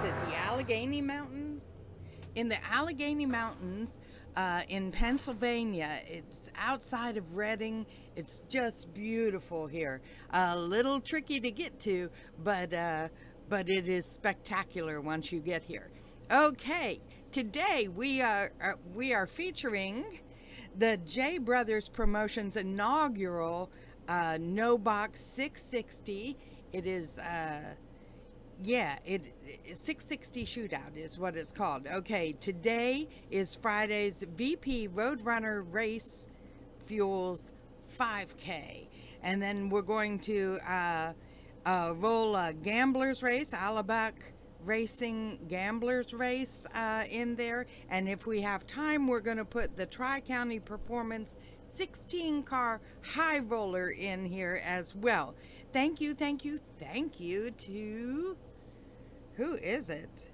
it the Allegheny Mountains? In the Allegheny Mountains in Pennsylvania. It's outside of Reading. It's just beautiful here. A little tricky to get to, but it is spectacular once you get here. Okay, today we are featuring the JBrothers Promotions inaugural No Box 660. It is 660 Shootout is what it's called. Okay, today is Friday's VP Roadrunner Race Fuels 5K, and then we're going to roll a Gamblers Race, Alabac Racing Gamblers Race in there, and if we have time, we're going to put the Tri-County Performance 16 car high roller in here as well. Thank you to, who is it?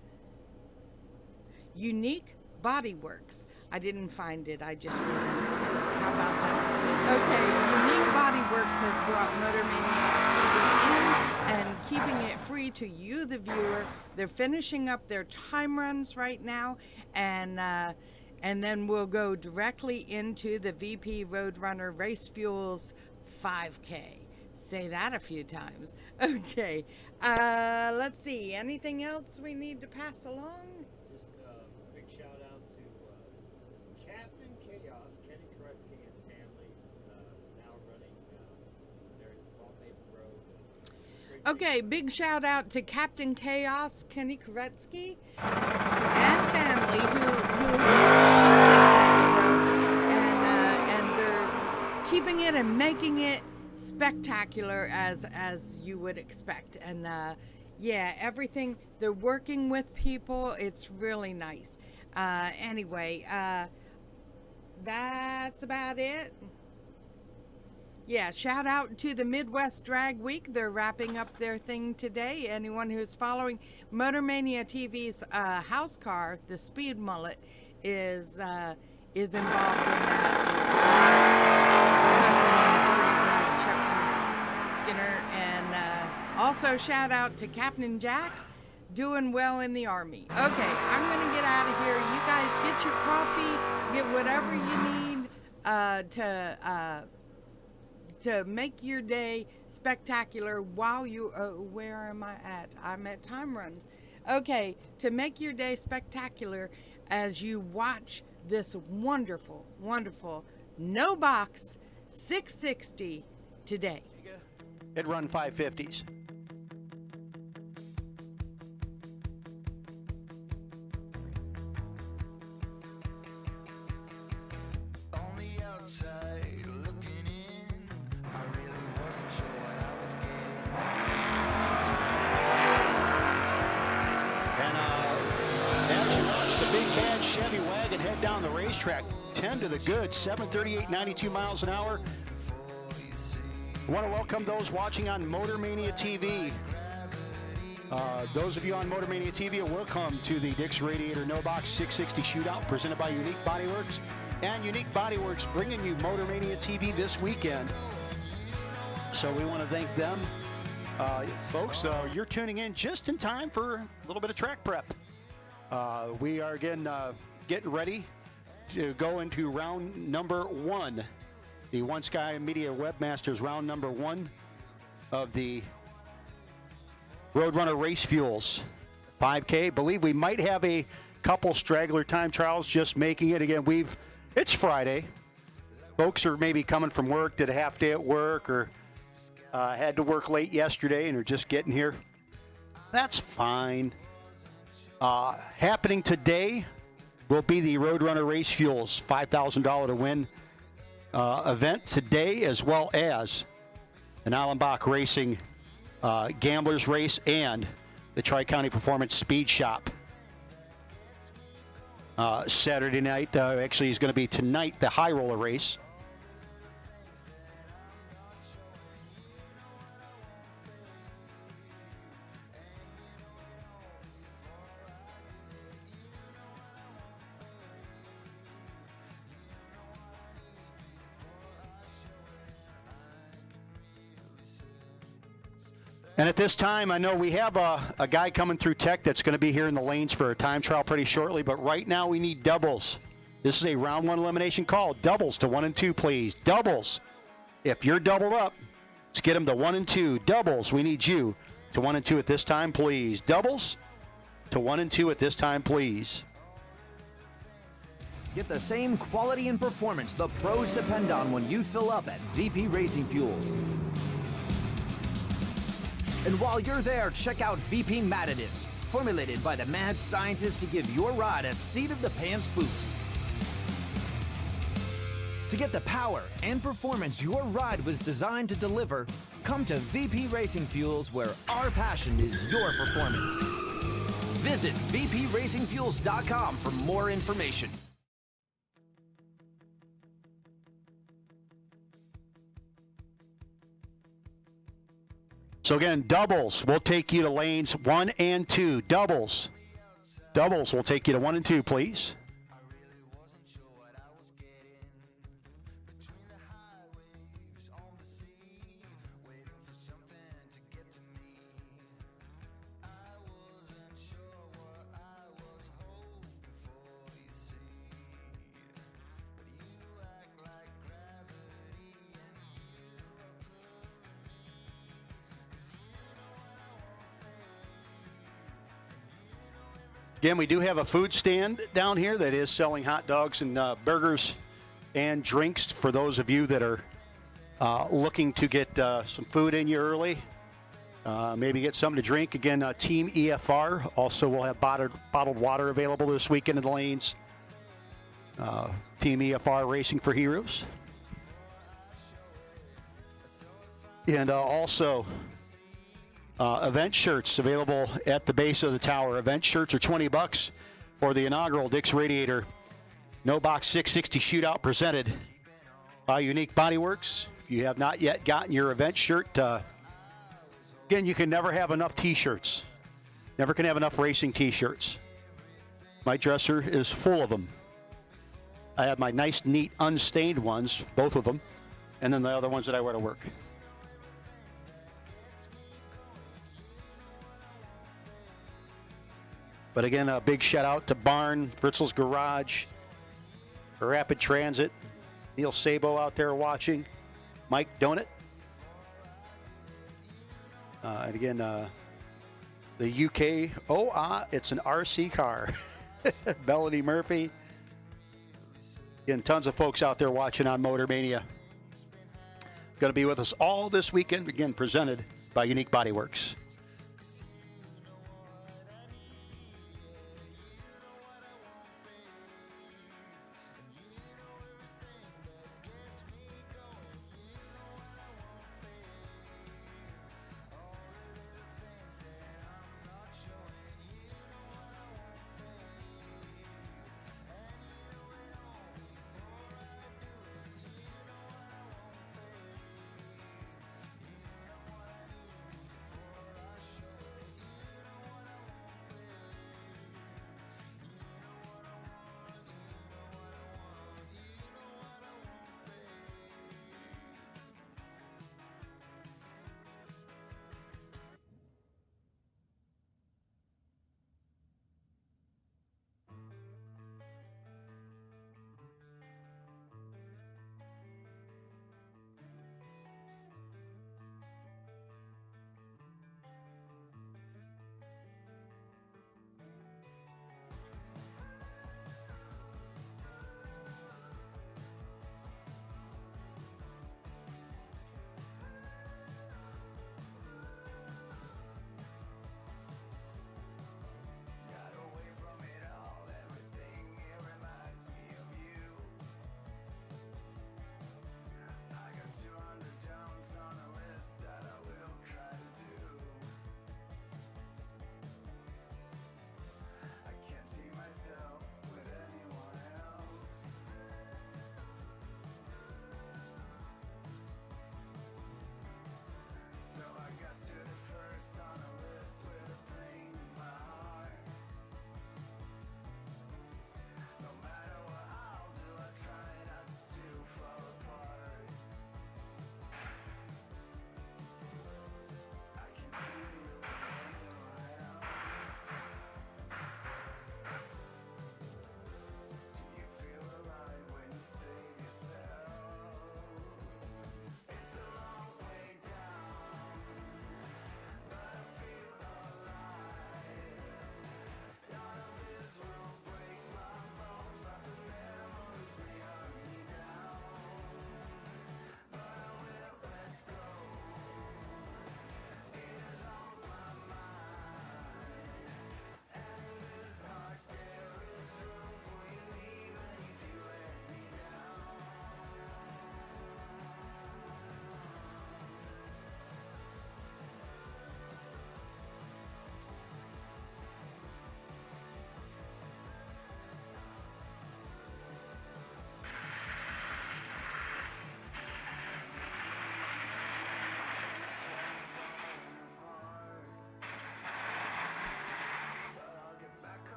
Unique Body Works. I didn't find it, I just read it. How about that? Okay, Unique Body Works has brought Motor Mania TV in and keeping it free to you, the viewer. They're finishing up their time runs right now, and then we'll go directly into the VP Roadrunner Race Fuels 5K. Say that a few times. Okay, let's see. Anything else we need to pass along? Just a big shout out to Captain Chaos, Kenny Koretsky and family, now running there at Maple Grove. Okay, big shout out to Captain Chaos, Kenny Koretsky, and family and they're keeping it and making it spectacular as you would expect. And everything, they're working with people. It's really nice. Anyway, that's about it. Yeah, shout out to the Midwest Drag Week. They're wrapping up their thing today. Anyone who's following Motor Mania TV's house car, the Speed Mullet, is involved in that. Skinner, and also shout out to Captain Jack, doing well in the Army. Okay, I'm gonna get out of here. You guys get your coffee, get whatever you need to make your day spectacular while you, where am I at? I'm at time runs. Okay, to make your day spectacular as you watch this wonderful, wonderful No Box 660 today. It run 550s. Chevy wagon head down the racetrack, 10 to the good, 738, 92 miles an hour. I want to welcome those watching on Motor Mania TV. Those of you on Motor Mania TV, welcome to the Dick's Radiator No Box 660 Shootout presented by Unique Body Works. And Unique Body Works bringing you Motor Mania TV this weekend. So we want to thank them. Folks, you're tuning in just in time for a little bit of track prep. We are again getting ready to go into round number one. The One Sky Media Webmasters round number one of the Roadrunner Race Fuels 5K. Believe we might have a couple straggler time trials just making it. Again, it's Friday. Folks are maybe coming from work, did a half day at work, or had to work late yesterday and are just getting here. That's fine. Happening today will be the Roadrunner Race Fuels $5,000 to win event today, as well as an Allenbach Racing Gamblers Race and the Tri-County Performance Speed Shop. Saturday night, actually is going to be tonight, the High Roller Race. And at this time, I know we have a guy coming through tech that's going to be here in the lanes for a time trial pretty shortly, but right now we need doubles. This is a round 1 elimination call. Doubles to 1 and 2, please. Doubles. If you're doubled up, let's get them to 1 and 2. Doubles, we need you to 1 and 2 at this time, please. Doubles to 1 and 2 at this time, please. Get the same quality and performance the pros depend on when you fill up at VP Racing Fuels. And while you're there, check out VP Mad Additives, formulated by the mad scientists to give your ride a seat-of-the-pants boost. To get the power and performance your ride was designed to deliver, come to VP Racing Fuels, where our passion is your performance. Visit vpracingfuels.com for more information. So again, doubles will take you to lanes 1 and 2. Doubles. Doubles will take you to 1 and 2, please. Again, we do have a food stand down here that is selling hot dogs and burgers and drinks for those of you that are looking to get some food in you early. Maybe get something to drink. Again, Team EFR also will have bottled water available this weekend in the lanes. Team EFR Racing for Heroes. And also event shirts available at the base of the tower. Event shirts are $20 for the inaugural Dick's Radiator No Box 660 Shootout presented by Unique Body Works. If you have not yet gotten your event shirt, again, you can never have enough t-shirts. Never can have enough racing t-shirts. My dresser is full of them. I have my nice, neat, unstained ones, both of them, and then the other ones that I wear to work. But again, a big shout out to Barn, Fritzl's Garage, Rapid Transit, Neil Sabo out there watching, Mike Donut. And again, the UK, it's an RC car. Melanie Murphy. Again, tons of folks out there watching on Motor Mania. Going to be with us all this weekend, again, presented by Unique Body Works.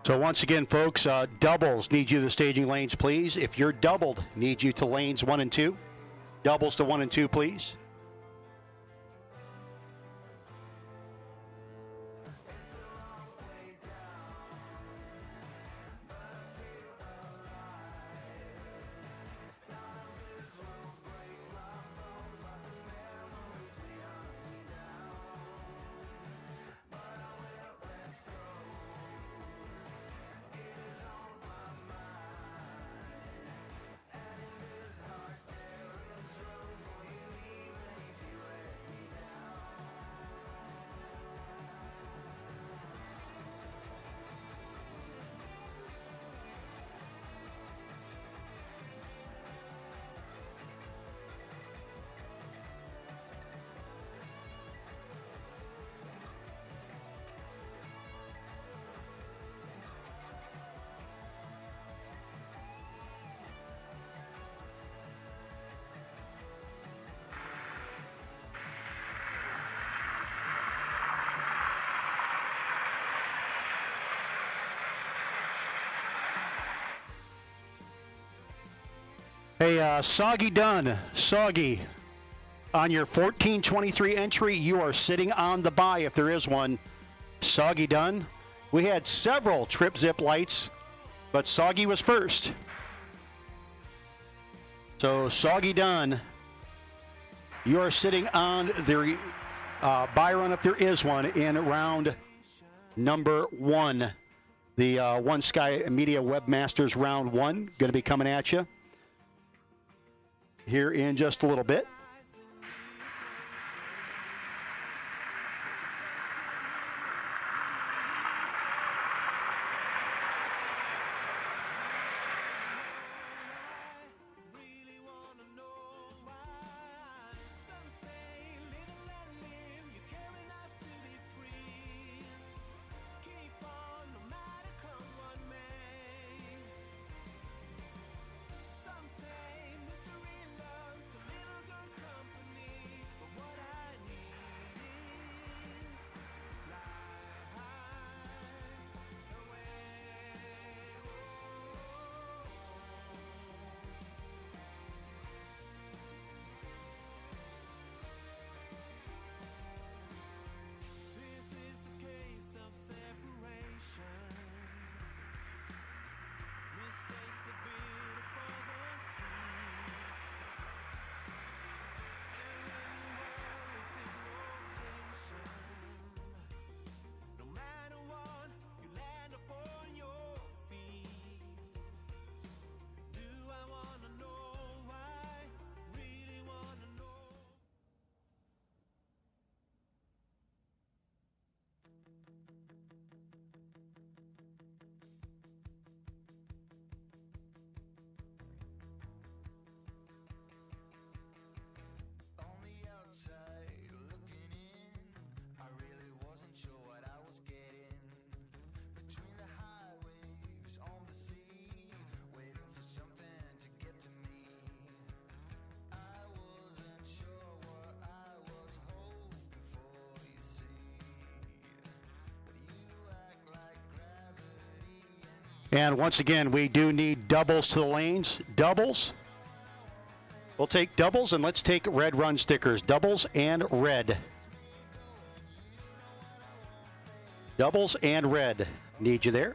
So once again, folks, doubles need you to the staging lanes, please. If you're doubled, need you to lanes 1 and 2. Doubles to 1 and 2, please. Hey, Soggy Dunn, Soggy, on your 1423 entry, you are sitting on the bye if there is one. Soggy Dunn. We had several trip zip lights, but Soggy was first. So Soggy Dunn, you are sitting on the bye run if there is one in round number 1. The One Sky Media Webmasters round 1 going to be coming at you here in just a little bit. And once again, we do need doubles to the lanes. Doubles. We'll take doubles, and let's take red run stickers. Doubles and red. Doubles and red. Need you there.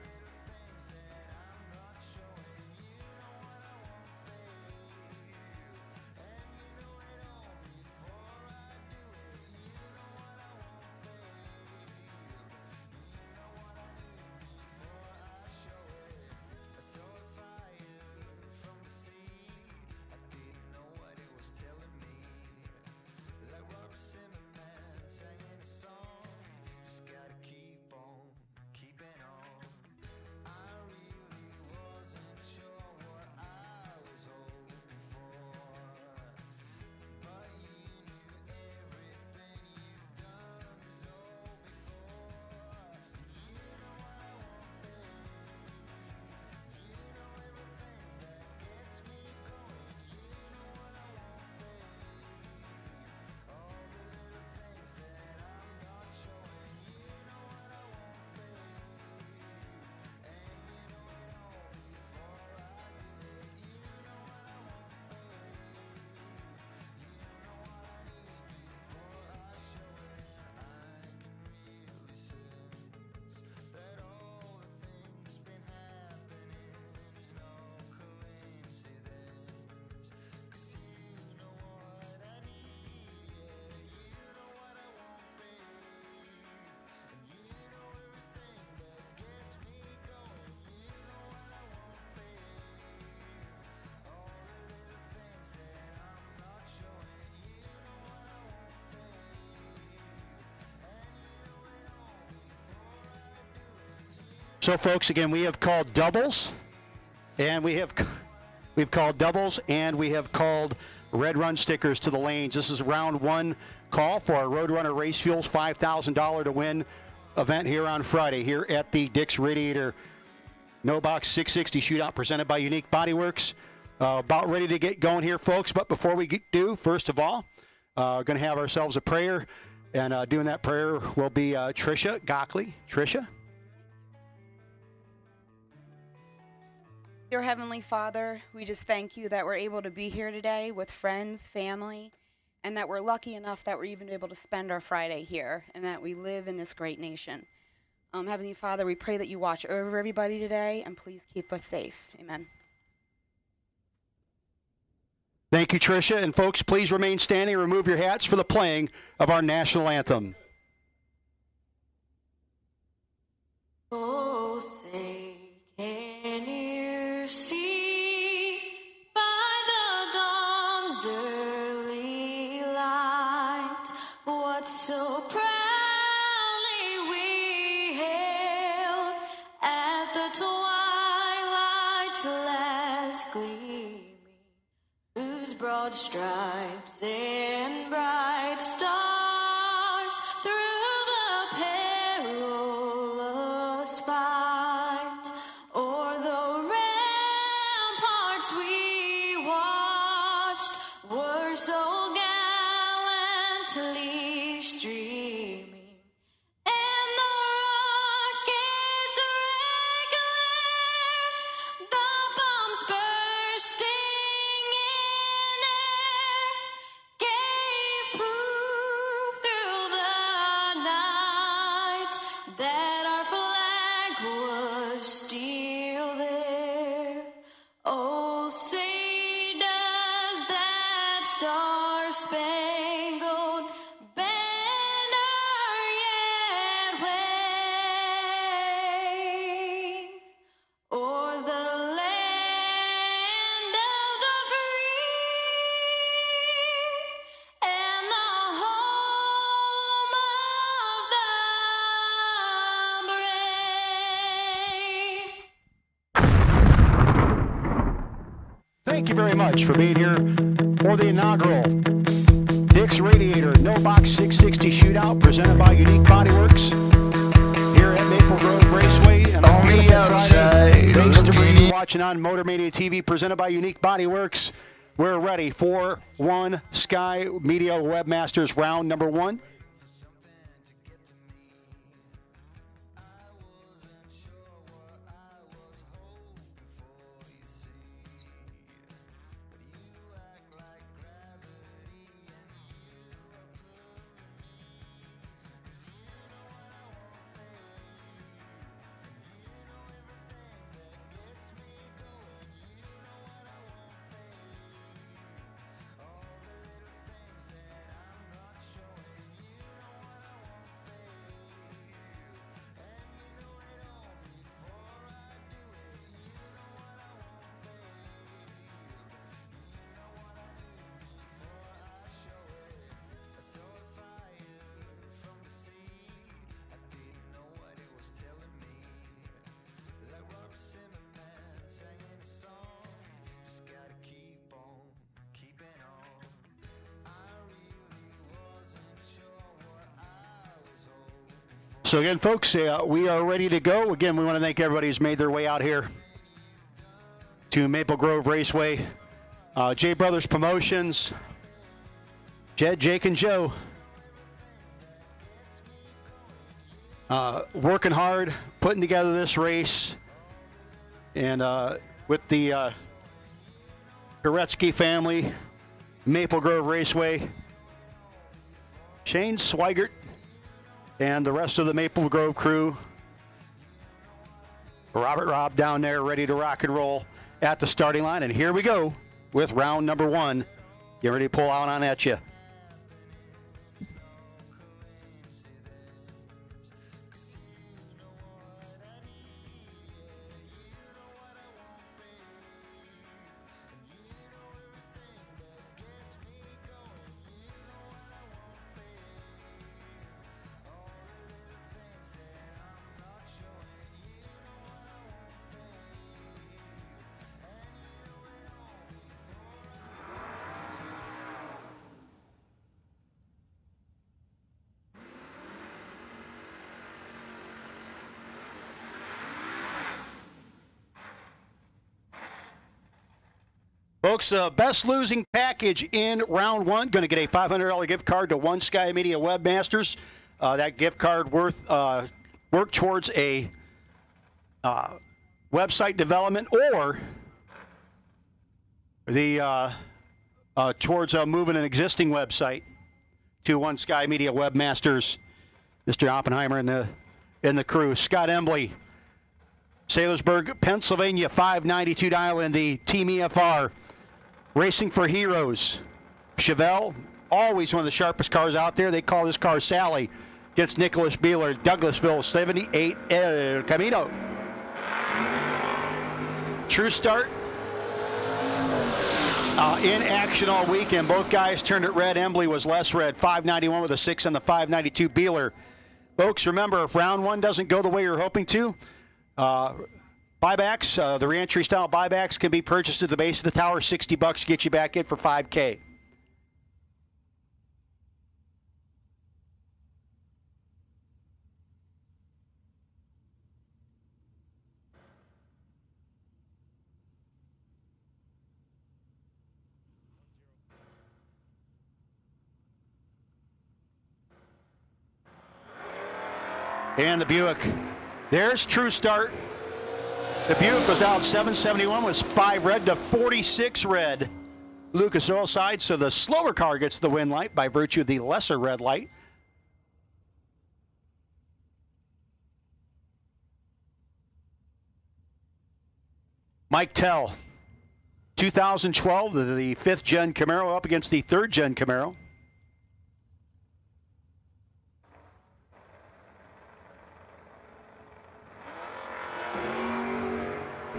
So, folks, again, we have called doubles, and we've called doubles, and we have called red run stickers to the lanes. This is round one call for our Roadrunner Race Fuels $5,000 to win event here on Friday here at the Dick's Radiator No Box 660 Shootout presented by Unique Body Works. About ready to get going here, folks, but before we do, first of all, going to have ourselves a prayer, and doing that prayer will be Tricia Gockley. Tricia? Dear Heavenly Father, we just thank you that we're able to be here today with friends, family, and that we're lucky enough that we're even able to spend our Friday here and that we live in this great nation. Heavenly Father, we pray that you watch over everybody today and please keep us safe. Amen. Thank you, Tricia. And folks, please remain standing and remove your hats for the playing of our national anthem. Oh, say, can you see by the dawn's early light what so proudly we hailed at the twilight's last gleaming, whose broad stripes and bright stars through the perilous fight o'er the ramparts we watched were so gallantly streaming. And the rockets regular, the bombs bursting in air, gave proof through the night that our flag was still there. Oh, say does that star-spangled banner yet wave o'er the land of the free and the home of the brave. Thank you very much for being here for the inaugural Dick's Radiator No Box 660 Shootout presented by Unique Body Works here at Maple Grove Raceway. And on the outside, thanks to you watching on Motor Mania TV presented by Unique Body Works. We're ready for one Sky Media Webmasters round number one. So again, folks, we are ready to go. Again, we want to thank everybody who's made their way out here to Maple Grove Raceway. JBrothers Promotions, Jed, Jake, and Joe. Working hard, putting together this race. And with the Koretsky family, Maple Grove Raceway, Shane Swigert, and the rest of the Maple Grove crew. Robert Robb down there ready to rock and roll at the starting line. And here we go with round number one. Get ready to pull out on at you. Folks, the best losing package in round one, going to get a $500 gift card to One Sky Media Webmasters. That gift card work towards a website development or the towards moving an existing website to One Sky Media Webmasters. Mr. Oppenheimer and the crew. Scott Embley, Sailorsburg, Pennsylvania, 592 dial in the Team EFR. Racing for Heroes. Chevelle, always one of the sharpest cars out there. They call this car Sally. Gets Nicholas Beeler, Douglasville, 78 El Camino. True Start. In action all weekend. Both guys turned it red. Embley was less red. 591 with a 6 on the 592 Beeler. Folks, remember, if round one doesn't go the way you're hoping to, buybacks, the reentry style buybacks can be purchased at the base of the tower. $60 to get you back in for $5K. And the Buick. There's True Start. The Buick was down 771, was 5 red to 46 red. Lucas Oil side, so the slower car gets the win light by virtue of the lesser red light. Mike Tell, 2012, the 5th gen Camaro up against the 3rd gen Camaro.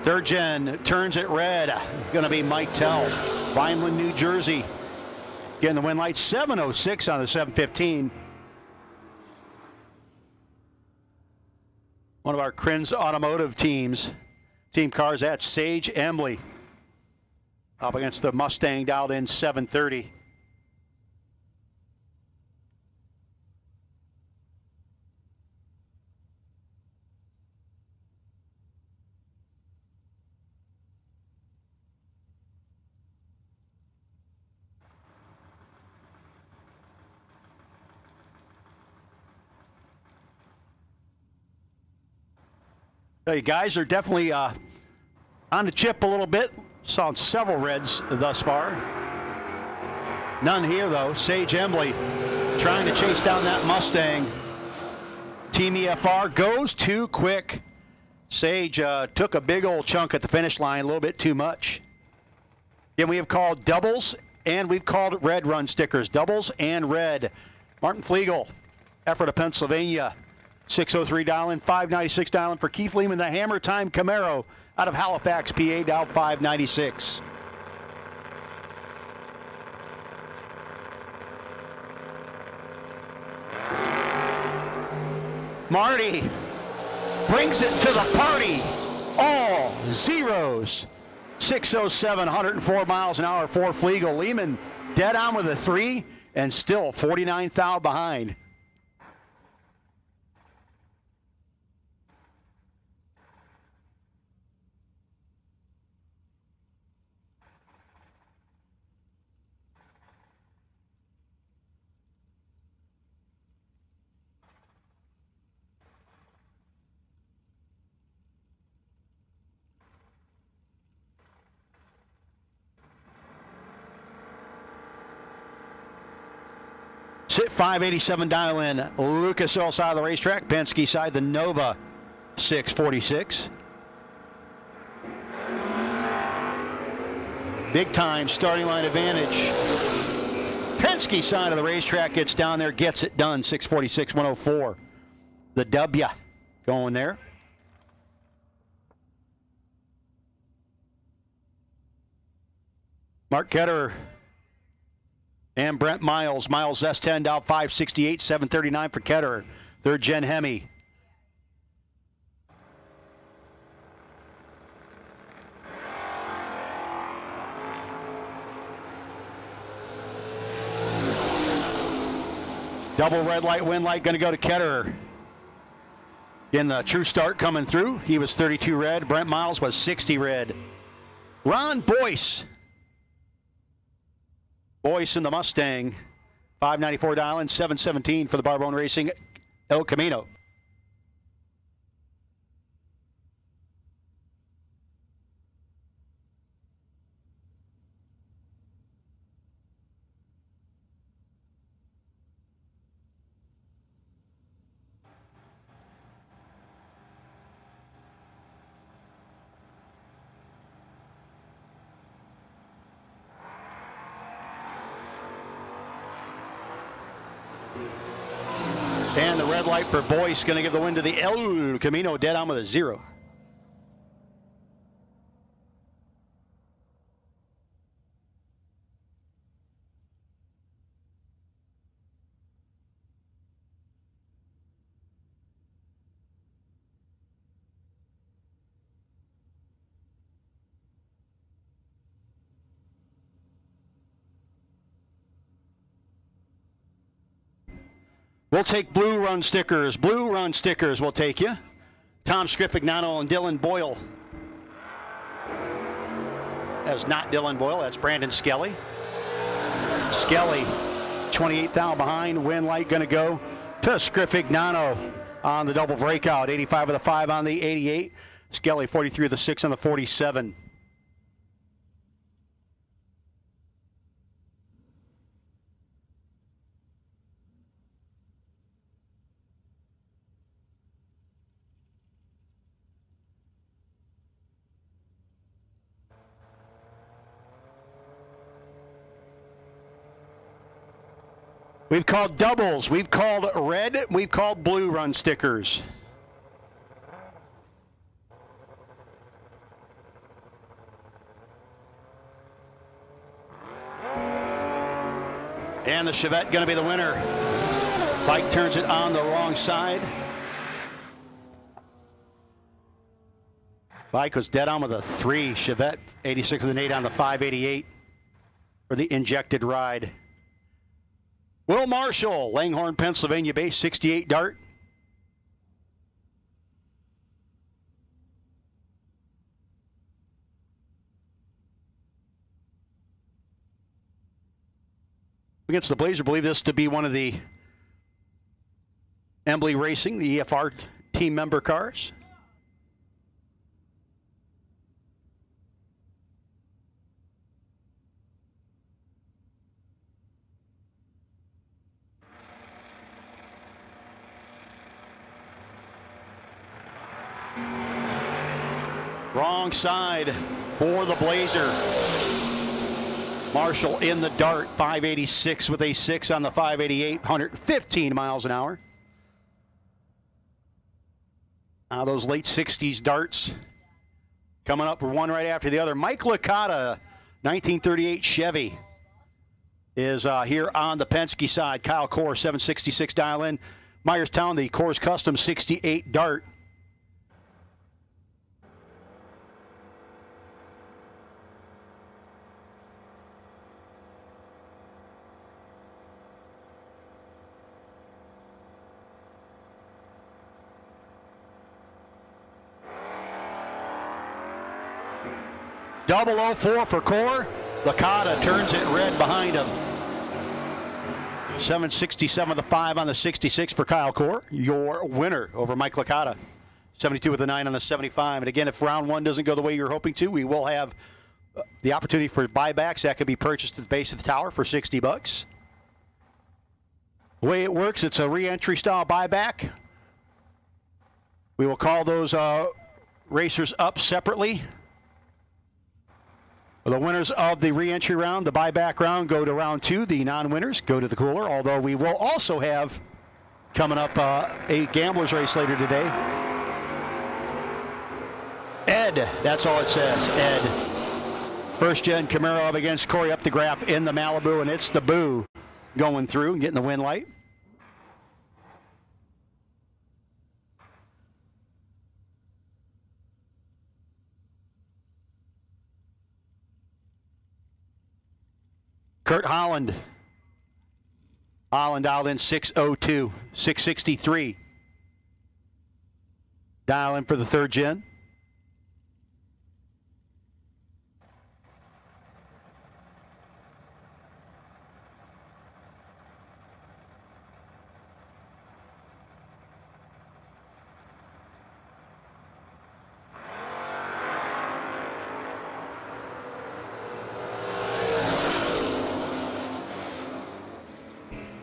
Third gen turns it red. Going to be Mike Tell. Vineland, New Jersey. Getting the win light. 7:06 on the 715. One of our Krins Automotive team cars. That's Sage Embley. Up against the Mustang dialed in 730. You guys are definitely on the chip a little bit. Saw several reds thus far. None here, though. Sage Embley trying to chase down that Mustang. Team EFR goes too quick. Sage took a big old chunk at the finish line, a little bit too much. Again, we have called doubles, and we've called red run stickers. Doubles and red. Martin Flegel, effort of Pennsylvania. 603 dial-in, 596 dial-in for Keith Lehman, the Hammer Time Camaro out of Halifax, PA, dial 596. Marty brings it to the party. All zeros. 607, 104 miles an hour for Flegel. Lehman dead on with a 3 and still 49 thou behind. Sit 587 dial in. Lucas Oil side of the racetrack. Penske side, the Nova 646. Big time starting line advantage. Penske side of the racetrack gets down there, gets it done. 646, 104. The W going there. Mark Ketterer and Brent Miles. Miles S10 down 568, 739 for Ketterer. Third gen Hemi. Double red light, win light, going to go to Ketterer. In the True Start coming through. He was 32 red. Brent Miles was 60 red. Ron Boyce Boyce in the Mustang. 594 dial in, 717 for the Barbone Racing El Camino. And the red light for Boyce going to give the win to the El Camino, dead on with a 0. We'll take blue run stickers. Blue run stickers will take you. Tom Scrifignano and Dylan Boyle. That's not Dylan Boyle, that's Brandon Skelly. Skelly, 28th down behind. Win light going to go to Scrifignano on the double breakout. 85 of the 5 on the 88. Skelly, 43 of the 6 on the 47. We've called doubles, we've called red, we've called blue run stickers. And the Chevette going to be the winner. Bike turns it on the wrong side. Bike was dead on with a 3. Chevette 86 with an 8 on the 588 for the injected ride. Will Marshall, Langhorne, Pennsylvania base, 68 Dart. Against the Blazer, believe this to be one of the Embley Racing, the EFR team member cars. Wrong side for the Blazer. Marshall in the Dart, 586 with a 6 on the 588, 115 miles an hour. Those late 60s Darts coming up one right after the other. Mike Licata, 1938 Chevy, is here on the Penske side. Kyle Core, 766 dial in. Myerstown, the Coors Custom 68 Dart. Double 04 for Core. Licata turns it red behind him. 767 the 5 on the 66 for Kyle Core. Your winner over Mike Licata. 72 with a 9 on the 75. And again, if round one doesn't go the way you're hoping to, we will have the opportunity for buybacks. That could be purchased at the base of the tower for $60. The way it works, it's a re-entry style buyback. We will call those racers up separately. The winners of the re-entry round, the buyback round, go to round 2. The non-winners go to the cooler, although we will also have coming up a gamblers race later today. Ed, that's all it says, Ed. First gen Camaro up against Corey up the graph in the Malibu, and it's the Boo going through and getting the win light. Kurt Holland. Holland dialed in 602, 663. Dial in for the third gen.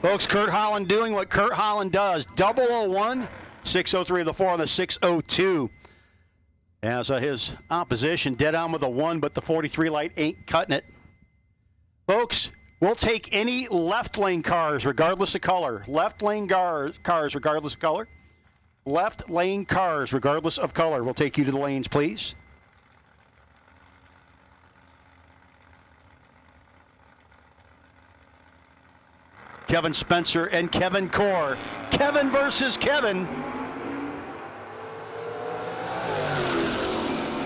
Folks, Kurt Holland doing what Kurt Holland does. 001, 603 of the 4 on the 602. As his opposition dead on with a 1, but the 43 light ain't cutting it. Folks, we'll take any left lane cars regardless of color. Left lane cars regardless of color. Left lane cars regardless of color. We'll take you to the lanes, please. Kevin Spencer and Kevin Core. Kevin versus Kevin.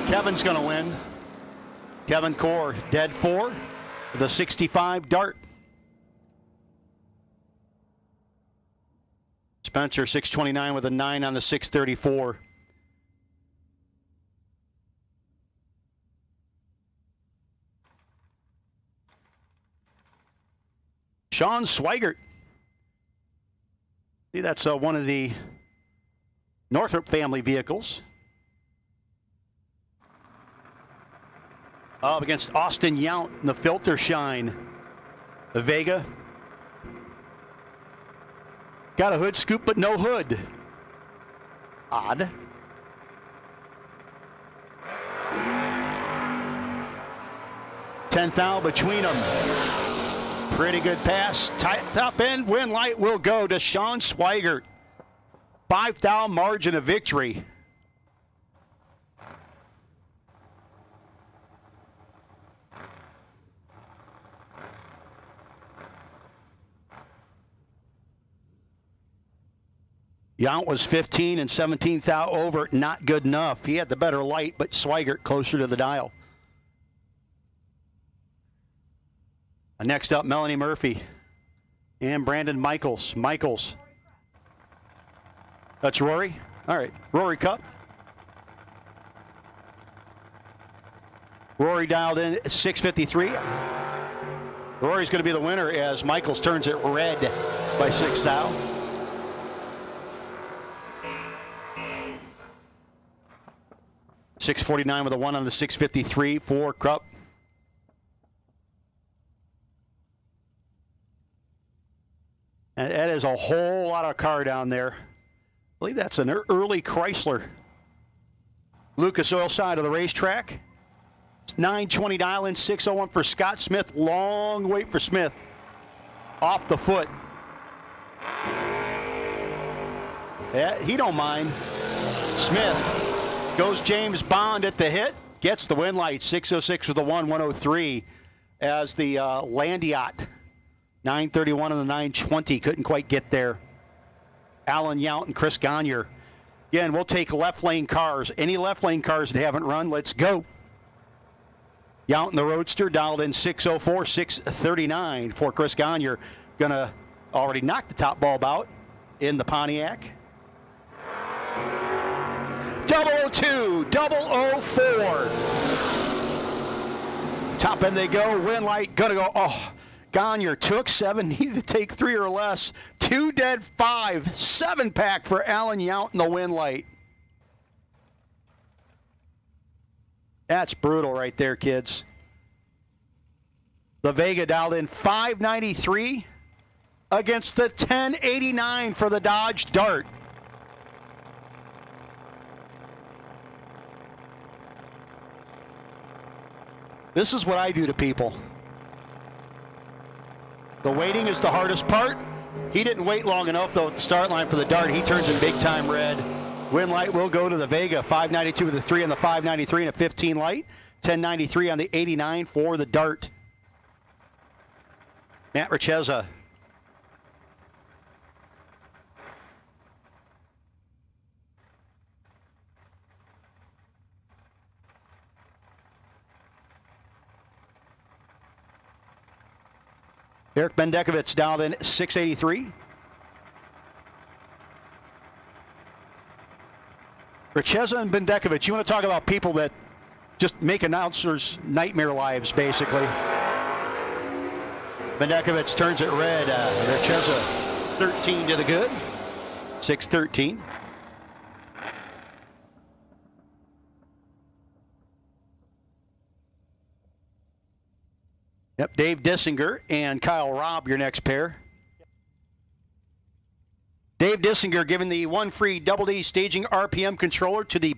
Kevin's going to win. Kevin Core, dead 4 with a 65 dart. Spencer, 629 with a 9 on the 634. Sean Swigert. See, that's one of the Northrop family vehicles. Up against Austin Yount in the Filter Shine. The Vega. Got a hood scoop, but no hood. Odd. Tenth thou between them. Pretty good pass. Top end win light will go to Sean Swigert. 5 thou margin of victory. Yount was 15 and 17 thou over. Not good enough. He had the better light, but Swigert closer to the dial. Next up, Melanie Murphy and Brandon Michaels. Michaels. That's Rory. All right, Rory Cup. Rory dialed in at 653. Rory's going to be the winner as Michaels turns it red by 6 thou. $649 with a 1 on the 653 for Krupp. And that is a whole lot of car down there. I believe that's an early Chrysler. Lucas Oil side of the racetrack. It's 920 dial in, 601 for Scott Smith. Long wait for Smith. Off the foot. Yeah, he don't mind. Smith goes James Bond at the hit. Gets the win light. 606 with the 103 as the Landiot. 931 on the 920, couldn't quite get there. Alan Yount and Chris Gagne. Again, we'll take left lane cars. Any left lane cars that haven't run, let's go. Yount and the Roadster dialed in 604, 639 for Chris Gagne. Gonna already knock the top bulb out in the Pontiac. 002, 004. Top end they go, win light, gonna go, oh. Gagne took 7, needed to take 3 or less. 2 dead 5, 7-pack for Alan Yount in the win light. That's brutal right there, kids. The Vega dialed in 593 against the 1089 for the Dodge Dart. This is what I do to people. The waiting is the hardest part. He didn't wait long enough, though, at the start line for the Dart. He turns in big-time red. Win light will go to the Vega. 592 with a 3 on the 593 and a 15 light. 1093 on the 89 for the Dart. Matt Richeza. Eric Bendekovich dialed in 683. Richeza and Bendekovich, you want to talk about people that just make announcers' nightmare lives, basically. Bendekovich turns it red. Richeza 13 to the good. 613. Yep, Dave Dissinger and Kyle Robb, your next pair. Dave Dissinger giving the one free Double D staging RPM controller to the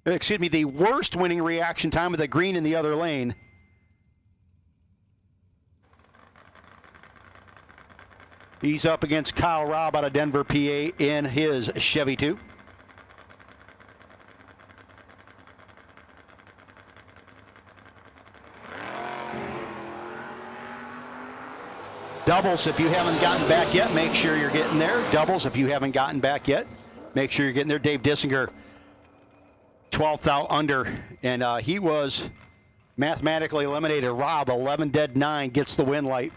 the worst winning reaction time of the green in the other lane. He's up against Kyle Robb out of Denver, PA in his Chevy 2. Doubles, if you haven't gotten back yet, make sure you're getting there. Doubles, if you haven't gotten back yet, make sure you're getting there. Dave Dissinger, 12th out under, and he was mathematically eliminated. Rob, 11 dead 9, gets the win light.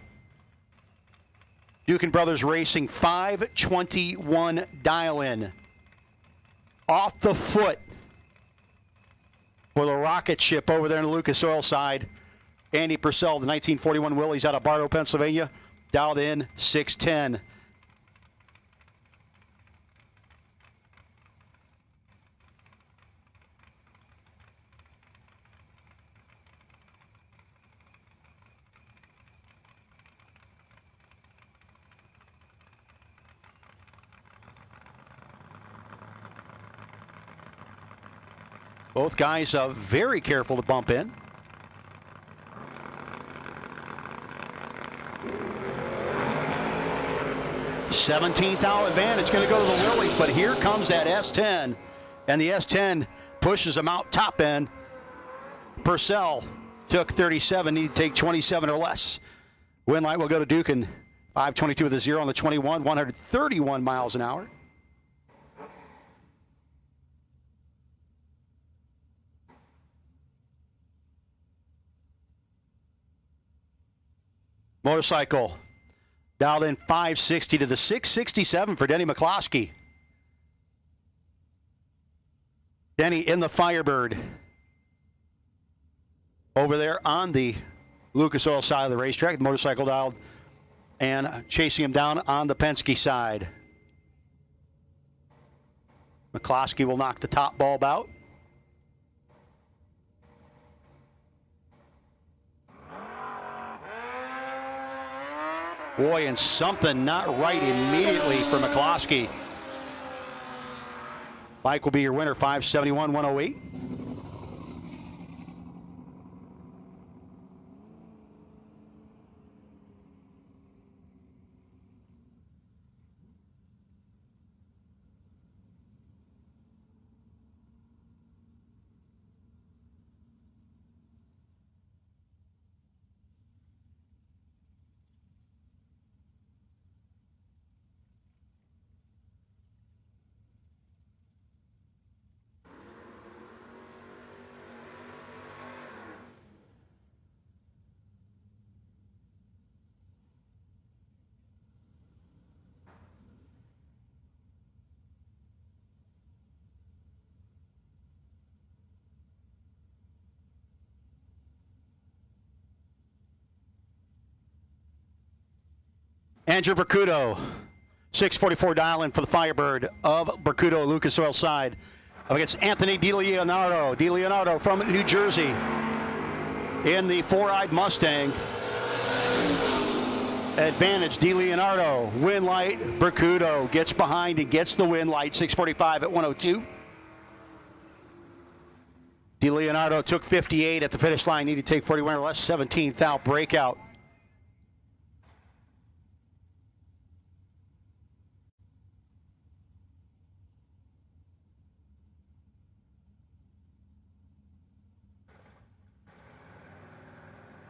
Duke and Brothers Racing, 5:21 dial-in. Off the foot for the rocket ship over there in the Lucas Oil side. Andy Purcell, the 1941 Willys out of Bartow, Pennsylvania. Dialed in 610. Both guys very careful to bump in. $17th out advantage going to go to the Willys, but here comes that S10, and the S10 pushes them out top end. Purcell took 37, need to take 27 or less. Win light will go to Duke, and 5:22 with a 0 on the 21, 131 miles an hour. Motorcycle dialed in 560 to the 667 for Denny McCloskey. Denny in the Firebird. Over there on the Lucas Oil side of the racetrack. The motorcycle dialed and chasing him down on the Penske side. McCloskey will knock the top bulb out. Boy, and something not right immediately for McCloskey. Mike will be your winner, 571, 108. Andrew Bercudo, 644 dial-in for the Firebird of Bercudo, Lucas Oil side. Up against Anthony DiLeonardo. DiLeonardo from New Jersey in the four-eyed Mustang. Advantage, DiLeonardo. Win light, Bercudo gets behind and gets the win light, 645 at 102. DiLeonardo took 58 at the finish line, needed to take 41 or less, 17th out breakout.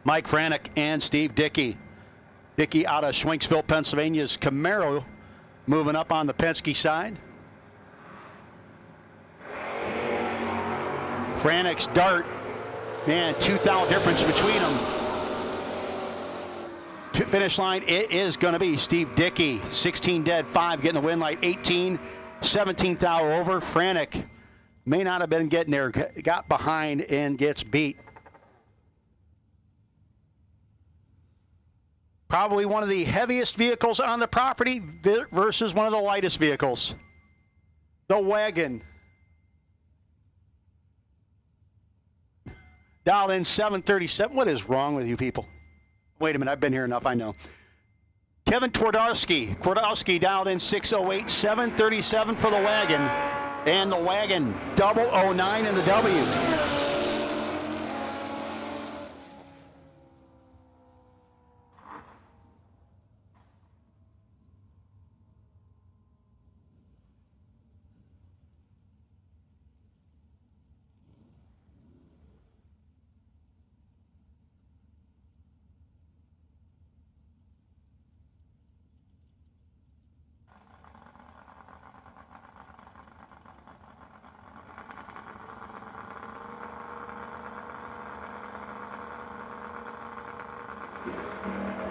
Mike Franek and Steve Dickey. Dickey out of Schwenksville, Pennsylvania's Camaro, moving up on the Penske side. Franek's Dart, man, 2,000 difference between them. To finish line, it is going to be Steve Dickey, 16 dead, 5 getting the win light, 18, 17th hour over. Franek may not have been getting there, got behind and gets beat. Probably one of the heaviest vehicles on the property versus one of the lightest vehicles. The wagon. Dialed in 737. What is wrong with you people? Wait a minute, I've been here enough, I know. Kevin Twardowski dialed in 608, 737 for the wagon. And the wagon, 009 in the W.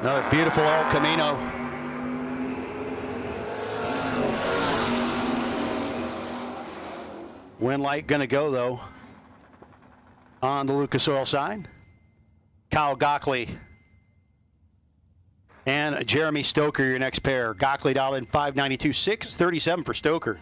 Another beautiful El Camino. Wind light going to go, though, on the Lucas Oil side. Kyle Gockley and Jeremy Stoker, your next pair. Gockley dialed in 592, 637 for Stoker.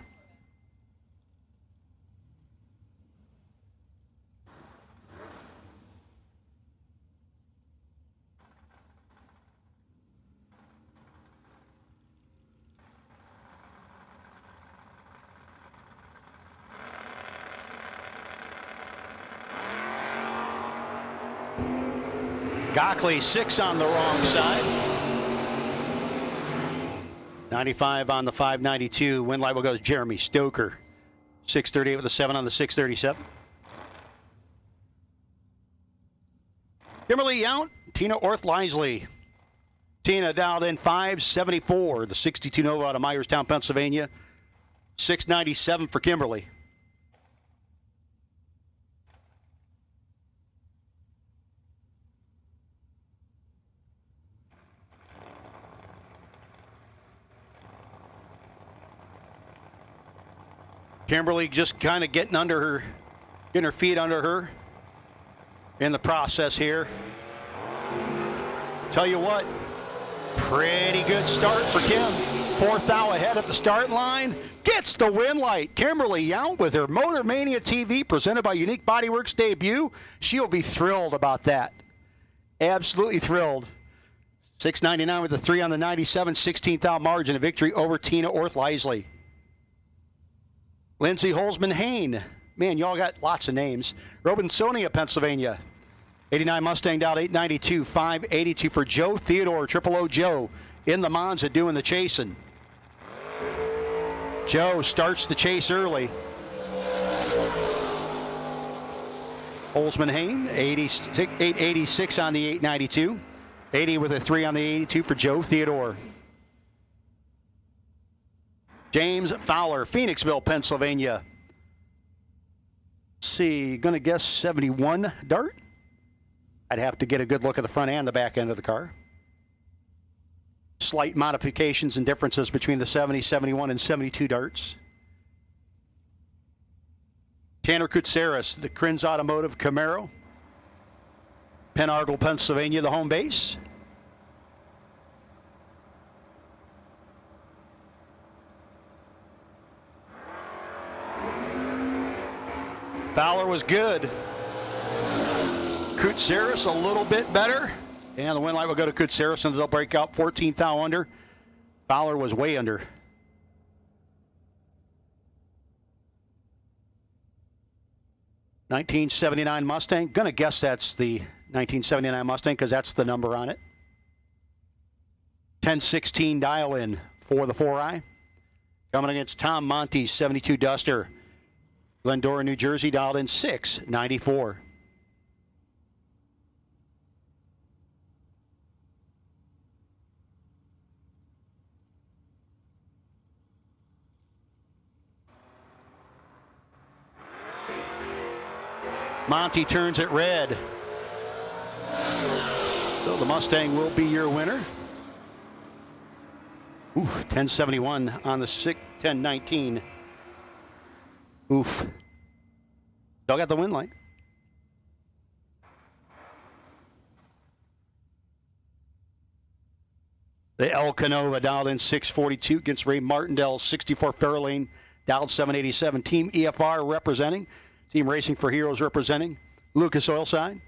Gockley 6 on the wrong side. 95 on the 592. Wind light will go to Jeremy Stoker. 638 with a 7 on the 637. Kimberly Yount, Tina Orth-Lisley. Tina dialed in 574. The 62 Nova out of Myerstown, Pennsylvania. 697 for Kimberly. Kimberly just kind of getting her feet under her in the process here. Tell you what, pretty good start for Kim. Fourth thou ahead at the start line. Gets the win light. Kimberly Yount with her Motor Mania TV presented by Unique Bodyworks debut. She'll be thrilled about that. Absolutely thrilled. 699 with the 3 on the 97, 16th out margin, a victory over Tina Orth-Lisley. Lindsay Holzman-Hain. Man, y'all got lots of names. Robinsonia, Pennsylvania. 89 Mustang dialed 892, 582 for Joe Theodore, Triple O Joe, in the Monza doing the chasing. Joe starts the chase early. Holzman-Hain, 886 on the 892. 80 with a 3 on the 82 for Joe Theodore. James Fowler, Phoenixville, Pennsylvania. Let's see, gonna guess 71 dart. I'd have to get a good look at the front and the back end of the car. Slight modifications and differences between the 70, 71, and 72 darts. Tanner Kutsaris, the Krins Automotive Camaro. Penargle, Pennsylvania, the home base. Fowler was good. Kutsaris a little bit better. And the win light will go to Kutsaris and they'll break out 14th thou under. Fowler was way under. $1979 Mustang. Gonna guess that's the 1979 Mustang because that's the number on it. 1016 dial in for the 4i. Coming against Tom Monte's 72 Duster. Glendora, New Jersey, dialed in 694. Monty turns it red. So the Mustang will be your winner. Ooh, 1071 on the 1019. Oof. Still got the win light. The El Canova dialed in 642 against Ray Martindale's 64 Fairlane, dialed 787. Team EFR representing. Team Racing for Heroes representing. Lucas Oil side.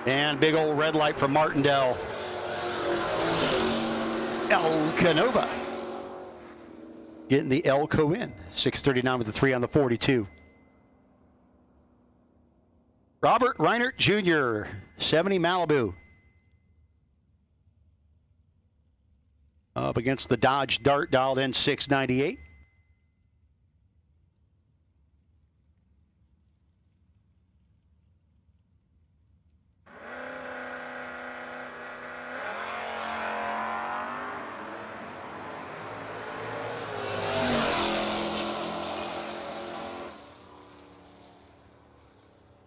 And big old red light from Martindale. El Canova getting the Elco in. 6:39 with the 3 on the 42. Robert Reinert Jr., 70 Malibu. Up against the Dodge Dart, dialed in 698.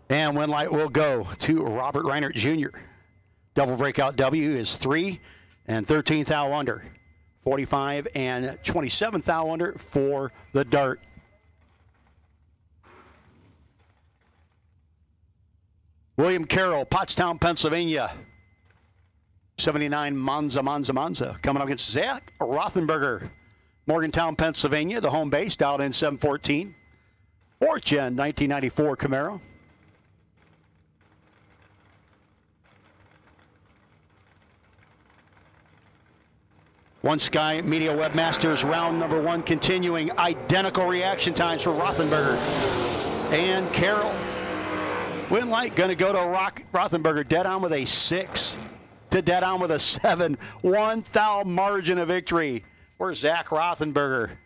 And win light will go to Robert Reinert Jr. Double breakout W is 3 and 13th thou under. 45 and 27th thou under for the Dart. William Carroll, Pottstown, Pennsylvania. 79 Monza. Coming up against Zach Rothenberger. Morgantown, Pennsylvania, the home base, dialed in 714. 4th gen 1994 Camaro. One Sky Media Webmasters round number 1 continuing. Identical reaction times for Rothenberger and Carroll. Win light going to go to Rothenberger, dead on with a 6 to dead on with a 7. 1 thou margin of victory for Zach Rothenberger.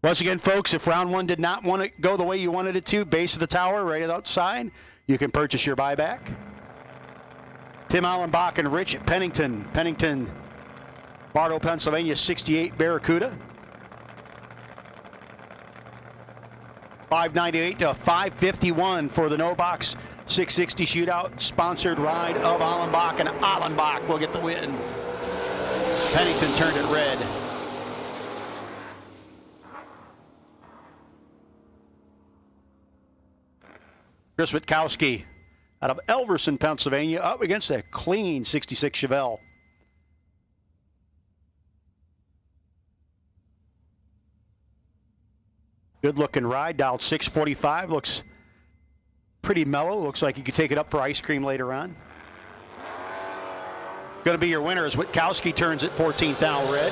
Once again, folks, if round 1 did not want to go the way you wanted it to, base of the tower right outside, you can purchase your buyback. Tim Allenbach and Rich at Pennington, Bartow, Pennsylvania, 68 Barracuda. 598 to 551 for the No Box 660 Shootout. Sponsored ride of Allenbach, and Allenbach will get the win. Pennington turned it red. Chris Witkowski out of Elverson, Pennsylvania, up against a clean 66 Chevelle. Good looking ride, dialed 645, looks pretty mellow. Looks like you could take it up for ice cream later on. Going to be your winner as Witkowski turns it 14th thou red.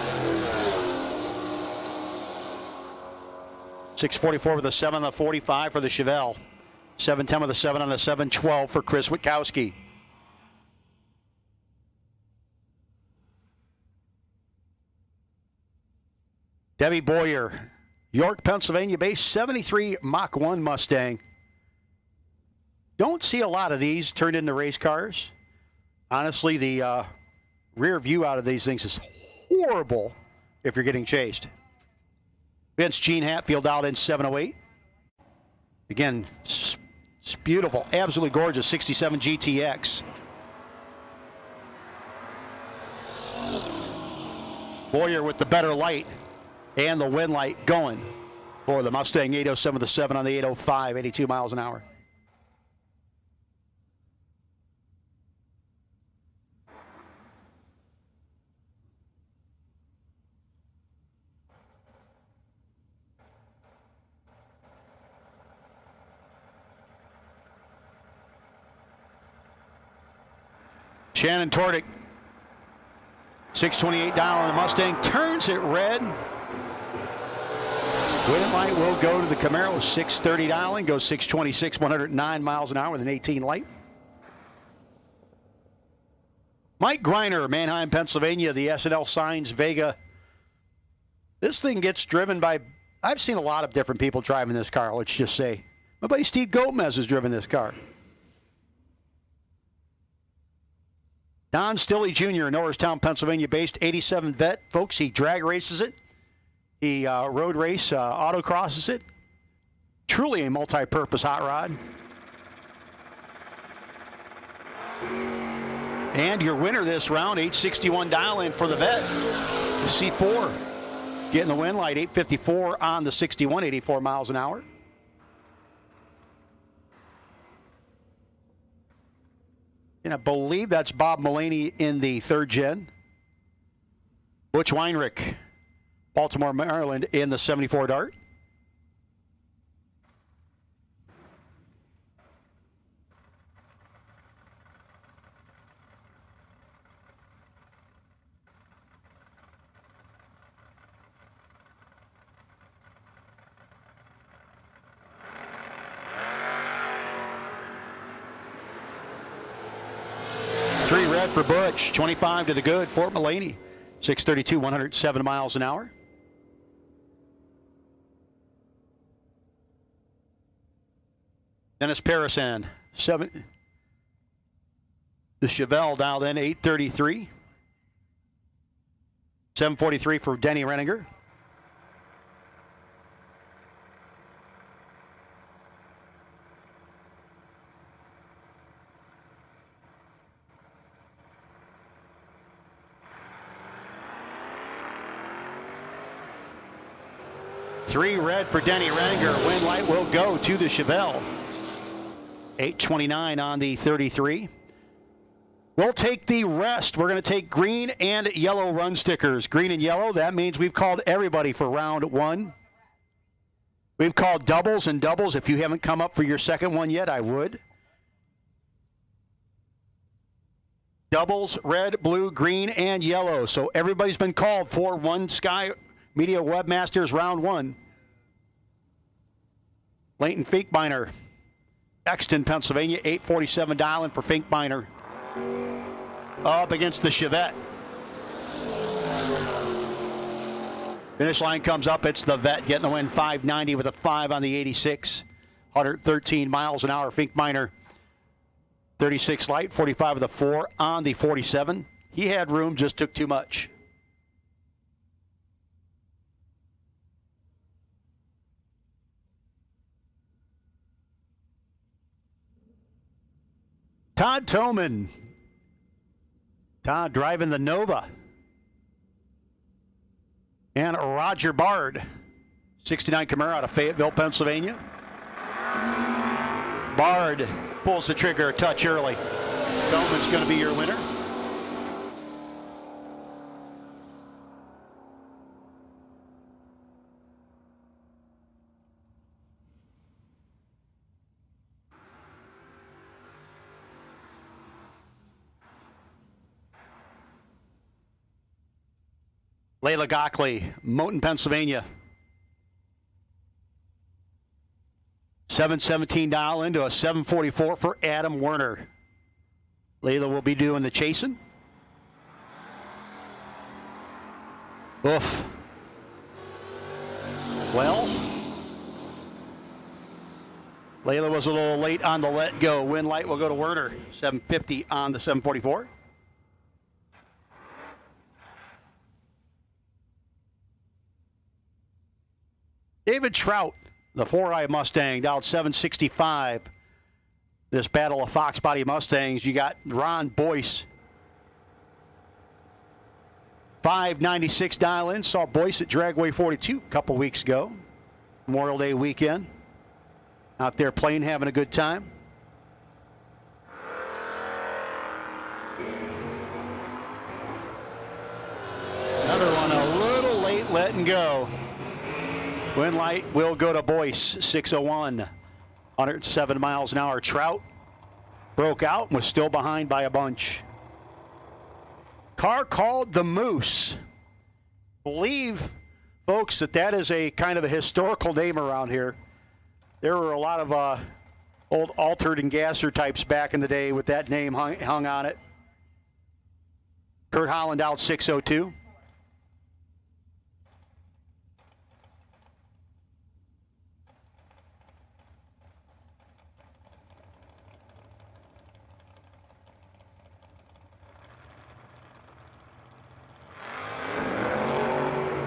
644 with a 7 on the 45 for the Chevelle. 710 with a 7 on the 712 for Chris Witkowski. Debbie Boyer, York, Pennsylvania based, 73 Mach 1 Mustang. Don't see a lot of these turned into race cars. Honestly, the rear view out of these things is horrible if you're getting chased. Vince Gene Hatfield out in 708. Again, it's beautiful, absolutely gorgeous, 67 GTX. Boyer with the better light and the wind light going for the Mustang 807 with the 7 on the 805, 82 miles an hour. Shannon Tordick, 628 down on the Mustang, turns it red. Win light will go to the Camaro, 630 dialing, goes 626, 109 miles an hour with an 18 light. Mike Greiner, Manheim, Pennsylvania, the SNL Signs Vega. This thing gets driven by, I've seen a lot of different people driving this car, let's just say. My buddy Steve Gomez has driven this car. Don Stilley Jr., Norristown, Pennsylvania based, 87 vet. Folks, he drag races it. He road race, autocrosses it. Truly a multi-purpose hot rod. And your winner this round, 861 dial-in for the vet. C4 getting the win light, 854 on the 61, 84 miles an hour. And I believe that's Bob Mullaney in the third gen. Butch Weinrich, Baltimore, Maryland, in the 74 Dart. For Butch, 25 to the good. Fort Mullaney, 632, 107 miles an hour. Dennis Parison, 7. The Chevelle dialed in, 833. 743 for Denny Renninger. Three red for Denny Renninger. Win light will go to the Chevelle. 8:29 on the 33. We'll take the rest. We're going to take green and yellow run stickers. Green and yellow, that means we've called everybody for round one. We've called doubles and doubles. If you haven't come up for your second one yet, I would. Doubles, red, blue, green, and yellow. So everybody's been called for one Sky Media Webmasters round one. Leighton Finkbeiner, Exton, Pennsylvania, 847 dialing for Finkbeiner. Up against the Chevette. Finish line comes up, it's the Vet getting the win, 590 with a 5 on the 86. 113 miles an hour, Finkbeiner. 36 light, 45 with a 4 on the 47. He had room, just took too much. Todd Toman. Todd driving the Nova. And Roger Bard. 69 Camaro out of Fayetteville, Pennsylvania. Bard pulls the trigger a touch early. Toman's going to be your winner. Layla Gockley, Moton, Pennsylvania. 717 dial into a 744 for Adam Werner. Layla will be doing the chasing. Oof. Well, Layla was a little late on the let go. Win light will go to Werner. 750 on the 744. David Trout, the 4i Mustang, dialed 765. This battle of Fox Body Mustangs. You got Ron Boyce. 596 dial in. Saw Boyce at Dragway 42 a couple weeks ago. Memorial Day weekend. Out there playing, having a good time. Another one a little late letting go. Win light will go to Boyce, 601, 107 miles an hour. Trout broke out and was still behind by a bunch. Car called the Moose. Believe, folks, that is a kind of a historical name around here. There were a lot of old Altered and Gasser types back in the day with that name hung on it. Kurt Holland out 602.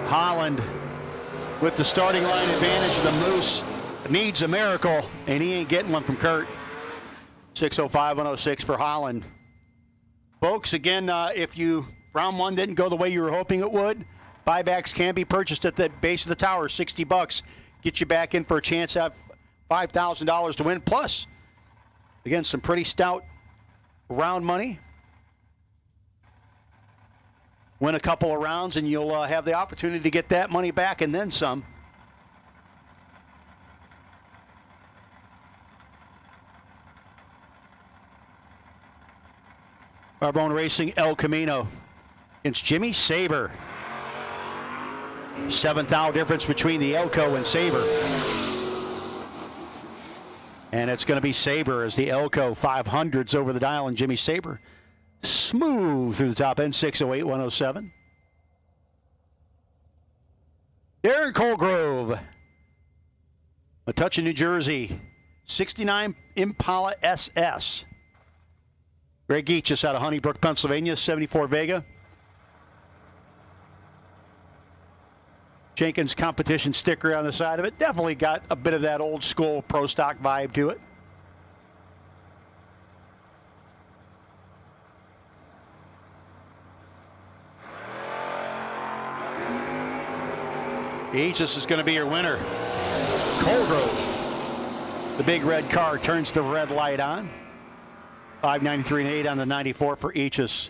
Holland with the starting line advantage. The Moose needs a miracle, and he ain't getting one from Kurt. 605-106 for Holland. Folks, again, if round one didn't go the way you were hoping it would, buybacks can be purchased at the base of the tower, $60. Get you back in for a chance at $5,000 to win. Plus, again, some pretty stout round money. Win a couple of rounds and you'll have the opportunity to get that money back and then some. Barbone Racing El Camino against Jimmy Saber. 7th difference between the Elko and Saber. And it's going to be Saber as the Elko 500s over the dial, and Jimmy Saber smooth through the top end, 608, 107. Darren Colgrove, a touch of New Jersey, 69 Impala SS. Greg Geachus out of Honeybrook, Pennsylvania, 74 Vega. Jenkins competition sticker on the side of it. Definitely got a bit of that old school pro stock vibe to it. Geachus is going to be your winner. Colgrove. The big red car turns the red light on. 593.8 on the 94 for Geachus.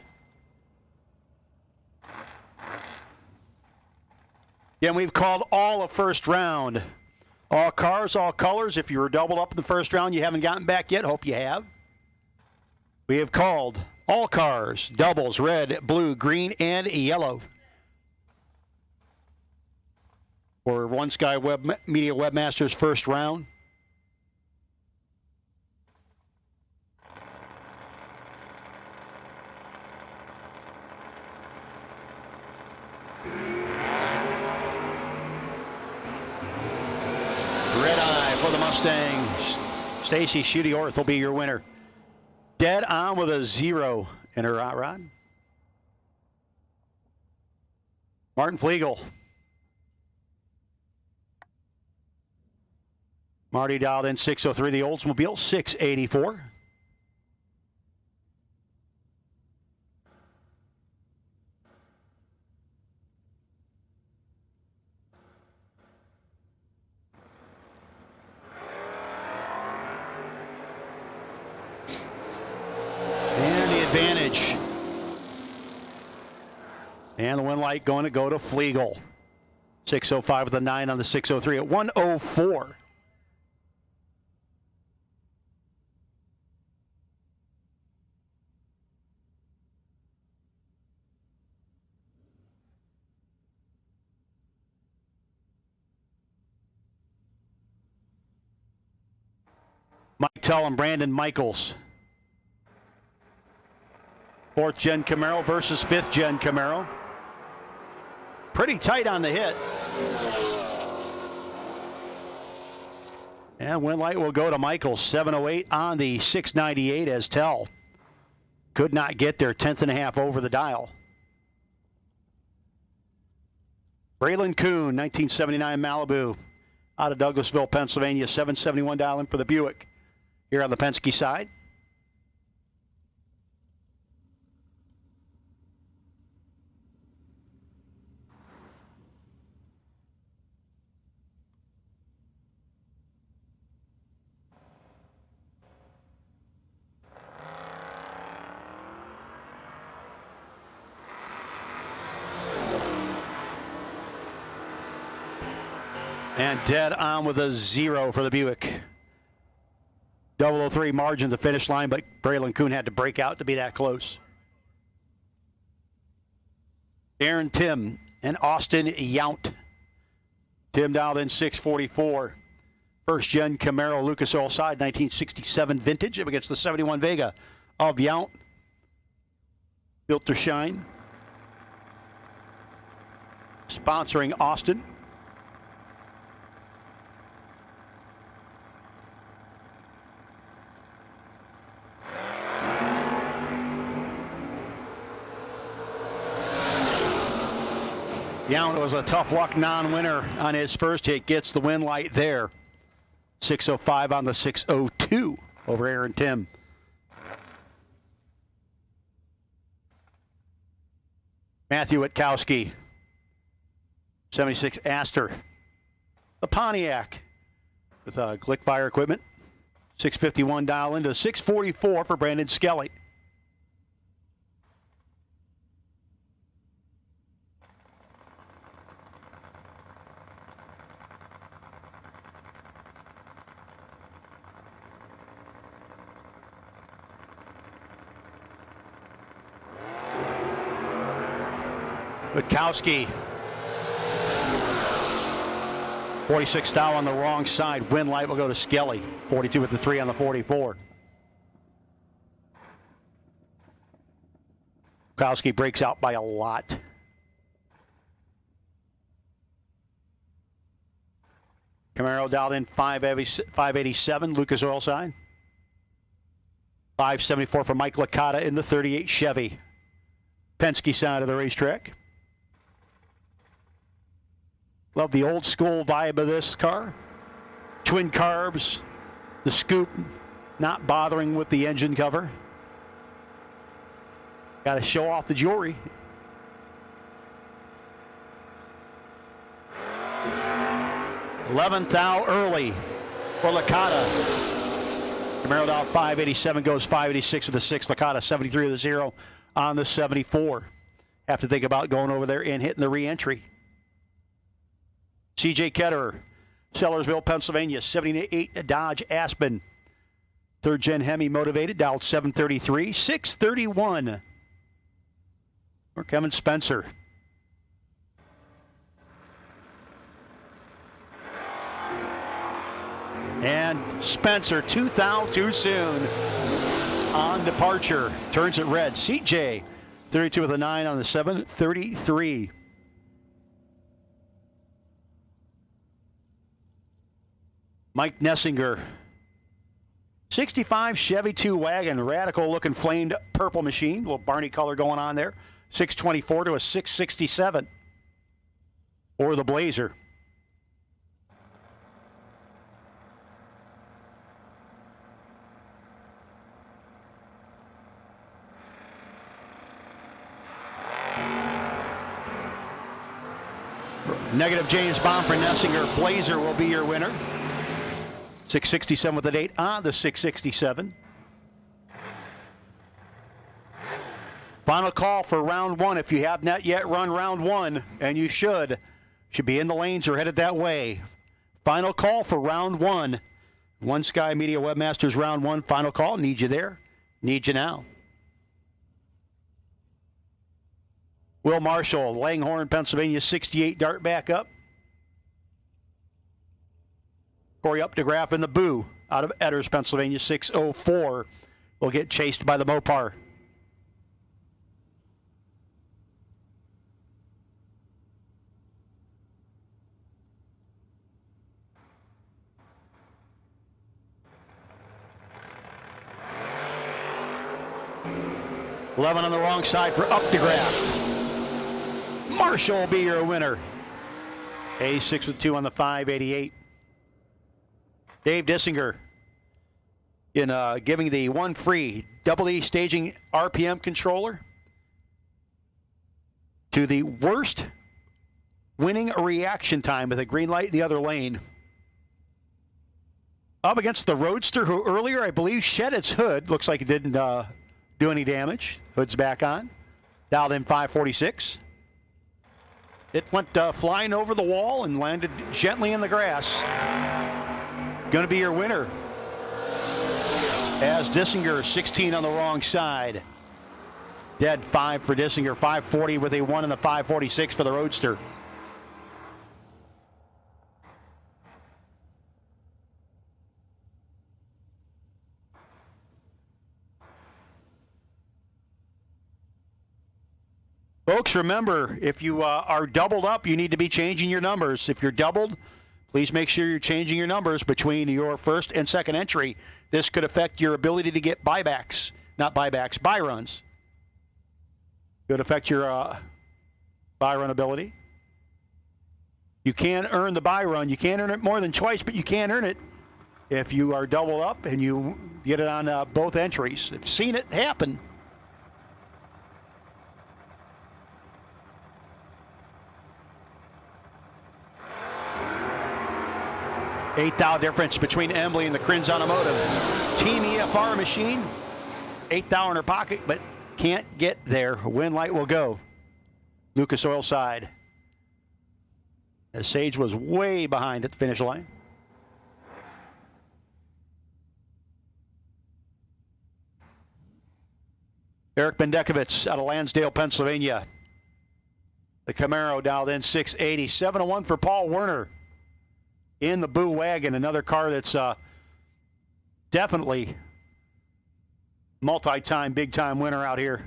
Again, we've called all a first round. All cars, all colors. If you were doubled up in the first round, you haven't gotten back yet. Hope you have. We have called all cars, doubles, red, blue, green, and yellow. For One Sky Media Webmasters first round. Red eye for the Mustang. Stacy Shooty-Orth will be your winner. Dead on with a 0 in her hot rod. Martin Flegel. Marty dialed in 603, the Oldsmobile 684. And the advantage. And the win light going to go to Flegel. 605 with a 9 on the 603 at 104. Mike Tell and Brandon Michaels. 4th gen Camaro versus 5th gen Camaro. Pretty tight on the hit. And win light will go to Michaels. 708 on the 698 as Tell could not get there. 10th.5 over the dial. Braylon Kuhn, 1979 Malibu, out of Douglasville, Pennsylvania. 771 dial in for the Buick. Here on the Penske side. And dead on with a 0 for the Buick. 003 margin the finish line, but Braylon Kuhn had to break out to be that close. Aaron Tim and Austin Yount. Tim dialed in 644. 1st gen Camaro Lucas Oil side, 1967 vintage up against the 71 Vega of Yount. Built to shine. Sponsoring Austin. Yount was a tough luck non-winner on his first hit. Gets the win light there. 605 on the 602 over Aaron Tim. Matthew Witkowski. 76 Aster. The Pontiac with Glick Fire equipment. 651 dial into 644 for Brandon Skelly. Witkowski. 46 thou on the wrong side. Win light will go to Skelly. 42 with the 3 on the 44. Witkowski breaks out by a lot. Camaro dialed in 587. Lucas Oilside. 574 for Mike Licata in the 38 Chevy. Penske side of the racetrack. Love the old school vibe of this car. Twin carbs, the scoop, not bothering with the engine cover. Got to show off the jewelry. $11th thou early for Licata. Camaro down 587, goes 586 with the 6. Licata 73 with the 0 on the 74. Have to think about going over there and hitting the re-entry. CJ Ketterer, Sellersville, Pennsylvania, 78 Dodge Aspen. Third gen Hemi motivated, dialed 733, 631. Or Kevin Spencer. And Spencer, 2 thou too soon on departure. Turns it red. CJ, 32 with a 9 on the 733. Mike Nessinger, 65 Chevy 2 wagon, radical looking flamed purple machine, little Barney color going on there. 624 to a 667 or the Blazer. Negative James Bond for Nessinger. Blazer will be your winner. 667 with the date on the 667. Final call for round one. If you have not yet run round one, and you should be in the lanes or headed that way. Final call for round one. One Sky Media Webmasters round one. Final call. Need you there. Need you now. Will Marshall, Langhorne, Pennsylvania, 68 dart back up. Corey Updegraff in the Boo out of Edders, Pennsylvania, 604. Will get chased by the Mopar. $11 on the wrong side for Updegraff. Marshall will be your winner. A6 with 2 on the 588. Dave Dissinger in giving the one free Double E staging RPM controller to the worst winning reaction time with a green light in the other lane. Up against the Roadster, who earlier I believe shed its hood. Looks like it didn't do any damage. Hood's back on. Dialed in 546. It went flying over the wall and landed gently in the grass. Going to be your winner. As Dissinger, 16 on the wrong side. Dead 5 for Dissinger, 540 with a 1 and a 546 for the Roadster. Folks, remember, if you are doubled up, you need to be changing your numbers. If you're doubled, please make sure you're changing your numbers between your first and second entry. This could affect your ability to get buybacks. Not buybacks, buy runs. Could affect your buy run ability. You can earn the buy run. You can't earn it more than twice, but you can earn it if you are doubled up and you get it on both entries. I've seen it happen. $8 difference between Emily and the Crins Automotive. Team EFR machine, $8 in her pocket, but can't get there. Win light will go. Lucas Oil side. As Sage was way behind at the finish line. Eric Bendekovitz out of Lansdale, Pennsylvania. The Camaro dialed in 680. 701 for Paul Werner in the Boo Wagon. Another car that's definitely multi-time, big-time winner out here.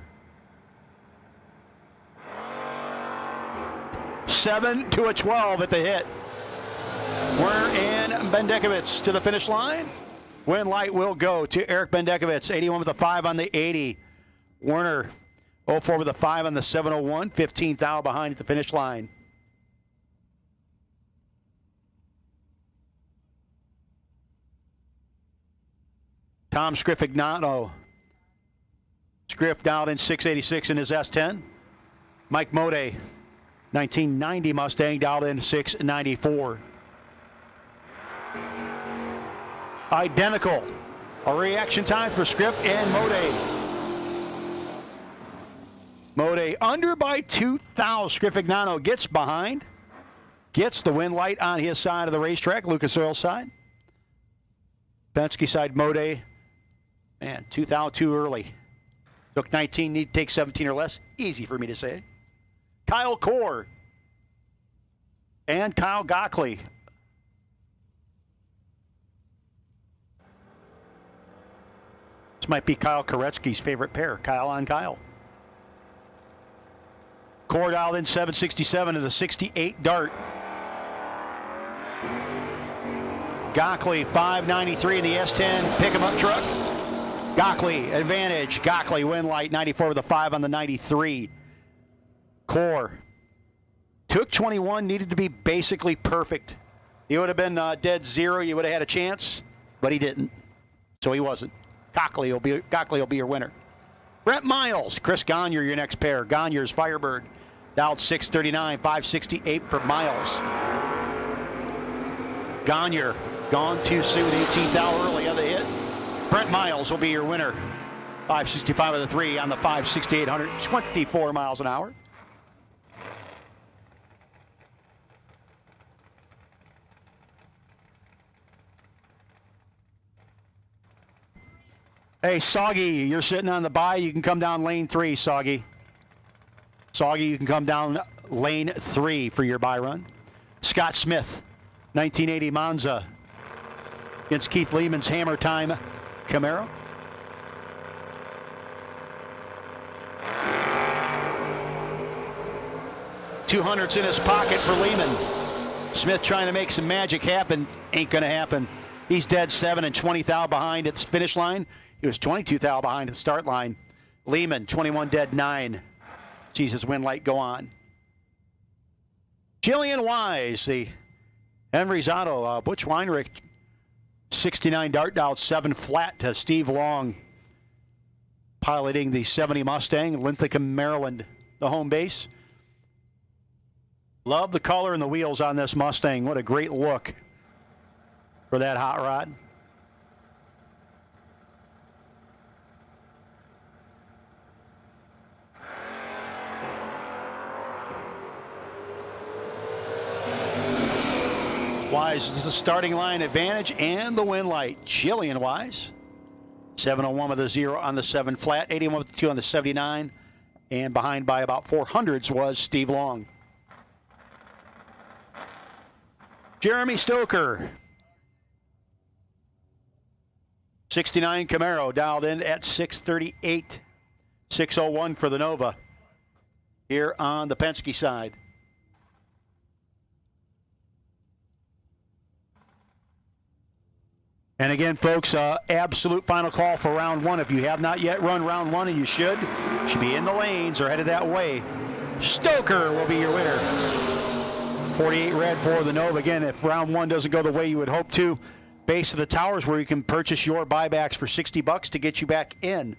7 to a 12 at the hit. Werner and Bendekovich to the finish line. Win light will go to Eric Bendekovich. 81 with a 5 on the 80. Werner 04 with a 5 on the 701. 15th out behind at the finish line. Tom Scriffignato. Scriff dialed in 686 in his S10. Mike Mode, 1990 Mustang, dialed in 694. Identical. A reaction time for Scriff and Mode. Mode under by 2,000. Scriffignato gets behind. Gets the win light on his side of the racetrack. Lucas Oil's side. Penske side, Mode. Man, 2,000 too early. Took 19, need to take 17 or less. Easy for me to say. Kyle Core and Kyle Gockley. This might be Kyle Koretsky's favorite pair. Kyle on Kyle. Core dialed in 767 to the 68 Dart. Gockley 593 in the S10 pick-em-up truck. Gockley advantage. Gockley win light 94 with a 5 on the 93. Core took 21, needed to be basically perfect. He would have been dead zero. You would have had a chance, but he didn't. So he wasn't. Gockley will be your winner. Brent Miles, Chris Gagne, your next pair. Gagne's Firebird. Dialed 639, 568 for Miles. Gagne gone too soon, 18th hour early on the hit. Brent Miles will be your winner. 565 of the 3 on the 568, 124 miles an hour. Hey, Soggy, you're sitting on the bye. You can come down lane 3, Soggy. Soggy, you can come down lane 3 for your bye run. Scott Smith, 1980 Monza against Keith Lehman's Hammer Time Camaro. $200's in his pocket for Lehman. Smith trying to make some magic happen. Ain't going to happen. He's dead 7 and 20 thou behind at the finish line. He was 22 thou behind at the start line. Lehman, 21 dead 9. Sees his win light go on. Jillian Wise, the Henry's Auto, Butch Weinrich, 69 Dart dialed 7 flat to Steve Long, piloting the 70 Mustang, Linthicum, Maryland, the home base. Love the color and the wheels on this Mustang. What a great look for that hot rod. Wise is the starting line advantage and the win light. Jillian Wise, 701 with a 0 on the 7 flat, 81 with the 2 on the 79, and behind by about 400s was Steve Long. Jeremy Stoker, 69 Camaro, dialed in at 638, 601 for the Nova here on the Penske side. And again, folks, absolute final call for round 1. If you have not yet run round 1, and you should be in the lanes or headed that way, Stoker will be your winner. 48 red for the Nova. Again, if round 1 doesn't go the way you would hope to, Base of the Towers, where you can purchase your buybacks for $60 to get you back in.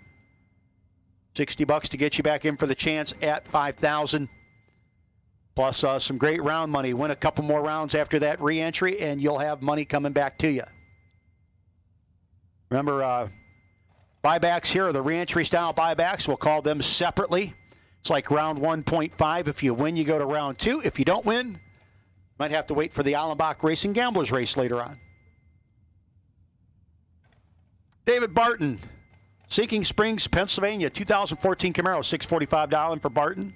$60 to get you back in for the chance at $5,000. Plus some great round money. Win a couple more rounds after that re-entry, and you'll have money coming back to you. Remember, buybacks here are the re-entry style buybacks. We'll call them separately. It's like round 1.5. If you win, you go to round 2. If you don't win, you might have to wait for the Allenbach Racing Gamblers race later on. David Barton, Sinking Springs, Pennsylvania, 2014 Camaro, $645 for Barton.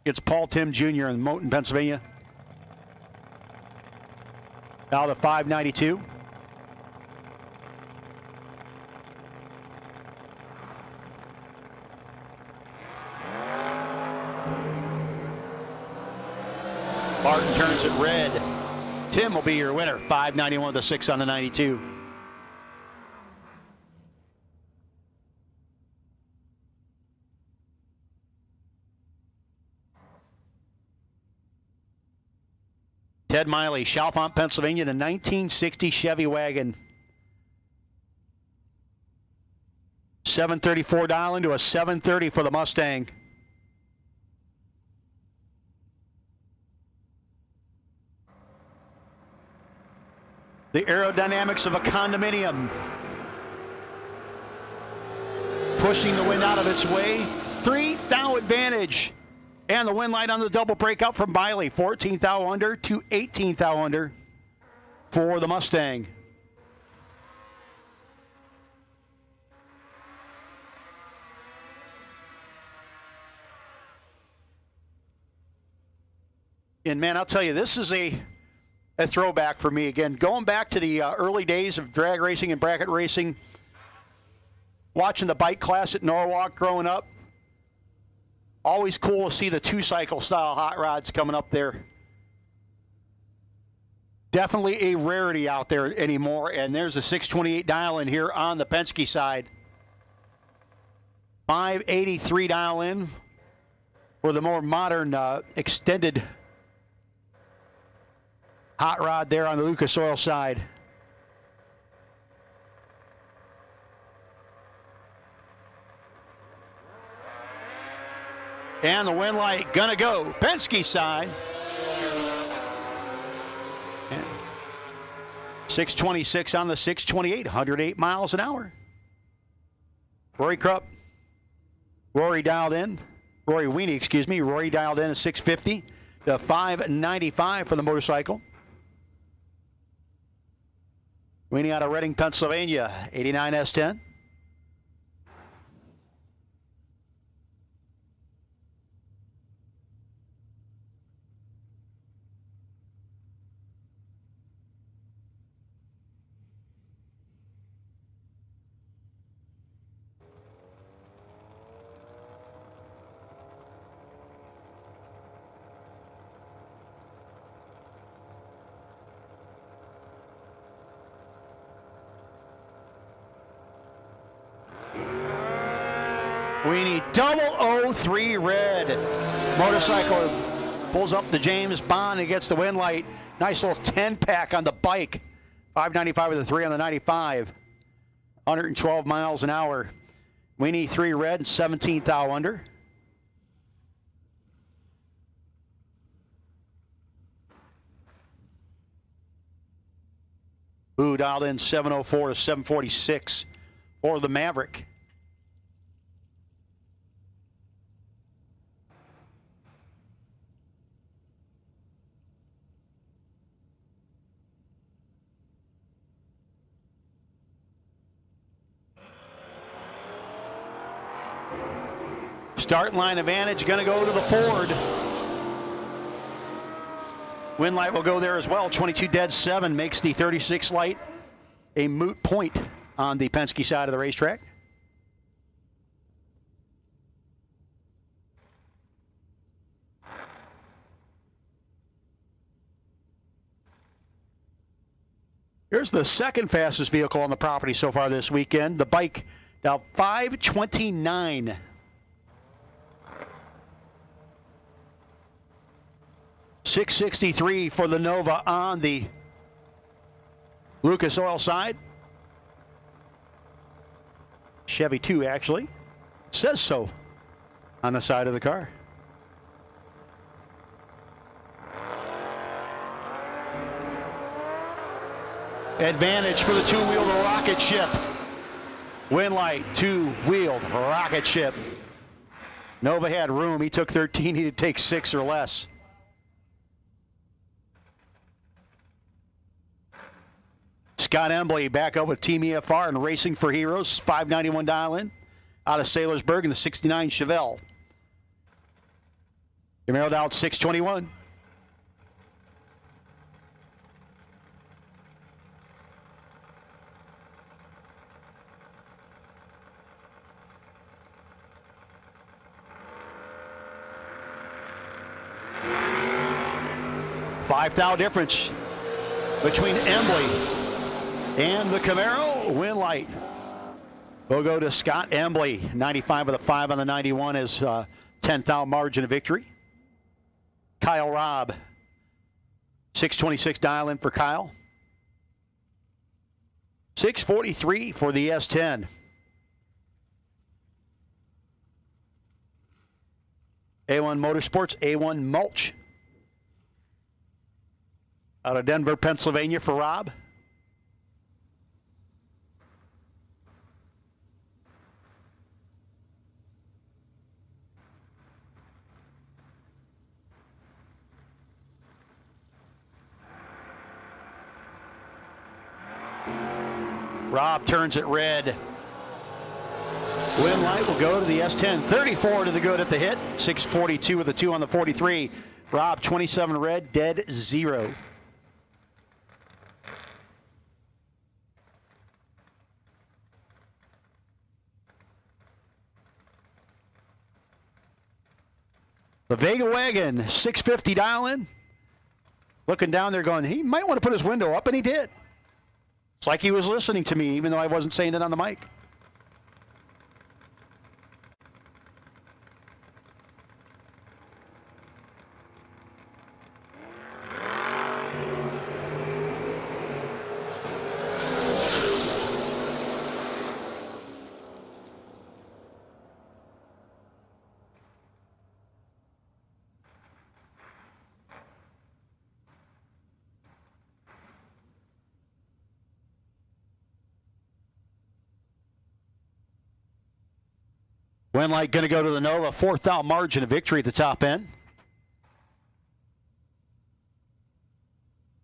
It's Paul Tim Jr. in Moton, Pennsylvania. Now to 592. Barton turns it red. Tim will be your winner. 591 to 6 on the 92. Ted Miley, Chalfont, Pennsylvania, the 1960 Chevy wagon. 734 dial into a 730 for the Mustang. The aerodynamics of a condominium. Pushing the wind out of its way. 3 thou advantage. And the wind light on the double breakout from Miley. 14 thou under to 18 thou under for the Mustang. And man, I'll tell you, this is a throwback for me again. Going back to the early days of drag racing and bracket racing, watching the bike class at Norwalk growing up. Always cool to see the two-cycle style hot rods coming up there. Definitely a rarity out there anymore. And there's a 628 dial in here on the Penske side. 583 dial in for the more modern extended hot rod there on the Lucas Oil side. And the wind light gonna go Penske side. And 626 on the 628, 108 miles an hour. Rory Krupp, Rory dialed in. Rory Weenie, excuse me. Rory dialed in at 650 to 595 for the motorcycle. Weenie out of Reading, Pennsylvania, 89 S10. Weenie, 003 red. Motorcycle pulls up the James Bond and gets the wind light. Nice little 10-pack on the bike. 595 with a 3 on the 95. 112 miles an hour. Weenie 3 red, 17 thou under. Boo dialed in 704 to 746 for the Maverick. Start line advantage going to go to the Ford. Wind light will go there as well. 22 dead 7 makes the 36 light a moot point on the Penske side of the racetrack. Here's the second fastest vehicle on the property so far this weekend. The bike now 529. $663 for the Nova on the Lucas Oil side. Chevy 2 actually. It says so on the side of the car. Advantage for the two-wheeled rocket ship. Wind light, two-wheeled rocket ship. Nova had room. He took 13. He had to take 6 or less. Scott Embley back up with Team EFR and Racing for Heroes. 591 dial in out of Saylorsburg in the 69 Chevelle. Camaro down 621. $5,000 difference between Embley and the Camaro. Win light will go to Scott Embley. 95 of the 5 on the 91 is $10,000 margin of victory. Kyle Robb, 626 dial in for Kyle. 643 for the S10. A1 Motorsports, A1 Mulch. Out of Denver, Pennsylvania for Rob. Rob turns it red. Win light will go to the S10. 34 to the good at the hit. 642 with a 2 on the 43. Rob 27 red, dead 0. The Vega Wagon, 650 dial in. Looking down there going, he might want to put his window up, and he did. It's like he was listening to me, even though I wasn't saying it on the mic. Winlight going to go to the Nova. $4,000 margin of victory at the top end.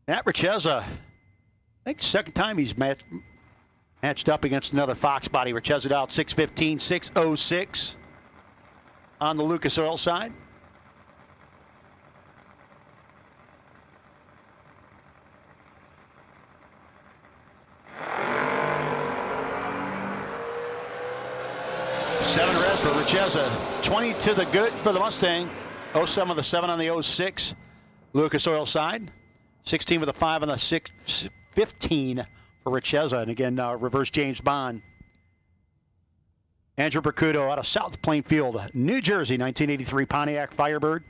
Matt Richeza, I think second time he's matched up against another Fox body. Richeza out 615, 606 on the Lucas Oil side. Seven red for Richeza. 20 to the good for the Mustang. 07 with a 7 on the 06 Lucas Oil side. 16 with a 5 on the 15 for Richeza. And again, reverse James Bond. Andrew Bercudo out of South Plainfield, New Jersey, 1983 Pontiac Firebird.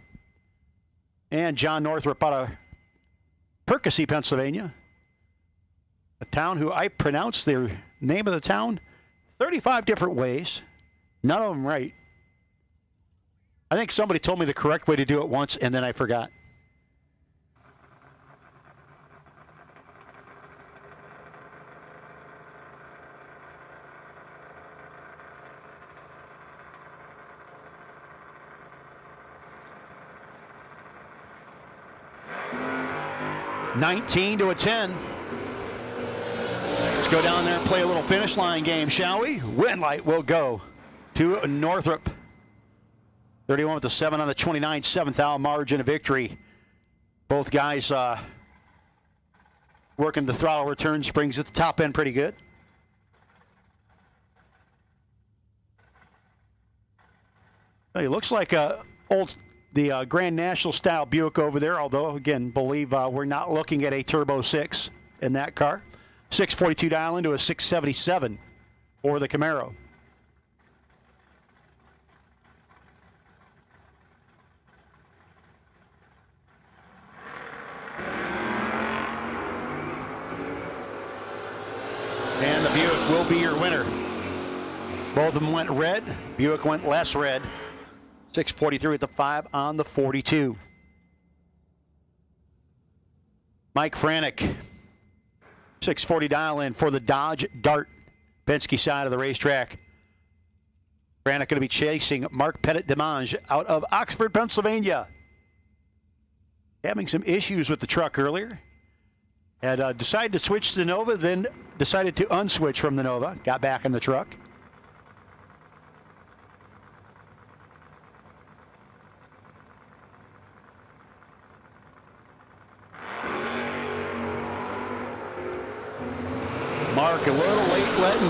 And John Northrup out of Percy, Pennsylvania. A town who I pronounce their name of the town 35 different ways. None of them right. I think somebody told me the correct way to do it once, and then I forgot. $19 to a 10. Let's go down there and play a little finish line game, shall we? Win light will go to Northrup. 31 with the 7 on the 29, $7,000 margin of victory. Both guys working the throttle return springs at the top end pretty good. It looks like the Grand National style Buick over there, although again, believe we're not looking at a Turbo 6 in that car. 642 dial into a 677 for the Camaro. And the Buick will be your winner. Both of them went red. Buick went less red. 643 at the 5 on the 42. Mike Franek, 640 dial in for the Dodge Dart, Penske side of the racetrack. Franek going to be chasing Mark Pettit-Demange out of Oxford, Pennsylvania. Having some issues with the truck earlier. Had decided to switch to the Nova, then decided to unswitch from the Nova. Got back in the truck.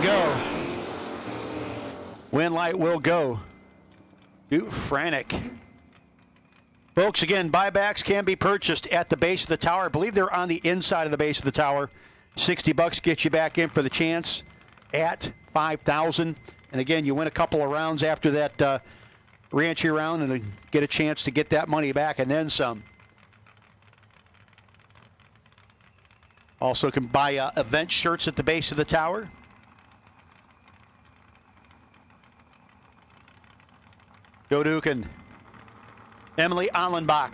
go. Wind light will go. Frantic. Folks, again, buybacks can be purchased at the base of the tower. I believe they're on the inside of the base of the tower. $60 gets you back in for the chance at $5,000. And again, you win a couple of rounds after that re-entry round and get a chance to get that money back and then some. Also can buy event shirts at the base of the tower. Joe Dukin. Emily Allenbach.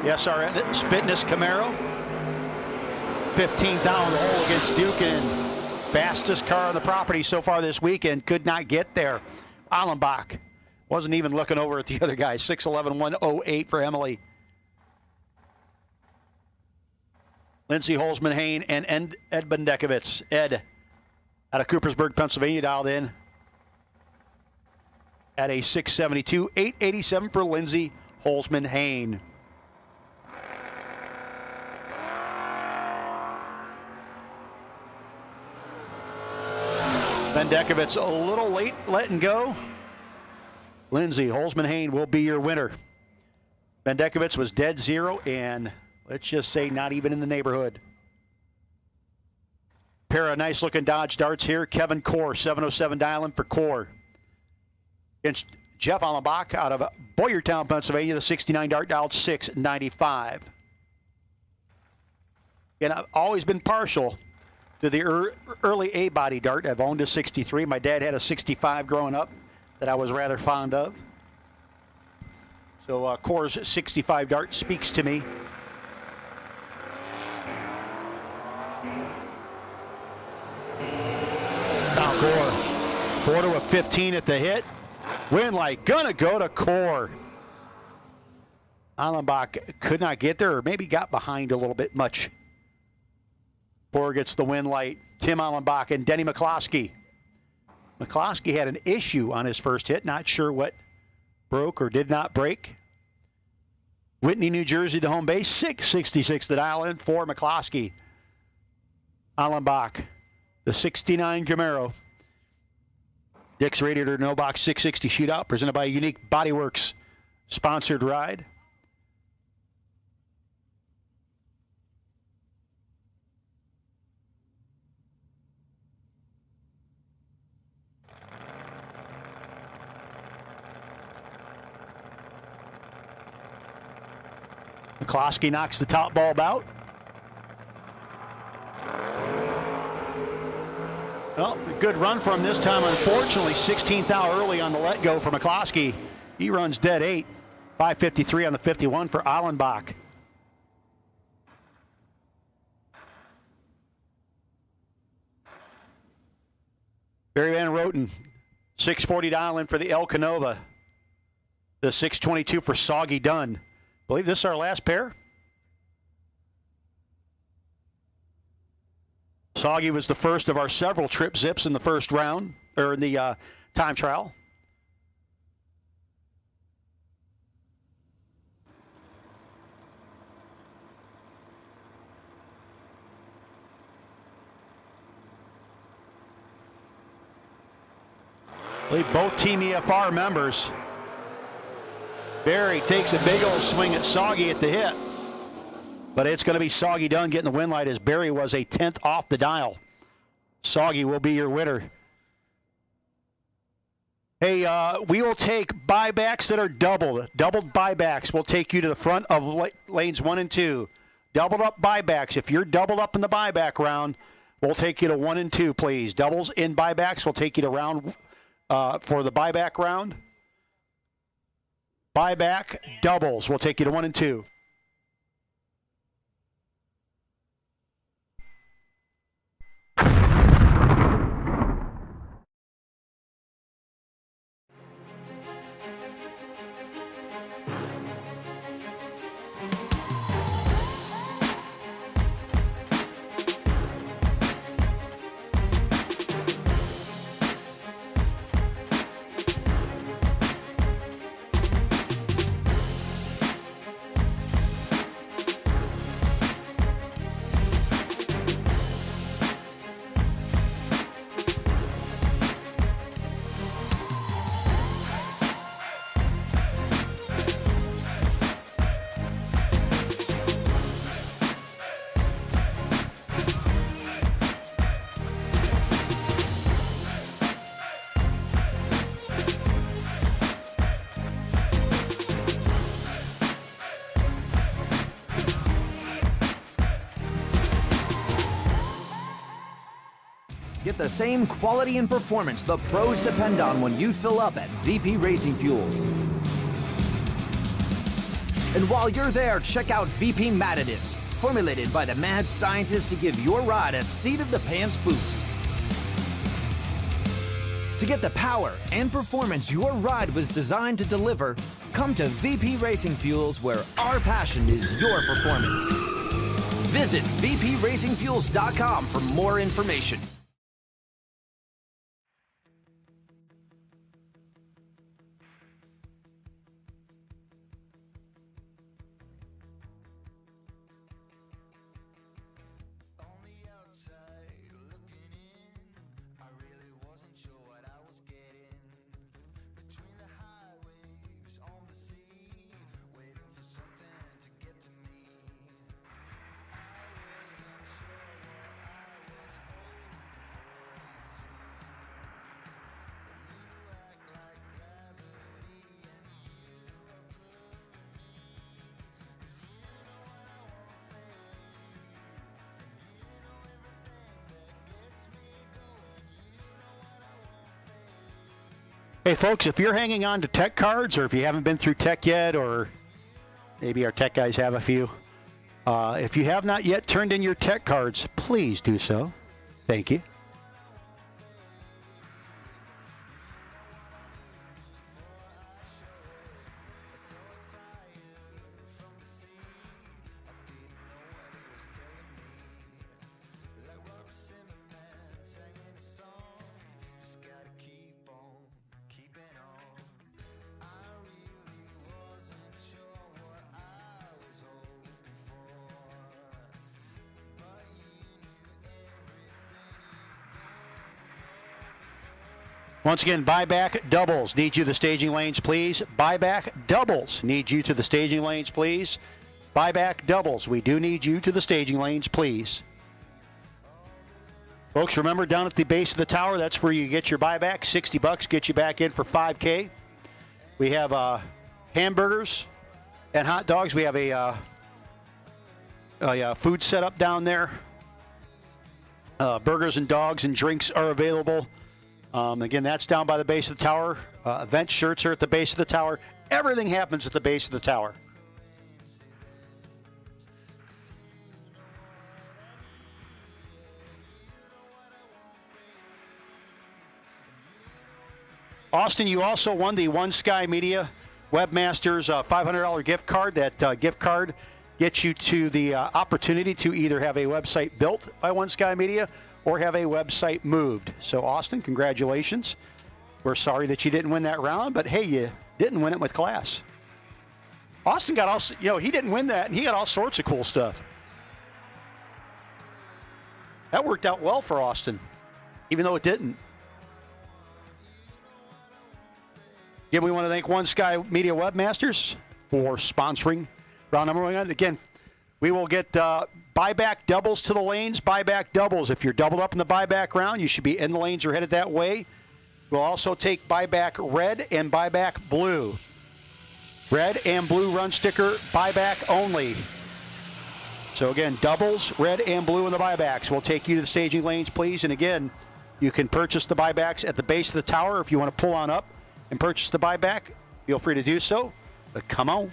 The SRS Fitness Camaro. 15th down the hole against Dukin. Fastest car on the property so far this weekend. Could not get there. Allenbach wasn't even looking over at the other guy. 6'11", 108 for Emily. Lindsay Holzman-Hain and Ed Bendekovitz. Ed out of Coopersburg, Pennsylvania, dialed in at a 672, 887 for Lindsay Holzman-Hain. Bendekovitz a little late letting go. Lindsay Holzman-Hain will be your winner. Bendekovitz was dead zero and let's just say not even in the neighborhood. Pair of nice looking Dodge Darts here. Kevin Core, 707 dialing for Core. Against Jeff Allenbach out of Boyertown, Pennsylvania, the 69 Dart dialed 695. And I've always been partial to the early A-body Dart. I've owned a 63. My dad had a 65 growing up that I was rather fond of. So Core's 65 Dart speaks to me. Now Core, 4 to a 15 at the hit. Wind light gonna go to Core. Allenbach could not get there, or maybe got behind a little bit much. Core gets the wind light. Tim Allenbach and Denny McCloskey. McCloskey had an issue on his first hit. Not sure what broke or did not break. Whitney, New Jersey, the home base. 666 the dial in for McCloskey. Allenbach, the 69 Camaro. Dick's Radiator No Box 660 Shootout, presented by Unique Body Works. Sponsored ride. McCloskey knocks the top bulb out. Well, a good run from this time. Unfortunately, 16th out early on the let go for McCloskey. He runs dead 8. 553 on the 51 for Allenbach. Barry Van Roten, 640 dial in for the El Canova. The 622 for Soggy Dunn. I believe this is our last pair. Soggy was the first of our several trip zips in the first round, or in the time trial. I believe both Team EFR members. Barry takes a big old swing at Soggy at the hit. But it's going to be Soggy Dunn getting the win light as Barry was a 10th off the dial. Soggy will be your winner. Hey, we will take buybacks that are doubled. Doubled buybacks will take you to the front of lanes 1 and 2. Doubled up buybacks. If you're doubled up in the buyback round, we'll take you to 1 and 2, please. Doubles in buybacks will take you to round for the buyback round. Buyback doubles will take you to 1 and 2. Get the same quality and performance the pros depend on when you fill up at VP Racing Fuels. And while you're there, check out VP Mad Additives, formulated by the mad scientists to give your ride a seat-of-the-pants boost. To get the power and performance your ride was designed to deliver, come to VP Racing Fuels, where our passion is your performance. Visit vpracingfuels.com for more information. Hey, folks, if you're hanging on to tech cards, or if you haven't been through tech yet, or maybe our tech guys have a few, if you have not yet turned in your tech cards, please do so. Thank you. Once again, buyback doubles. Need you to the staging lanes, please. Buyback doubles. Need you to the staging lanes, please. Buyback doubles. We do need you to the staging lanes, please. Folks, remember, down at the base of the tower, that's where you get your buyback. $60 get you back in for $5K. We have hamburgers and hot dogs. We have a food set up down there. Burgers and dogs and drinks are available. Again, that's down by the base of the tower. Event shirts are at the base of the tower. Everything happens at the base of the tower. Austin, you also won the One Sky Media Webmasters $500 gift card. That gift card gets you to the opportunity to either have a website built by One Sky Media or have a website moved. So, Austin, congratulations. We're sorry that you didn't win that round, but hey, you didn't win it with class. Austin got all, he didn't win that, and he got all sorts of cool stuff. That worked out well for Austin, even though it didn't. Again, we want to thank One Sky Media Webmasters for sponsoring round number one. Again, we will get buyback doubles to the lanes, buyback doubles. If you're doubled up in the buyback round, you should be in the lanes or headed that way. We'll also take buyback red and buyback blue. Red and blue run sticker, buyback only. So again, doubles, red and blue in the buybacks. We'll take you to the staging lanes, please. And again, you can purchase the buybacks at the base of the tower. If you want to pull on up and purchase the buyback, feel free to do so. But come on.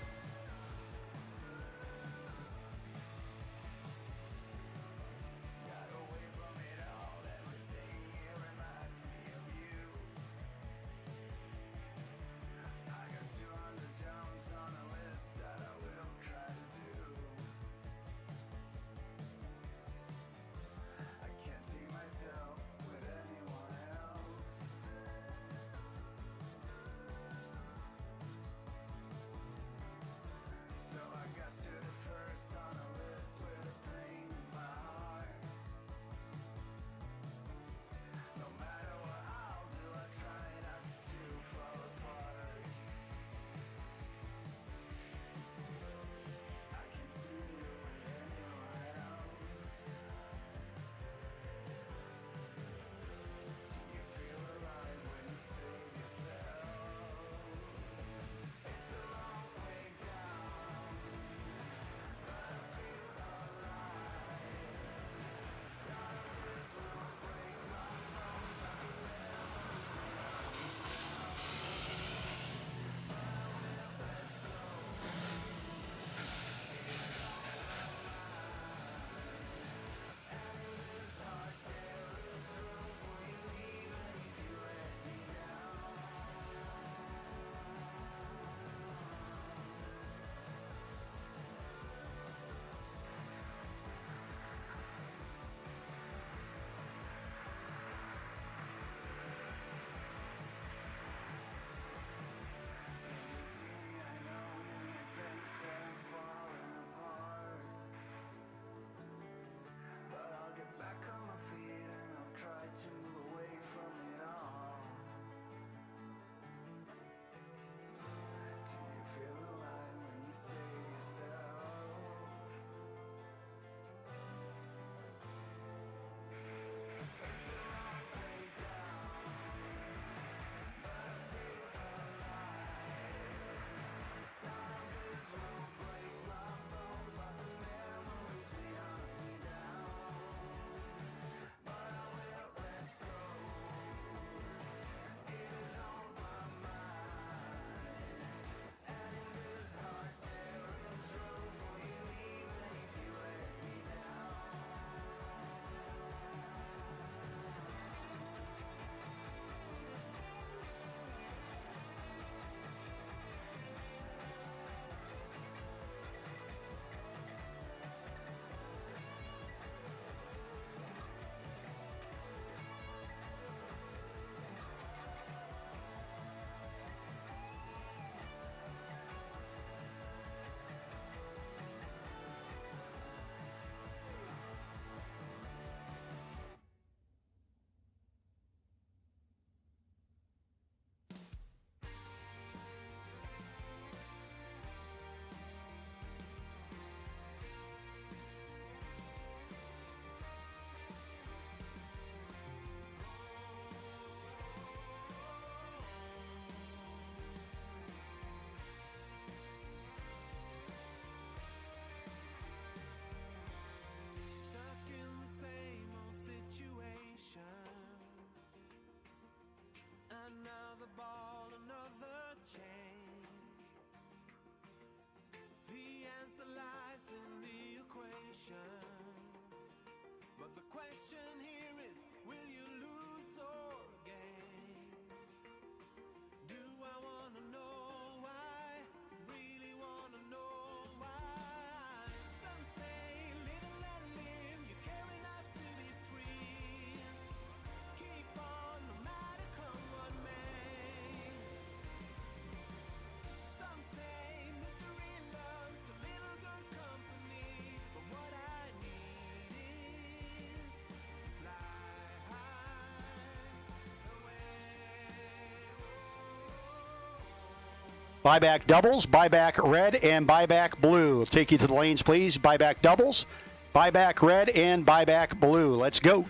Buyback doubles, buyback red, and buyback blue. Let's take you to the lanes, please. Buyback doubles, buyback red, and buyback blue. Let's go.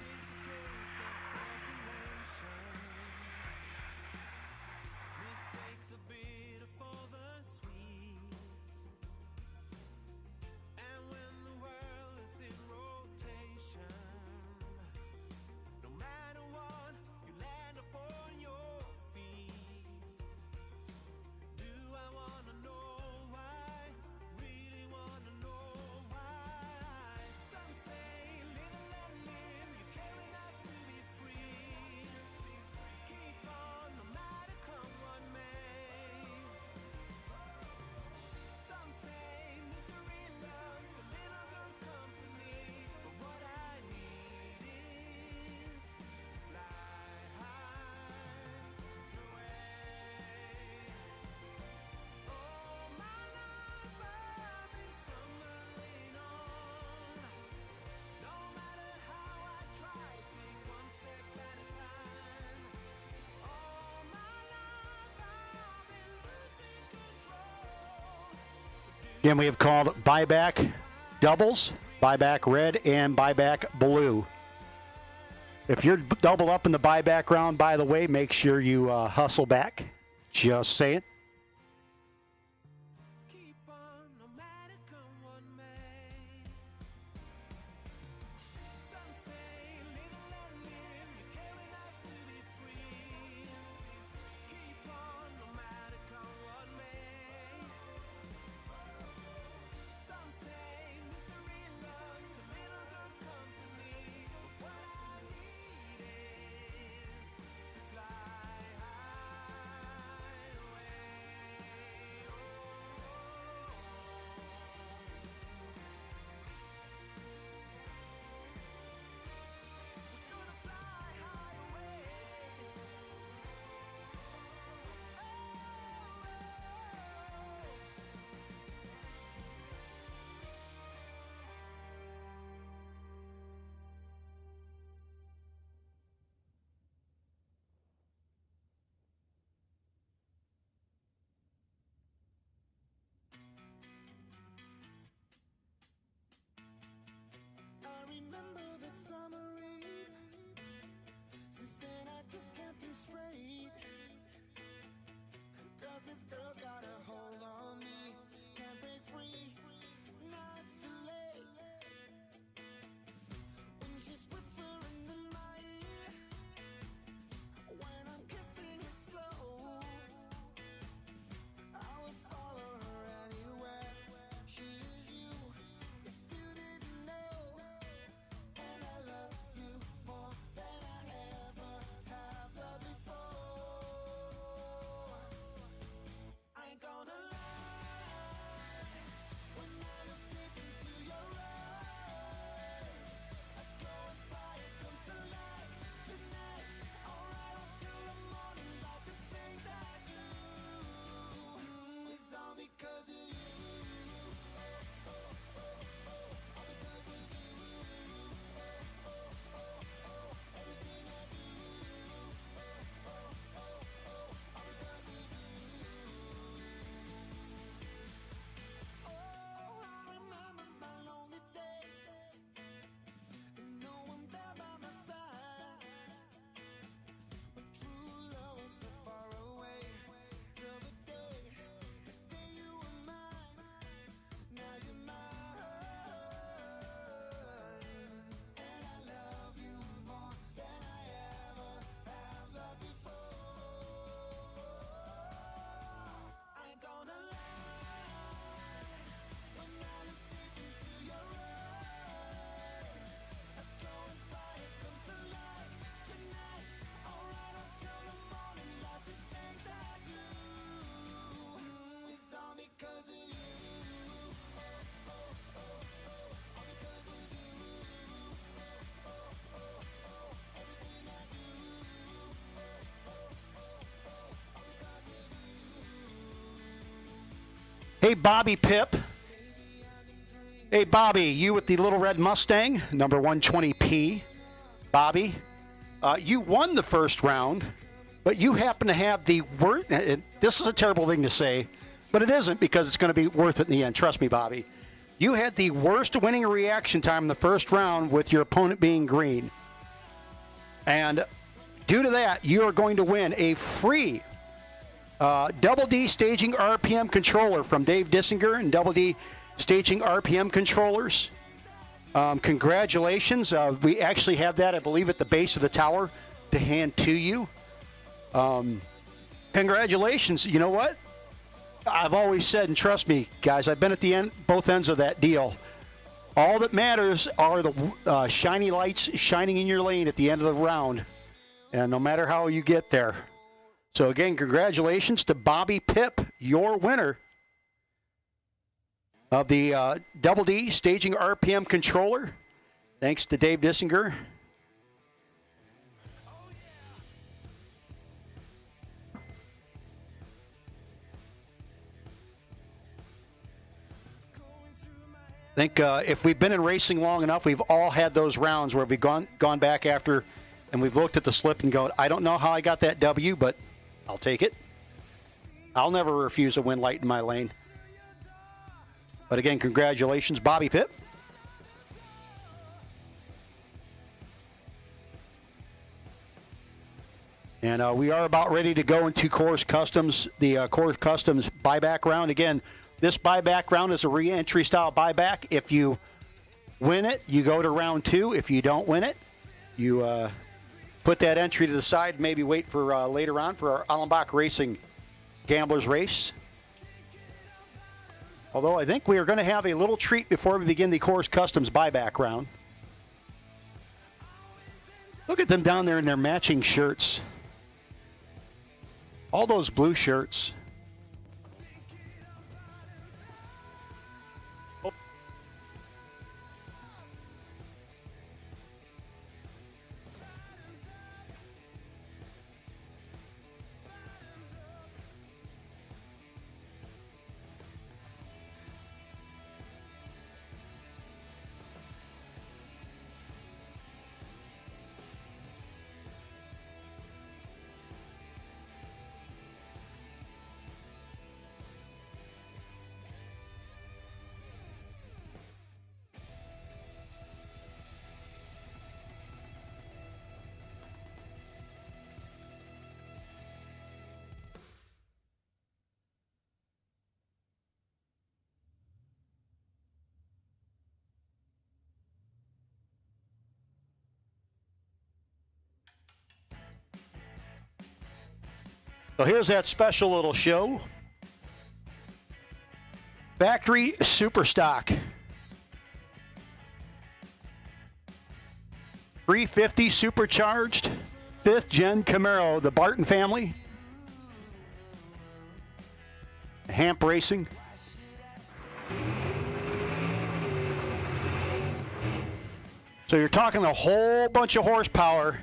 Again, we have called buyback doubles, buyback red, and buyback blue. If you're double up in the buyback round, by the way, make sure you hustle back. Just saying. Remember that summer eve. Since then I just can't think straight. 'Cause this girl's got a hold on me. Can't break free. Now it's too late. When she's whispering in my ear. When I'm kissing her slow. I would follow her anywhere. She is you. If you didn't know. And I love you more than I ever have loved before. I ain't gonna lie. When I look deep into your eyes, I go and buy it comes to life tonight. Alright until the morning, like the things I do. It's all because of you. Hey, Bobby Pip. Hey, Bobby, you with the little red Mustang, number 120P. Bobby, you won the first round, but you happen to have the worst, this is a terrible thing to say, But it isn't, because it's going to be worth it in the end. Trust me, Bobby. You had the worst winning reaction time in the first round with your opponent being green. And due to that, you are going to win a free Double D Staging RPM controller from Dave Dissinger and Double D Staging RPM controllers. Congratulations. We actually have that, I believe, at the base of the tower to hand to you. Congratulations. You know what? I've always said, and trust me, guys, I've been at the end, both ends of that deal. All that matters are the shiny lights shining in your lane at the end of the round, and no matter how you get there. So again, congratulations to Bobby Pip, your winner of the Double D Staging RPM controller. Thanks to Dave Dissinger. I think if we've been in racing long enough, we've all had those rounds where we've gone back after and we've looked at the slip and go, I don't know how I got that W, but I'll take it. I'll never refuse a win light in my lane. But again, congratulations, Bobby Pitt. And we are about ready to go into Course Customs, the Course Customs buyback round. Again, this buyback round is a re-entry style buyback. If you win it, you go to round 2. If you don't win it, you put that entry to the side, maybe wait for later on for our Allenbach Racing Gamblers Race. Although I think we are going to have a little treat before we begin the Course Customs buyback round. Look at them down there in their matching shirts. All those blue shirts. So here's that special little show. Factory Superstock. 350 supercharged 5th gen Camaro, the Barton family. Hamp Racing. So you're talking a whole bunch of horsepower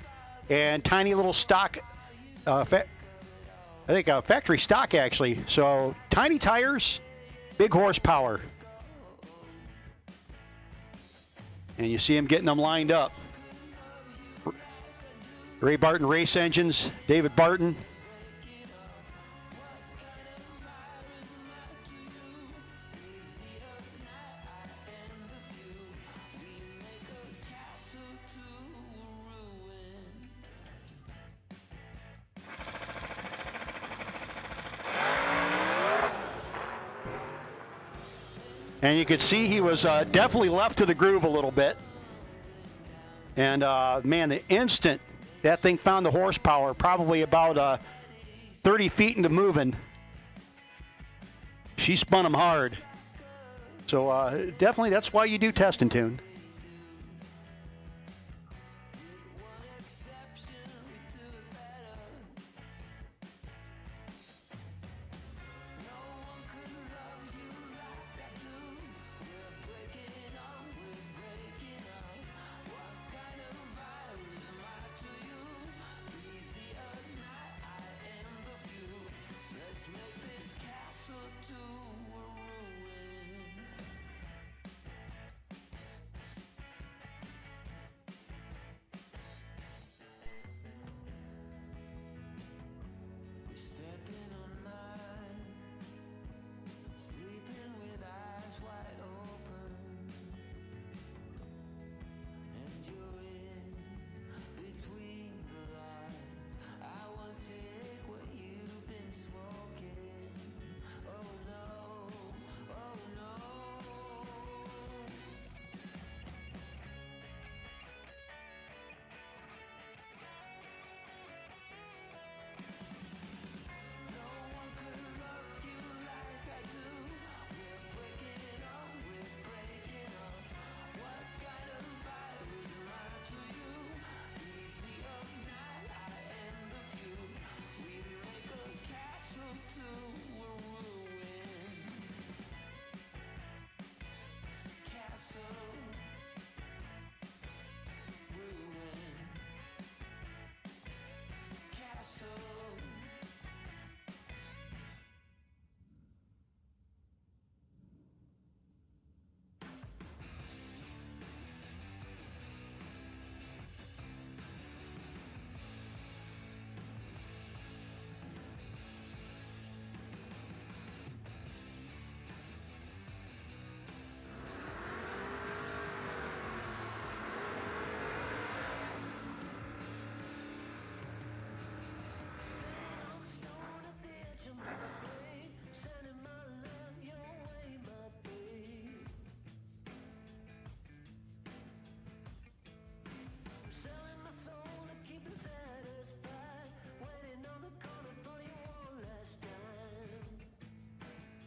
and tiny little stock, I think factory stock actually. So tiny tires, big horsepower. And you see him getting them lined up. Ray Barton race engines, David Barton. And you could see he was definitely left to the groove a little bit. And man, the instant that thing found the horsepower, probably about 30 feet into moving, she spun him hard. So definitely that's why you do test and tune.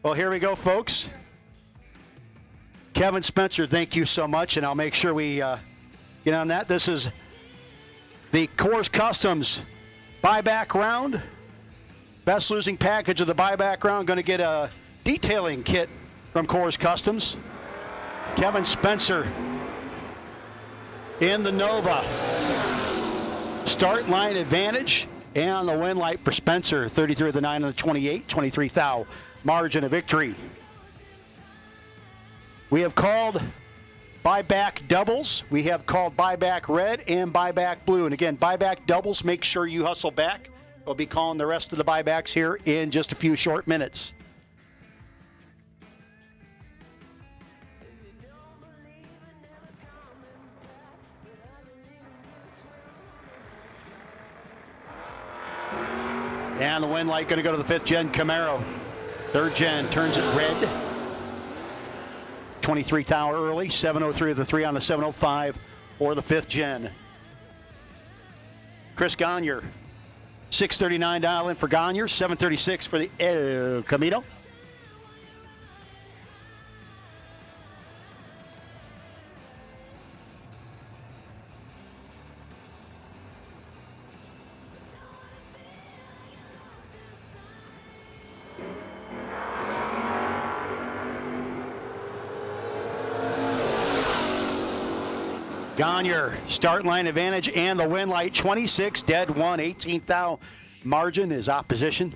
Well, here we go, folks. Kevin Spencer, thank you so much, and I'll make sure we get on that. This is the Coors Customs buyback round. Best losing package of the buyback round. Going to get a detailing kit from Coors Customs. Kevin Spencer in the Nova. Start line advantage. And the win light for Spencer. 33 of the 9 on the 28. 23 thou margin of victory. We have called buyback doubles. We have called buyback red and buyback blue. And again, buyback doubles, make sure you hustle back. We'll be calling the rest of the buybacks here in just a few short minutes. And the win light going to go to the 5th gen Camaro. 3rd gen turns it red. 23 thou early. 703 of the 3 on the 705 or the 5th gen. Chris Gagne. 639 dial in for Gagne. 736 for the El Camino. Gagne, start line advantage and the win light. 26 dead 1, 18 thou margin is opposition.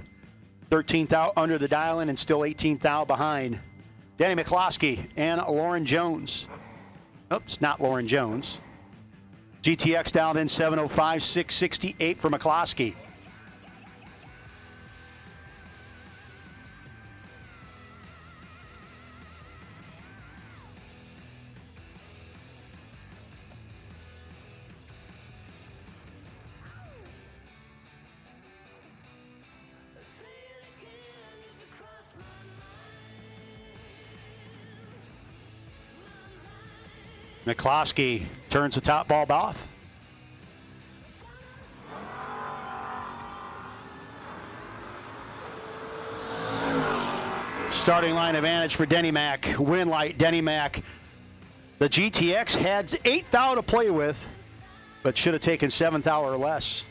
13 thou under the dial in and still 18 thou behind. Danny McCloskey and Lauren Jones. Oops, not Lauren Jones. GTX dialed in 705, 668 for McCloskey. McCloskey turns the top bulb off. Starting line advantage for Denny Mac. Win light, Denny Mac. The GTX had 8 thou to play with, but should have taken 7 thou or less.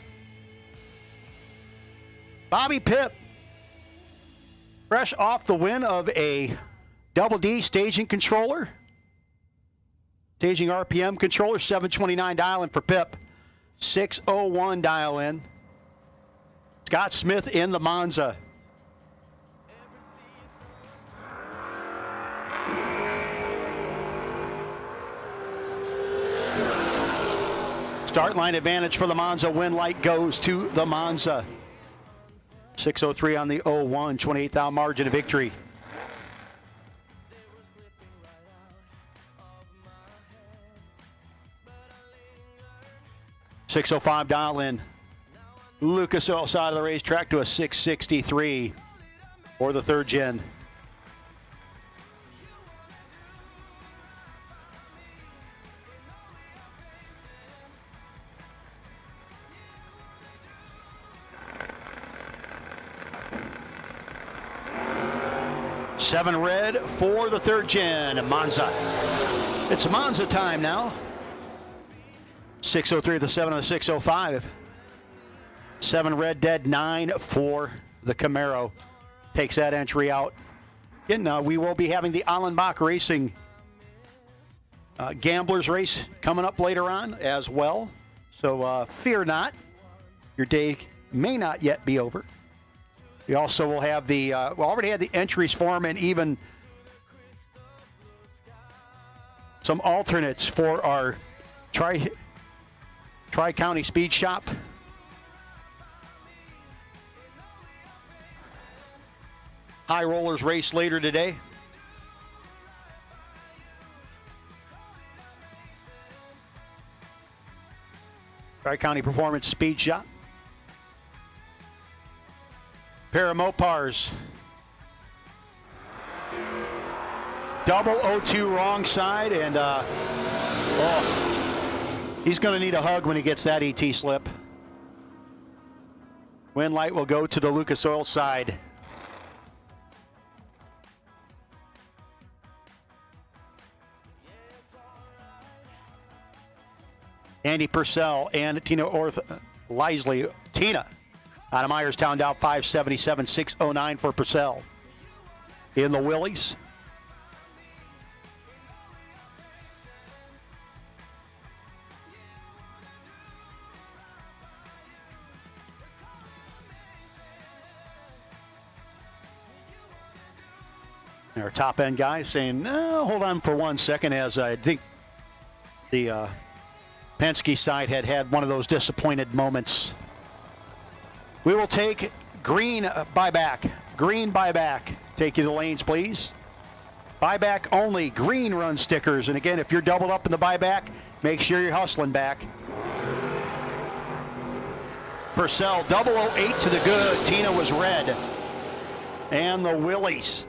Bobby Pipp, fresh off the win of a Double D staging controller. Staging RPM controller, 729 dial in for Pip. 601 dial in. Scott Smith in the Monza. Start line advantage for the Monza. Win light goes to the Monza. 603 on the 01, 28 thou margin of victory. .605 dial in. Lucas Oil side of the racetrack to a 663 for the 3rd gen. Seven red for the 3rd gen Monza. It's Monza time now. 603 at the 7 on the 605. 7 red, dead 9 for the Camaro. Takes that entry out. And we will be having the Allenbach Racing Gamblers race coming up later on as well. So fear not. Your day may not yet be over. We also will have the, we already had the entries form and even some alternates for our Tri-County Speed Shop. High Rollers race later today. Tri-County Performance Speed Shop. Pair of Mopars. Double 02 wrong side and he's going to need a hug when he gets that ET slip. Win light will go to the Lucas Oil side. Andy Purcell and Tina Lisley. Tina out of Myerstown down 577, 609 for Purcell. In the Willies. Our top end guy saying, no, hold on for 1 second, as I think the Penske side had one of those disappointed moments. We will take green buyback. Green buyback. Take you to the lanes, please. Buyback only. Green run stickers. And again, if you're doubled up in the buyback, make sure you're hustling back. Purcell 008 to the good. Tina was red. And the Willies.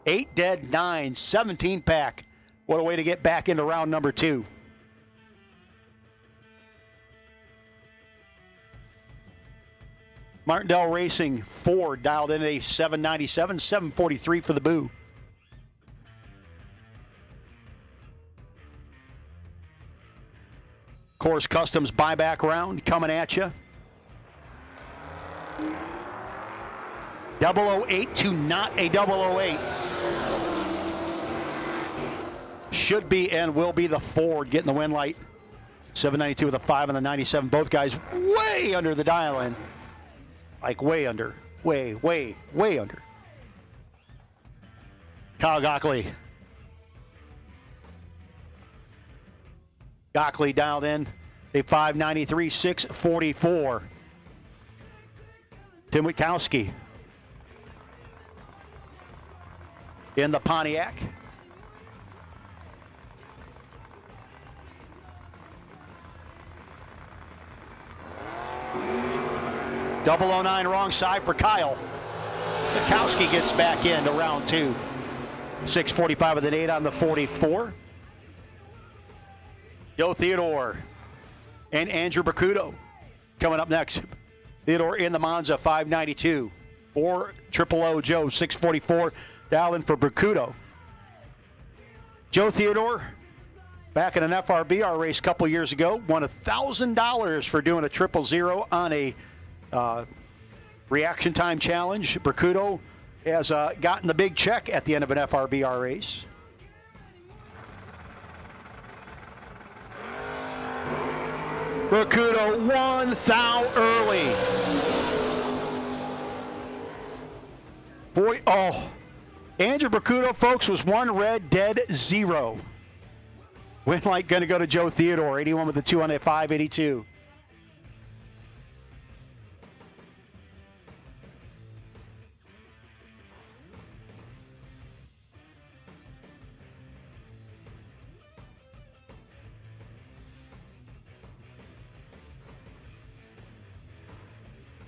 8 dead, 9, 17 pack. What a way to get back into round number 2. Martindale Racing, Ford dialed in a 797, 743 for the boo. Course Customs buyback round coming at you. 008 to not a 008. Should be and will be the Ford getting the win light. 792 with a 5 and the 97. Both guys way under the dial-in. Like way under. Way under. Kyle Gockley. Gockley dialed in a 593, 644. Tim Witkowski in the Pontiac. .009 wrong side for Kyle. Witkowski gets back into round 2. 645 with an 8 on the 44. Joe Theodore and Andrew Bracuto coming up next. Theodore in the Monza, 592. 400 Joe, 644. Dial in for Bracuto. Joe Theodore, back in an FRBR race a couple years ago, won $1,000 for doing a 000 on a reaction time challenge. Bracuto has gotten the big check at the end of an FRBR race. Bracuto 1 thou early. Boy, Andrew Bracuto, folks, was 1 red, dead 0. Win light going to go to Joe Theodore, 81 with the 2 on a 582.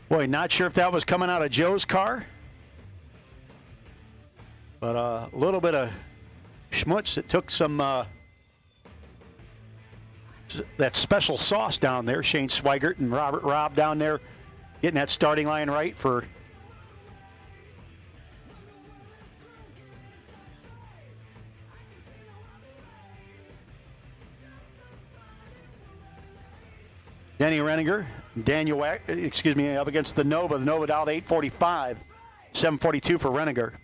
Boy, not sure if that was coming out of Joe's car. But a little bit of schmutz that took some that special sauce down there. Shane Swigert and Robert Robb down there getting that starting line right for Denny Renninger. Daniel, up against the Nova. The Nova dialed 845, 742 for Renninger.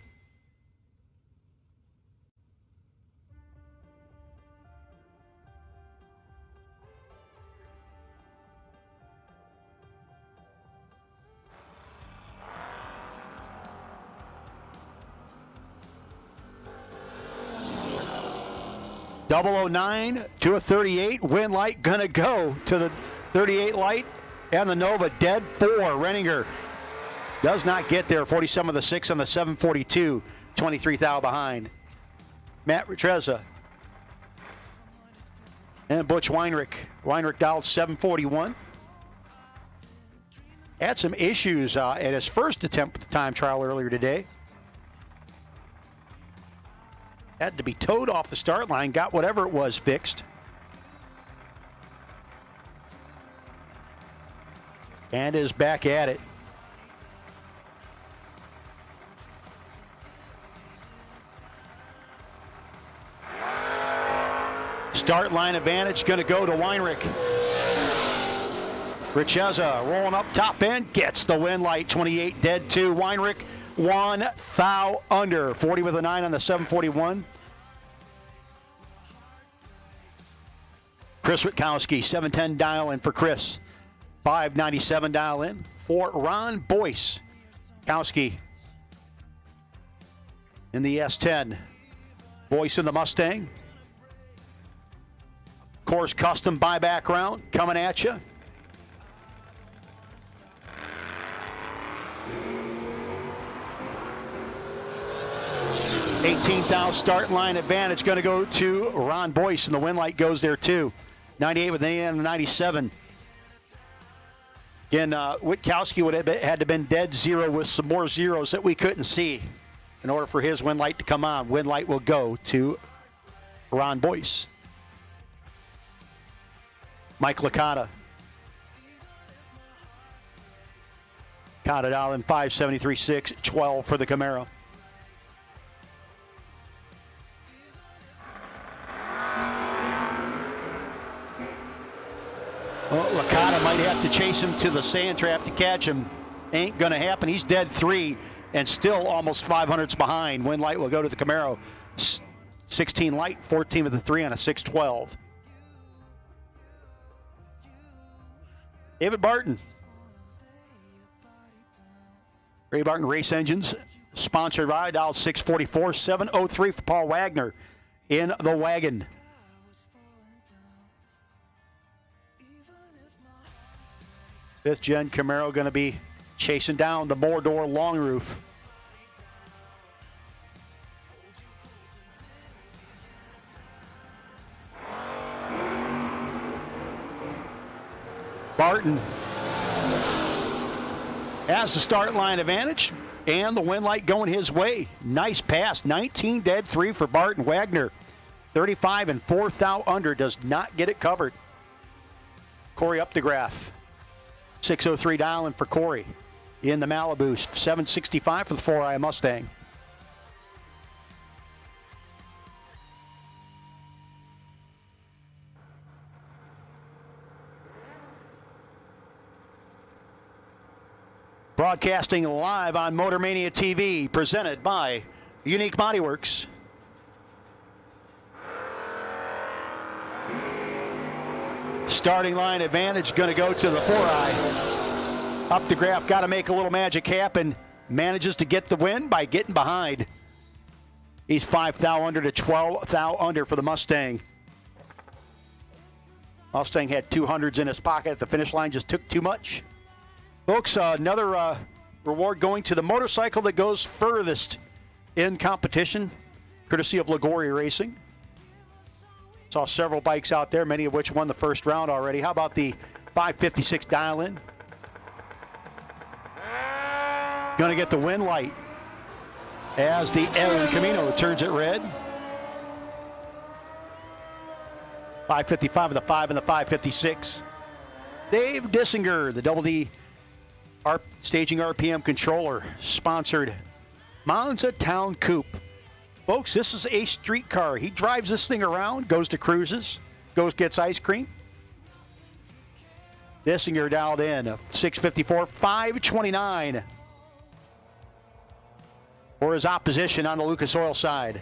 .009 to a 38. Win light gonna go to the 38 light. And the Nova dead 4. Renninger does not get there. 47 of the 6 on the 742. 23 thou behind. Matt Retreza. And Butch Weinrich. Weinrich dialed 741. Had some issues at his first attempt at the time trial earlier today. Had to be towed off the start line. Got whatever it was fixed. And is back at it. Start line advantage going to go to Weinrich. Richeza rolling up top end, gets the win light, 28 dead 2. Weinrich, 1 thou under, 40 with a 9 on the 741. Chris Witkowski, 710 dial in for Chris. 597 dial in for Ron Boyce. Kowski in the S10. Boyce in the Mustang. Course custom buyback round coming at you. $18,000 start line advantage going to go to Ron Boyce, and the win light goes there too. 98 with an 8 and a 97. Again, Witkowski would have had to been dead 0 with some more zeros that we couldn't see in order for his win light to come on. Win light will go to Ron Boyce. Mike Licata. Counted out in 573.6, 12 for the Camaro. Well, Licata might have to chase him to the sand trap to catch him. Ain't going to happen. He's dead 3 and still almost 500s behind. Win light will go to the Camaro. 16 light, 14 with the 3 on a 612. David Barton. Ray Barton Race Engines, sponsored by dial 644, 703 for Paul Wagner in the wagon. Fifth gen Camaro going to be chasing down the Mordor long roof. Barton has the start line advantage and the win light going his way. Nice pass. 19 dead 3 for Barton. Wagner 35 and 4 thou under, does not get it covered. Corey up the graph. 603 dialing for Corey in the Malibu. 765 for the 4i Mustang. Broadcasting live on Motor Mania TV, presented by Unique Body Works. Starting line advantage going to go to the 4i. Up the graph, got to make a little magic happen. Manages to get the win by getting behind. He's 5 thou under to 12 thou under for the Mustang. Mustang had 200s in his pocket at the finish line, just took too much. Folks, another reward going to the motorcycle that goes furthest in competition, courtesy of Liguori Racing. Saw several bikes out there, many of which won the first round already. How about the 556 dial-in? Going to get the win light as the El Camino turns it red. 555 of the 5 and the 556. Dave Dissinger, the Double D staging RPM controller, sponsored Monza Town Coupe. Folks, this is a street car. He drives this thing around, goes to cruises, gets ice cream. Dissinger dialed in, 654, 529 for his opposition on the Lucas Oil side.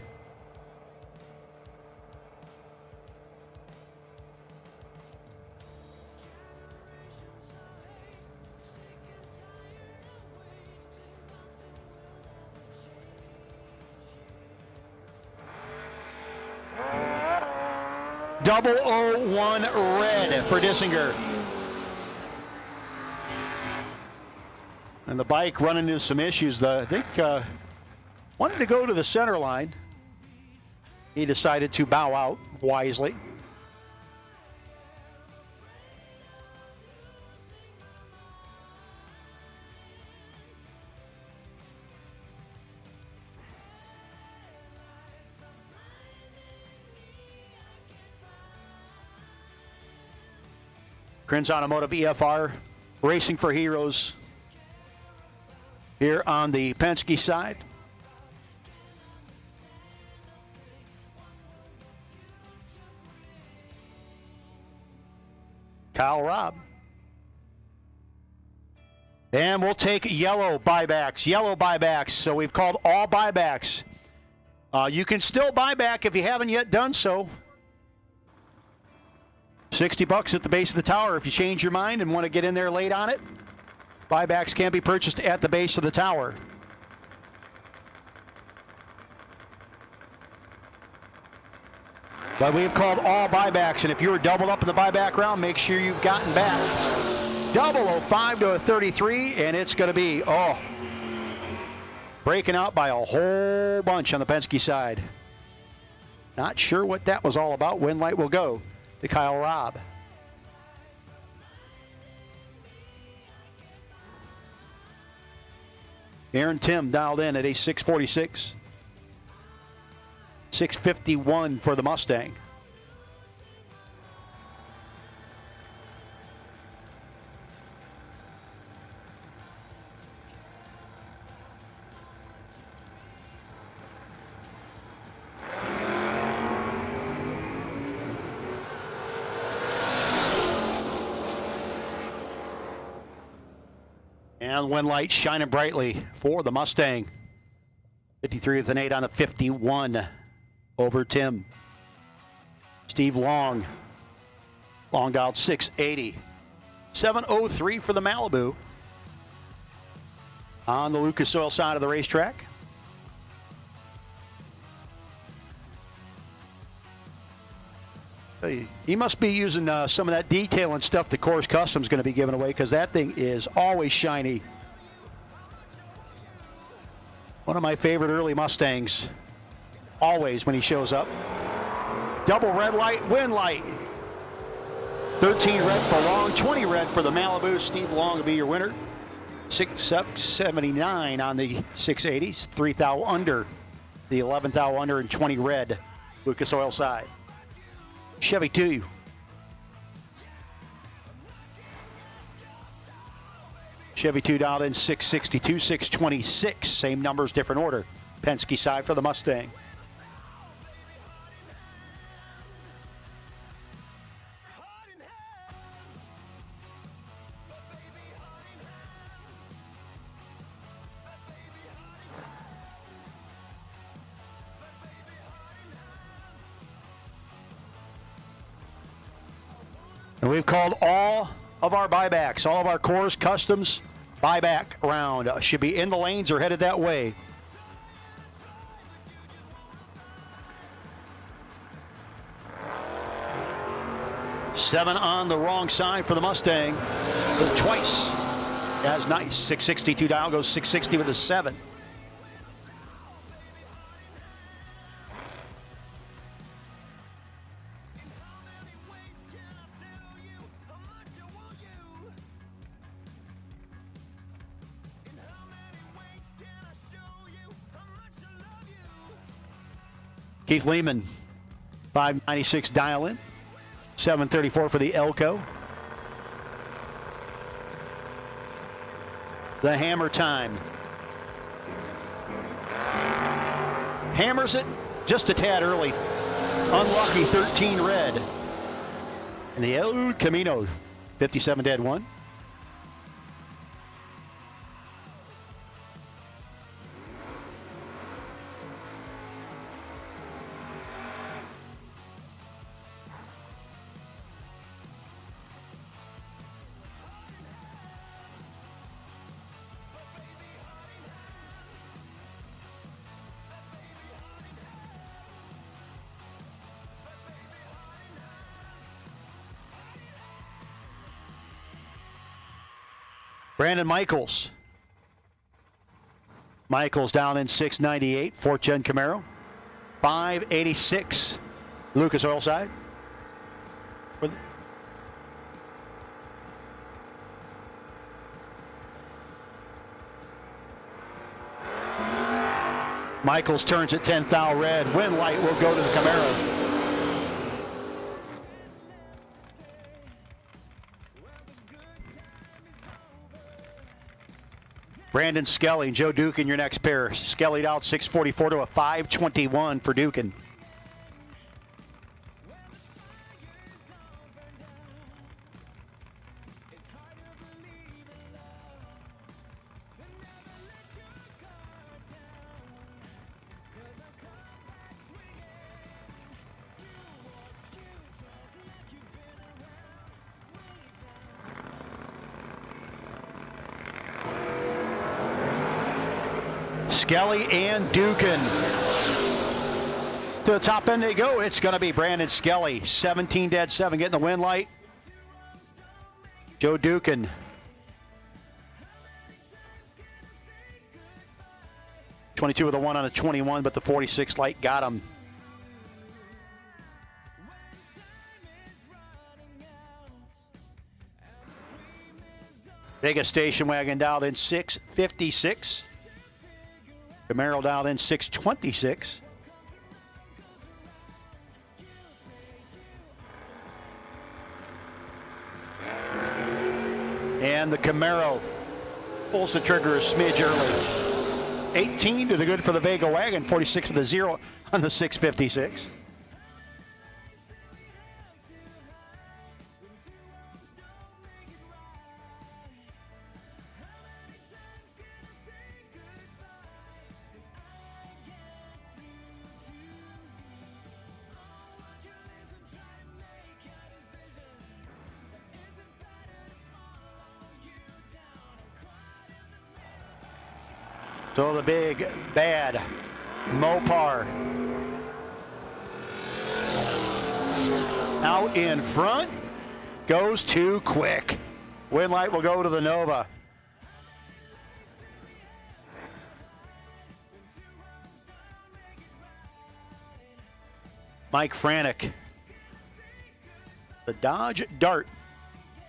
.001 red for Dissinger. And the bike running into some issues. I think wanted to go to the center line. He decided to bow out wisely. Krins Automotive EFR, Racing for Heroes here on the Penske side. Kyle Robb. And we'll take yellow buybacks. So we've called all buybacks. You can still buy back if you haven't yet done so. $60 at the base of the tower if you change your mind and want to get in there late on it. Buybacks can be purchased at the base of the tower. But we have called all buybacks, and if you were doubled up in the buyback round, make sure you've gotten back. 005 to a 33, and it's going to be, breaking out by a whole bunch on the Penske side. Not sure what that was all about. Win light will go to Kyle Robb. Aaron Tim dialed in at a 646. 651 for the Mustang. And wind light shining brightly for the Mustang. 53 with an 8 on a 51 over Tim. Steve Long. Long dialed 680. 703 for the Malibu. On the Lucas Oil side of the racetrack. He must be using some of that detail and stuff that Coors Custom's going to be giving away, because that thing is always shiny. One of my favorite early Mustangs. Always when he shows up. Double red light, win light. 13 red for Long, 20 red for the Malibu. Steve Long will be your winner. 679 on the 680s. 3 thou under. The 11th thou under and 20 red. Lucas Oil side. Chevy 2. Chevy 2 dialed in 662, 626. Same numbers, different order. Penske side for the Mustang. And we've called all of our buybacks, all of our Coors Customs buyback round. Should be in the lanes or headed that way. Seven on the wrong side for the Mustang. So twice as nice. 662 dial goes 660 with a 7. Keith Lehman, 596 dial in, 734 for the Elko. The hammer time. Hammers it just a tad early. Unlucky 13 red. And the El Camino, 57 dead 1. Brandon Michaels. Michaels down in 698, 4th Gen Camaro. 586, Lucas Oil side. Michaels turns at 10 thou red. Wind light will go to the Camaro. Brandon Skelly and Joe Duke in your next pair. Skelly out 644 to a 521 for Dukin. Skelly and Dukin. To the top end they go. It's going to be Brandon Skelly. 17 dead 7 getting the win light. Joe Dukin. .22 with a 1 on a 21, but the 46 light got him. Vegas station wagon dialed in 656. Camaro dialed in 626. And the Camaro pulls the trigger a smidge early. 18 to the good for the Vega wagon, 46 for the 0 on the 656. So the big bad Mopar out in front, goes too quick. Win light will go to the Nova. Mike Franek, the Dodge Dart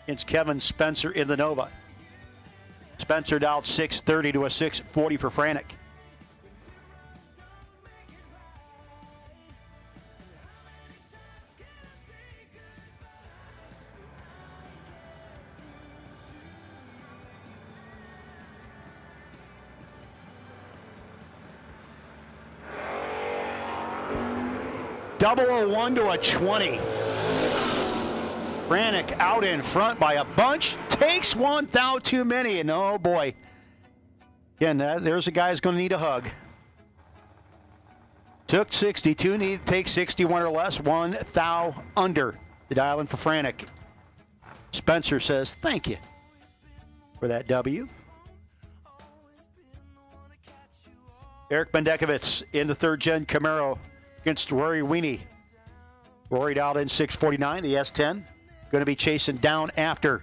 against Kevin Spencer in the Nova. Spencer dialed 630 to a 640 for Franek. .001 to a 20. Franek out in front by a bunch. Takes one thou too many. And oh boy. Again, there's a guy who's going to need a hug. Took 62. Need to take 61 or less. One thou under. The dial in for Franek. Spencer says thank you for that W. Eric Bendekovitz in the third gen Camaro against Rory Weenie. Rory dialed in 649, the S10. Going to be chasing down after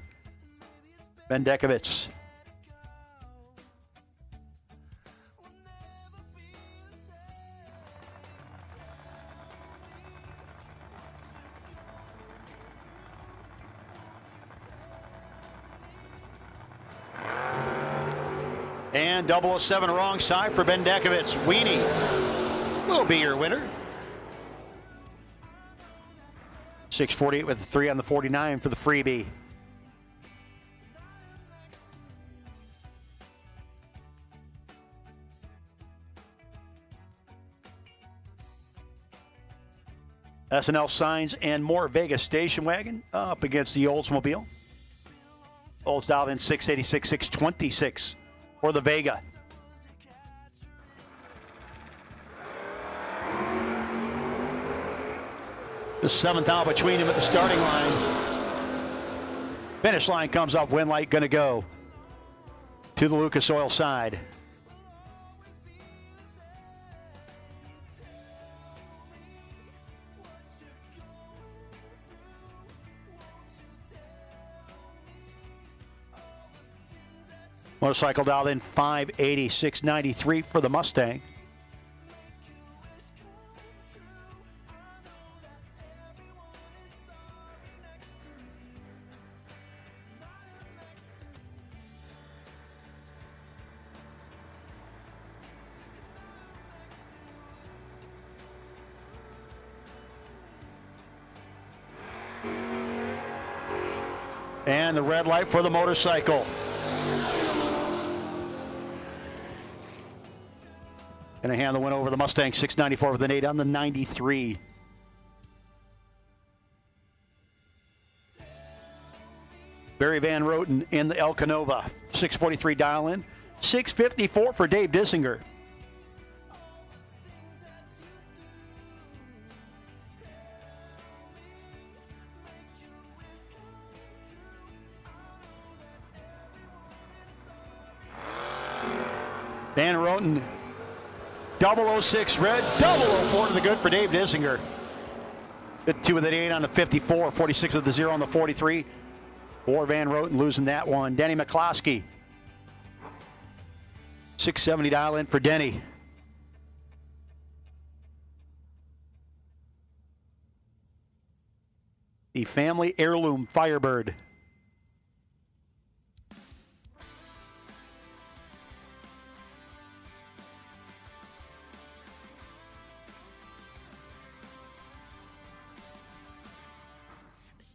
Bendekovitz. And 007 wrong side for Bendekovitz. Weenie will be your winner. 648 with the 3 on the 49 for the freebie. SNL signs and more Vegas station wagon up against the Oldsmobile. Olds dialed in 686, 626 for the Vega. The 7th out between him at the starting line. Finish line comes up. Win light going to go to the Lucas Oil side. Motorcycle dialed in 580, 693 for the Mustang. And the red light for the motorcycle. Going to hand the win over the Mustang, 694 with an 8 on the 93. Barry Van Roten in the El Canova, 643 dial in, 654 for Dave Dissinger. Van Roten 006 red, 004 to the good for Dave Dissinger. 52 with an 8 on the 54, 46 with the 0 on the 43. Or Van Roten losing that one. Denny McCloskey. $670 dial in for Denny. The family heirloom Firebird.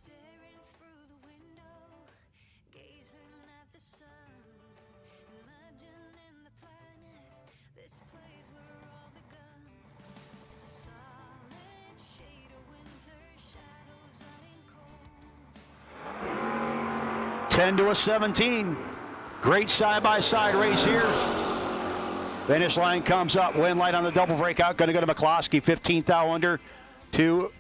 Staring through the window, gazing at the sun, imagining the planet, this place where all begun. A solid shade of winter shadows running cold. 10 to a 17. Great side-by-side race here. Finish line comes up. Win light on the double breakout. Going to go to McCloskey. 15th thou under to...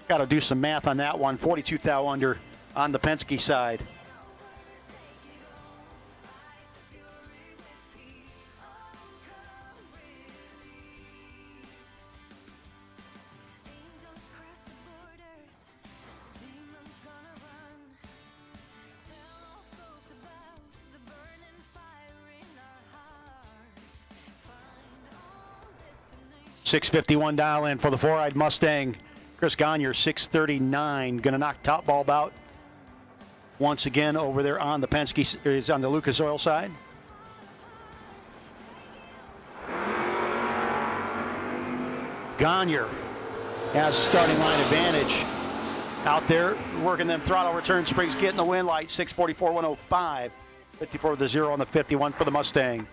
Got to do some math on that one. 42 thou under on the Penske side. Angels cross the borders, demons gonna run. Tell all folks about the burning fire in our hearts. Find all destinations. 651 dial in for the four-eyed Mustang. Chris Gagne, 639. Going to knock top bulb out once again over there on the Penske, is on the Lucas Oil side. Gagne has starting line advantage out there, working them throttle return springs, getting the win light. 644, 105. 54 with the 0 on the 51 for the Mustang.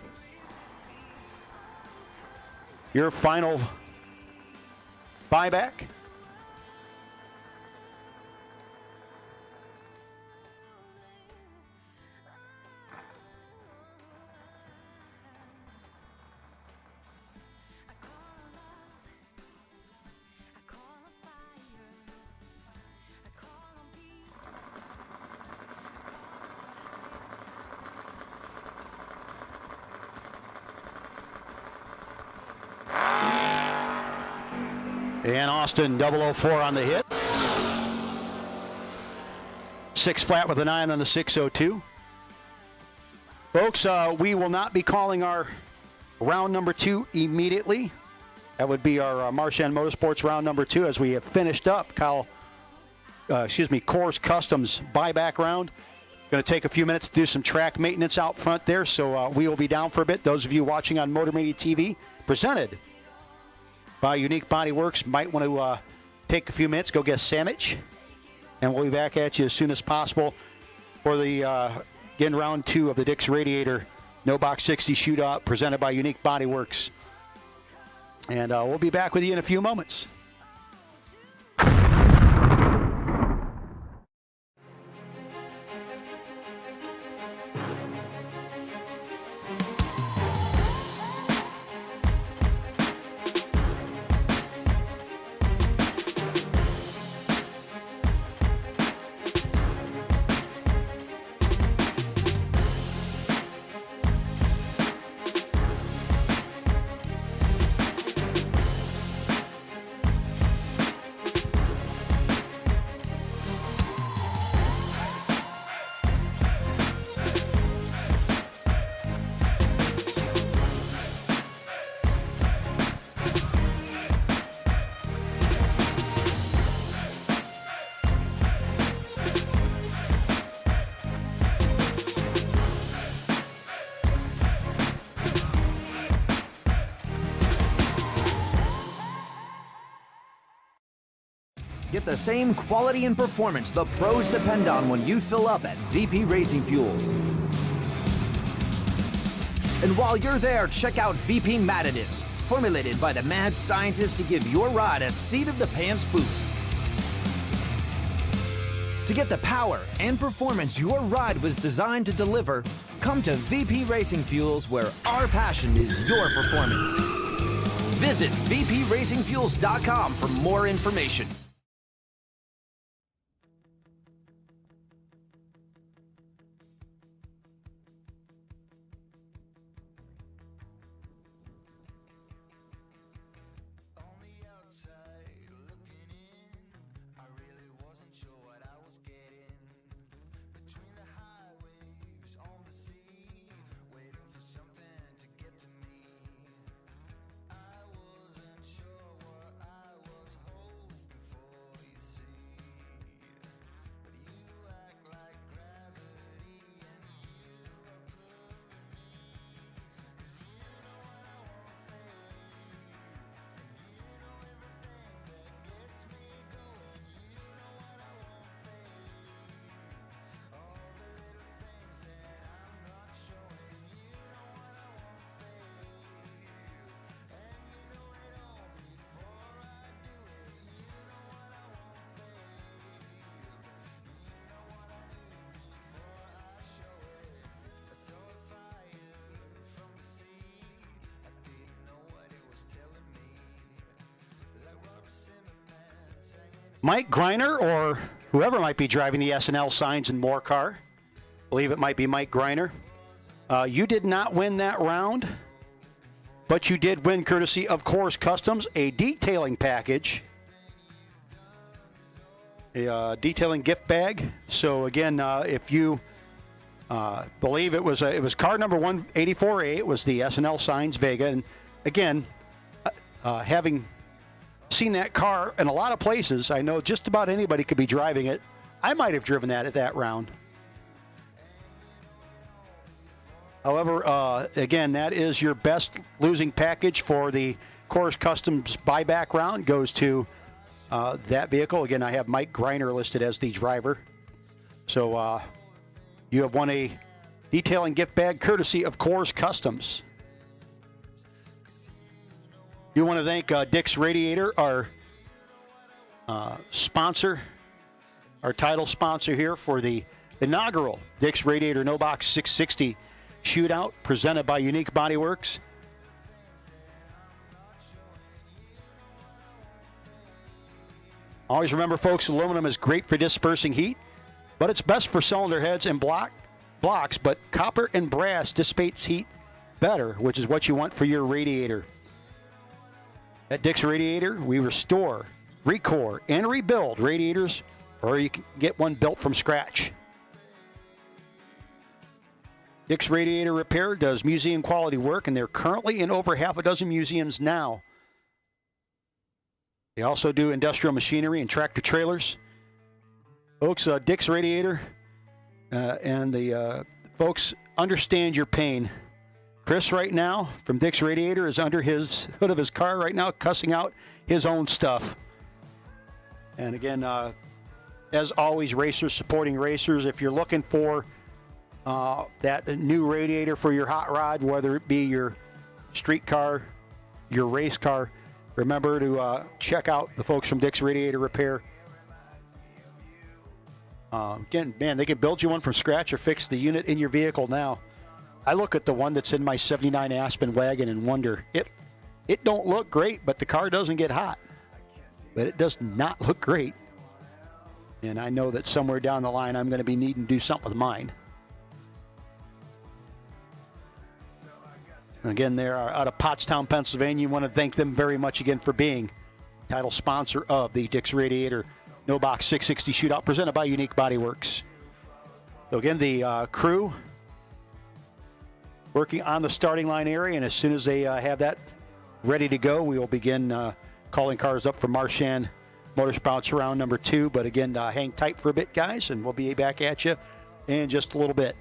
Your final buyback. And Austin 004 on the hit. 6 flat with a 9 on the 602. Folks, we will not be calling our round number 2 immediately. That would be our Marchand Motorsports round number 2 as we have finished up Coors Customs buyback round. Going to take a few minutes to do some track maintenance out front there, so we will be down for a bit. Those of you watching on Motor Media TV, presented by Unique Body Works, might want to take a few minutes, go get a sandwich, and we'll be back at you as soon as possible for the again round 2 of the Dick's Radiator No Box 60 Shootout, presented by Unique Body Works. And we'll be back with you in a few moments. Get the same quality and performance the pros depend on when you fill up at VP Racing Fuels. And while you're there, check out VP Mad Additives, formulated by the mad scientists to give your ride a seat-of-the-pants boost. To get the power and performance your ride was designed to deliver, come to VP Racing Fuels, where our passion is your performance. Visit vpracingfuels.com for more information. Mike Greiner, or whoever might be driving the SNL Signs and More car. I believe it might be Mike Greiner. You did not win that round, but you did win, courtesy of Kors Customs, a detailing package, a detailing gift bag. So again, if you believe it was car number 184A, it was the SNL Signs Vega, and again, having seen that car in a lot of places, I know just about anybody could be driving it. I might have driven that at that round. However, again, that is your best losing package for the Kors Customs buyback round. Goes to that vehicle. Again, I have Mike Greiner listed as the driver. So you have won a detailing gift bag courtesy of Kors Customs. You want to thank Dick's Radiator, our sponsor, our title sponsor here for the inaugural Dick's Radiator No Box 660 Shootout, presented by Unique Body Works. Always remember, folks, aluminum is great for dispersing heat, but it's best for cylinder heads and blocks, but copper and brass dissipates heat better, which is what you want for your radiator. At Dick's Radiator, we restore, recore, and rebuild radiators, or you can get one built from scratch. Dick's Radiator Repair does museum quality work, and they're currently in over half a dozen museums now. They also do industrial machinery and tractor trailers. Folks, Dick's Radiator and the folks understand your pain. Chris right now from Dick's Radiator is under his hood of his car right now, cussing out his own stuff. And again, as always, racers supporting racers. If you're looking for that new radiator for your hot rod, whether it be your street car, your race car, remember to check out the folks from Dick's Radiator Repair. Again, man, they can build you one from scratch or fix the unit in your vehicle now. I look at the one that's in my 79 Aspen wagon and wonder, it don't look great, but the car doesn't get hot. But it does not look great. And I know that somewhere down the line I'm going to be needing to do something with mine. Again, they are out of Pottstown, Pennsylvania. You want to thank them very much again for being title sponsor of the Dick's Radiator No Box 660 Shootout, presented by Unique Body Works. So again, the crew working on the starting line area, and as soon as they have that ready to go, we will begin calling cars up for Marchand Motorsports round number 2. But again, hang tight for a bit, guys, and we'll be back at you in just a little bit.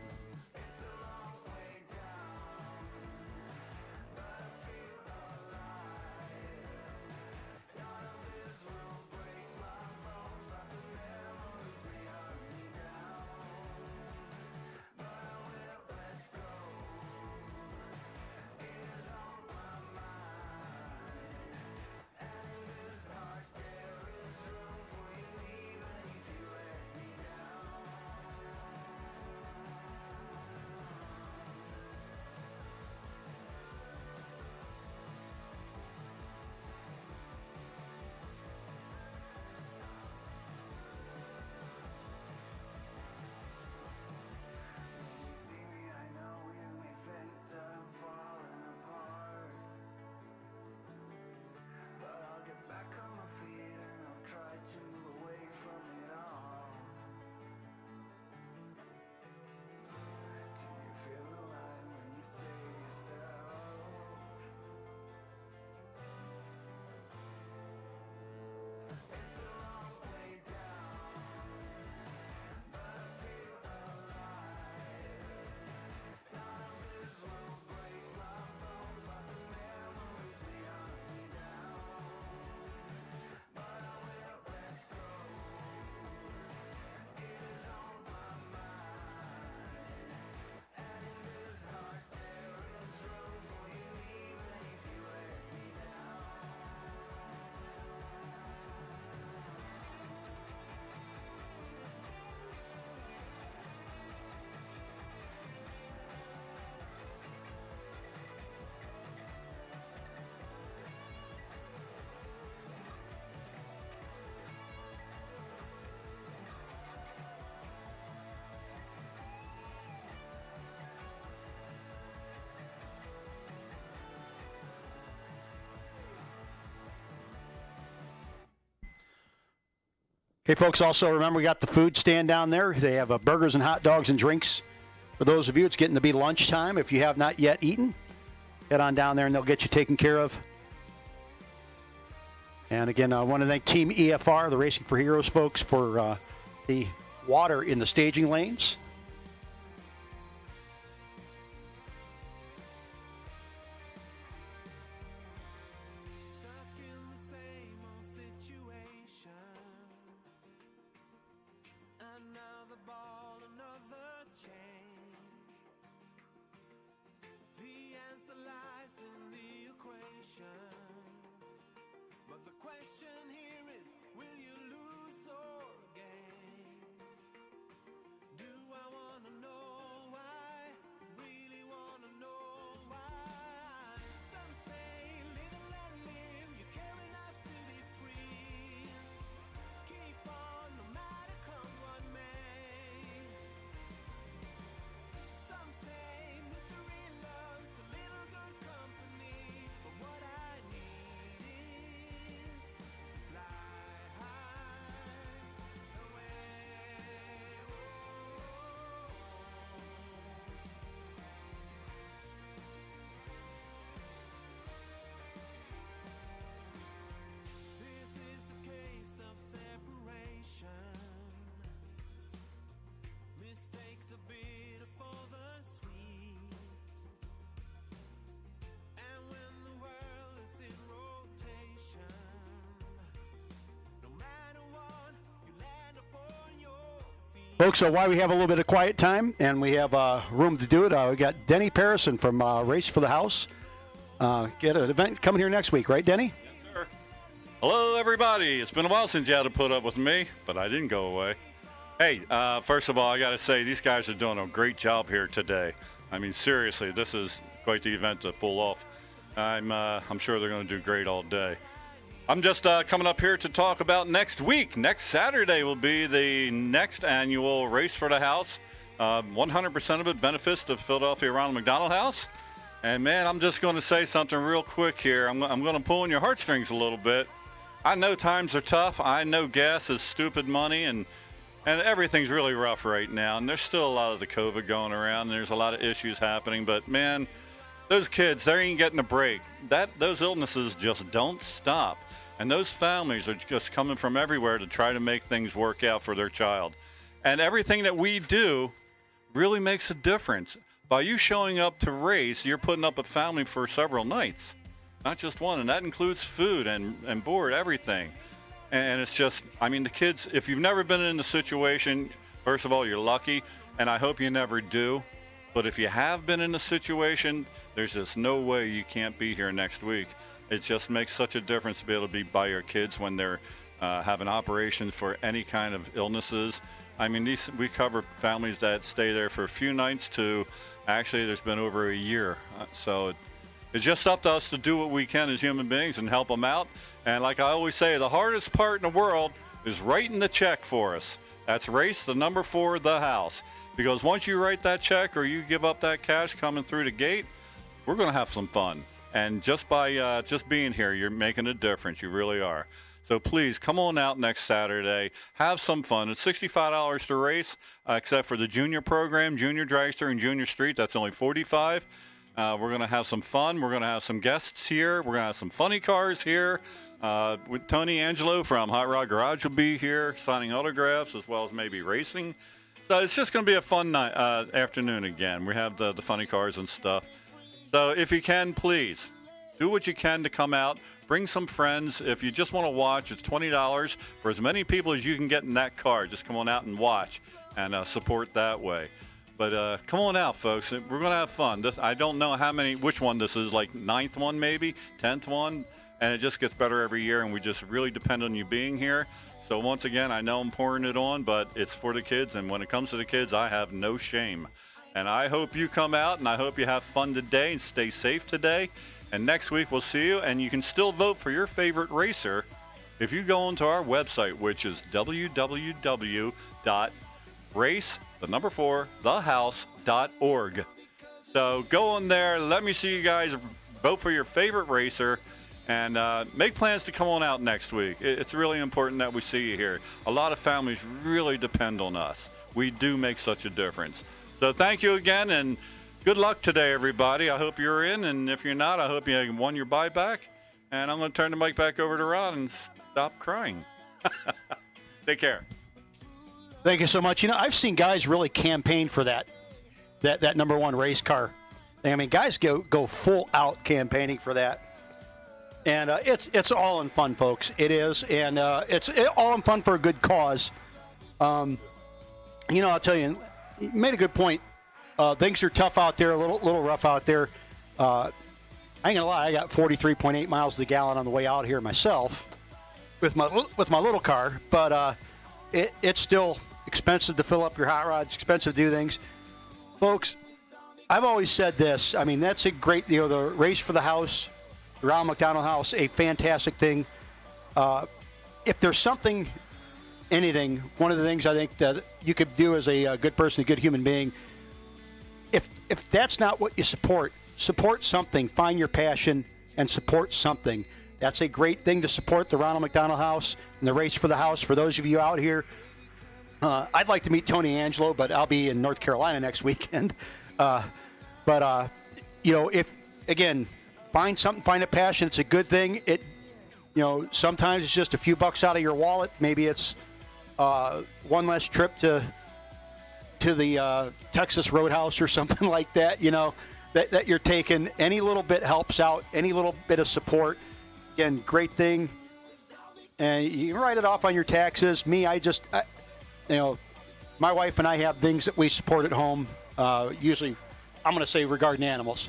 Hey, folks, also remember we got the food stand down there. They have burgers and hot dogs and drinks. For those of you, it's getting to be lunchtime. If you have not yet eaten, head on down there and they'll get you taken care of. And again, I want to thank Team EFR, the Racing for Heroes folks, for the water in the staging lanes. Stuck in the same old situation. Another ball, another chain. The answer lies in the equation. But the question here is, will you lose or gain? Do I wanna know why? Really wanna know why? Some say live and let live. You care enough to be free. Keep on no matter come what may. Some say misery loves a little good company. But what I need is to fly high away. This is a case of separation. Mistake the bitter for the sweet. And when the world is in rotation, no matter what, you land upon your feet. Folks, so while we have a little bit of quiet time and we have room to do it, we got Denny Parison from Race for the House. Get an event coming here next week, right, Denny? Sure. Hello, everybody. It's been a while since you had to put up with me, but I didn't go away. Hey, first of all, I got to say, these guys are doing a great job here today. I mean, seriously, this is quite the event to pull off. I'm sure they're going to do great all day. I'm just coming up here to talk about next week. Next Saturday will be the next annual Race for the House. 100% of it benefits the Philadelphia Ronald McDonald House. And, man, I'm just going to say something real quick here. I'm going to pull on your heartstrings a little bit. I know times are tough. I know gas is stupid money, and everything's really rough right now. And there's still a lot of the COVID going around, and there's a lot of issues happening. But, man, those kids, they ain't getting a break. Those illnesses just don't stop. And those families are just coming from everywhere to try to make things work out for their child. And everything that we do really makes a difference. By you showing up to race, you're putting up a family for several nights, not just one. And that includes food and board, everything. And it's just, I mean, the kids, if you've never been in the situation, first of all, you're lucky, and I hope you never do. But if you have been in the situation, there's just no way you can't be here next week. It just makes such a difference to be able to be by your kids when they're having operations for any kind of illnesses. I mean, we cover families that stay there for a few nights to, actually, there's been over a year. So it's just up to us to do what we can as human beings and help them out. And like I always say, the hardest part in the world is writing the check for us. That's race the number 4, the house. Because once you write that check or you give up that cash coming through the gate, we're going to have some fun. And just by just being here, you're making a difference. You really are. So please come on out next Saturday. Have some fun. It's $65 to race, except for the junior program, junior dragster, and junior street. That's only $45. We're going to have some fun. We're going to have some guests here. We're going to have some funny cars here. With Tony Angelo from Hot Rod Garage will be here signing autographs as well as maybe racing. So it's just going to be a fun night, afternoon again. We have the funny cars and stuff. So if you can, please, do what you can to come out. Bring some friends. If you just want to watch, it's $20 for as many people as you can get in that car. Just come on out and watch and support that way. But come on out, folks. We're going to have fun. I don't know which one this is, like 9th one maybe, 10th one. And it just gets better every year, and we just really depend on you being here. So once again, I know I'm pouring it on, but it's for the kids. And when it comes to the kids, I have no shame. And I hope you come out, and I hope you have fun today and stay safe today. And next week we'll see you, and you can still vote for your favorite racer if you go onto our website, which is www.race4thehouse.org. So go on there, let me see you guys vote for your favorite racer, And make plans to come on out next week. It's really important that we see you here. A lot of families really depend on us. We do make such a difference. So thank you again, and good luck today, everybody. I hope you're in, and if you're not, I hope you won your buyback. And I'm going to turn the mic back over to Ron and stop crying. Take care. Thank you so much. You know, I've seen guys really campaign for that number one race car. I mean, guys go full out campaigning for that. And it's all in fun, folks. It is, and it's all in fun for a good cause. You know, I'll tell you, you made a good point. Things are tough out there, a little rough out there. I ain't gonna lie, I got 43.8 miles to the gallon on the way out here myself with my little car, but it's still expensive to fill up your hot rod. It's expensive to do things, folks. I've always said this. I mean, that's a great, the race for the house. Ronald McDonald House, a fantastic thing. If there's something, anything, one of the things I think that you could do as a good person, a good human being, if that's not what you support something. Find your passion and support something. That's a great thing to support the Ronald McDonald House and the race for the house. For those of you out here, I'd like to meet Tony Angelo, but I'll be in North Carolina next weekend. But if, again, find something, find a passion. It's a good thing. Sometimes it's just a few bucks out of your wallet. Maybe it's one less trip to the Texas Roadhouse or something like that, that you're taking. Any little bit helps out. Any little bit of support. Again, great thing. And you can write it off on your taxes. Me, my wife and I have things that we support at home. Usually, I'm going to say regarding animals.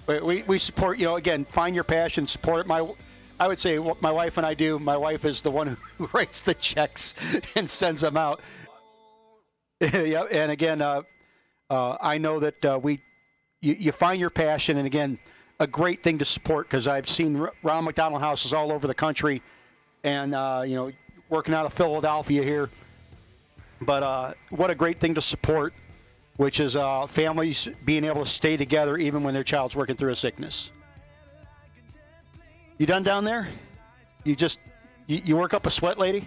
But we support, again, find your passion, support it. I would say what my wife and I do. My wife is the one who writes the checks and sends them out. Yeah, and again, I know that you find your passion, and again, a great thing to support, because I've seen Ronald McDonald houses all over the country, and working out of Philadelphia here. But what a great thing to support, which is families being able to stay together even when their child's working through a sickness. You done down there? You work up a sweat, lady?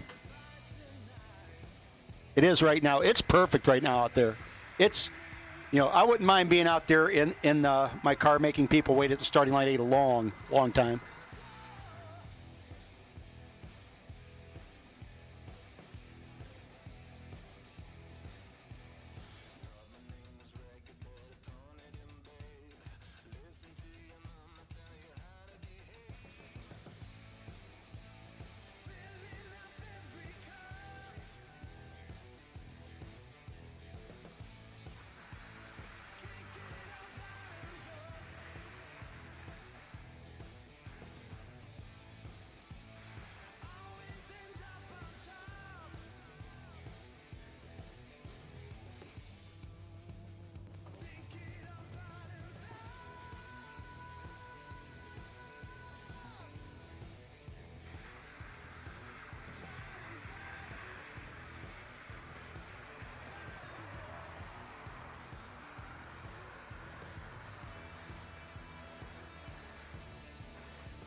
It is right now. It's perfect right now out there. It's, I wouldn't mind being out there in my car making people wait at the starting line a long, long time.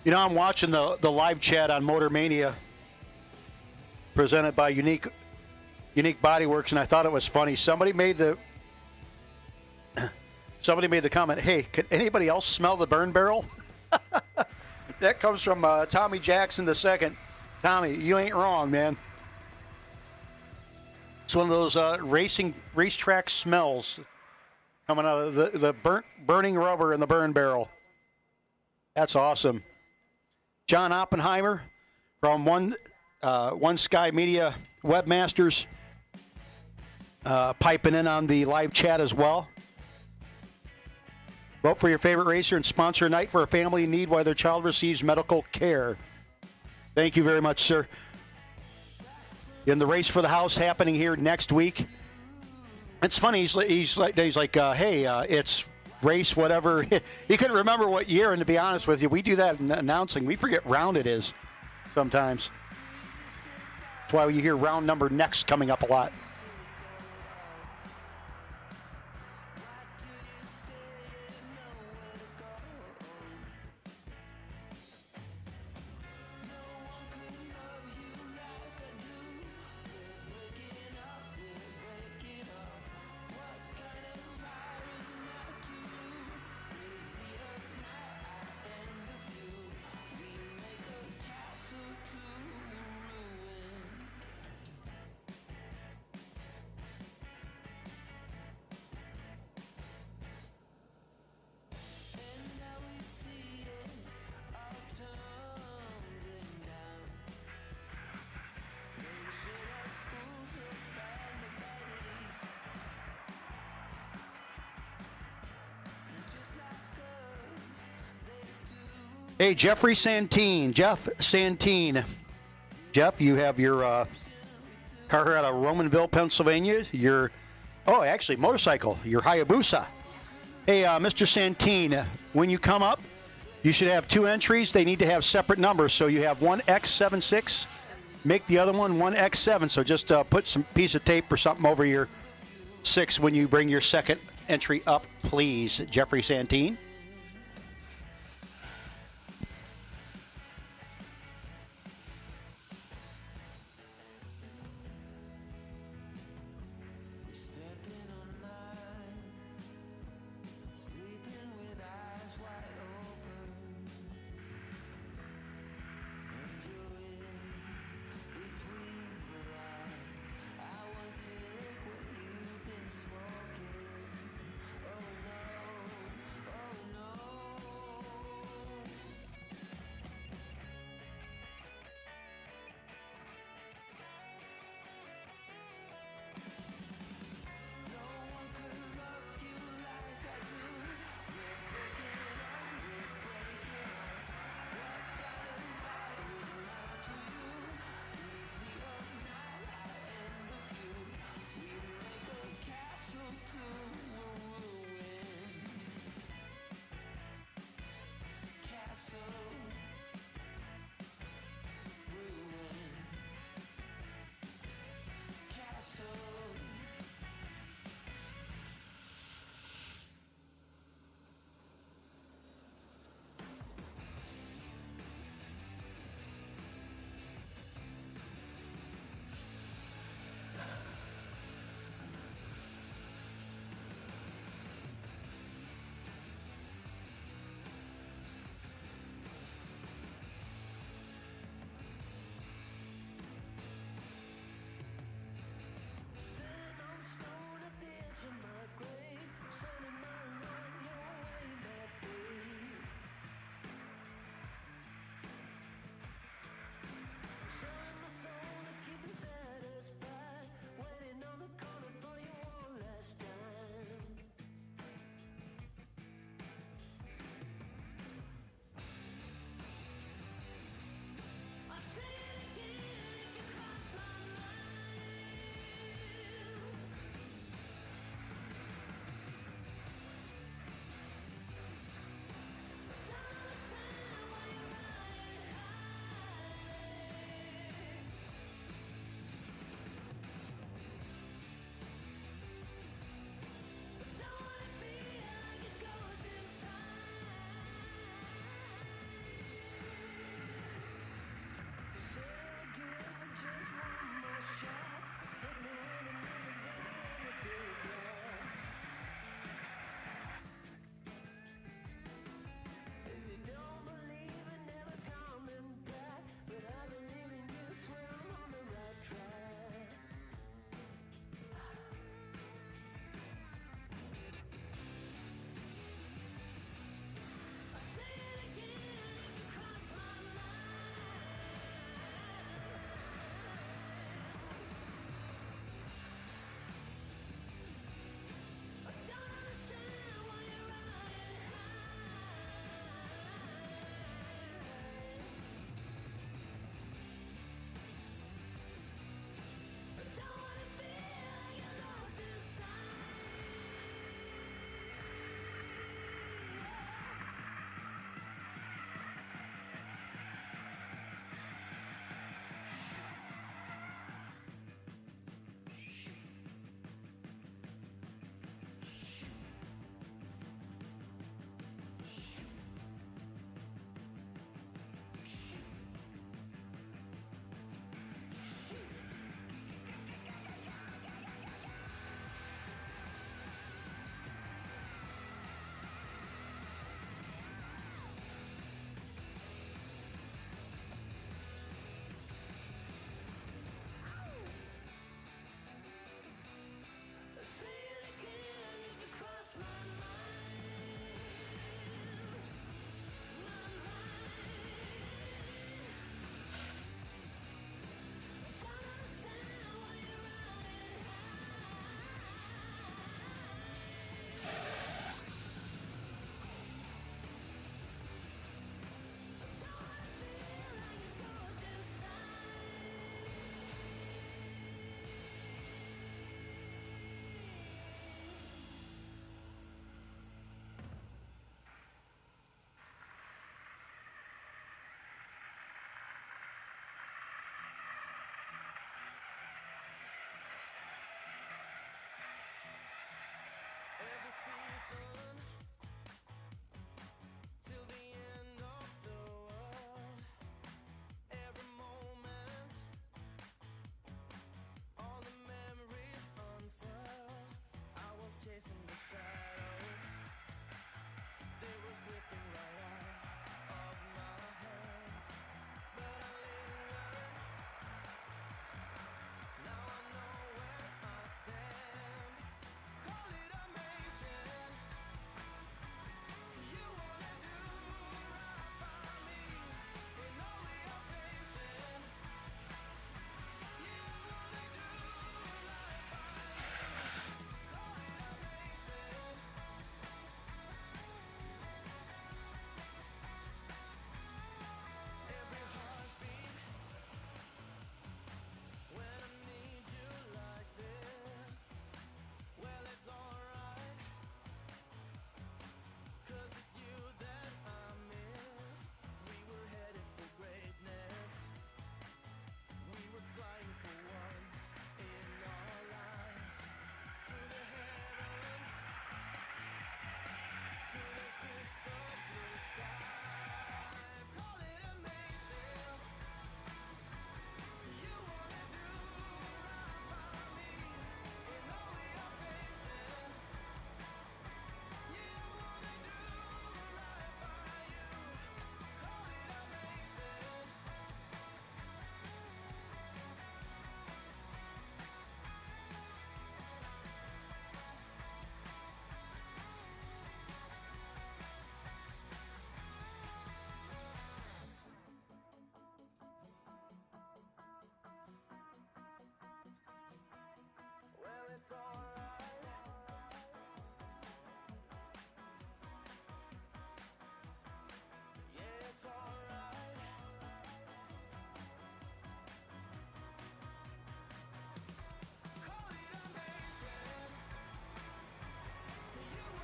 I'm watching the live chat on Motor Mania presented by Unique Body Works, and I thought it was funny. Somebody made the comment, hey, can anybody else smell the burn barrel? That comes from Tommy Jackson II. Tommy, you ain't wrong, man. It's one of those racetrack smells coming out of the burning rubber in the burn barrel. That's awesome. John Oppenheimer from One Sky Media Webmasters piping in on the live chat as well. Vote for your favorite racer and sponsor a night for a family in need while their child receives medical care. Thank you very much, sir. In the race for the house happening here next week. It's funny. He's like, hey, it's race whatever. He couldn't remember what year, and to be honest with you, we do that in announcing. We forget round it is sometimes. That's why you hear round number next coming up a lot. Hey, Jeffrey Santine. Jeff Santine. Jeff, you have your car here out of Romanville, Pennsylvania. Actually, motorcycle, your Hayabusa. Hey, Mr. Santine, when you come up, you should have 2 entries. They need to have separate numbers. So you have one X76. Make the other one 1X7. So just put some piece of tape or something over your 6 when you bring your second entry up, please, Jeffrey Santine.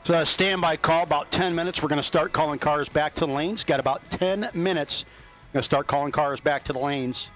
So standby call, about 10 minutes. We're going to start calling cars back to the lanes. Got about 10 minutes. Going to start calling cars back to the lanes.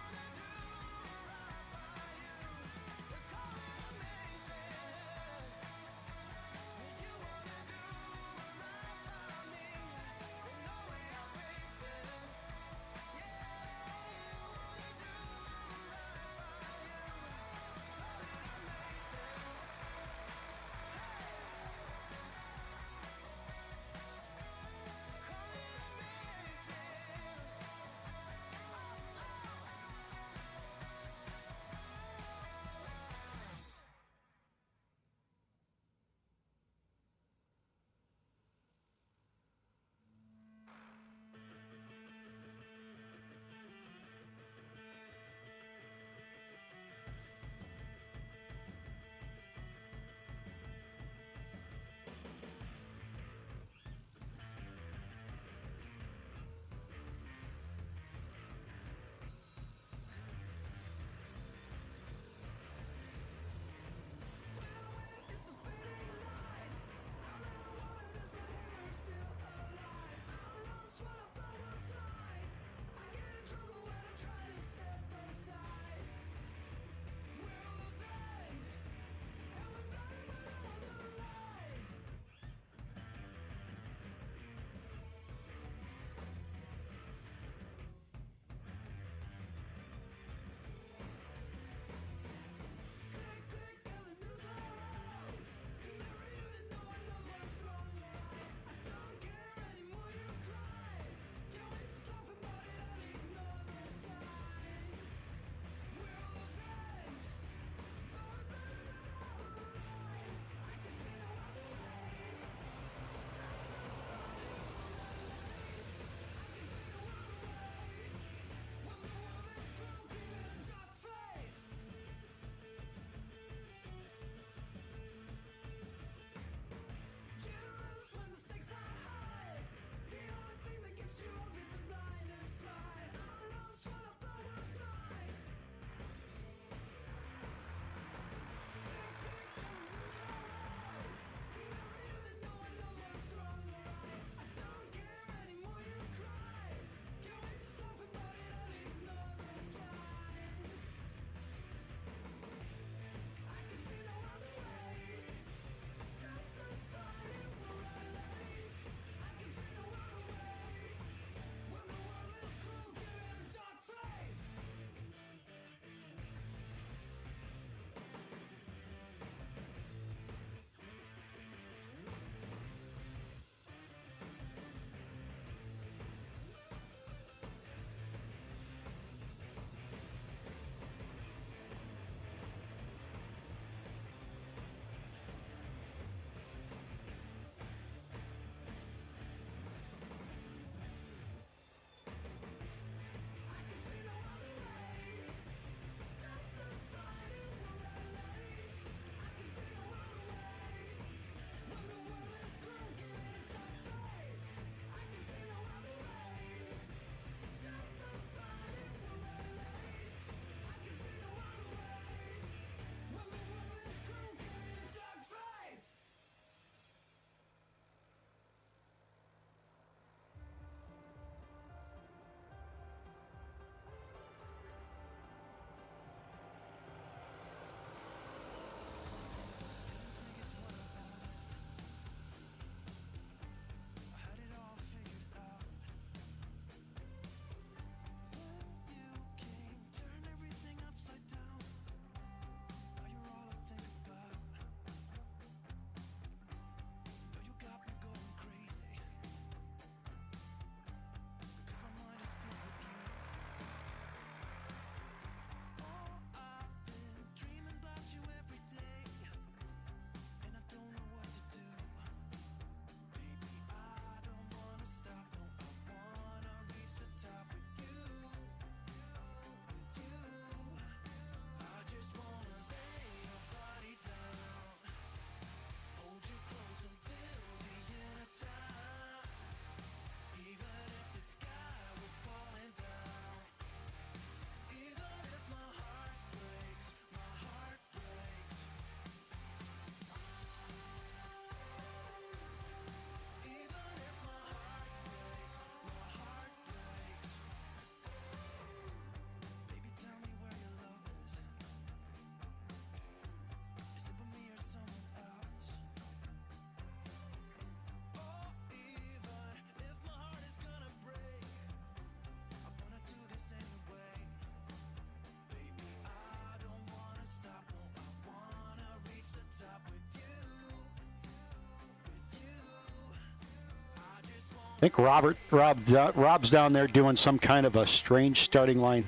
I think Rob's down there doing some kind of a strange starting line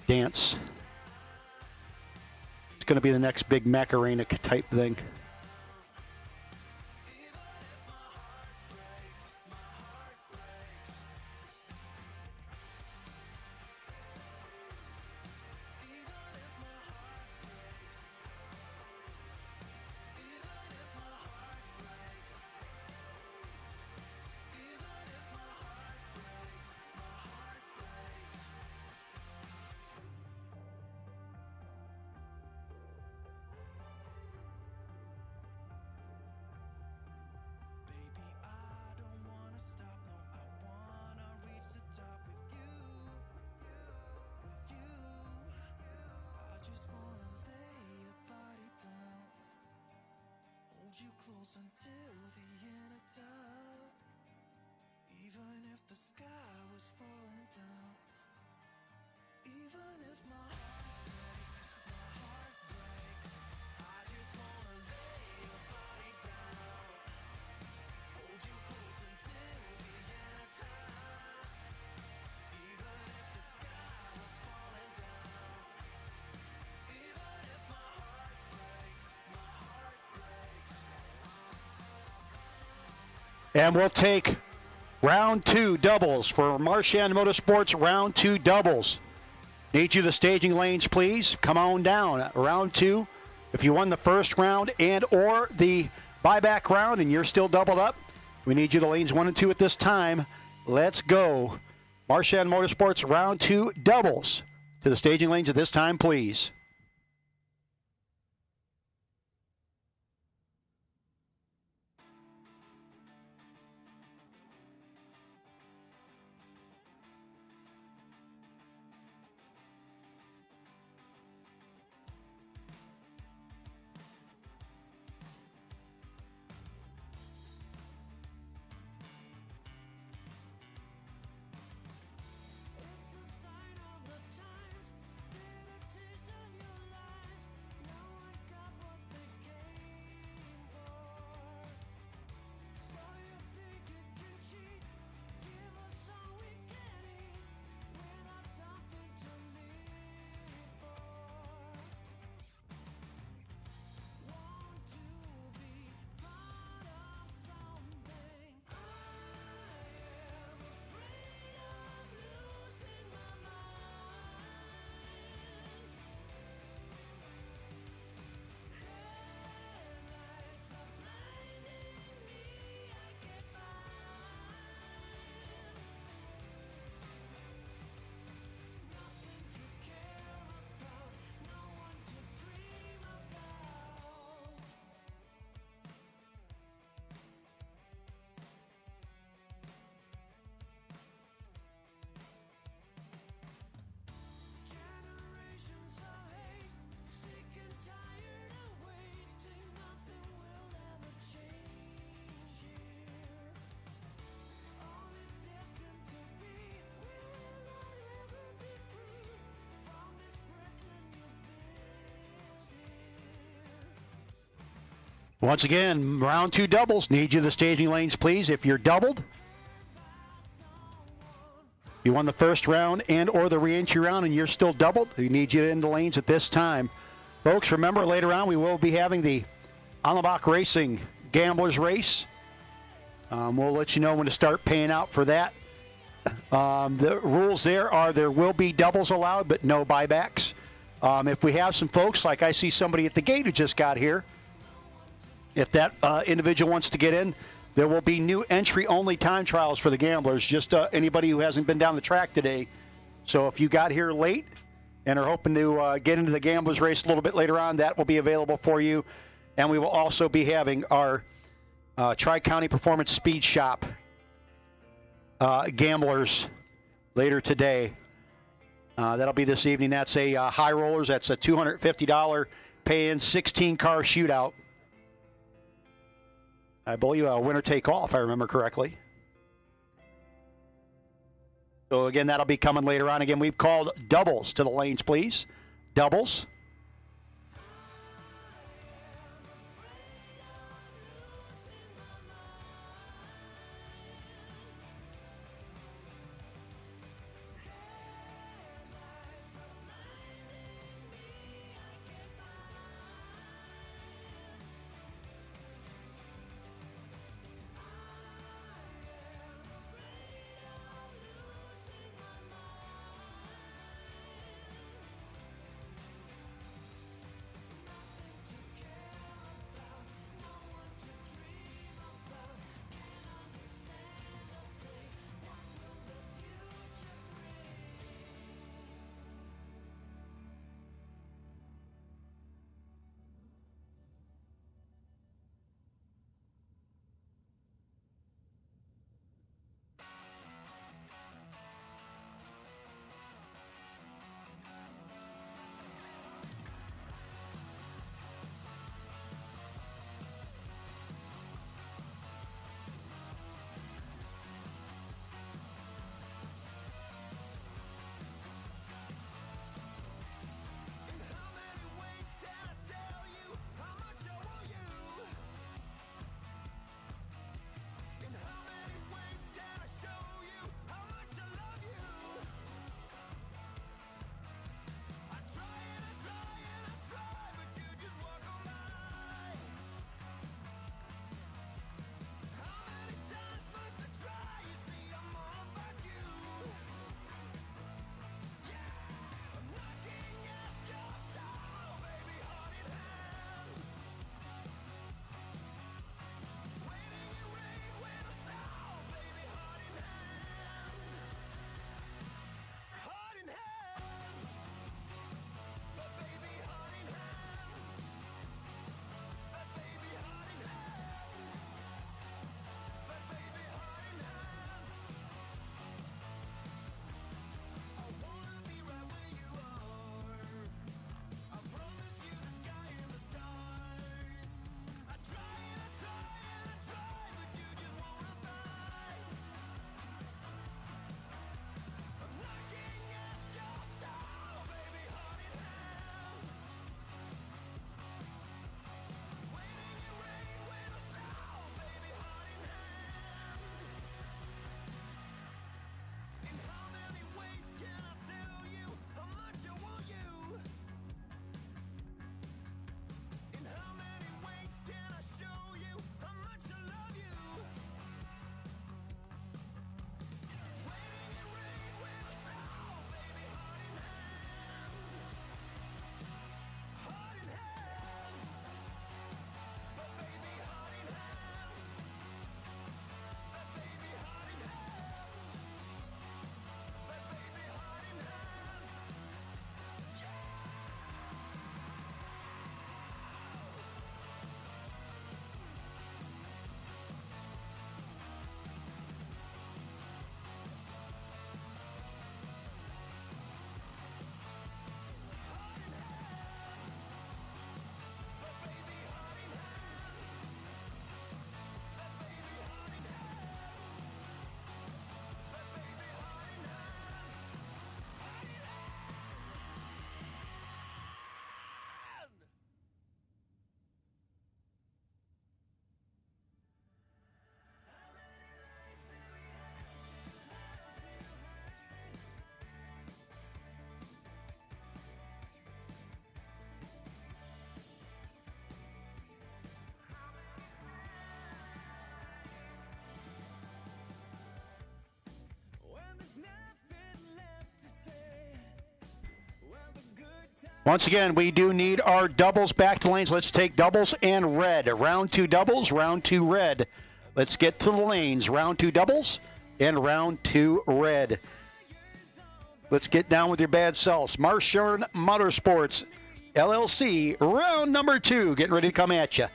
dance. It's going to be the next big Macarena type thing. And we'll take round 2 doubles for Marchand Motorsports, round 2 doubles. Need you the staging lanes, please. Come on down. Round 2. If you won the first round and or the buyback round and you're still doubled up, we need you to lanes 1 and 2 at this time. Let's go. Marchand Motorsports, round 2 doubles. To the staging lanes at this time, please. Once again, round 2 doubles. Need you the staging lanes, please. If you're doubled, you won the first round and or the re-entry round and you're still doubled, we need you in the lanes at this time. Folks, remember later on we will be having the Allenbach Racing Gamblers Race. We'll let you know when to start paying out for that. The rules there are there will be doubles allowed, but no buybacks. If we have some folks, like I see somebody at the gate who just got here, if that individual wants to get in, there will be new entry-only time trials for the gamblers, just anybody who hasn't been down the track today. So if you got here late and are hoping to get into the gamblers race a little bit later on, that will be available for you. And we will also be having our Tri-County Performance Speed Shop gamblers later today. That'll be this evening. That's a high rollers. That's a $250 pay-in 16-car shootout. I believe a winner take all, if I remember correctly. So again, that'll be coming later on. Again, we've called doubles to the lanes, please. Doubles. Once again, we do need our doubles back to lanes. Let's take doubles and red. Round 2 doubles, round 2 red. Let's get to the lanes. Round 2 doubles and round 2 red. Let's get down with your bad selves. Marshall Motorsports, LLC, round number 2, getting ready to come at you.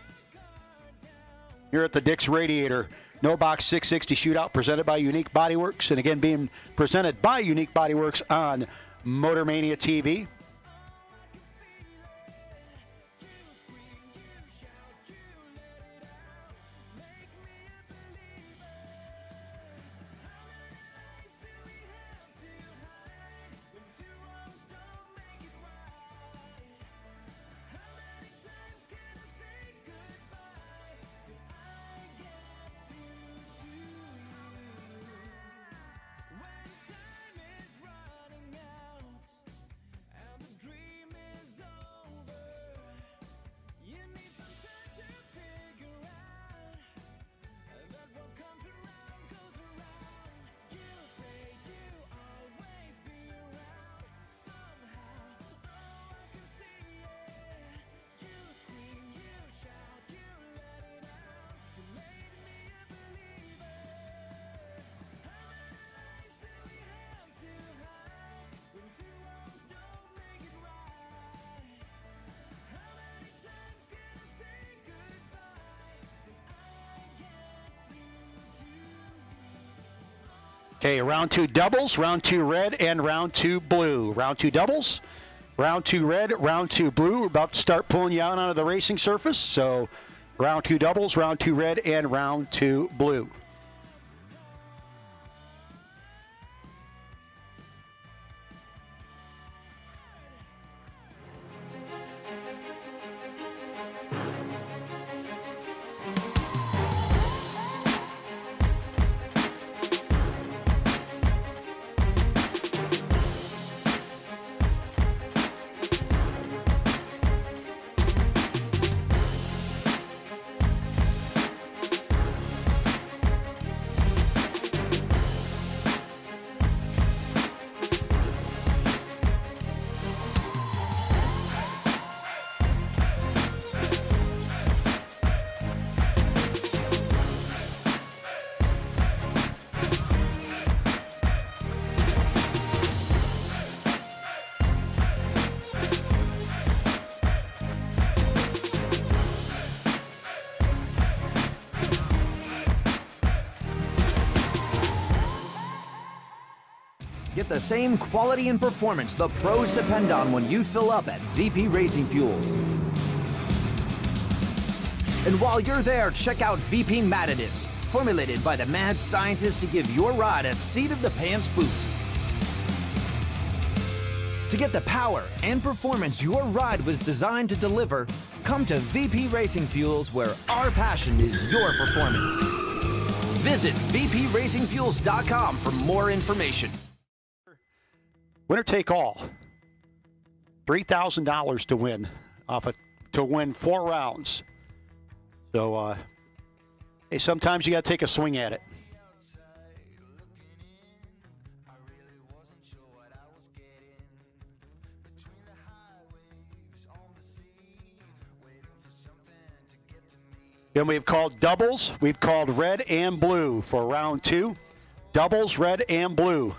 Here at the Dick's Radiator, No Box 660 Shootout, presented by Unique Bodyworks, and again being presented by Unique Bodyworks on Motormania TV. Okay, round 2 doubles, round 2 red, and round 2 blue. Round 2 doubles, round 2 red, round 2 blue. We're about to start pulling you out onto the racing surface. So round 2 doubles, round 2 red, and round 2 blue. Get the same quality and performance the pros depend on when you fill up at VP Racing Fuels. And while you're there, check out VP Madditives, formulated by the mad scientists to give your ride a seat-of-the-pants boost. To get the power and performance your ride was designed to deliver, come to VP Racing Fuels, where our passion is your performance. Visit vpracingfuels.com for more information. Winner take all. $3,000 to win to win 4 rounds. So, hey, sometimes you got to take a swing at it. Then we've called doubles. We've called red and blue for round 2. Doubles, red and blue.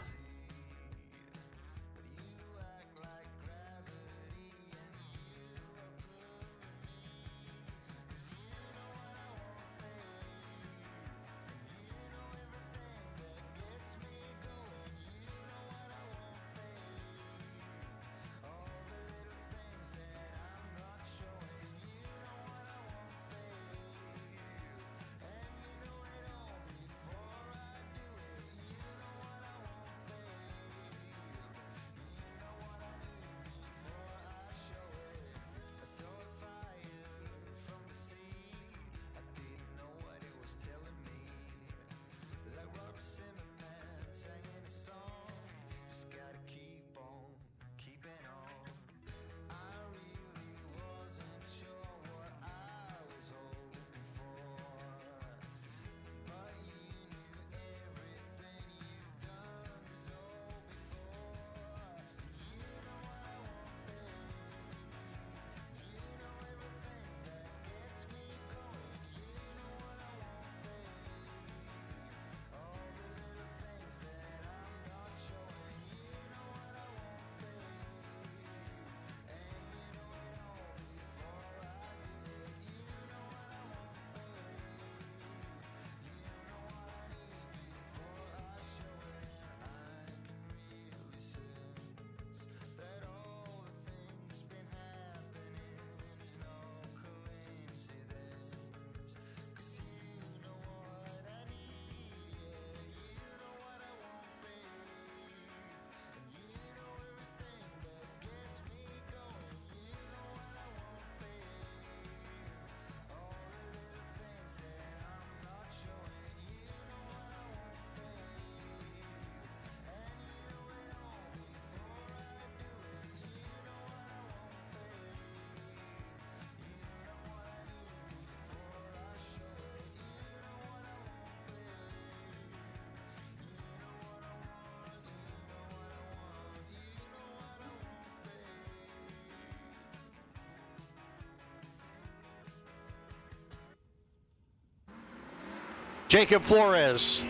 Jacob Flores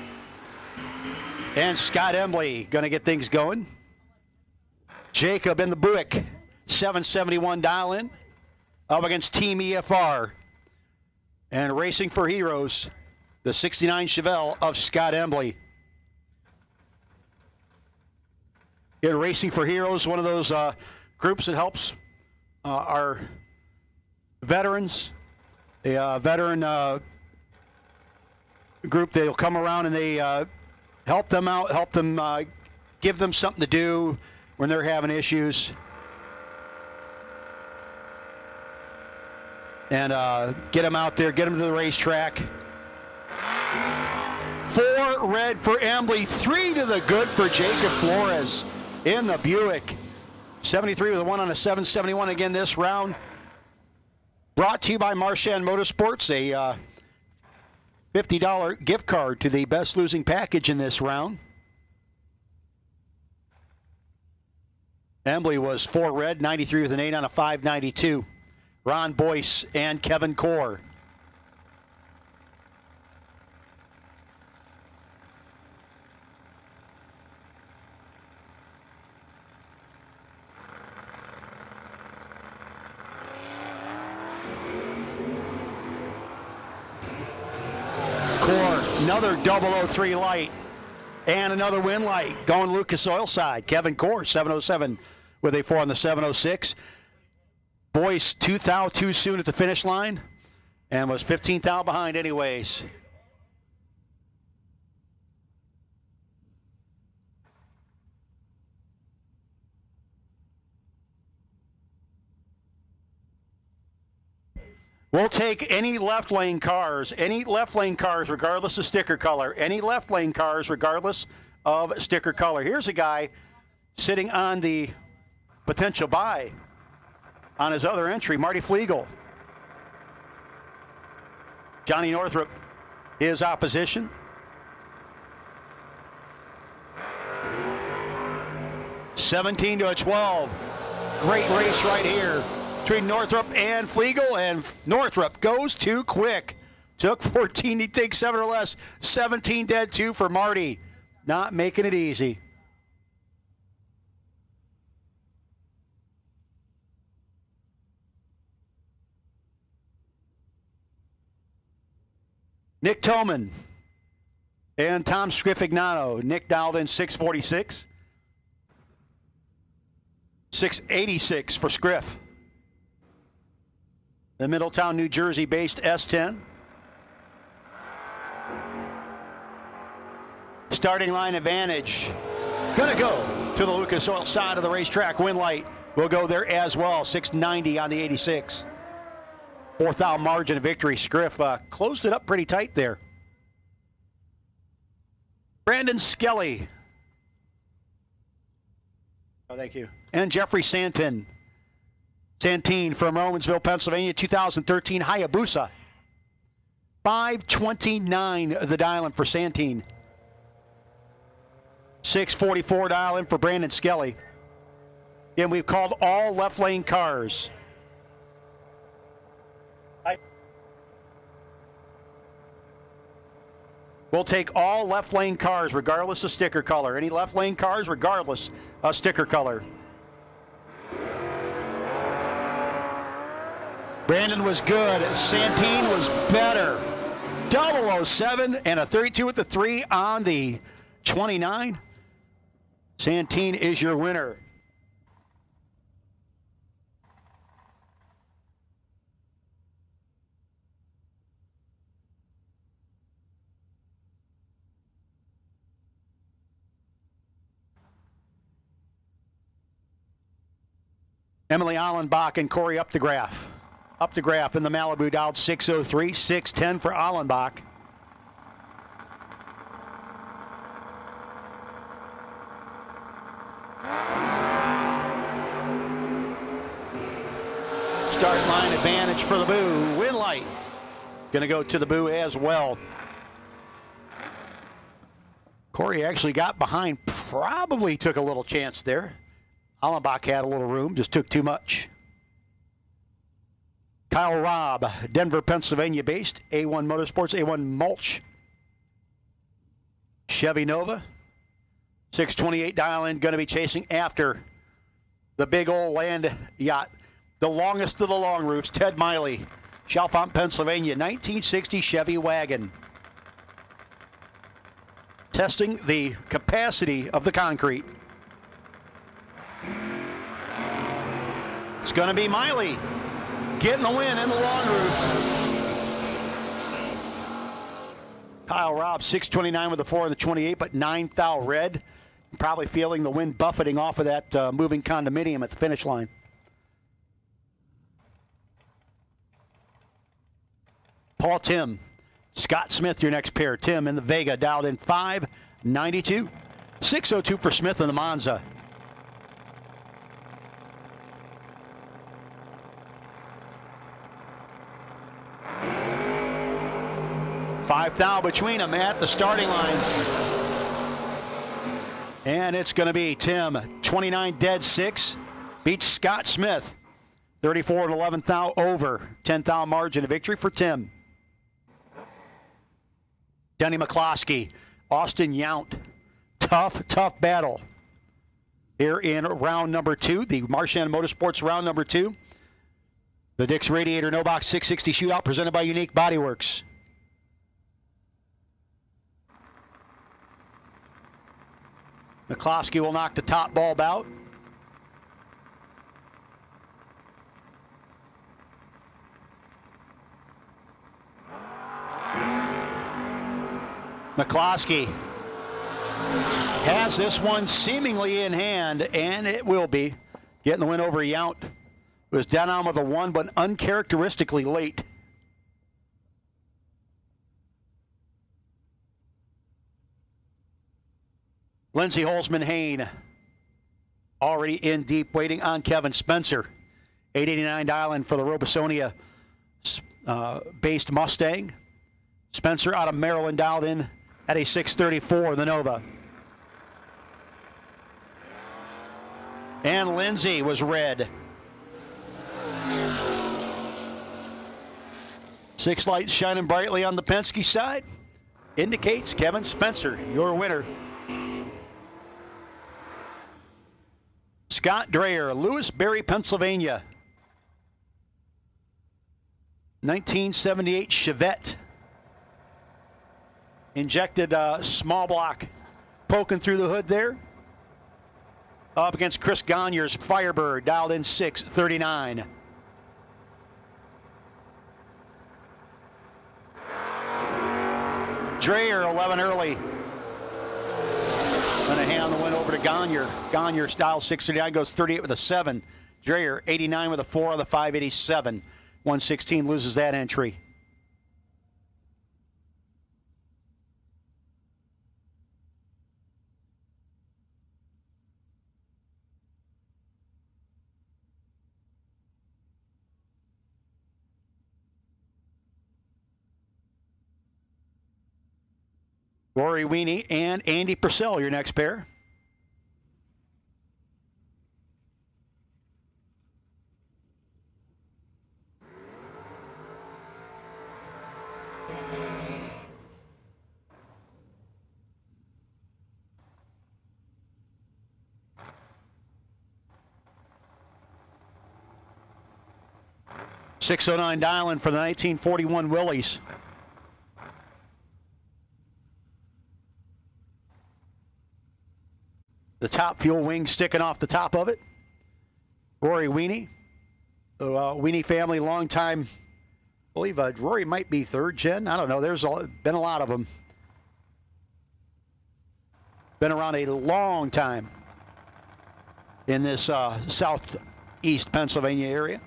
and Scott Embley going to get things going. Jacob in the Buick 771 dial-in up against Team EFR. And Racing for Heroes, the 69 Chevelle of Scott Embley. In Racing for Heroes, one of those groups that helps our veterans, a veteran group. They'll come around and they help them out, help them, give them something to do when they're having issues. And get them out there, get them to the racetrack. 4 red for Embley, 3 to the good for Jacob Flores in the Buick. 73 with a 1 on a 771 again this round. Brought to you by Marchand Motorsports, a $50 gift card to the best losing package in this round. Embley was 4 red, 93 with an 8 on a 592. Ron Boyce and Kevin Core. Another 003 light and another win light going Lucas Oil side. Kevin Core 707 with a 4 on the 706. Boyce 2 thou too soon at the finish line and was 15 thou behind anyways. We'll take any left lane cars regardless of sticker color, any left lane cars regardless of sticker color. Here's a guy sitting on the potential buy on his other entry, Marty Flegel. Johnny Northrup, his opposition. $17 to a 12. Great race right here between Northrup and Flegel, and Northrup goes too quick. Took 14, he takes 7 or less. 17 dead 2 for Marty. Not making it easy. Nick Toman and Tom Scrifignano. Nick dialed in 646. 686 for Scriff. The Middletown, New Jersey-based S10. Starting line advantage. Gonna go to the Lucas Oil side of the racetrack. Win light will go there as well. 690 on the 86. 4th out margin of victory. Scriff closed it up pretty tight there. Brandon Skelly. Oh, thank you. And Jeffrey Santine from Romansville, Pennsylvania, 2013 Hayabusa. 529 the dial-in for Santine. 644 dial-in for Brandon Skelly. Again, we've called all left lane cars. We'll take all left lane cars regardless of sticker color. Any left lane cars regardless of sticker color. Brandon was good. Santine was better. 007 and a 32 with the 3 on the 29. Santine is your winner. Emily Allenbach and Corey Updegraff. Updegraff in the Malibu dialed 603, 610 for Allenbach. Start line advantage for the Boo. Win light. Gonna go to the Boo as well. Corey actually got behind, probably took a little chance there. Allenbach had a little room, just took too much. Kyle Robb, Denver, Pennsylvania based, A1 Motorsports, A1 Mulch Chevy Nova. 628 dial in, going to be chasing after the big old land yacht. The longest of the long roofs, Ted Miley, Chalfont, Pennsylvania, 1960 Chevy wagon. Testing the capacity of the concrete. It's going to be Miley getting the win in the long roofs. Kyle Robb, 629 with the 4 and the 28, but 9 thou red. Probably feeling the wind buffeting off of that moving condominium at the finish line. Paul Tim, Scott Smith, your next pair. Tim in the Vega, dialed in 592. 602 for Smith in the Monza. Five thou between them at the starting line. And it's going to be Tim, 29 dead 6, beats Scott Smith. 34 and 11 thou over. 10 thou margin of victory for Tim. Denny McCloskey, Austin Yount. Tough battle here in round number 2, the Marchand Motorsports round number 2. The Dix Radiator No Box 660 Shootout presented by Unique Body Works. McCloskey will knock the top bulb out. McCloskey has this one seemingly in hand, and it will be. Getting the win over Yount. Was down on with a 1, but uncharacteristically late. Lindsey Holzman-Hain already in deep, waiting on Kevin Spencer. 889 dial-in for the Robesonia based Mustang. Spencer out of Maryland dialed in at a 634, the Nova. And Lindsey was red. 6 lights shining brightly on the Penske side. Indicates Kevin Spencer, your winner. Scott Dreyer, Lewisberry, Pennsylvania. 1978 Chevette. Injected small block poking through the hood there. Up against Chris Gagne's Firebird, dialed in 639. Dreyer 11 early. Going to hand the win over to Gagne. Gagne style 639 goes 38 with a 7. Dreyer 89 with a 4 on the 587. 116 loses that entry. Rory Weenie and Andy Purcell, your next pair. .609 dial-in for the 1941 Willys. The top fuel wing sticking off the top of it. Rory Weenie. Weenie family, long time. I believe Rory might be 3rd gen. I don't know. There's been a lot of them. Been around a long time in this southeast Pennsylvania area.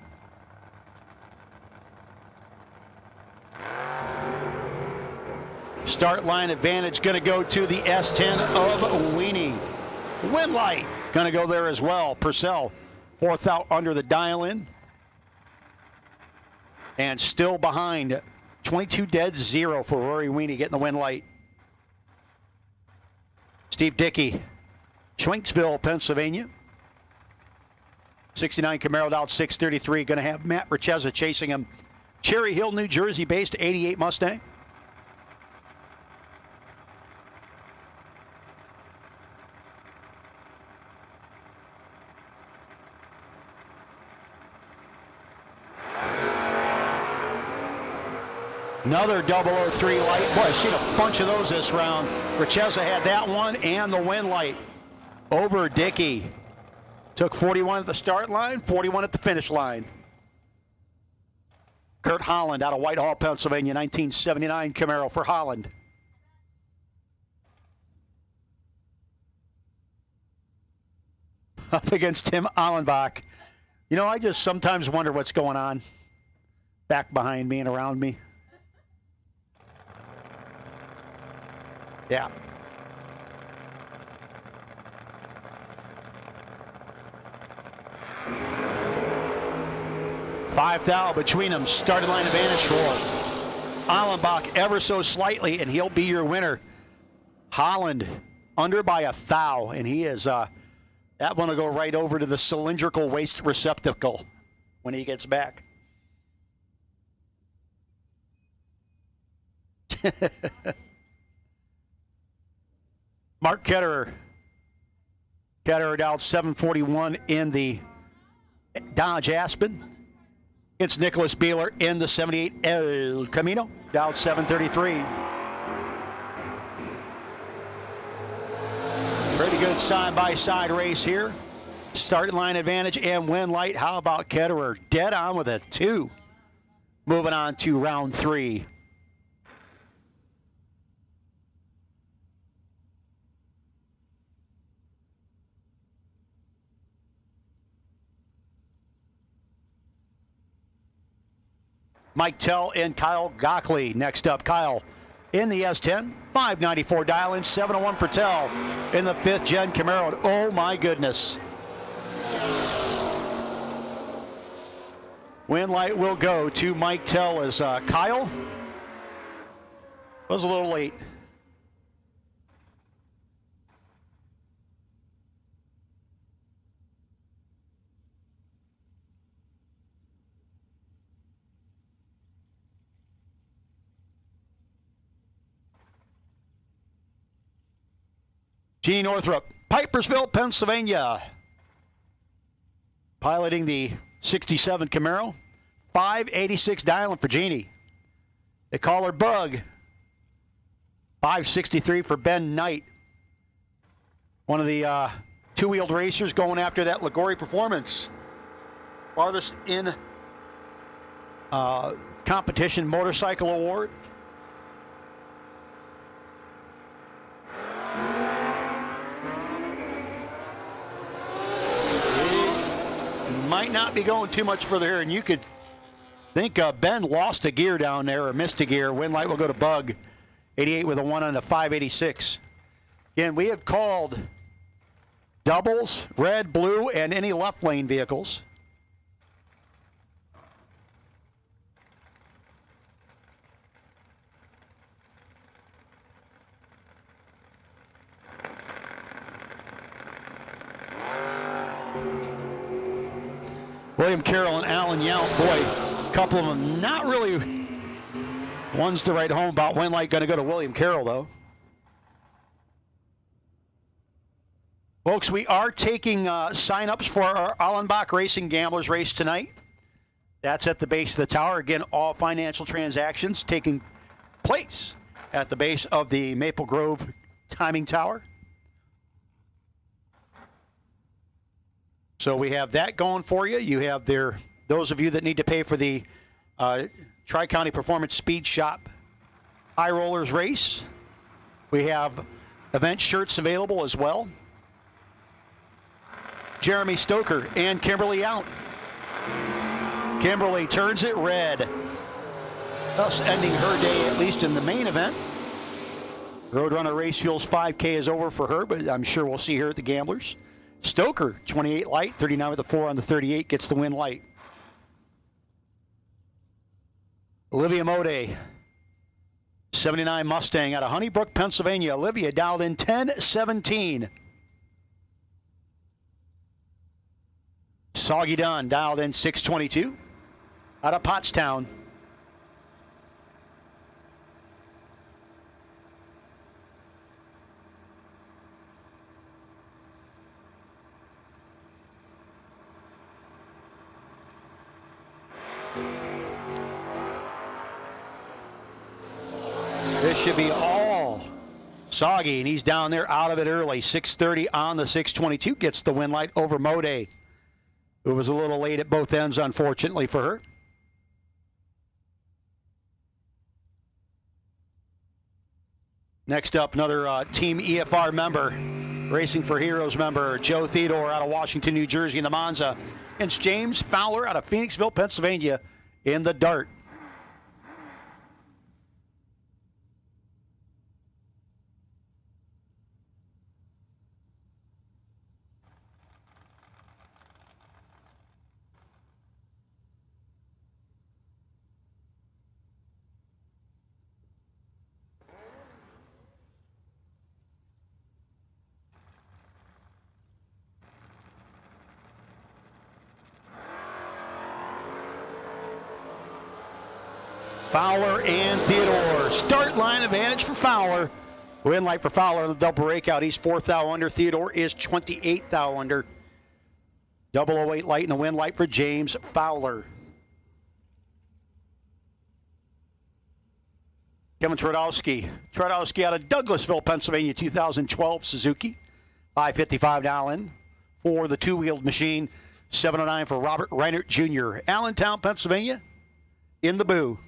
Start line advantage going to go to the S10 of Weenie. Wind light going to go there as well. Purcell 4th out under the dial-in. And still behind. 22 dead 0 for Rory Weenie getting the wind light. Steve Dickey, Schwenksville, Pennsylvania. 69 Camaro out 633. Going to have Matt Richeza chasing him. Cherry Hill, New Jersey based 88 Mustang. Another 003 light. Boy, I've seen a bunch of those this round. Richeza had that one and the win light over Dickey. Took 41 at the start line, 41 at the finish line. Kurt Holland out of Whitehall, Pennsylvania, 1979 Camaro for Holland. Up against Tim Allenbach. You know, I just sometimes wonder what's going on back behind me and around me. Yeah. $5,000 between them. Starting line advantage for Allenbach ever so slightly, and he'll be your winner. Holland under by $1,000, and he is that one will go right over to the cylindrical waste receptacle when he gets back. Mark Ketterer. Ketterer dialed 741 in the Dodge Aspen. It's Nicholas Beeler in the 78 El Camino, dialed 733. Pretty good side-by-side race here. Start line advantage and win light. How about Ketterer? Dead on with a 2. Moving on to round 3. Mike Tell and Kyle Gockley next up. Kyle in the S10, 594 dial-in, 701 for Tell in the 5th gen Camaro. Oh my goodness. Win light will go to Mike Tell as Kyle was a little late. Gene Northrup, Pipersville, Pennsylvania. Piloting the 67 Camaro. 586 dialing for Jeannie. They call her Bug. 563 for Ben Knight. One of the two-wheeled racers going after that Liguori Performance. Farthest in competition motorcycle award. Might not be going too much further here, and you could think Ben lost a gear down there or missed a gear. Win light will go to Bug. 88 with a 1 on the 586. Again, we have called doubles, red, blue, and any left lane vehicles. William Carroll and Alan Yount, boy, a couple of them not really ones to write home about. Win light going to go to William Carroll, though. Folks, we are taking sign-ups for our Allenbach Racing Gamblers race tonight. That's at the base of the tower. Again, all financial transactions taking place at the base of the Maple Grove timing tower. So we have that going for you. You have those of you that need to pay for the Tri-County Performance Speed Shop High Rollers race. We have event shirts available as well. Jeremy Stoker and Kimberly out. Kimberly turns it red, thus ending her day, at least in the main event. Roadrunner Race Fuels 5K is over for her, but I'm sure we'll see her at the Gamblers. Stoker, 28 light, 39 with a 4 on the 38, gets the win light. Olivia Mode, 79 Mustang out of Honeybrook, Pennsylvania. Olivia dialed in 1017. Soggy Dunn dialed in 622 out of Pottstown. This should be all soggy, and he's down there out of it early. 6:30 on the 622 gets the win light over Mode, who was a little late at both ends, unfortunately for her. Next up, another Team EFR member, Racing for Heroes member, Joe Theodore out of Washington, New Jersey in the Monza. And it's James Fowler out of Phoenixville, Pennsylvania in the Dart. Fowler and Theodore. Start line advantage for Fowler. Win light for Fowler on the double breakout. He's 4th thou under. Theodore is 28th thou under. 008 light and a win light for James Fowler. Kevin Twardowski. Twardowski out of Douglasville, Pennsylvania, 2012 Suzuki. 555 Allen for the two-wheeled machine. 709 for Robert Reinert Jr. Allentown, Pennsylvania in the Boo.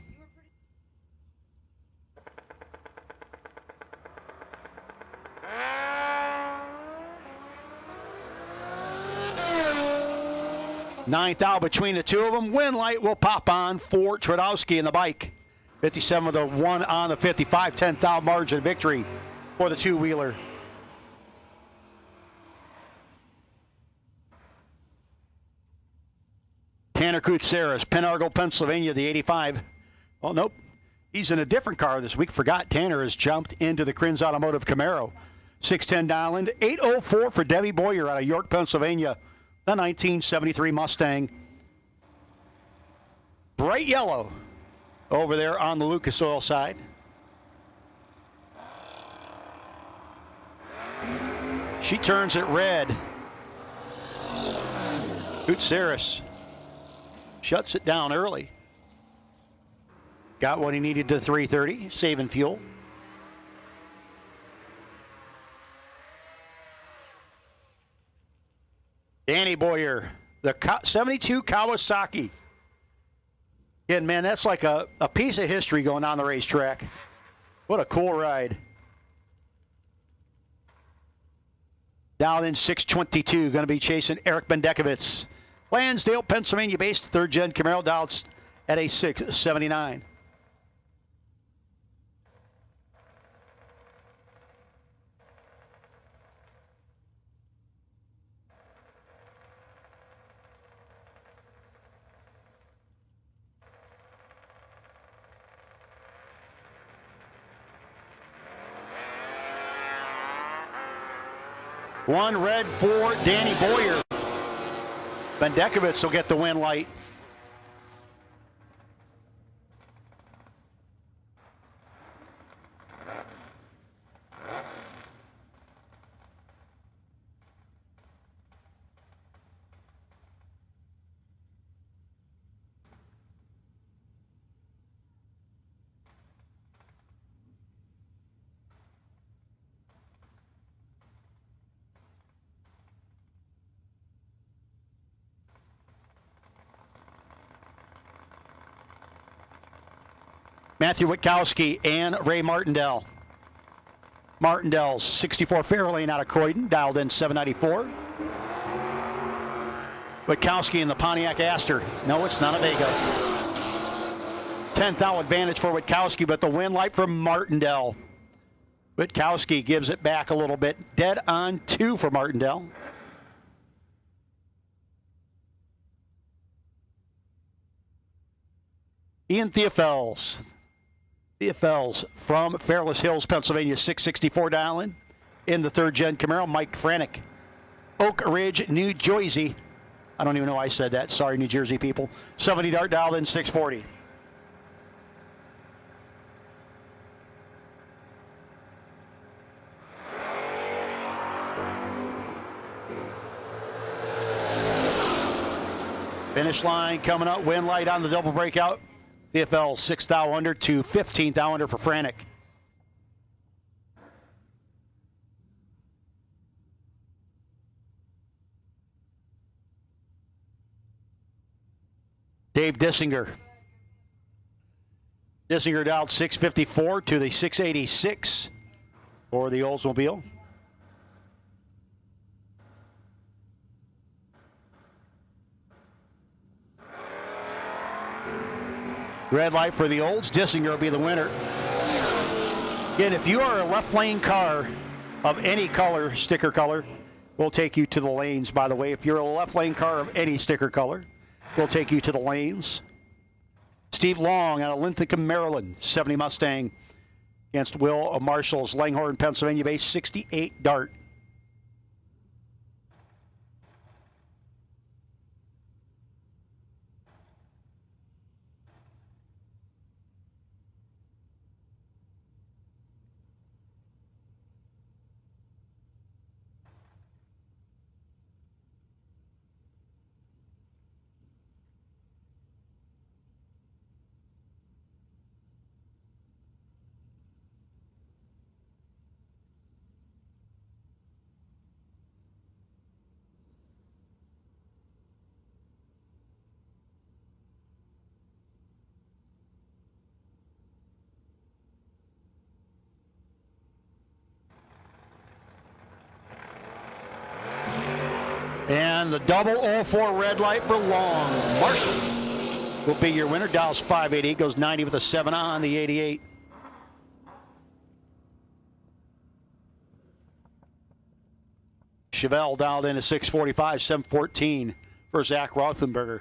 Ninth out between the two of them. Win light will pop on for Twardowski in the bike. 57 with a 1 on the 55. 10th out margin victory for the two-wheeler. Tanner Koutsaris, Penargle, Pennsylvania, the 85. Oh, nope. He's in a different car this week. Forgot Tanner has jumped into the Krins Automotive Camaro. 610 Diamond. 804 for Debbie Boyer out of York, Pennsylvania. The 1973 Mustang. Bright yellow over there on the Lucas Oil side. She turns it red. Koutsaris shuts it down early. Got what he needed to 330, saving fuel. Danny Boyer, the 72 Kawasaki. And man, that's like a piece of history going on the racetrack. What a cool ride. Down in 622, going to be chasing Eric Bendekovitz. Lansdale, Pennsylvania based, third gen Camaro, dialed at a 679. One red for Danny Boyer. Bendekovitz will get the win light. Matthew Witkowski and Ray Martindale. Martindale's 64 Fairlane out of Croydon, dialed in 794. Witkowski in the Pontiac Aster. No, it's not a Vega. 10th out advantage for Witkowski, but the win light from Martindale. Witkowski gives it back a little bit. Dead on 2 for Martindale. Ian Theophels. Theophels from Fairless Hills, Pennsylvania, 664 dialing in the third gen Camaro. Mike Franick, Oak Ridge, New Jersey. I don't even know why I said that. Sorry, New Jersey people. 70 dart dialed in 640. Finish line coming up. Win light on the double breakout. CFL 6th thou under to 15th thou under for Franick. Dave Dissinger. Dissinger dialed 654 to the 686 for the Oldsmobile. Red light for the Olds. Dissinger will be the winner. Again, if you are a left lane car of any color, sticker color, we'll take you to the lanes, by the way. If you're a left lane car of any sticker color, we'll take you to the lanes. Steve Long out of Linthicum, Maryland, 70 Mustang against Will of Marshall's Langhorne, Pennsylvania-based 68 Dart. And the double 04 red light for Long. Marshall will be your winner. Dials 588, goes 90 with a 7 on the 88. Chevelle dialed in at 645, 714 for Zach Rothenberger.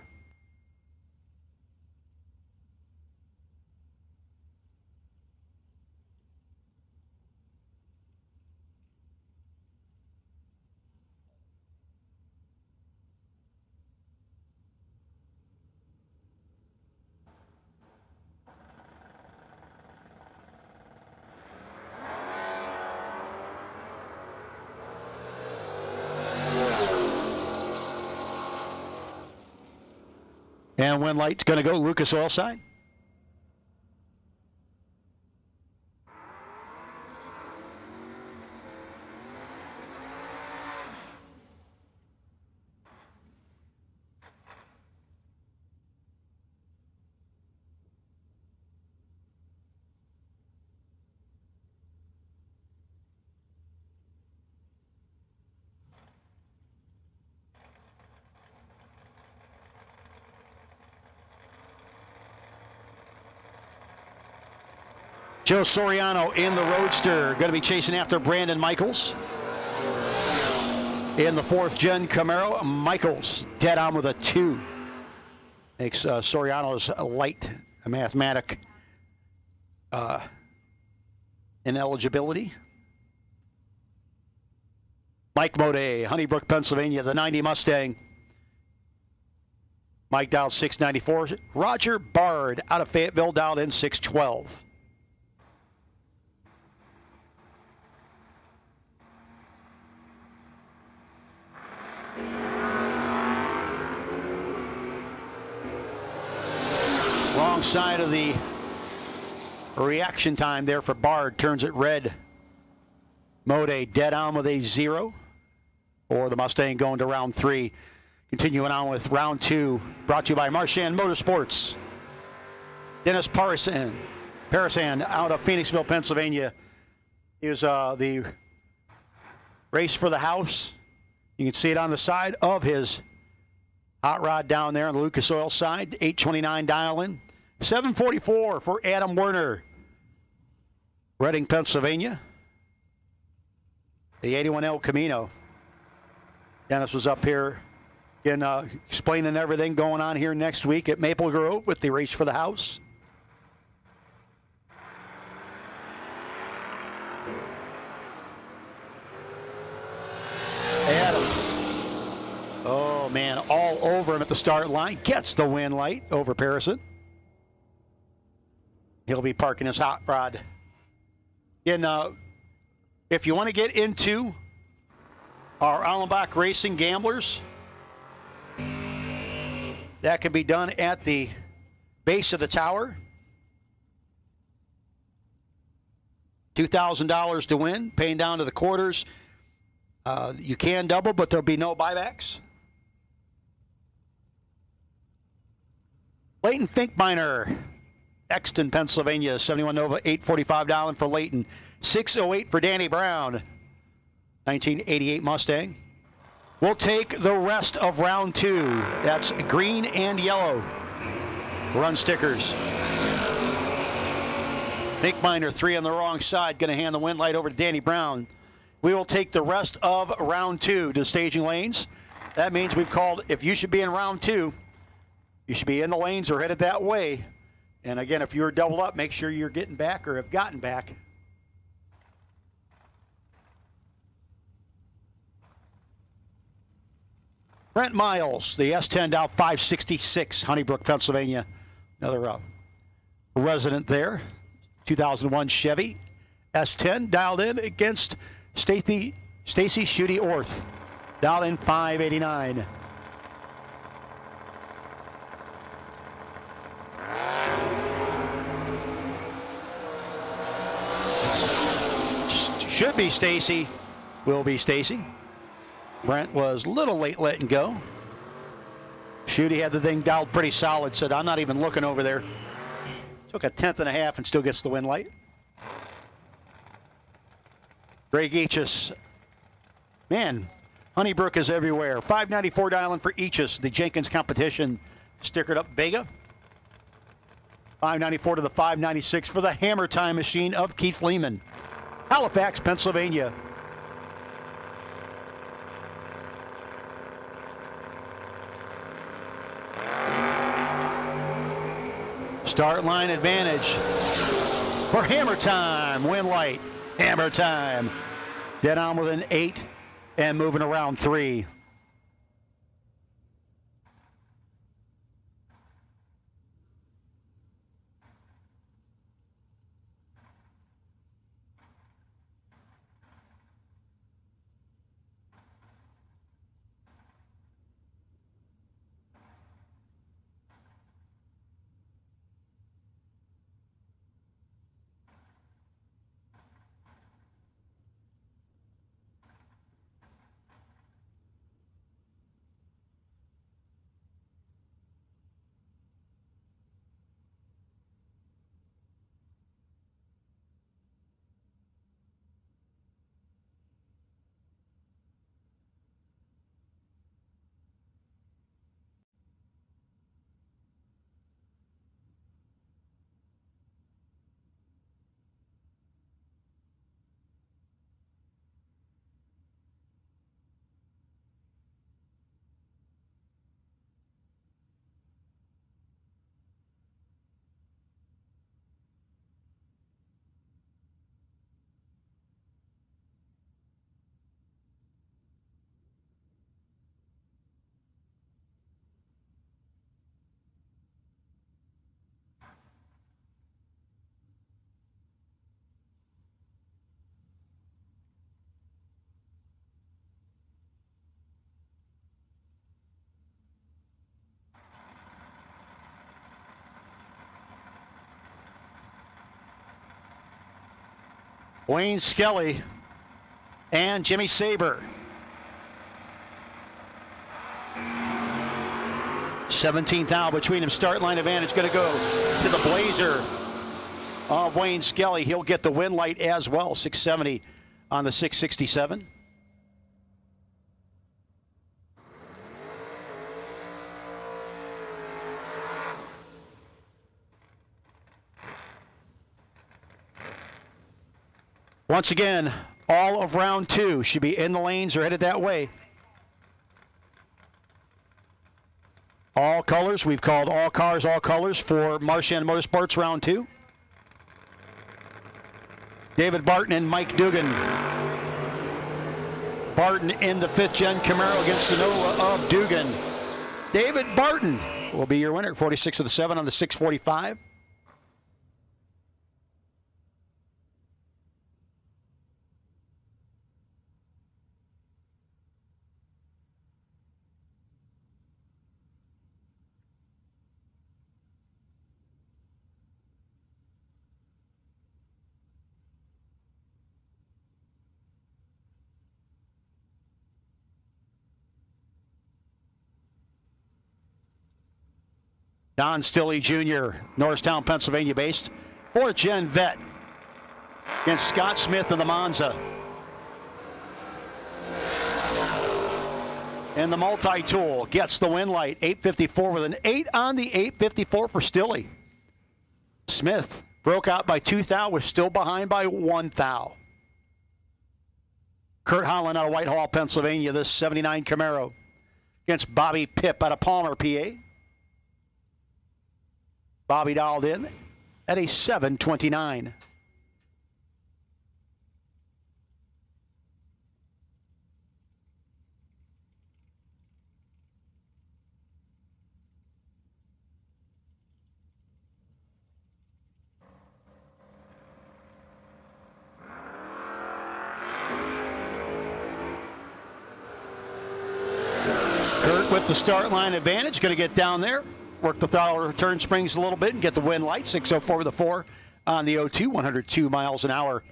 And when light's going to go, Lucas Oil side. Joe Soriano in the Roadster, going to be chasing after Brandon Michaels. In the fourth gen Camaro, Michaels dead on with a 2. Makes Soriano's light a mathematic ineligibility. Mike Mode, Honeybrook, Pennsylvania, the 90 Mustang. Mike dialed 694. Roger Bard out of Fayetteville dialed in 612. Wrong side of the reaction time there for Bard. Turns it red. Mode dead on with a 0. Or the Mustang going to round 3. Continuing on with round 2. Brought to you by Marchand Motorsports. Dennis Parasan out of Phoenixville, Pennsylvania. Here's the race for the house. You can see it on the side of his hot rod down there on the Lucas Oil side. 829 dial in. 744 for Adam Werner. Reading, Pennsylvania. The 81 El Camino. Dennis was up here again, explaining everything going on here next week at Maple Grove with the race for the house. Adam. Oh, man, all over him at the start line. Gets the win light over Parison. He'll be parking his hot rod. If you want to get into our Allenbach Racing Gamblers, that can be done at the base of the tower. $2,000 to win, paying down to the quarters. You can double, but there'll be no buybacks. Leighton Finkbeiner, Exton, Pennsylvania, 71 Nova, 845 down for Leighton. 608 for Danny Brown, 1988 Mustang. We'll take the rest of round 2. That's green and yellow. Run stickers. Finkbeiner, 3 on the wrong side, going to hand the wind light over to Danny Brown. We will take the rest of round 2 to staging lanes. That means we've called, if you should be in round 2, you should be in the lanes or headed that way. And again, if you're doubled up, make sure you're getting back or have gotten back. Brent Miles, the S10 Dow 566, Honeybrook, Pennsylvania. Another resident there. 2001 Chevy S10 dialed in against Stacy Shooty Orth. Dialed in 589. Should be Stacy. Will be Stacy. Brent was a little late letting go. Shooty had the thing dialed pretty solid, said, I'm not even looking over there. Took a 10th and a half and still gets the win light. Greg Eachus. Man, Honeybrook is everywhere. 594 dialing for Eachus, the Jenkins competition. Stickered up Vega. 594 to the 596 for the Hammer Time machine of Keith Lehman. Halifax, Pennsylvania. Start line advantage for Hammer Time. Win light. Hammer Time. Dead on with an 8 and moving around 3. Wayne Skelly and Jimmy Saber. 17th out between them. Start line advantage going to go to the Blazer of Wayne Skelly. He'll get the win light as well. 670 on the 667. Once again, all of round 2 should be in the lanes or headed that way. All colors. We've called all cars, all colors for Marchand Motorsports round 2. David Barton and Mike Dugan. Barton in the 5th gen Camaro against the Nova of Dugan. David Barton will be your winner. 46 of the 7 on the 645. Don Stilley Jr., Norristown, Pennsylvania based. 4th gen vet against Scott Smith in the Monza. And the multi-tool gets the win light. 854 with an 8 on the 854 for Stilley. Smith broke out by 2 thou, was still behind by 1 thou. Kurt Holland out of Whitehall, Pennsylvania, this 79 Camaro against Bobby Pipp out of Palmer, PA. Bobby dialed in at a 729. Kurt with the start line advantage, going to get down there, work the throttle turn springs a little bit and get the win light. 604 with a 4 on the 02, 102 miles an hour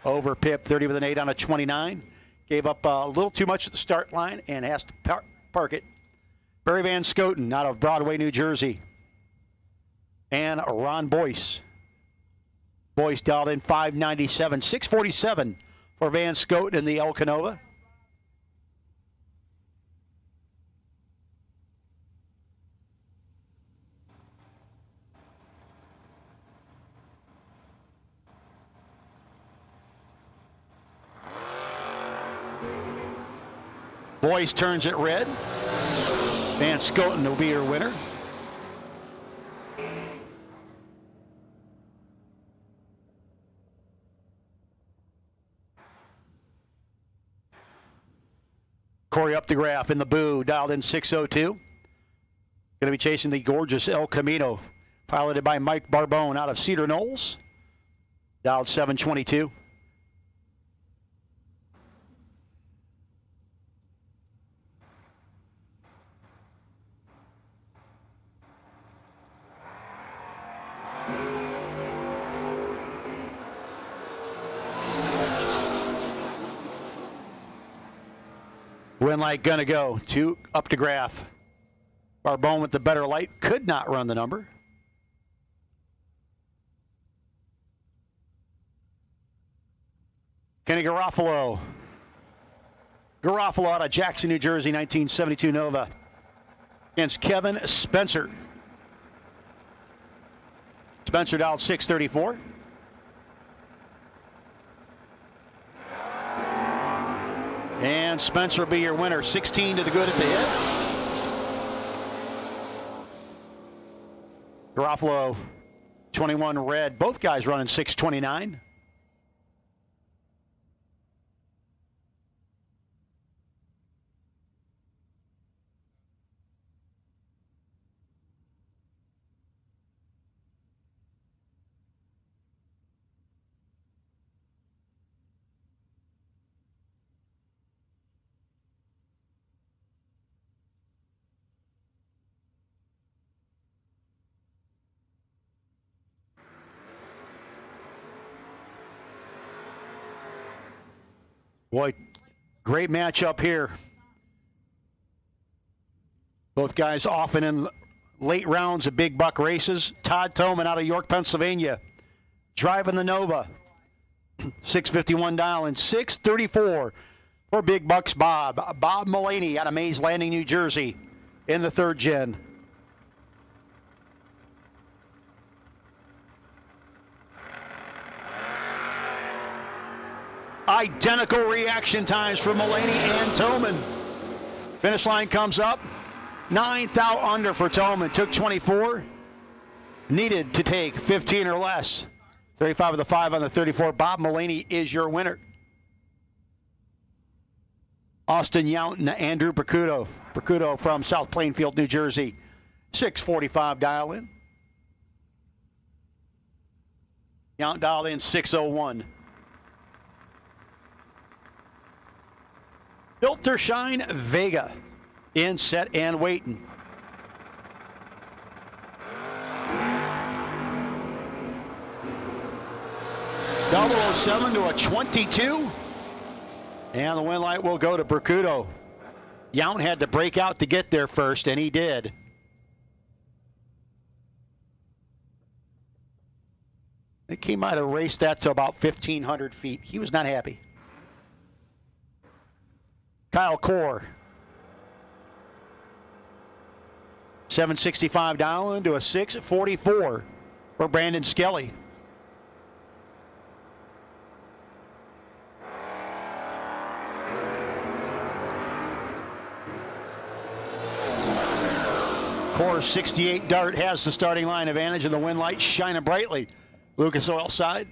over Pip. 30 with an 8 on a 29. Gave up a little too much at the start line and has to park it. Barry Van Scoten out of Broadway, New Jersey. And Ron Boyce. Boyce dialed in 597, 647 for Van Scoten in the El Canova. Boyce turns it red. Van Scoten will be your winner. Corey up the graph in the boo, dialed in 602. Going to be chasing the gorgeous El Camino, piloted by Mike Barbone out of Cedar Knolls, dialed 722. Win light gonna go. 2 up to graph. Barbone with the better light could not run the number. Kenny Garofalo. Garofalo out of Jackson, New Jersey, 1972 Nova. Against Kevin Spencer. Spencer dialed 634. And Spencer will be your winner. 16 to the good at the hit. Garofalo, 21 red. Both guys running 629. Boy, great matchup here. Both guys often in late rounds of big buck races. Todd Toman out of York, Pennsylvania, driving the Nova. 651 dial and 634 for Big Bucks Bob. Bob Mullaney out of Mays Landing, New Jersey in the 3rd gen. Identical reaction times for Mullaney and Toman. Finish line comes up. 9 thou under for Toman. Took 24. Needed to take 15 or less. 35 with a 5 on the 34. Bob Mullaney is your winner. Austin Yount and Andrew Percuto. Percuto from South Plainfield, New Jersey. 645 dial in. Yount dialed in 601. Filtershine Vega in set and waiting. .007 to a 22. And the win light will go to Percuto. Yount had to break out to get there first, and he did. think he might have raced that to about 1,500 feet. He was not happy. Kyle Core. 765 down to a 644 for Brandon Skelly. Core's 68 Dart has the starting line advantage and the wind light shining brightly. Lucas Oil side.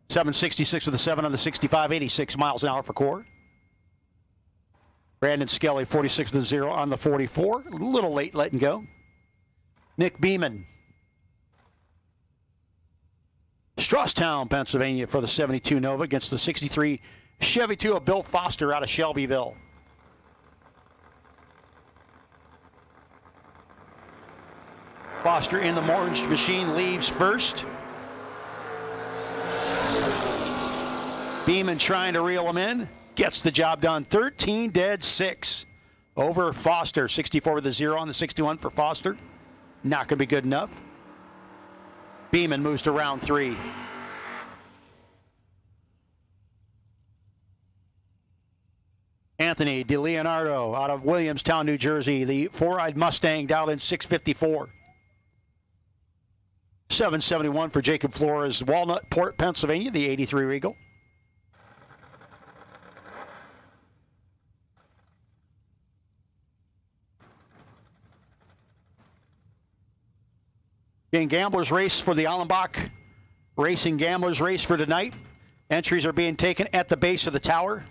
766 with a 7 on the 65, 86 miles an hour for Core. Brandon Skelly, 46 with a 0 on the 44. A little late letting go. Nick Beeman. Strawstown, Pennsylvania for the 72 Nova against the 63 Chevy 2 of Bill Foster out of Shelbyville. Foster in the orange machine leaves first. Beeman trying to reel him in. Gets the job done. 13 dead 6 over Foster. 64 with a 0 on the 61 for Foster. Not going to be good enough. Beeman moves to round 3. Anthony DeLeonardo out of Williamstown, New Jersey. The four-eyed Mustang dialed in 654. 771 for Jacob Flores, Walnut Port, Pennsylvania, the 83 Regal. In Gamblers Race for the Allenbach Racing Gamblers Race for tonight. Entries are being taken at the base of the tower.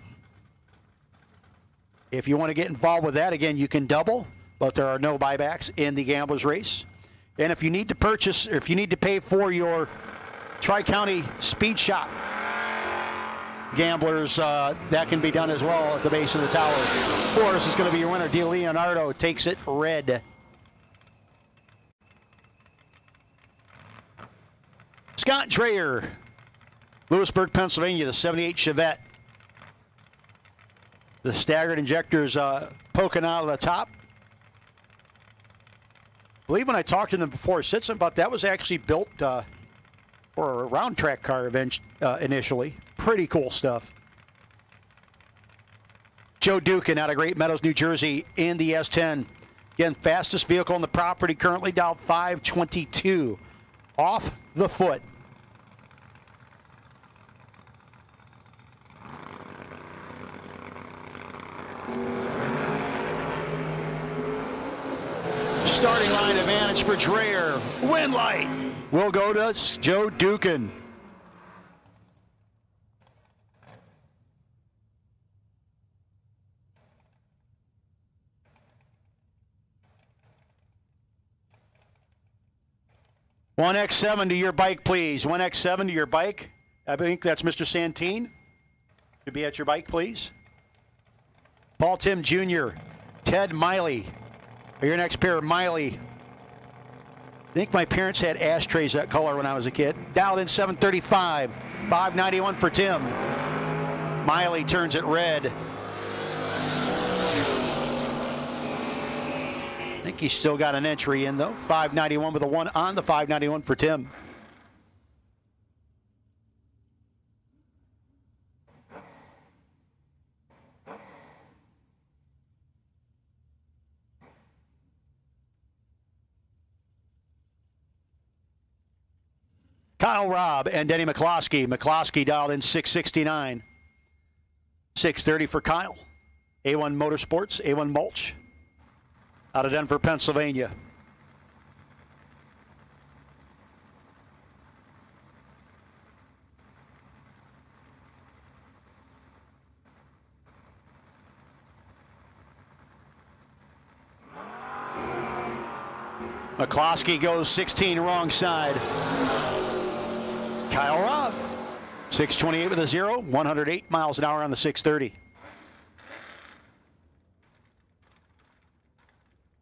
If you want to get involved with that, again, you can double, but there are no buybacks in the Gamblers Race. And if you need to purchase, or if you need to pay for your Tri-County Speed Shop Gamblers, that can be done as well at the base of the tower. Flores is going to be your winner. DeLeonardo takes it red. Scott Dreyer, Lewisburg, Pennsylvania, the 78 Chevette. The staggered injectors poking out of the top. I believe when I talked to them before, I said something about that was actually built for a round track car event initially. Pretty cool stuff. Joe Dukin out of Great Meadows, New Jersey in the S10. Again, fastest vehicle on the property, currently dialed 522. Off the foot. Starting line advantage for Dreyer. Wind light will go to Joe Dukin. One X7 to your bike, please. 1X7 to your bike. I think that's Mr. Santine. To be at your bike, please. Paul Tim Jr., Ted Miley. Your next pair, Miley. I think my parents had ashtrays that color when I was a kid. Dialed in 735. 591 for Tim. Miley turns it red. I think he's still got an entry in, though. 591 with a 1 on the 591 for Tim. Kyle Robb and Denny McCloskey. McCloskey dialed in 669. 630 for Kyle. A1 Motorsports, A1 Mulch. Out of Denver, Pennsylvania. McCloskey goes 16 wrong side. Kyle Robb, 628 with a 0, 108 miles an hour on the 630.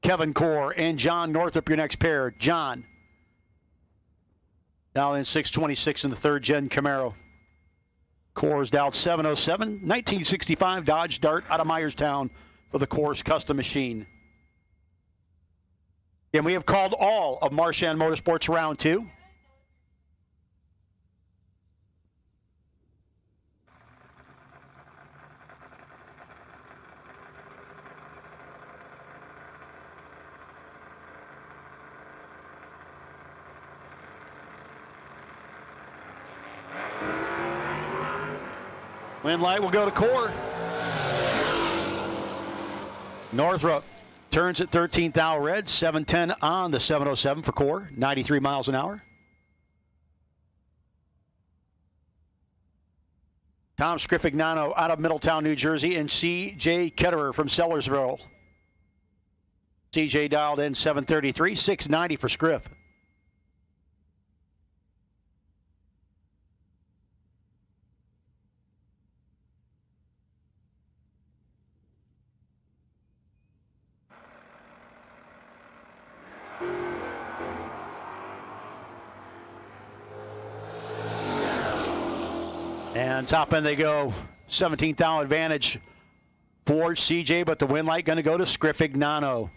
Kevin Core and John Northup, your next pair. John, now in 626 in the third gen Camaro. Core's dialed 707, 1965 Dodge Dart out of Myerstown for the Core's custom machine. And we have called all of Marchand Motorsports round 2. Wind light will go to core. Northrop turns at 13th thou red, 710 on the 707 for core, 93 miles an hour. Tom Scrifignano out of Middletown, New Jersey, and C.J. Ketterer from Sellersville. C.J. dialed in 733, 690 for Scriff. And top end they go. 17th thou advantage for CJ, but the wind light going to go to Scrifignano.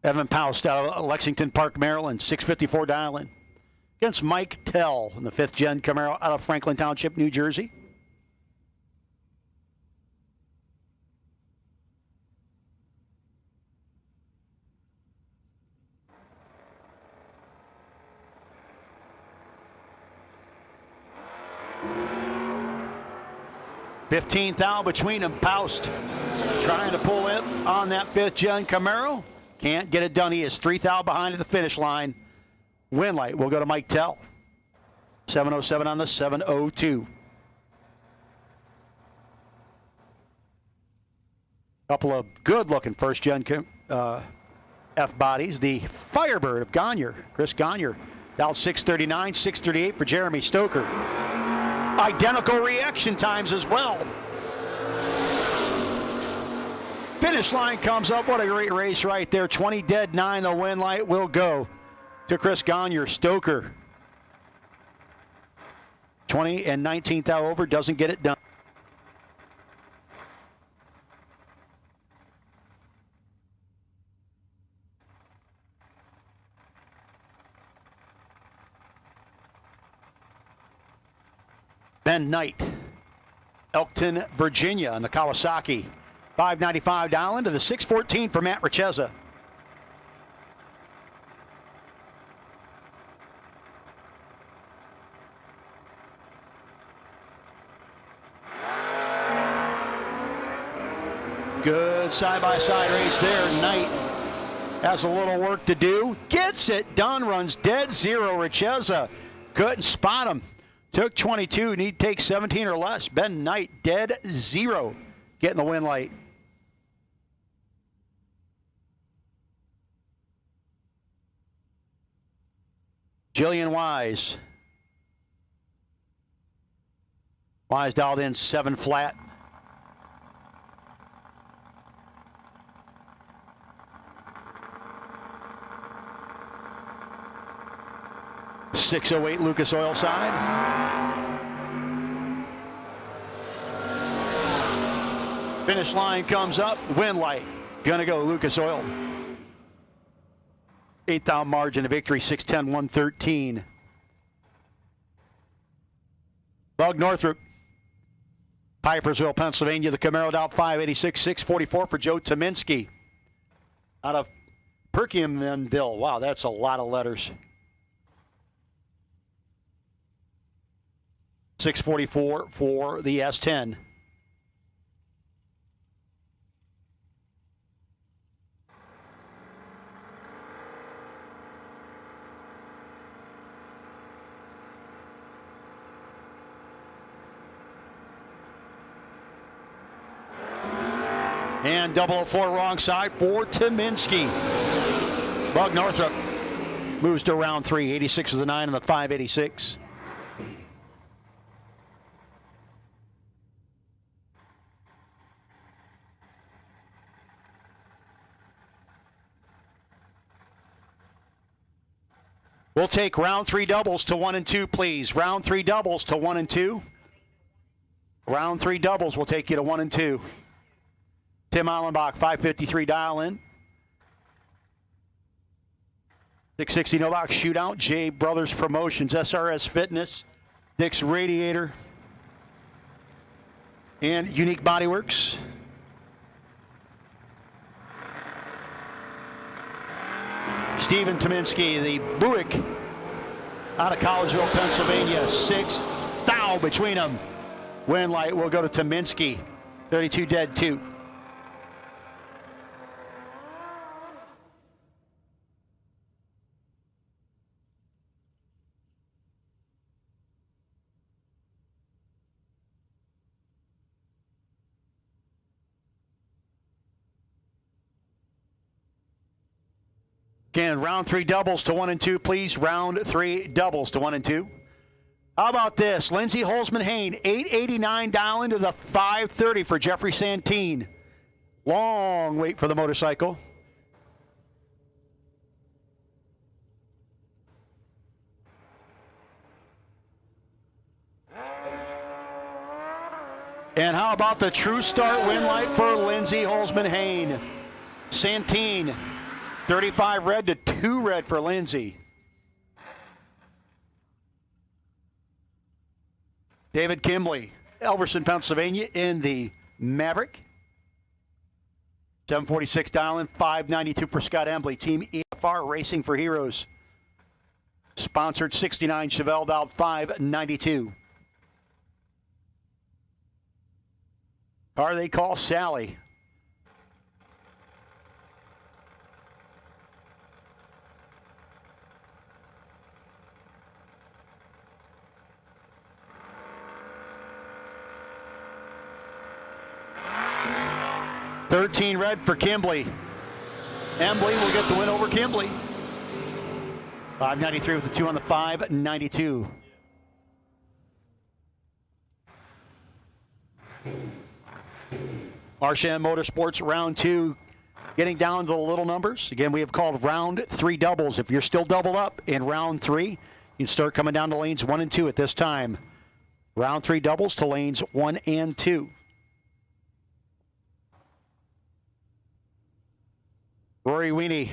Evan Poust out of Lexington Park, Maryland, 654 dial-in. Against Mike Tell in the 5th gen Camaro out of Franklin Township, New Jersey. $15,000 thou between them. Poust trying to pull it on that 5th gen Camaro. Can't get it done. He is 3 thou behind at the finish line. Wind light will go to Mike Tell. 707 on the 702. Couple of good-looking first-gen F-bodies. The Firebird of Gagne, Chris Gagne, dialed 639, 638 for Jeremy Stoker. Identical reaction times as well. Finish line comes up. What a great race right there. 20 dead, 9. The wind light will go to Chris Gagne. Stoker 20 and 19th thou over, doesn't get it done. Ben Knight, Elkton, Virginia on the Kawasaki. 595 dial into the 614 for Matt Richeza. Good side-by-side race there. Knight has a little work to do. Gets it done, runs dead zero. Richeza couldn't spot him. Took 22, need to take 17 or less. Ben Knight dead zero. Getting the win light. Jillian Wise. Wise dialed in 7 flat. .608 Lucas Oil side. Finish line comes up. Wind light. Gonna go Lucas Oil. 8th thou margin of victory. 610, 113. Bug Northrop. Pipersville, Pennsylvania. The Camaro dialed 586, 644 for Joe Tominski. Out of Perkins-Ville. Wow, that's a lot of letters. 644 for the S10. And 004 wrong side for Tominski. Bug Northrop moves to round 3. 86 is the 9 and the 586. We'll take round 3 doubles to 1 and 2, please. Round 3 doubles to 1 and 2. Round 3 doubles will take you to 1 and 2. Tim Allenbach, 553 dial in. 660 no box shootout. JBrothers Promotions, SRS Fitness. Dick's Radiator, and Unique Body Works. Steven Tominski, the Buick out of Collegeville, Pennsylvania. 6 thou between them. Win light will go to Tominski. 32 dead, 2. Again, round 3 doubles to 1 and 2, please. Round 3 doubles to 1 and 2. How about this? Lindsey Holzman-Hain, $889 dial into the 530 for Jeffrey Santine. Long wait for the motorcycle. And how about the true start win light for Lindsey Holzman-Hain? Santine, 35 red to 2 red for Lindsey. David Kimbley, Elverson, Pennsylvania in the Maverick. 746 dial in, 592 for Scott Embley. Team EFR Racing for Heroes. Sponsored 69 Chevelle dial 592. Car they call Sally. $13 red for Kimbley. Embley will get the win over Kimbley. 593 with the 2 on the 592. Marchand Motorsports round 2 getting down to the little numbers. Again, we have called round 3 doubles. If you're still doubled up in round 3, you can start coming down to lanes 1 and 2 at this time. Round 3 doubles to lanes 1 and 2. Rory Weenie.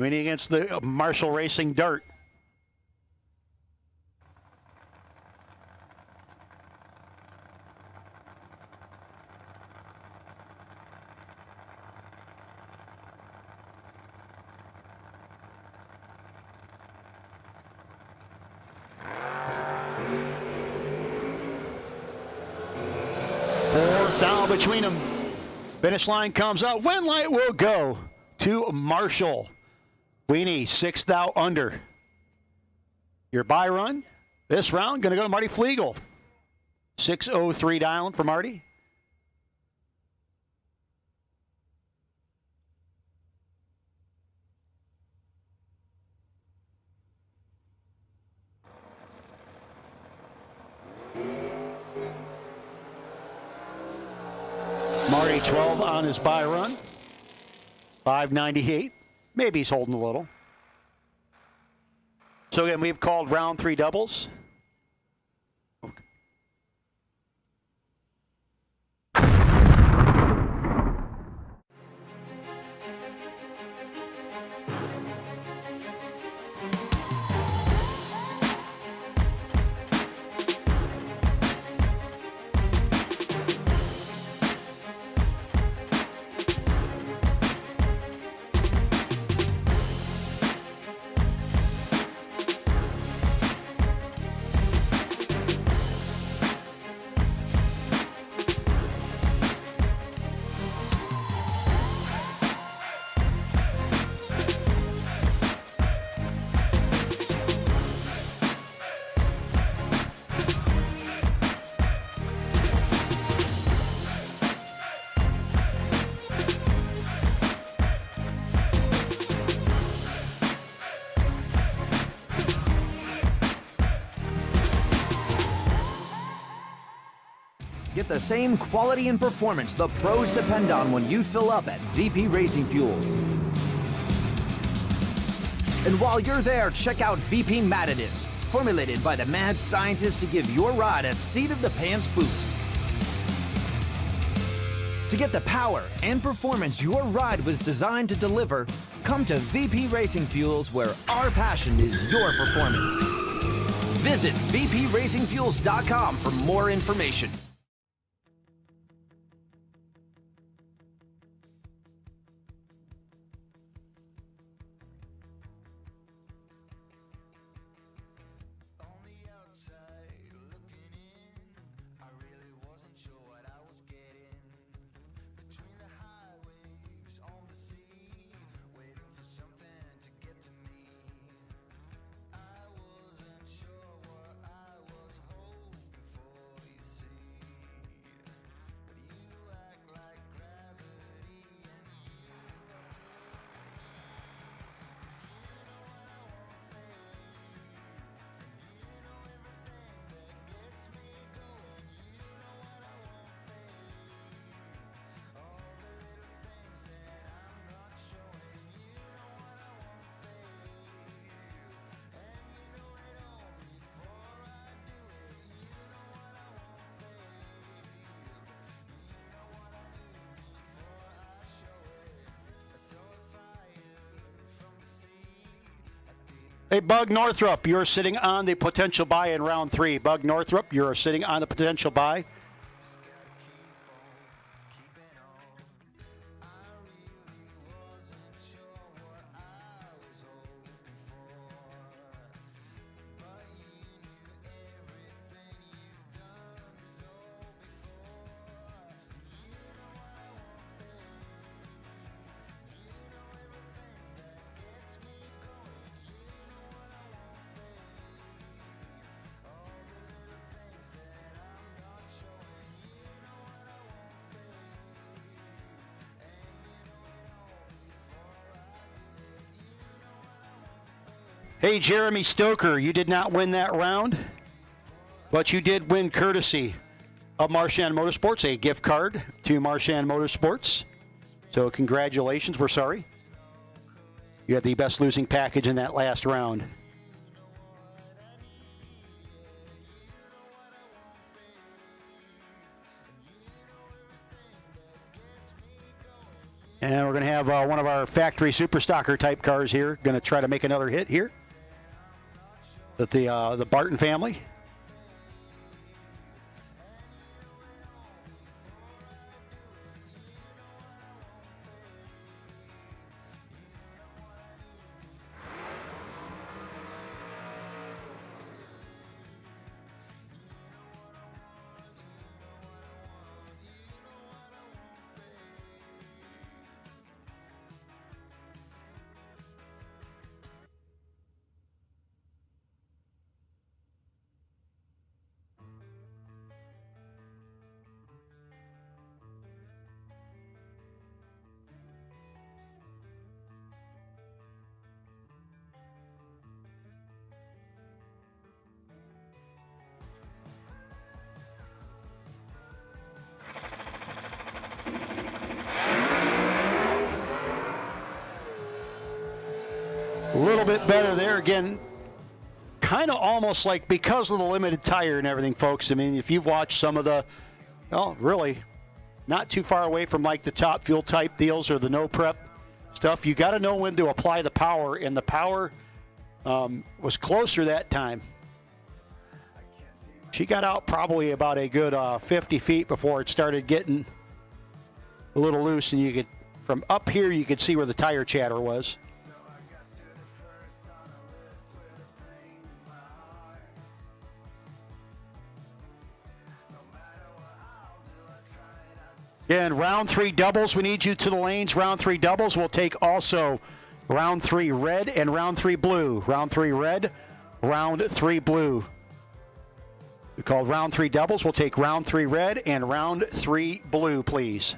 Weenie against the Marshall Racing Dart. Down between them. Finish line comes out. Win light will go to Marshall. Weenie, 6 thou under. Your bye run this round going to go to Marty Flegel. 6:03 dialing for Marty. Marty 12 on his bye run. 598. Maybe he's holding a little. So again, we've called round 3 doubles. Okay. Get the same quality and performance the pros depend on when you fill up at VP Racing Fuels. And while you're there, check out VP Mad Additives, formulated by the mad scientists to give your ride a seat-of-the-pants boost. To get the power and performance your ride was designed to deliver, come to VP Racing Fuels, where our passion is your performance. Visit vpracingfuels.com for more information. Hey, Bug Northrup, you're sitting on the potential buy in round 3. Bug Northrup, you're sitting on the potential buy. Hey, Jeremy Stoker, you did not win that round, but you did win courtesy of Marchand Motorsports, a gift card to Marchand Motorsports. So congratulations, we're sorry. You had the best losing package in that last round. And we're going to have one of our factory super stocker type cars here. Going to try to make another hit here. With the Barton family. A little bit better there. Again, kind of almost like because of the limited tire and everything, folks. I mean, if you've watched some of the, well, really not too far away from like the top fuel type deals or the no prep stuff, you got to know when to apply the power, and the power was closer that time. She got out probably about a good 50 feet before it started getting a little loose, and you could, from up here, you could see where the tire chatter was. And round 3 doubles, we need you to the lanes. Round 3 doubles, we'll take also round 3 red and round 3 blue. Round 3 red, round 3 blue. We called round 3 doubles. We'll take round 3 red and round 3 blue, please.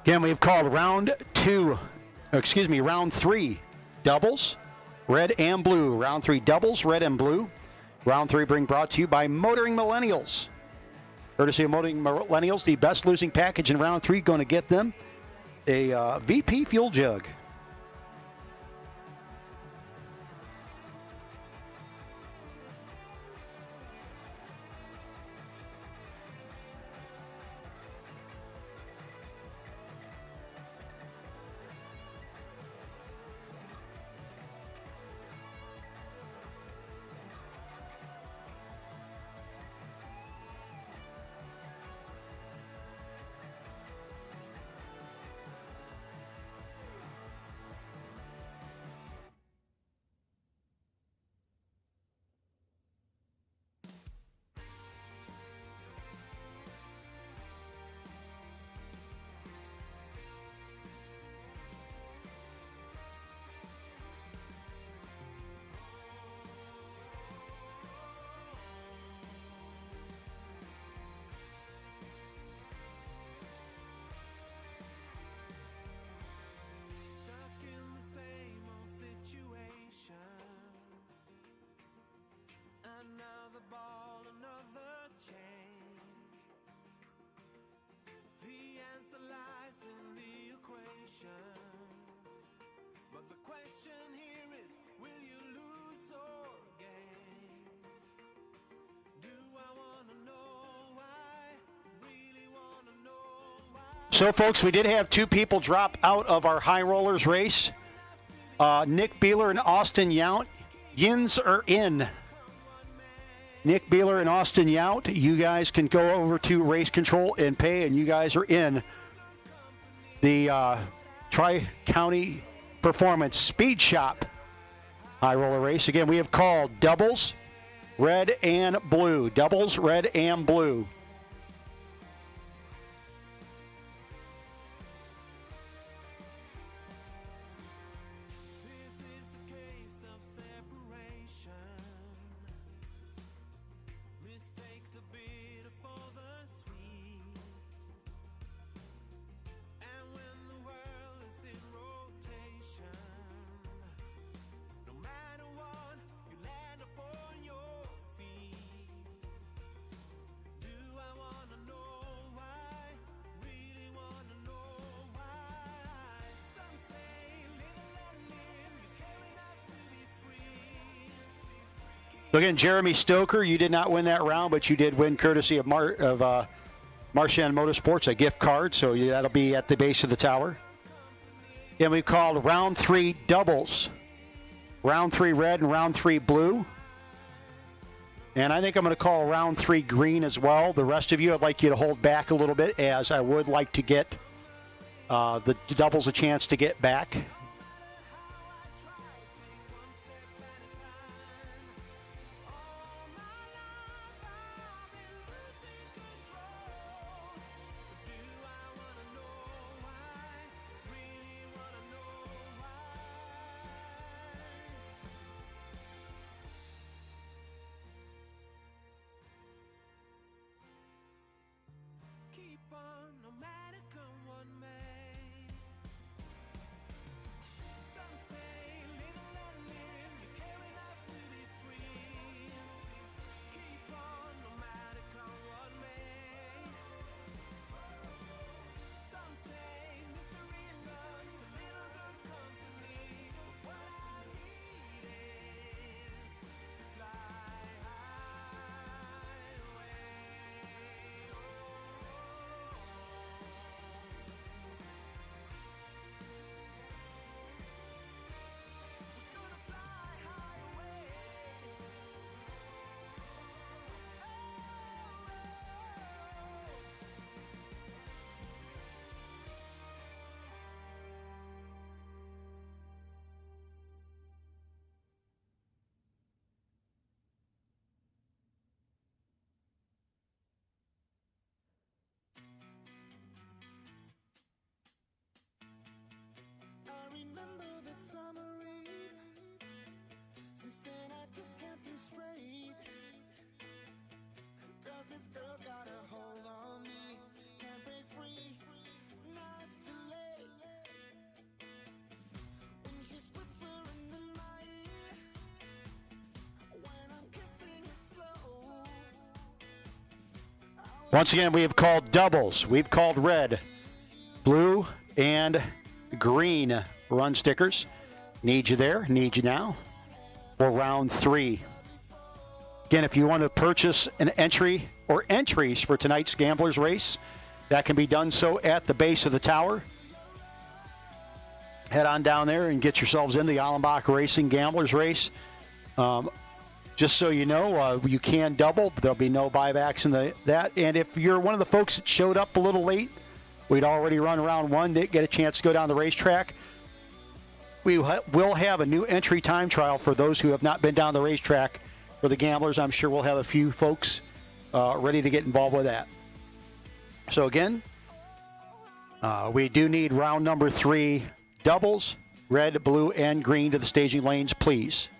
Again, we've called round three doubles, red and blue. Round three doubles, red and blue. Round three being brought to you by Motoring Millennials. Courtesy of Motoring Millennials, the best losing package in round three, going to get them a VP fuel jug. So, folks, we did have two people drop out of our high rollers race. Nick Beeler and Austin Yount. Yins are in. Nick Beeler and Austin Yount, you guys can go over to race control and pay, and you guys are in the Tri-County Performance Speed Shop high roller race. Again, we have called doubles, red and blue. Doubles, red and blue. So again, Jeremy Stoker, you did not win that round, but you did win courtesy of Marchand Motorsports, a gift card. So that'll be at the base of the tower. Then we called round three doubles. Round three red and round three blue. And I think I'm going to call round three green as well. The rest of you, I'd like you to hold back a little bit, as I would like to get the doubles a chance to get back. Once again, we have called doubles. We've called red, blue, and green run stickers. Need you there, need you now for round 3. Again, if you want to purchase an entry or entries for tonight's Gamblers Race, that can be done so at the base of the tower. Head on down there and get yourselves in the Allenbach Racing Gamblers Race. Just so you know, you can double. There'll be no buybacks in that. And if you're one of the folks that showed up a little late, we'd already run round 1, didn't get a chance to go down the racetrack. We will have a new entry time trial for those who have not been down the racetrack for the Gamblers. I'm sure we'll have a few folks ready to get involved with that. So again, we do need round number 3 doubles, red, blue, and green to the staging lanes, please.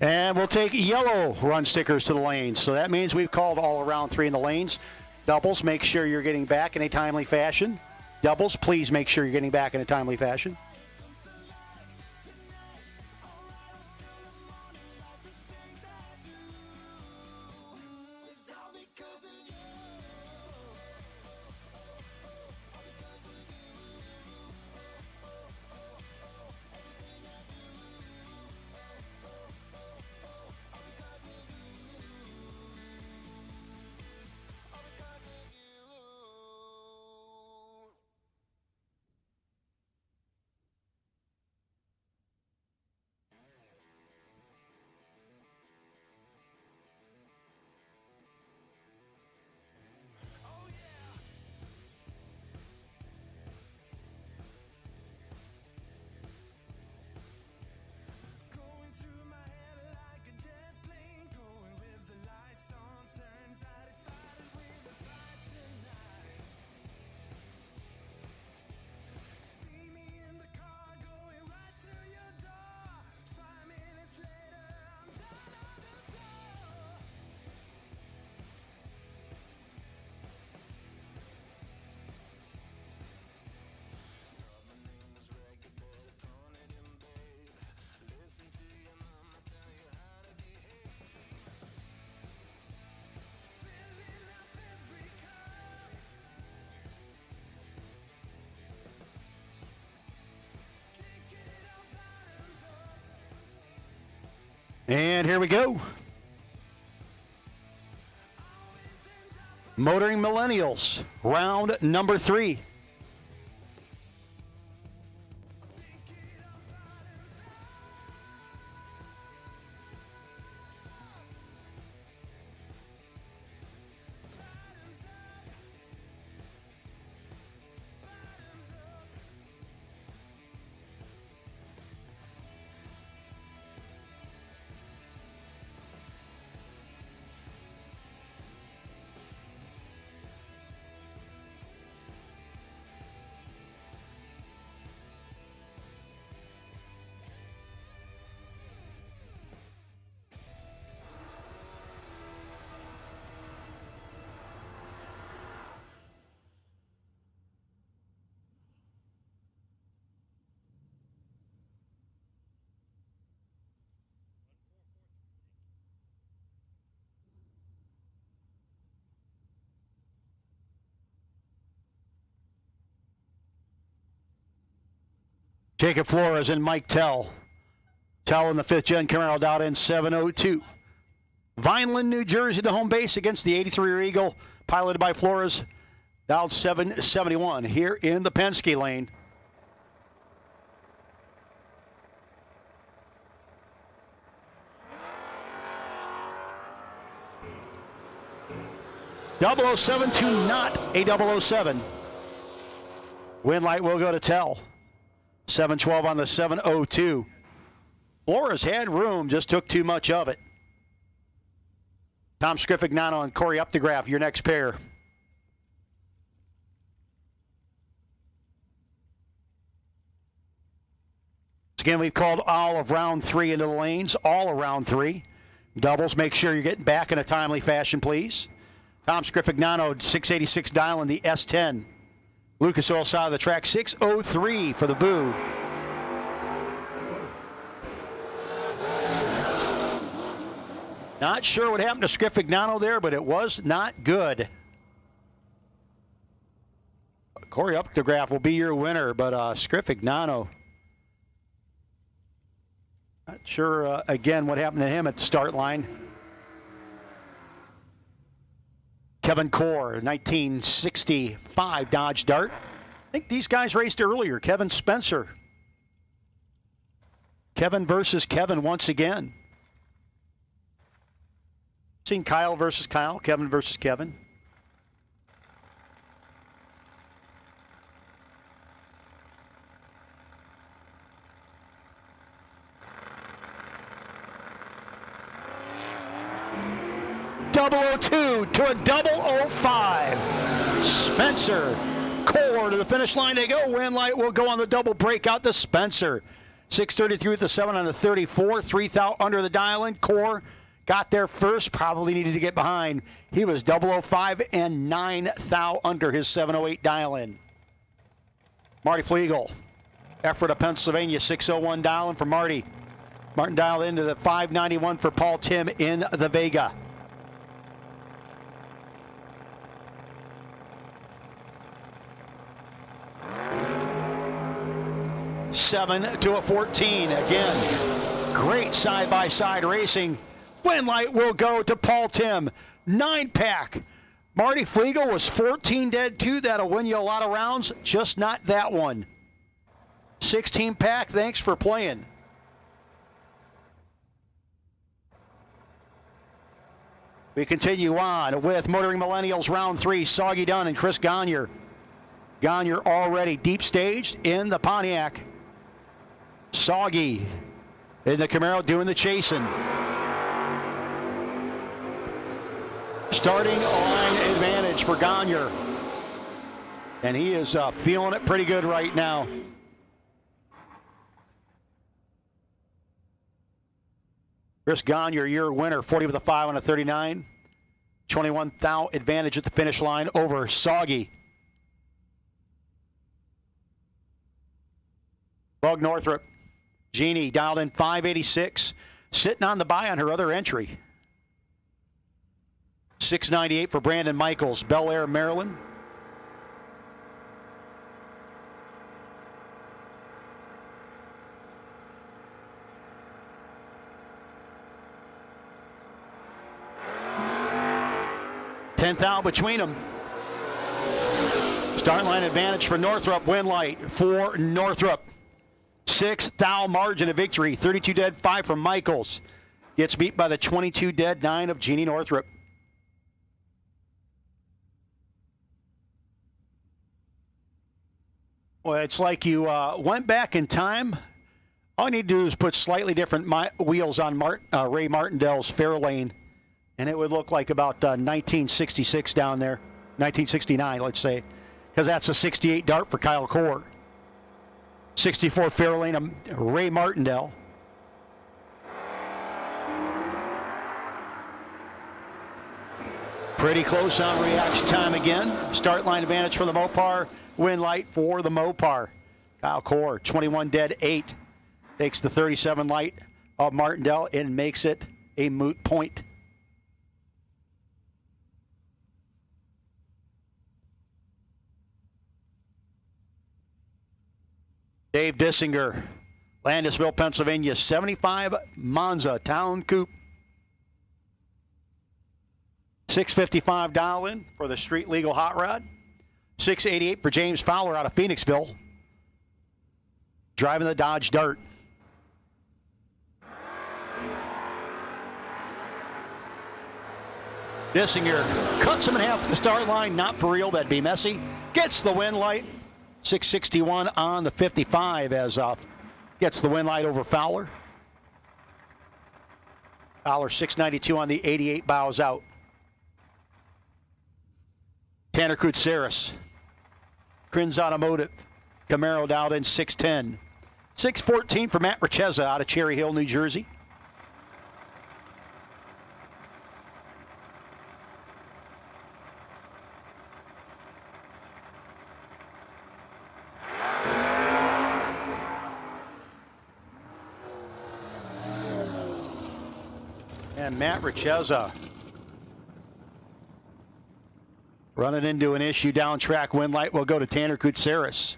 And we'll take yellow run stickers to the lanes. So that means we've called all around 3 in the lanes. Doubles, make sure you're getting back in a timely fashion. Doubles, please make sure you're getting back in a timely fashion. And here we go. Motoring Millennials, round number 3. Jacob Flores and Mike Tell. Tell in the 5th gen Carroll out in 7:02. Vineland, New Jersey, the home base against the 83 Eagle, piloted by Flores. Down 7:71 here in the Penske lane. .007 to not a 007. Wind light will go to Tell. 7:12 on the 7:02. Flores had room, just took too much of it. Tom Scrifignano and Corey Updegraff, your next pair. Again, we've called all of round 3 into the lanes, all around 3. Doubles, make sure you're getting back in a timely fashion, please. Tom Scrifignano, 686 dial in the S10. Lucas Oil side of the track, 6:03 for the Boo. Not sure what happened to Scrifignano there, but it was not good. Corey Updegraff will be your winner, but Scrifignano, not sure, again, what happened to him at the start line. Kevin Core, 1965 Dodge Dart. I think these guys raced earlier. Kevin Spencer. Kevin versus Kevin once again. Seen Kyle versus Kyle, Kevin versus Kevin. .002 to a 005. Spencer, Core to the finish line they go. Wind light will go on the double breakout to Spencer. 6:33 with the 7 on the 34. 3 thou under the dial in. Core got there first, probably needed to get behind. He was 005 and 9 thou under his 708 dial in. Marty Flegel, effort of Pennsylvania, 601 dial in for Marty. Martin dialed into the 591 for Paul Tim in the Vega. Seven to a 14. Again, great side-by-side racing. Wind light will go to Paul Tim. 9-pack. Marty Flegel was 14 dead too. That'll win you a lot of rounds, just not that one. 16-pack, thanks for playing. We continue on with Motoring Millennials round 3. Soggy Dunn and Chris Gagne. Gagne already deep staged in the Pontiac. Soggy in the Camaro doing the chasing. Starting line advantage for Gagne. And he is feeling it pretty good right now. Chris Gagne, your winner, 40 with a 5 on a 39. 21 thou advantage at the finish line over Soggy. Bug Northrup. Jeannie dialed in 586, sitting on the bye on her other entry. 698 for Brandon Michaels, Bel Air, Maryland. Tenth out between them. Start line advantage for Northrup. Wind light for Northrup. 6 thou margin of victory. 32 dead, 5 from Michaels. Gets beat by the 22 dead, 9 of Jeannie Northrup. Well, it's like you went back in time. All you need to do is put slightly different wheels on Ray Martindale's Fairlane, and it would look like about 1966 down there. 1969, let's say, because that's a 68 Dart for Kyle Core. 64 Fairlane, Ray Martindale. Pretty close on reaction time again. Start line advantage for the Mopar. Wind light for the Mopar. Kyle Core, 21 dead, 8. Takes the 37 light of Martindale and makes it a moot point. Dave Dissinger, Landisville, Pennsylvania, 75 Monza Town Coupe. $655 Darwin for the street legal hot rod. $688 for James Fowler out of Phoenixville, driving the Dodge Dart. Dissinger cuts him in half at the start line. Not for real. That'd be messy. Gets the win light. 661 on the 55 as gets the win light over Fowler. Fowler 692 on the 88, bows out. Tanner Koutsaris, Krins Automotive, Camaro dialed in 610. 614 for Matt Richeza out of Cherry Hill, New Jersey. And Matt Richeza running into an issue down track. Win light will go to Tanner Koutsaris.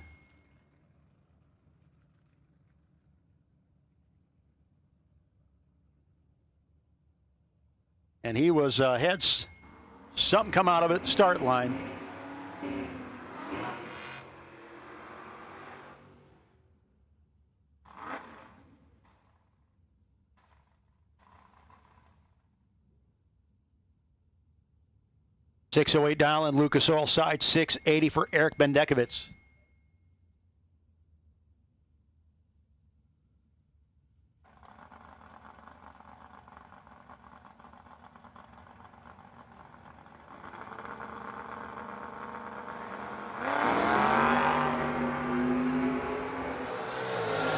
And he was had something come out of it, start line. $608 dial in Lucas Oil side, $680 for Eric Bendekovitz.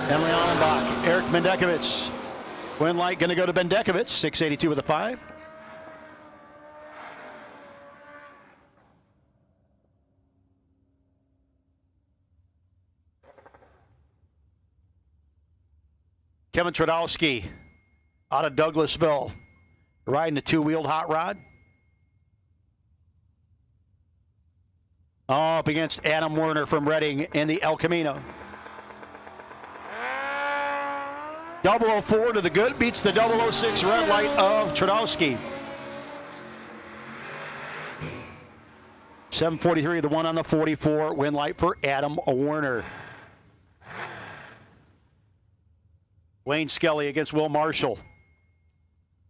Emily Allenbach, Eric Bendekovitz. Win light going to go to Bendekovitz, 682 with a 5. Kevin Tradowski out of Douglasville, riding a two-wheeled hot rod. Up against Adam Werner from Reading in the El Camino. 004 to the good, beats the 006 red light of Tradowski. 743, the one on the 44, win light for Adam Werner. Wayne Skelly against Will Marshall.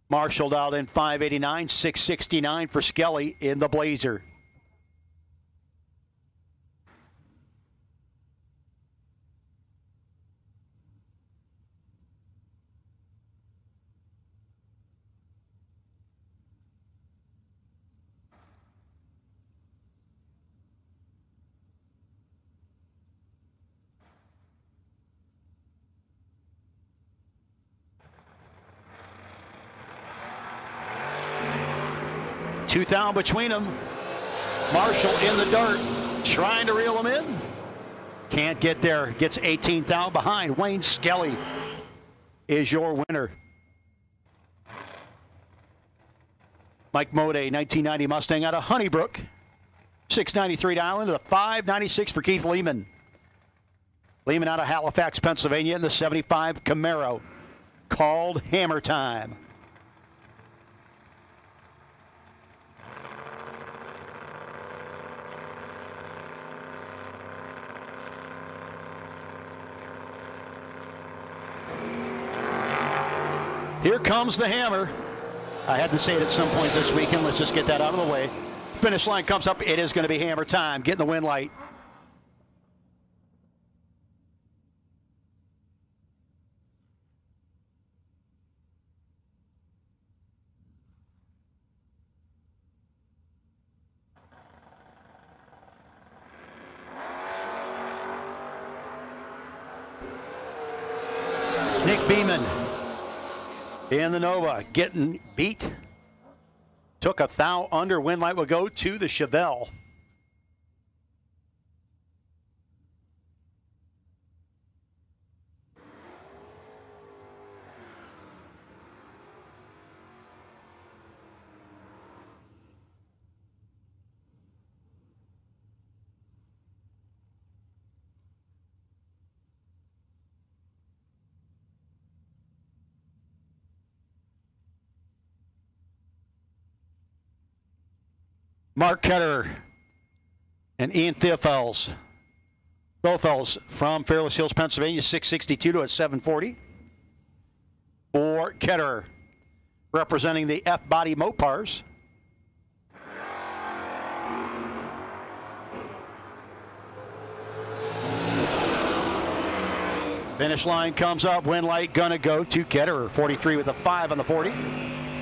Marshall dialed in 589, 669 for Skelly in the Blazer. Two down between them. Marshall in the dirt, trying to reel him in. Can't get there. Gets 18th down behind. Wayne Skelly is your winner. Mike Mode, 1990 Mustang out of Honeybrook. 693 dial into the 596 for Keith Lehman. Lehman out of Halifax, Pennsylvania in the 75 Camaro. Called Hammer Time. Here comes the hammer. I had to say it at some point this weekend. Let's just get that out of the way. Finish line comes up. It is going to be hammer time. Getting the win light. Nick Beeman in the Nova, getting beat. Took a thou under. Win light will go to the Chevelle. Mark Ketterer and Ian Theofels. Theofels from Fairless Hills, Pennsylvania, 662 to a 740. For Ketterer, representing the F-Body Mopars. Finish line comes up. Wind light gonna go to Ketterer. 43 with a 5 on the 40.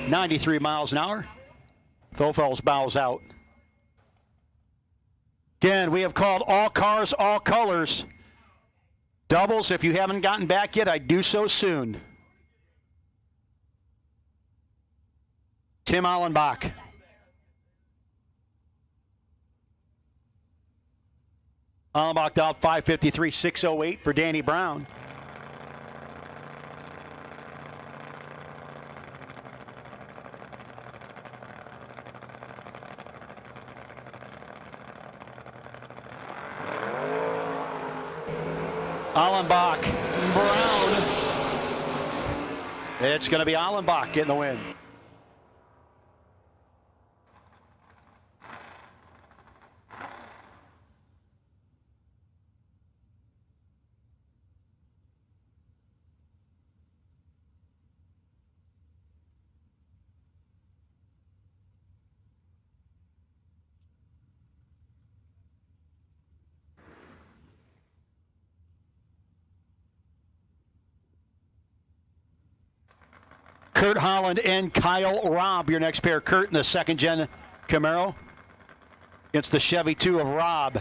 93 miles an hour. Theofels bows out. Again, we have called all cars, all colors. Doubles, if you haven't gotten back yet, I'd do so soon. Tim Allenbach. Allenbach out 553, 608 for Danny Brown. Allenbach, Brown. It's going to be Allenbach getting the win. Kurt Holland and Kyle Robb, your next pair. Kurt in the second-gen Camaro against the Chevy 2 of Robb.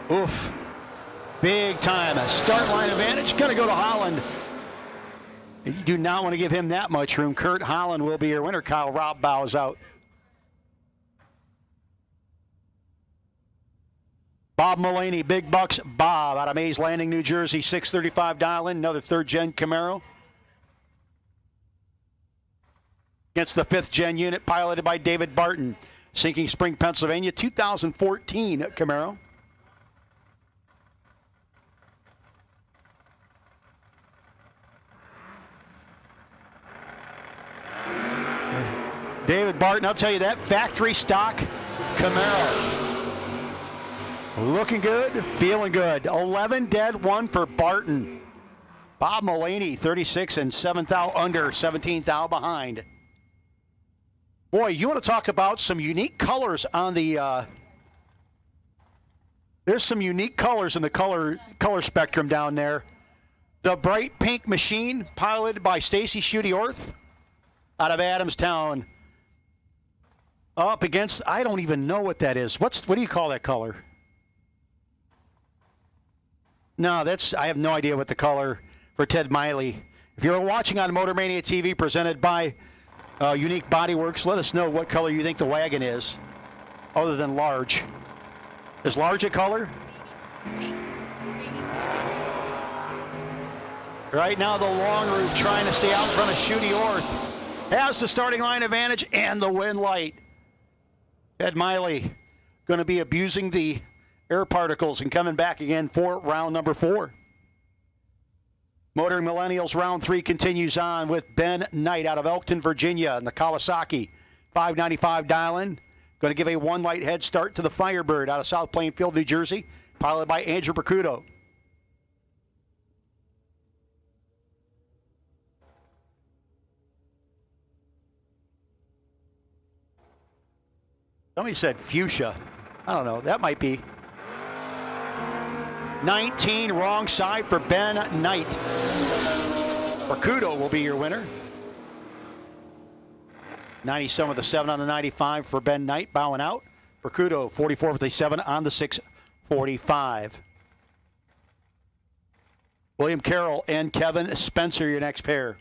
Oof. Big time. A start line advantage. Going to go to Holland. You do not want to give him that much room. Kurt Holland will be your winner. Kyle Robb bows out. Bob Mullaney, Big Bucks Bob out of Mays Landing, New Jersey, 635 dial in, another third-gen Camaro. Against the fifth-gen unit piloted by David Barton, Sinking Spring, Pennsylvania, 2014 Camaro. David Barton, I'll tell you that factory stock Camaro. Looking good, feeling good. 11 dead, 1 for Barton. Bob Mullaney, 36 and 7th thou under, 17th thou behind. Boy, you want to talk about some unique colors on the, there's some unique colors in the color spectrum down there. The bright pink machine, piloted by Stacy Schutte-Orth out of Adamstown. Up against, I don't even know what that is. What do you call that color? No, I have no idea what the color for Ted Miley. If you're watching on Motor Mania TV presented by Unique Body Works, let us know what color you think the wagon is, other than large. Is large a color? Right now, the long roof trying to stay out in front of Schutte-Orth. Has the starting line advantage and the wind light. Ted Miley going to be abusing the air particles and coming back again for round number 4. Motoring Millennials round 3 continues on with Ben Knight out of Elkton, Virginia in the Kawasaki 595 dial-in. Going to give a one-light head start to the Firebird out of South Plainfield, New Jersey, piloted by Andrew Percudo. Somebody said fuchsia. I don't know. That might be. 19, wrong side for Ben Knight. Percudo will be your winner. 97 with a 7 on the 95 for Ben Knight, bowing out. Percudo, 44 with a 7 on the 645. William Carroll and Kevin Spencer, your next pair.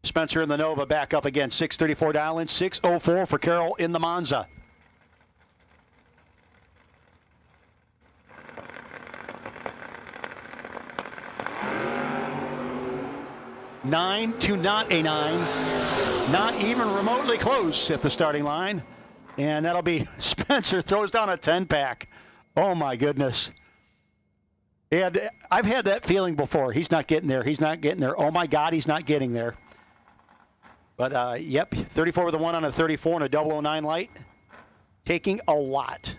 Spencer in the Nova back up again, 634 dial in, 604 for Carroll in the Monza. Nine to not a 9. Not even remotely close at the starting line. And that'll be Spencer throws down a 10-pack. Oh, my goodness. And I've had that feeling before. He's not getting there. He's not getting there. Oh, my God, he's not getting there. But, yep, 34 with a 1 on a 34 and a 009 light. Taking a lot.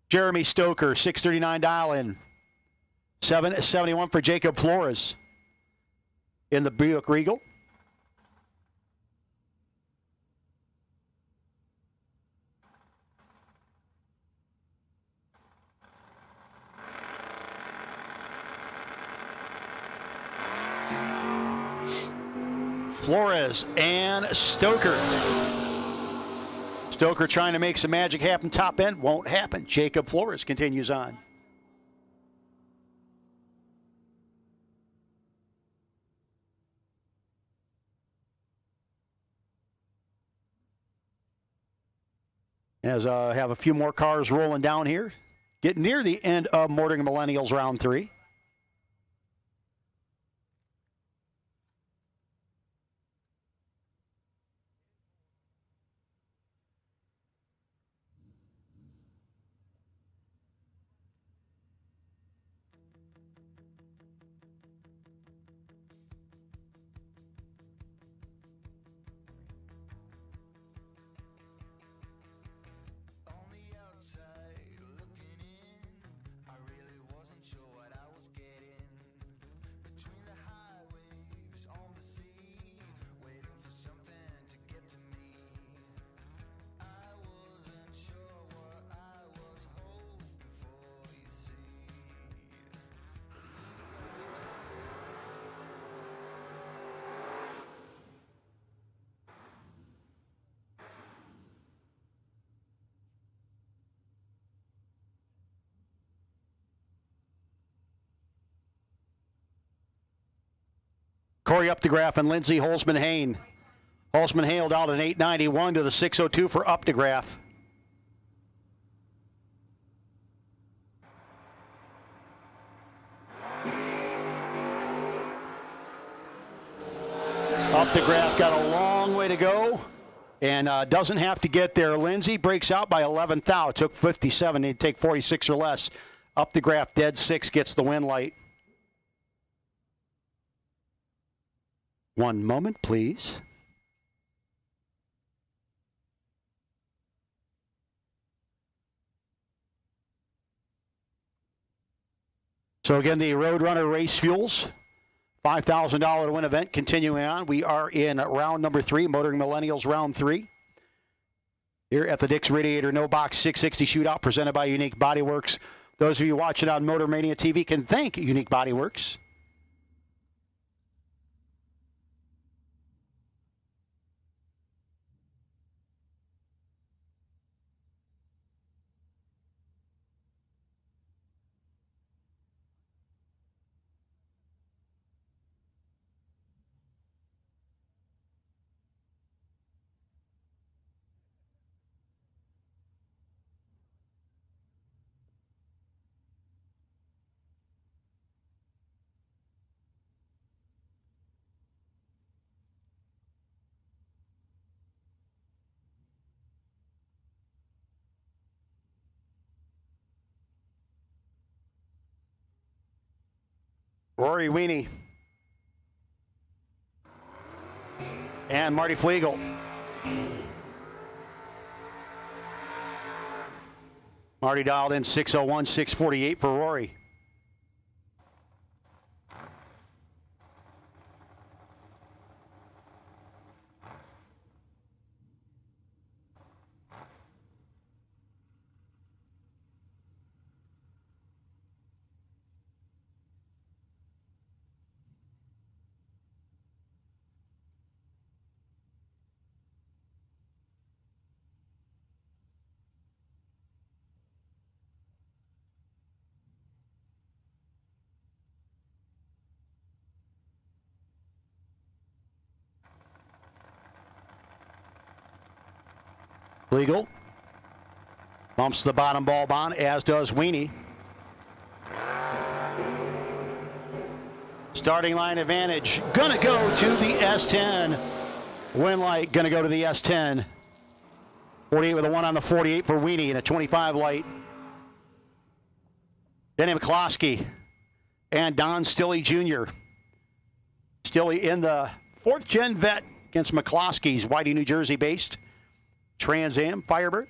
Jeremy Stoker, 639 dial in. 771 for Jacob Flores in the Buick Regal. Flores and Stoker. Stoker trying to make some magic happen top end. Won't happen. Jacob Flores continues on. As I have a few more cars rolling down here. Getting near the end of Morning Millennials round 3. Corey Updegraff and Lindsey Holzman-Hain. Holzman-Hain out an 891 to the 602 for Updegraff. Updegraff got a long way to go and doesn't have to get there. Lindsey breaks out by 11th thou. It took 57. He'd take 46 or less. Updegraff dead 6 gets the win light. One moment, please. So again, the Roadrunner Race Fuels, $5,000 to win event continuing on. We are in round number 3, Motoring Millennials round 3. Here at the Dick's Radiator No Box 660 Shootout presented by Unique Body Works. Those of you watching on Motor Mania TV can thank Unique Body Works. Rory Weenie and Marty Flegel. Marty dialed in 601, 648 for Rory. Legal. Bumps the bottom bulb on, as does Weenie. Starting line advantage. Gonna go to the S10. Win light gonna go to the S10. 48 with a 1 on the 48 for Weenie and a 25 light. Denny McCloskey and Don Stilley Jr. Stilley in the Fourth gen vet against McCloskey's Whitey, New Jersey based Trans Am Firebird.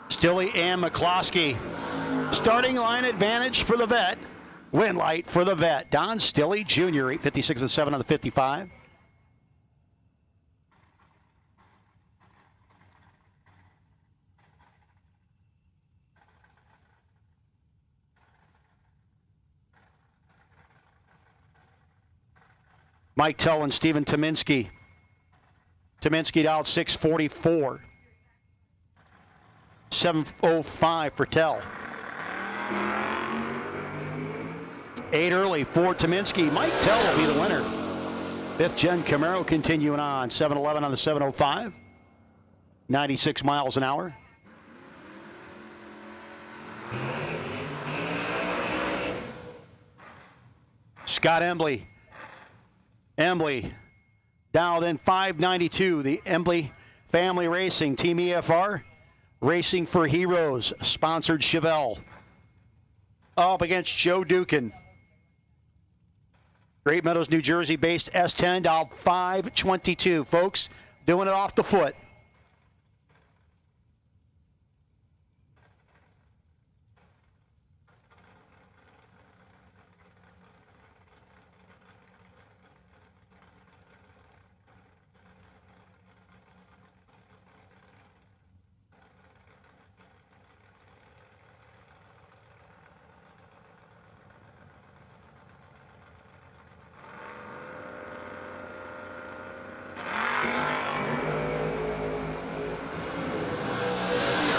Stilley and McCloskey. Starting line advantage for the vet. Win light for the vet. Don Stilley Jr., 8:56.7 on the 55. Mike Tell and Stephen Tominski. Tominski dialed 644. 7:05 for Tell. 8 early for Tominski. Mike Tell will be the winner. Fifth gen Camaro continuing on. 7:11 on the 7:05. 96 miles an hour. Scott Embley. Embley dialed in 592. The Embley Family Racing Team EFR. Racing for Heroes, sponsored Chevelle. Up against Joe Dukin. Great Meadows, New Jersey based S10 dialed 522. Folks, doing it off the foot.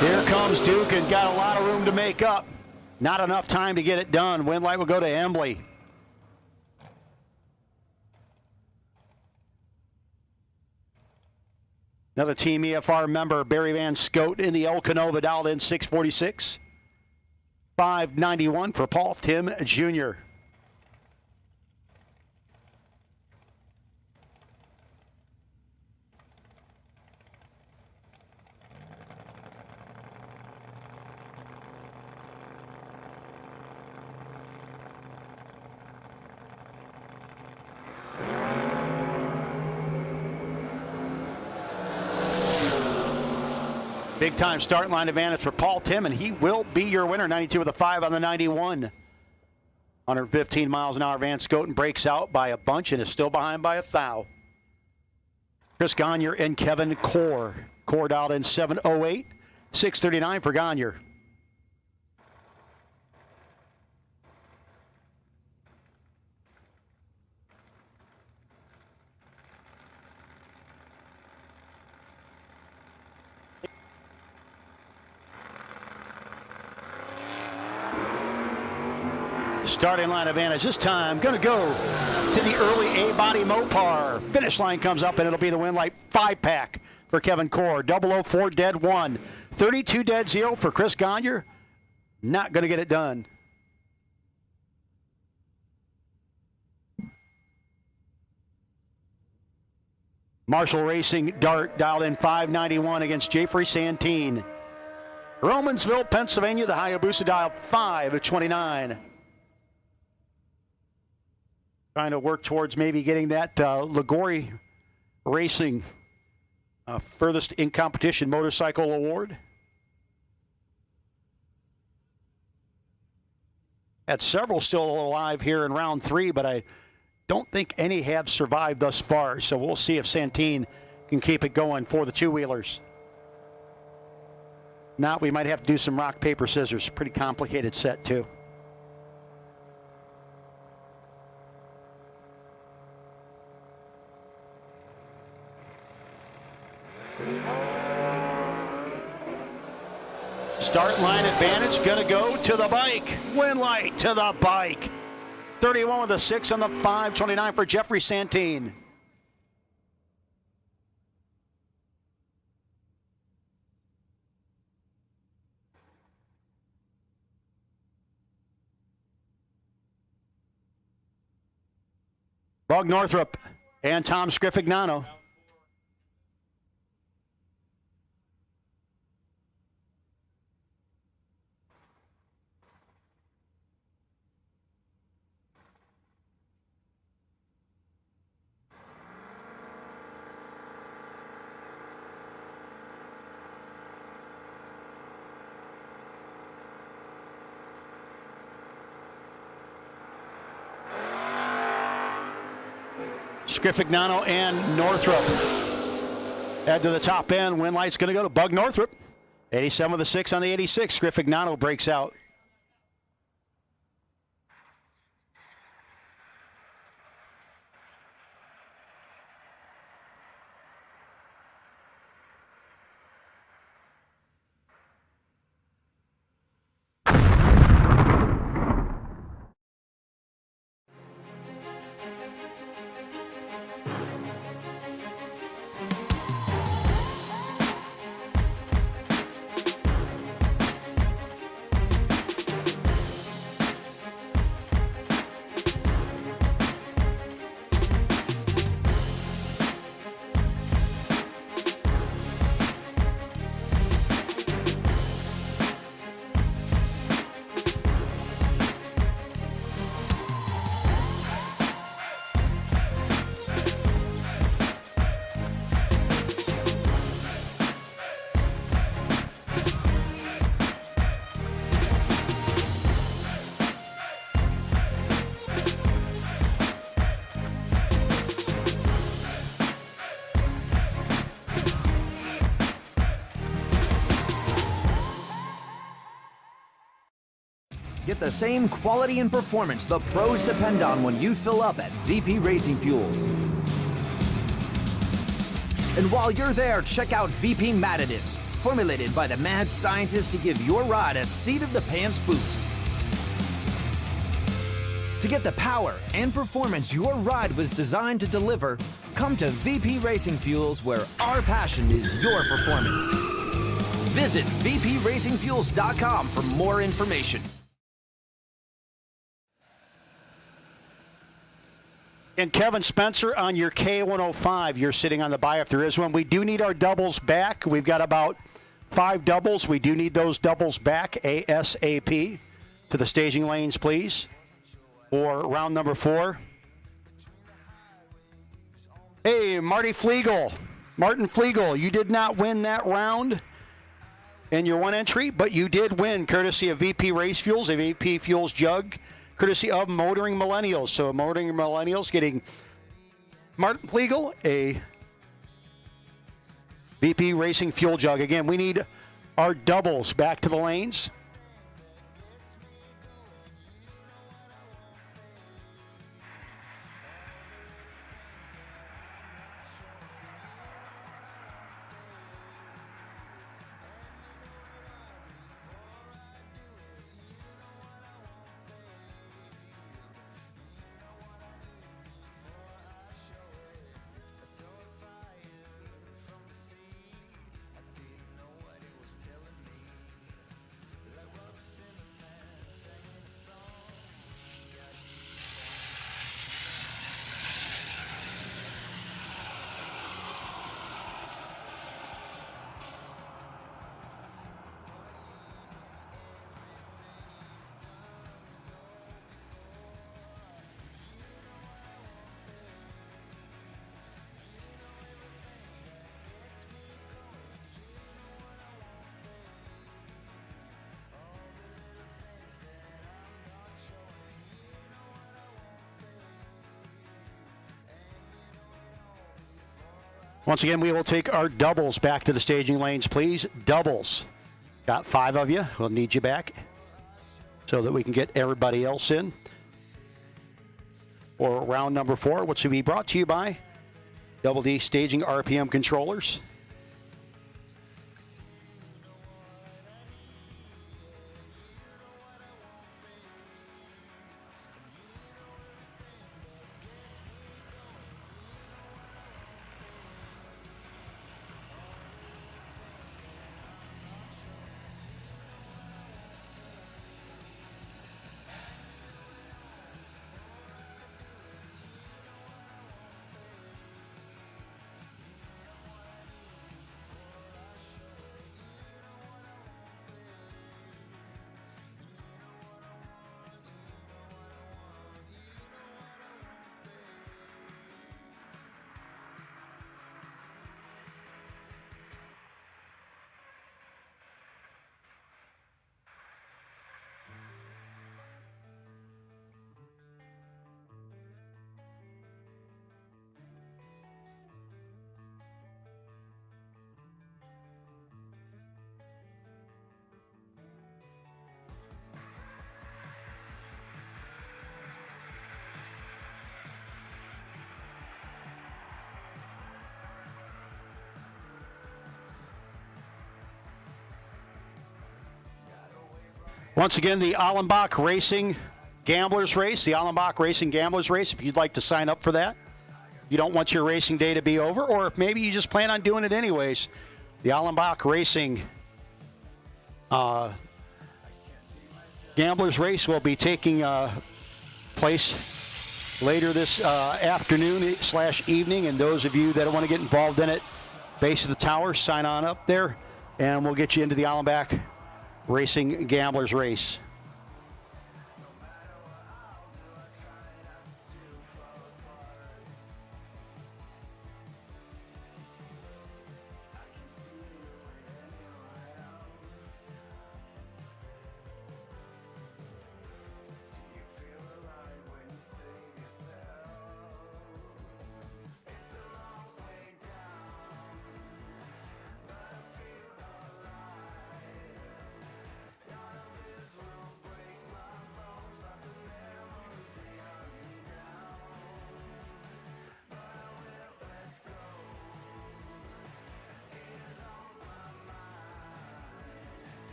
Here comes Dukin. Got a lot of room to make up. Not enough time to get it done. Win light will go to Embley. Another Team EFR member, Barry Van Scote in the El Canova, dialed in 646. 591 for Paul Tim Jr. Big time start line advantage for Paul Tim, and he will be your winner. 92 with a 5 on the 91. 115 miles an hour. Van Scoten breaks out by a bunch and is still behind by a thou. Chris Gagne and Kevin Core. Core dialed in 708. 639 for Gagne. Starting line advantage this time. Going to go to the early A-body Mopar. Finish line comes up and it'll be the Win Light 5-pack for Kevin Core. 004 dead 1. 32 dead 0 for Chris Gagne. Not going to get it done. Marshall Racing Dart dialed in 591 against Jeffrey Santine. Romansville, Pennsylvania, the Hayabusa dialed 529. Trying to work towards maybe getting that Liguori Racing furthest in competition motorcycle award. Had several still alive here in round 3, but I don't think any have survived thus far. So we'll see if Santine can keep it going for the two-wheelers. Now we might have to do some rock, paper, scissors. Pretty complicated set too. Start line advantage, gonna go to the bike. Win light to the bike. 31 with a 6 on the 529 for Jeffrey Santine. Bug Northrop and Tom Scrifignano. Scrifignano and Northrop head to the top end. Win light's going to go to Bug Northrop. 87 with a 6 on the 86. Scrifignano breaks out. Get the same quality and performance the pros depend on when you fill up at VP Racing Fuels. And while you're there, check out VP Madditives, formulated by the mad scientists to give your ride a seat-of-the-pants boost. To get the power and performance your ride was designed to deliver, come to VP Racing Fuels, where our passion is your performance. Visit vpracingfuels.com for more information. And Kevin Spencer on your K105, you're sitting on the buy if there is one. We do need our doubles back. We've got about 5 doubles. We do need those doubles back ASAP. To the staging lanes, please, for round number 4. Hey, Martin Flegel, you did not win that round in your one entry, but you did win, courtesy of VP Race Fuels, a VP Fuels jug, courtesy of Motoring Millennials. So Motoring Millennials getting Martin Flegel a VP Racing Fuel jug. Again, we need our doubles back to the lanes. Once again, we will take our doubles back to the staging lanes, please. Doubles. Got 5 of you. We'll need you back so that we can get everybody else in for round number 4, which will be brought to you by Double D Staging RPM Controllers. Once again, the Allenbach Racing Gamblers Race, the Allenbach Racing Gamblers Race, if you'd like to sign up for that. You don't want your racing day to be over, or if maybe you just plan on doing it anyways, the Allenbach Racing Gamblers Race will be taking place later this afternoon/evening, and those of you that want to get involved in it, base of the tower, sign on up there, and we'll get you into the Allenbach Racing Gamblers Race.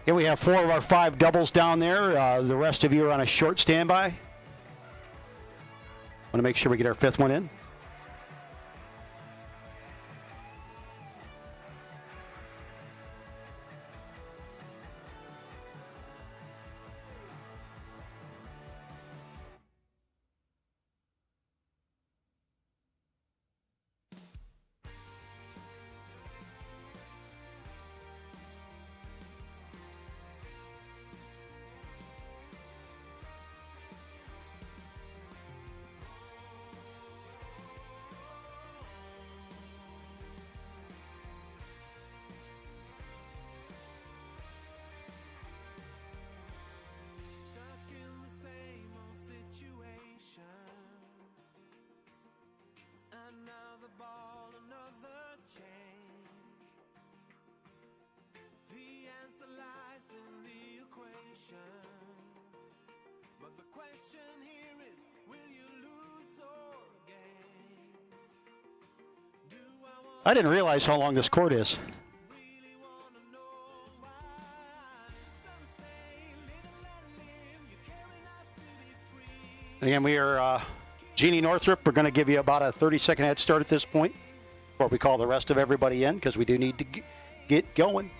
Here we have 4 of our 5 doubles down there. The rest of you are on a short standby. Want to make sure we get our 5th one in. I didn't realize how long this court is. Again, we are Jeannie Northrup. We're going to give you about a 30-second head start at this point before we call the rest of everybody in, because we do need to get going.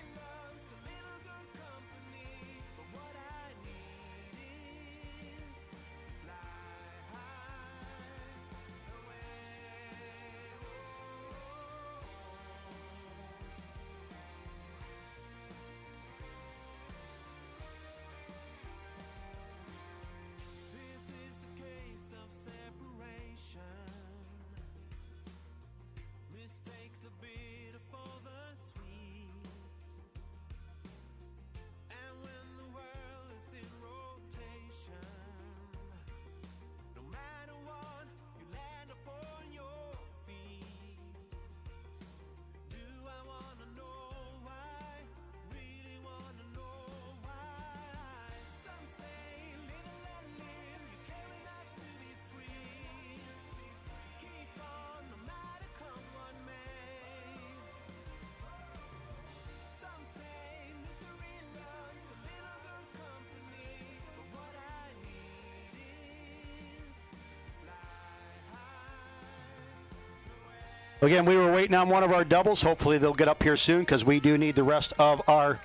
Again, we were waiting on one of our doubles. Hopefully they'll get up here soon because we do need the rest of our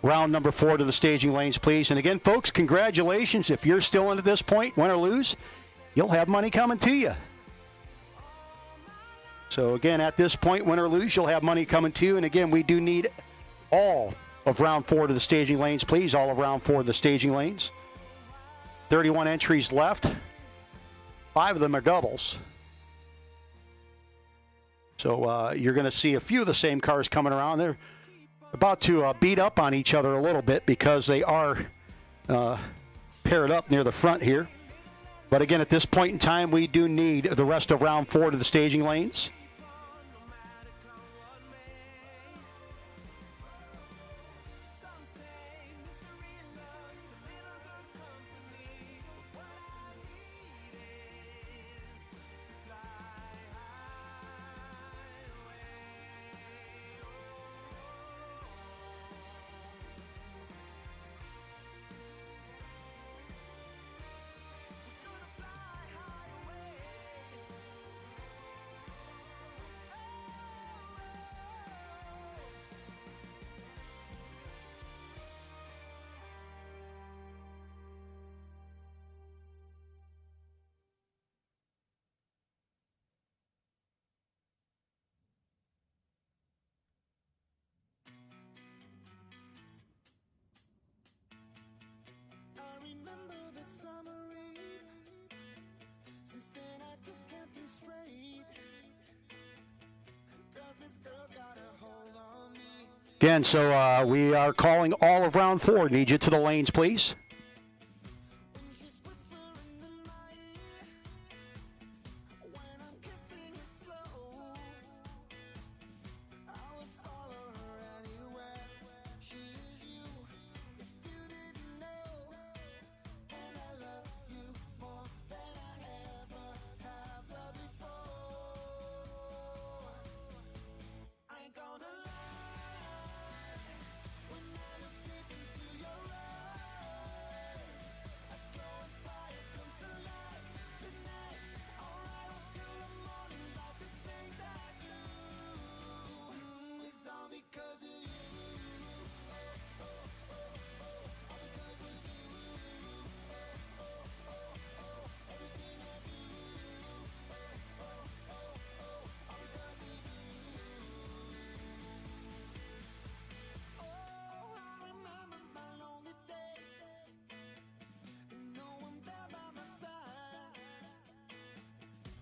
round number 4 to the staging lanes, please. And again, folks, congratulations. If you're still in at this point, win or lose, you'll have money coming to you. So again, at this point, win or lose, you'll have money coming to you. And again, we do need all of round 4 to the staging lanes, please. All of round 4 to the staging lanes. 31 entries left. 5 of them are doubles. So you're going to see a few of the same cars coming around. They're about to beat up on each other a little bit because they are paired up near the front here. But again, at this point in time, we do need the rest of round 4 to the staging lanes. Remember that summer eve. Since then I just can't think straight. 'Cause this girl's got a hold on me. Again, so we are calling all of round 4. Need you to the lanes, please. When she's whispering in my ear. When I'm kissing her slow. I would follow her anywhere. She is you, if you didn't know. And I love you more than I ever have loved before. I ain't gonna lie. When I look deep into your eyes, I go and fire comes to life tonight. I'll ride until the morning like the things I do. It's all because of you. Oh, I remember my lonely days, and no one there by my side.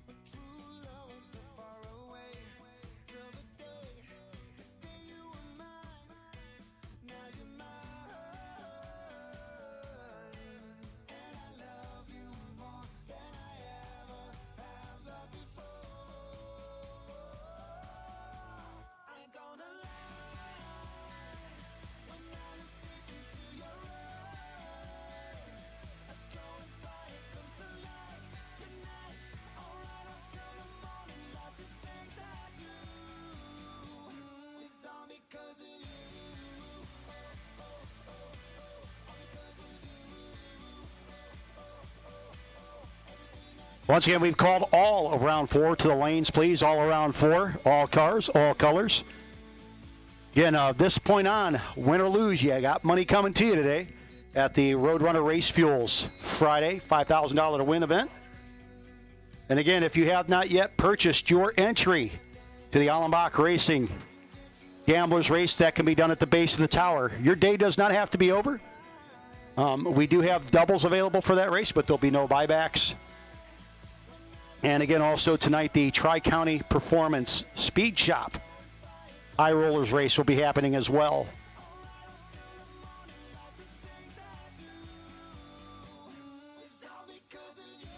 But true love was so far away, till the day you were mine. Now you're mine, and I love you more than I ever have loved before. I ain't gonna lie. When I look deep into your eyes, I go and fire comes to life tonight. I'll ride until the morning like the things I do. It's all because of you. Once again, we've called all of round 4 to the lanes, please. All around 4, all cars, all colors. Again, this point on, win or lose, you got money coming to you today at the Roadrunner Race Fuels Friday $5,000 to win event. And again, if you have not yet purchased your entry to the Allenbach Racing Gamblers Race, that can be done at the base of the tower. Your day does not have to be over. We do have doubles available for that race, but there'll be no buybacks. And again, also tonight, the Tri-County Performance Speed Shop High Rollers race will be happening as well. It's all because of you.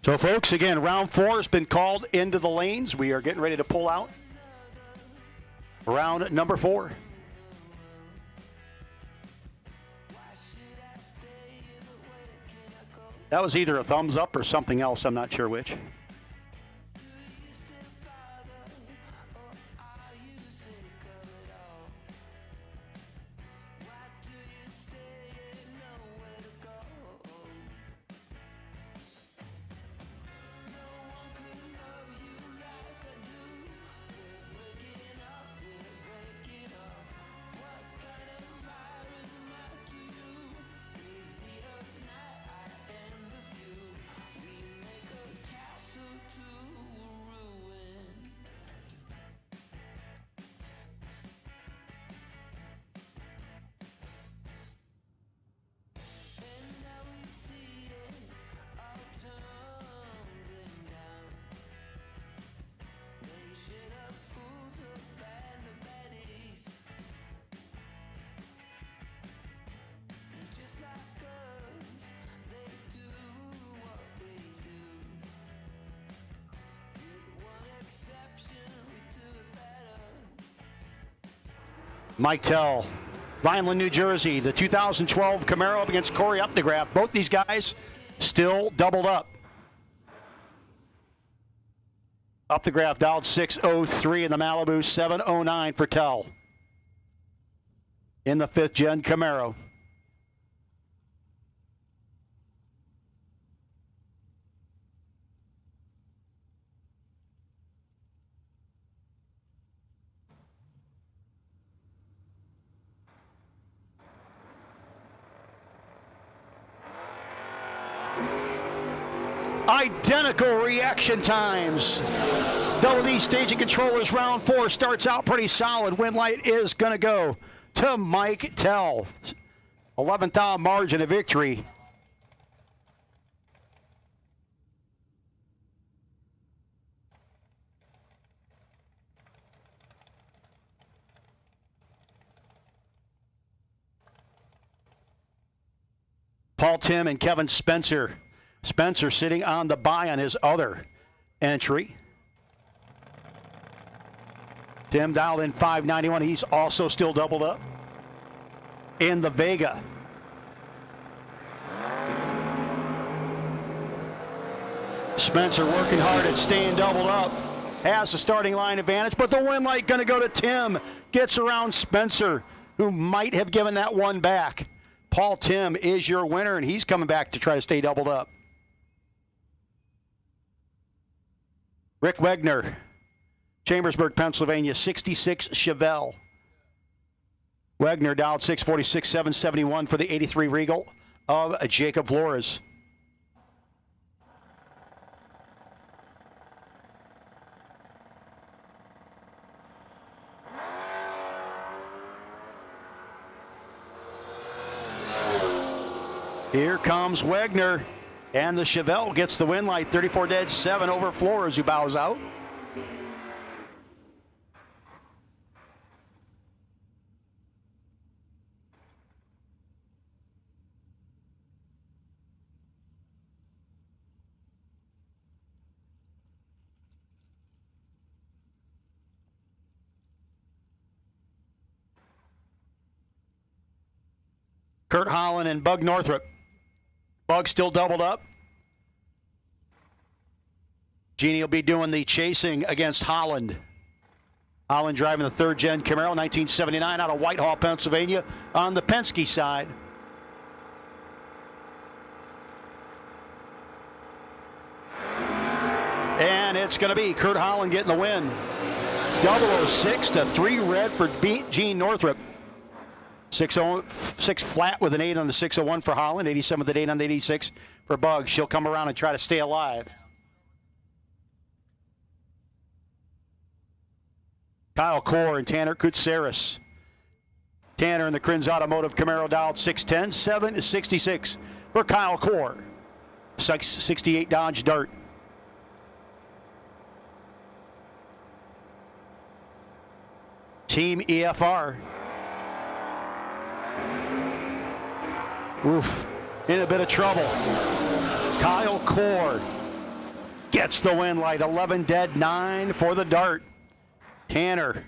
So, folks, again, round 4 has been called into the lanes. We are getting ready to pull out round number 4. That was either a thumbs up or something else. I'm not sure which. Mike Tell, Vineland, New Jersey, the 2012 Camaro up against Corey Updegraff. Both these guys still doubled up. Updegraff dialed 603 in the Malibu, 709 for Tell in the 5th gen Camaro. Identical reaction times. Double D staging controllers round 4 starts out pretty solid. Win light is going to go to Mike Tell. 11th out margin of victory. Paul Tim and Kevin Spencer. Spencer sitting on the bye on his other entry. Tim dialed in 591. He's also still doubled up in the Vega. Spencer working hard at staying doubled up. Has the starting line advantage, but the win light going to go to Tim. Gets around Spencer, who might have given that one back. Paul Tim is your winner, and he's coming back to try to stay doubled up. Rick Wegner, Chambersburg, Pennsylvania, 66 Chevelle. Wegner dialed 646, 771 for the 83 Regal of Jacob Flores. Here comes Wegner. And the Chevelle gets the win light, 34 dead, 7 over Flores, who bows out. Kurt Holland and Bug Northrup. Bug still doubled up. Jeannie will be doing the chasing against Holland. Holland driving the 3rd gen Camaro, 1979 out of Whitehall, Pennsylvania on the Penske side. And it's going to be Kurt Holland getting the win. 006 to 3 red for Gene Northrup. 6 flat with an 8 on the 601 for Holland, 87 with an 8 on the 86 for Bug. She'll come around and try to stay alive. Kyle Core and Tanner Kutsaris. Tanner in the Krins Automotive Camaro dialed 610, 766 for Kyle Core. 68 Dodge Dart. Team EFR. Oof, in a bit of trouble. Kyle Core Gets the win light. 11 dead, 9 for the dart. Tanner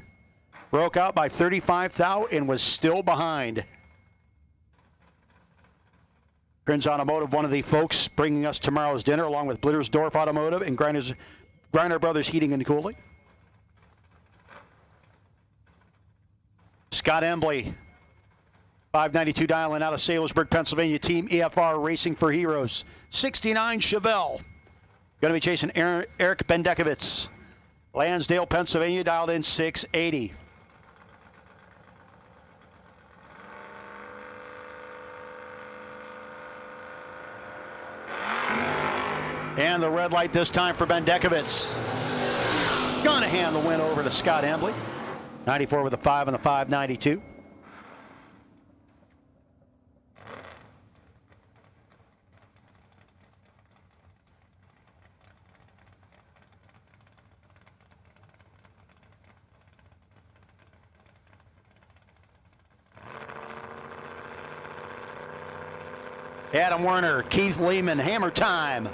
broke out by 35 thou and was still behind. Grins Automotive, one of the folks bringing us tomorrow's dinner, along with Blittersdorf Automotive and Griner Brothers Heating and Cooling. Scott Embley, 592 dialing out of Sailorsburg, Pennsylvania. Team EFR Racing for Heroes. 69 Chevelle. Going to be chasing Eric Bendekovitz. Lansdale, Pennsylvania, dialed in 680. And the red light this time for Bendekovitz. Gonna hand the win over to Scott Embley. 94 with a 5 and a 592. Adam Werner, Keith Lehman, hammer time.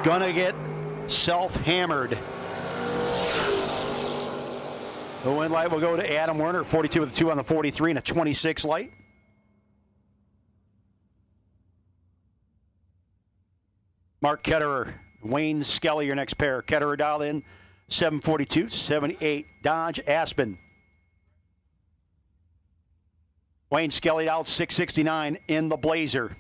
Gonna get self-hammered. The win light will go to Adam Werner, 42 with a 2 on the 43 and a 26 light. Mark Ketterer, Wayne Skelly, your next pair. Ketterer dialed in 742, 78 Dodge Aspen. Wayne Skelly out 669 in the Blazer.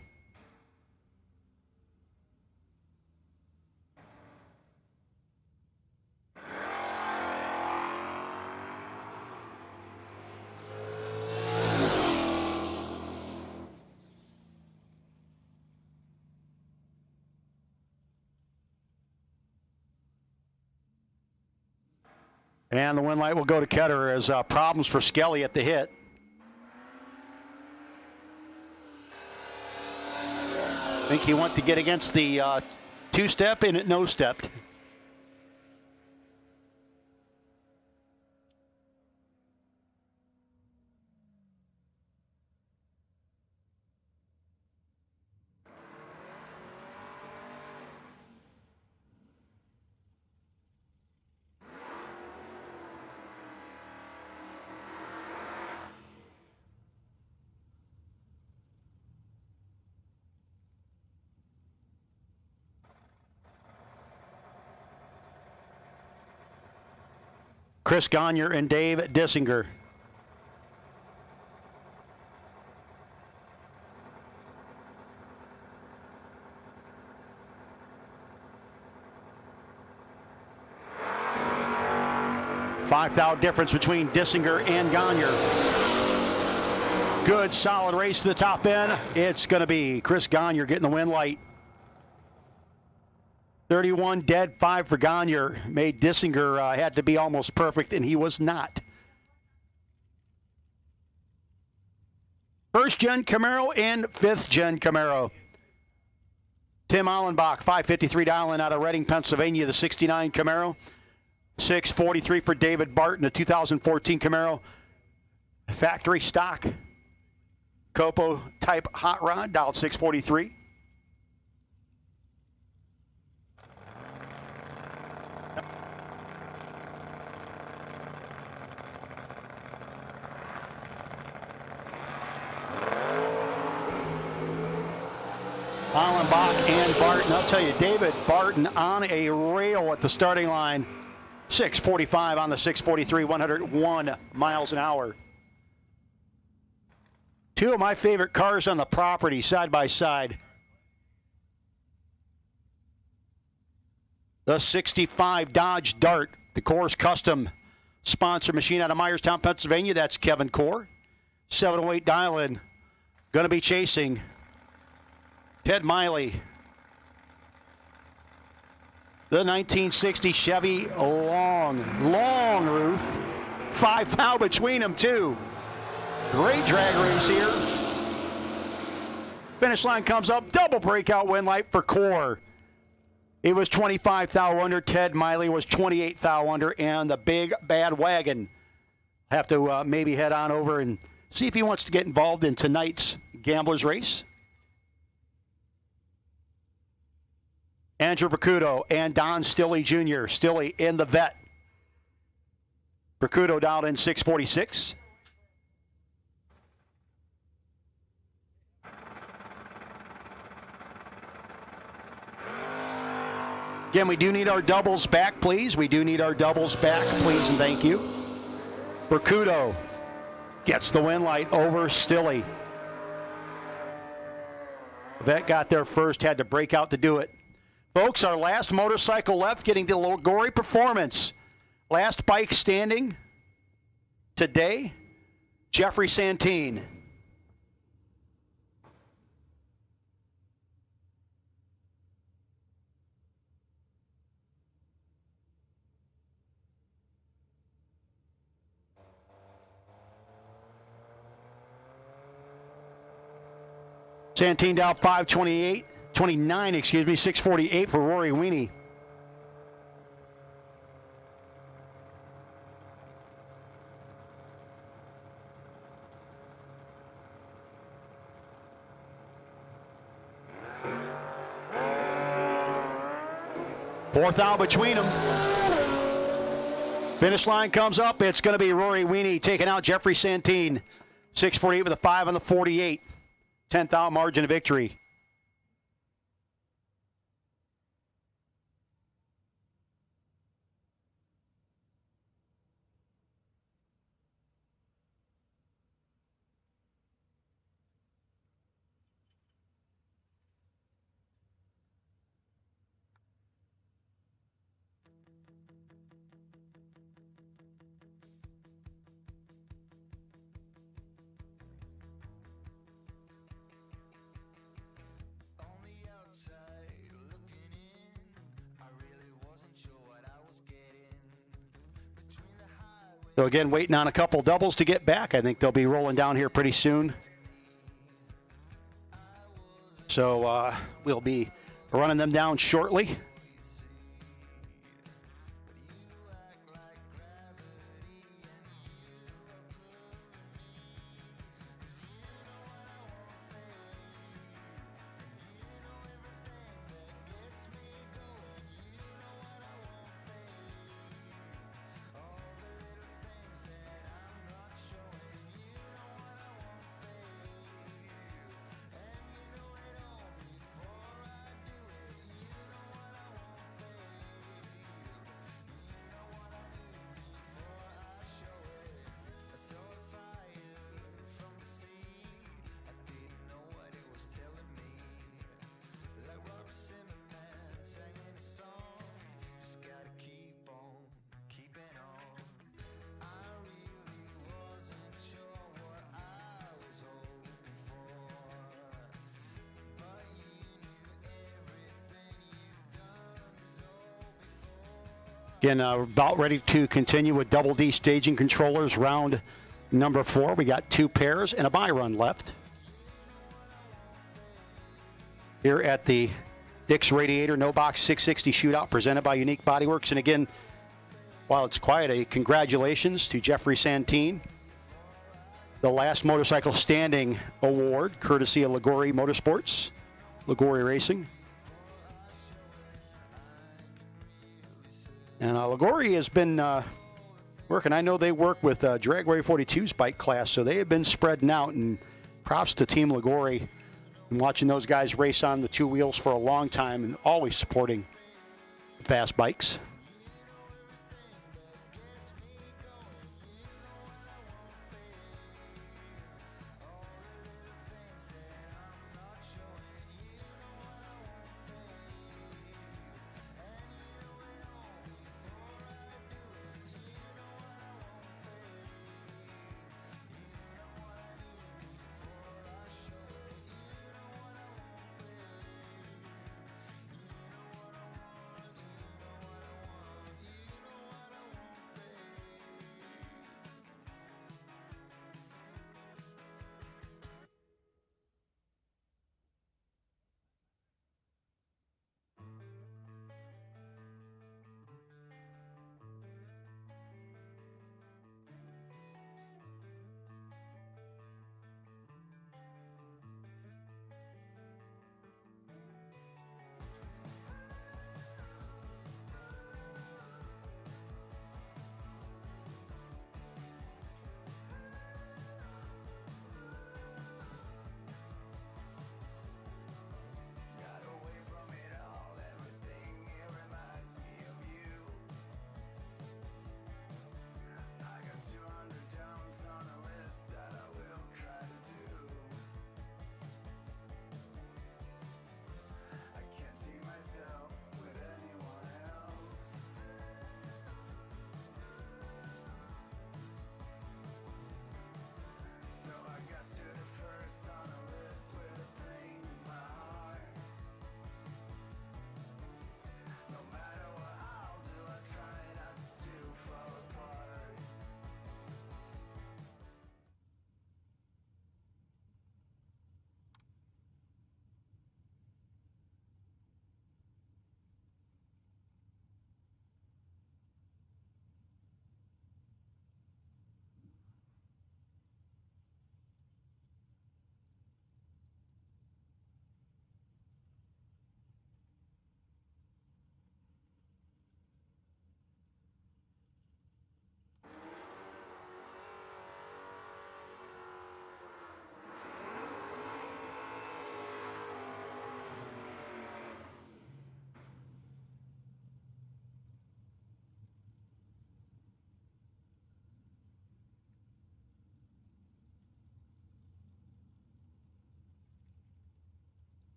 And the win light will go to Ketterer as problems for Skelly at the hit. I think he went to get against the two-step and it no-stepped. Chris Gagne and Dave Dissinger. $5,000 difference between Dissinger and Gagne. Good, solid race to the top end. It's going to be Chris Gagne getting the win light. 31 dead, 5 for Gagne. Made Dissinger had to be almost perfect, and he was not. First gen Camaro and fifth gen Camaro. Tim Allenbach, 553 dialing out of Reading, Pennsylvania, the 69 Camaro. 643 for David Barton, the 2014 Camaro. Factory stock. Copo type hot rod, dialed 643. Allenbach and Barton. I'll tell you, David Barton on a rail at the starting line. 645 on the 643, 101 miles an hour. Two of my favorite cars on the property, side by side. The 65 Dodge Dart, the Coors Custom sponsor machine out of Myerstown, Pennsylvania. That's Kevin Core. 708 dial-in. Going to be chasing Ted Miley. The 1960 Chevy long roof. 5 thou between them, too. Great drag race here. Finish line comes up. Double breakout win light for Core. It was 25 thou under. Ted Miley was 28 thou under. And the big bad wagon. Have to maybe head on over and see if he wants to get involved in tonight's Gamblers race. Andrew Bracuto and Don Stilley Jr. Stilley in the vet. Bracuto dialed in 646. Again, we do need our doubles back, please. We do need our doubles back, please, and thank you. Bracuto gets the win light over Stilley. Vet got there first, had to break out to do it. Folks, our last motorcycle left, getting to Liguori Performance. Last bike standing today, Jeffrey Santine. Santine down 29, 648 for Rory Weenie. Fourth out between them. Finish line comes up. It's going to be Rory Weenie taking out Jeffrey Santine. 648 with a 5 on the 48. 10th out margin of victory. So again, waiting on a couple doubles to get back. I think they'll be rolling down here pretty soon. So we'll be running them down shortly. Again, about ready to continue with Double D staging controllers, round number 4. We got 2 pairs and a bye run left. Here at the Dick's Radiator No Box 660 Shootout presented by Unique Bodyworks. And again, while it's quiet, a congratulations to Jeffrey Santine. The last motorcycle standing award, courtesy of Liguori Motorsports, Liguori Racing. And Liguori has been working. I know they work with Dragway 42's bike class, so they have been spreading out. And props to Team Liguori. And watching those guys race on the 2 wheels for a long time and always supporting fast bikes.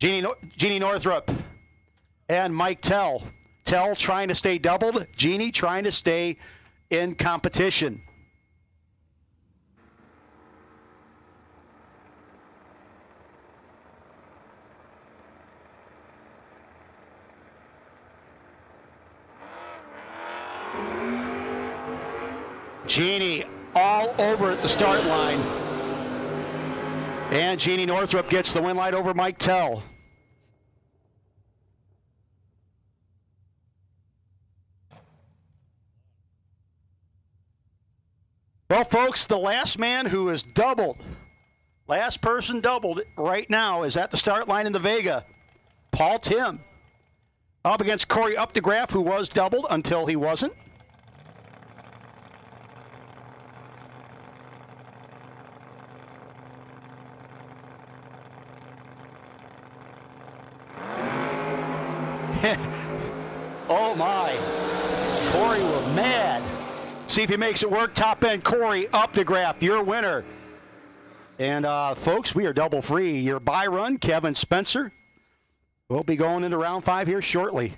Jeannie Northrup and Mike Tell. Tell trying to stay doubled. Jeannie trying to stay in competition. Jeannie all over at the start line. And Jeannie Northrup gets the win light over Mike Tell. Well, folks, the last man who is doubled, last person doubled right now is at the start line in the Vega. Paul Tim up against Corey Updegraff, who was doubled until he wasn't. Oh my, Corey was mad. See if he makes it work. Top end, Corey Updegraff, your winner. And folks, we are double free. Your bye run, Kevin Spencer. We'll be going into round 5 here shortly.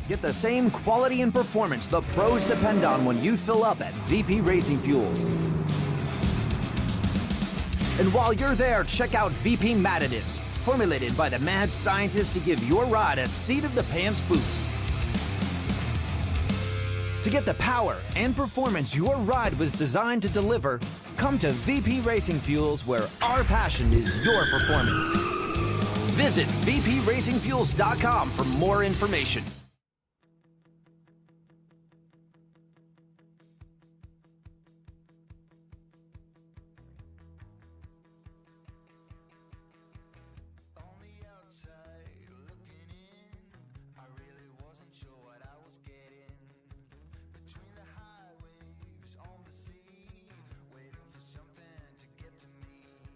Get the same quality and performance the pros depend on when you fill up at VP Racing Fuels. And while you're there, check out VP Mad Additives, formulated by the mad scientists to give your ride a seat-of-the-pants boost. To get the power and performance your ride was designed to deliver, come to VP Racing Fuels, where our passion is your performance. Visit vpracingfuels.com for more information.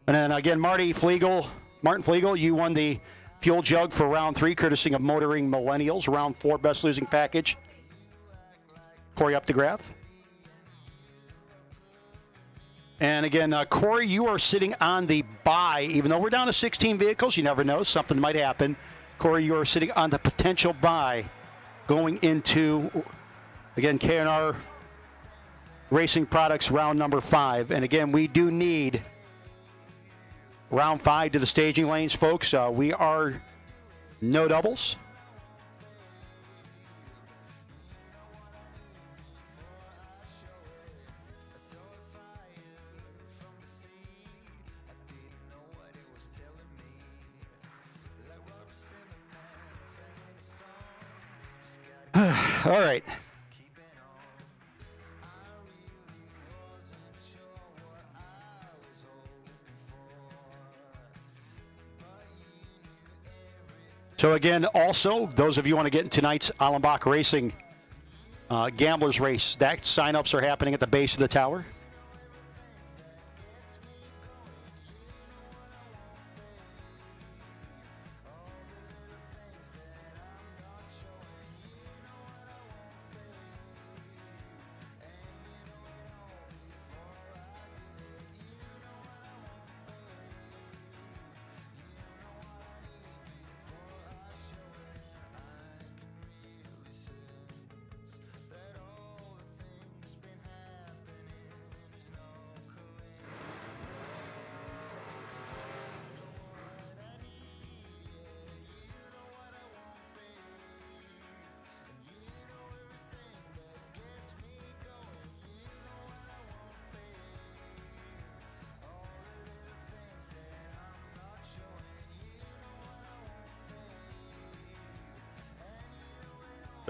And then again, Martin Flegel, you won the fuel jug for round 3, courtesy of Motoring Millennials. Round 4, best losing package. Corey Updegraff. And again, Corey, you are sitting on the bye. Even though we're down to 16 vehicles, you never know, something might happen. Corey, you are sitting on the potential bye going into, again, K&R Racing Products round number 5. And again, we do need round 5 to the staging lanes, folks. We are no doubles. All right. So again, also, those of you who want to get in tonight's Allenbach Racing Gamblers Race, that sign-ups are happening at the base of the tower.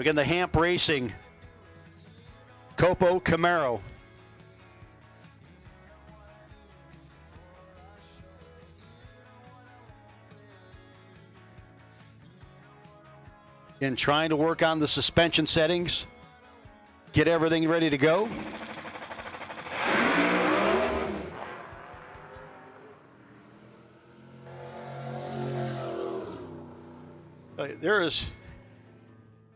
Again, the Hamp Racing Copo Camaro. And trying to work on the suspension settings, get everything ready to go.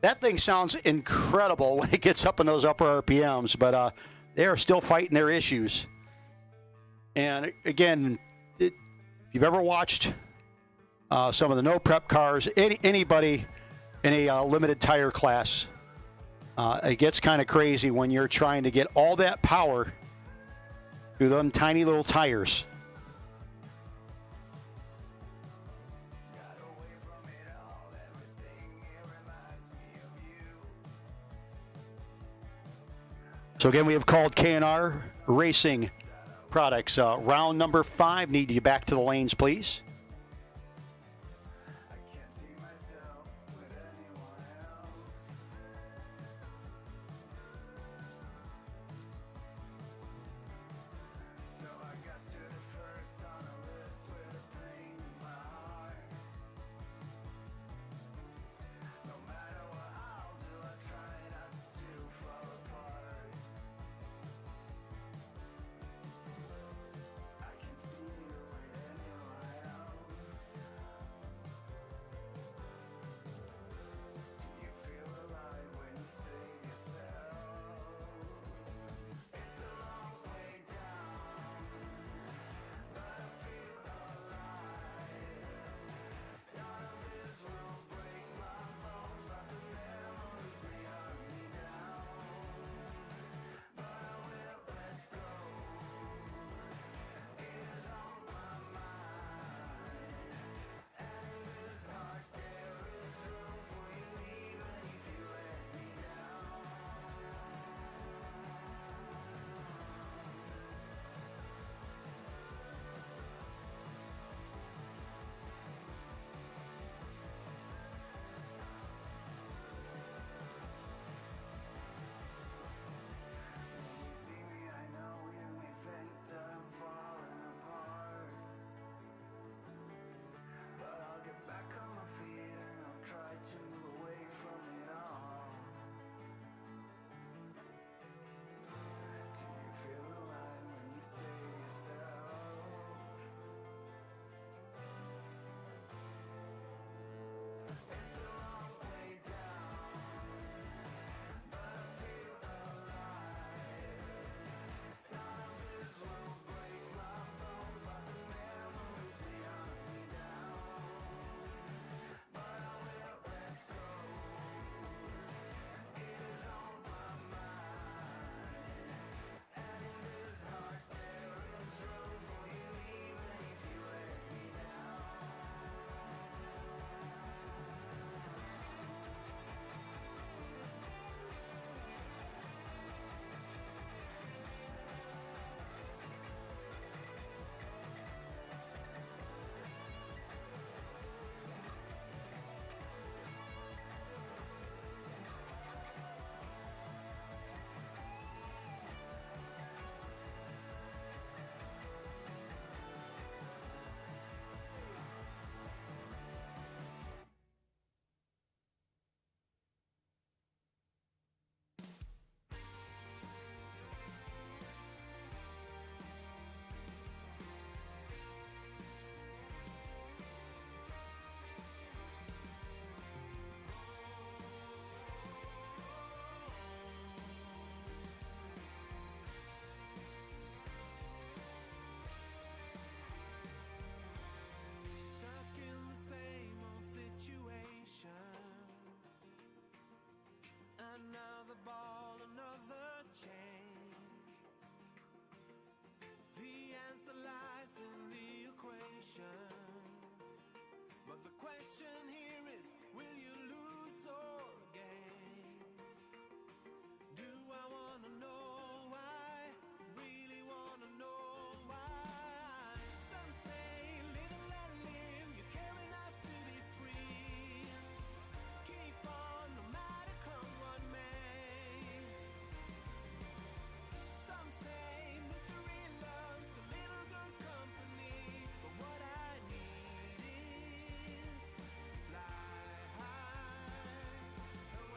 That thing sounds incredible when it gets up in those upper RPMs, but they are still fighting their issues. And again, if you've ever watched some of the no prep cars, anybody in a limited tire class, it gets kind of crazy when you're trying to get all that power through them tiny little tires. So again, we have called K&R Racing Products. Round number 5. Need you back to the lanes, please.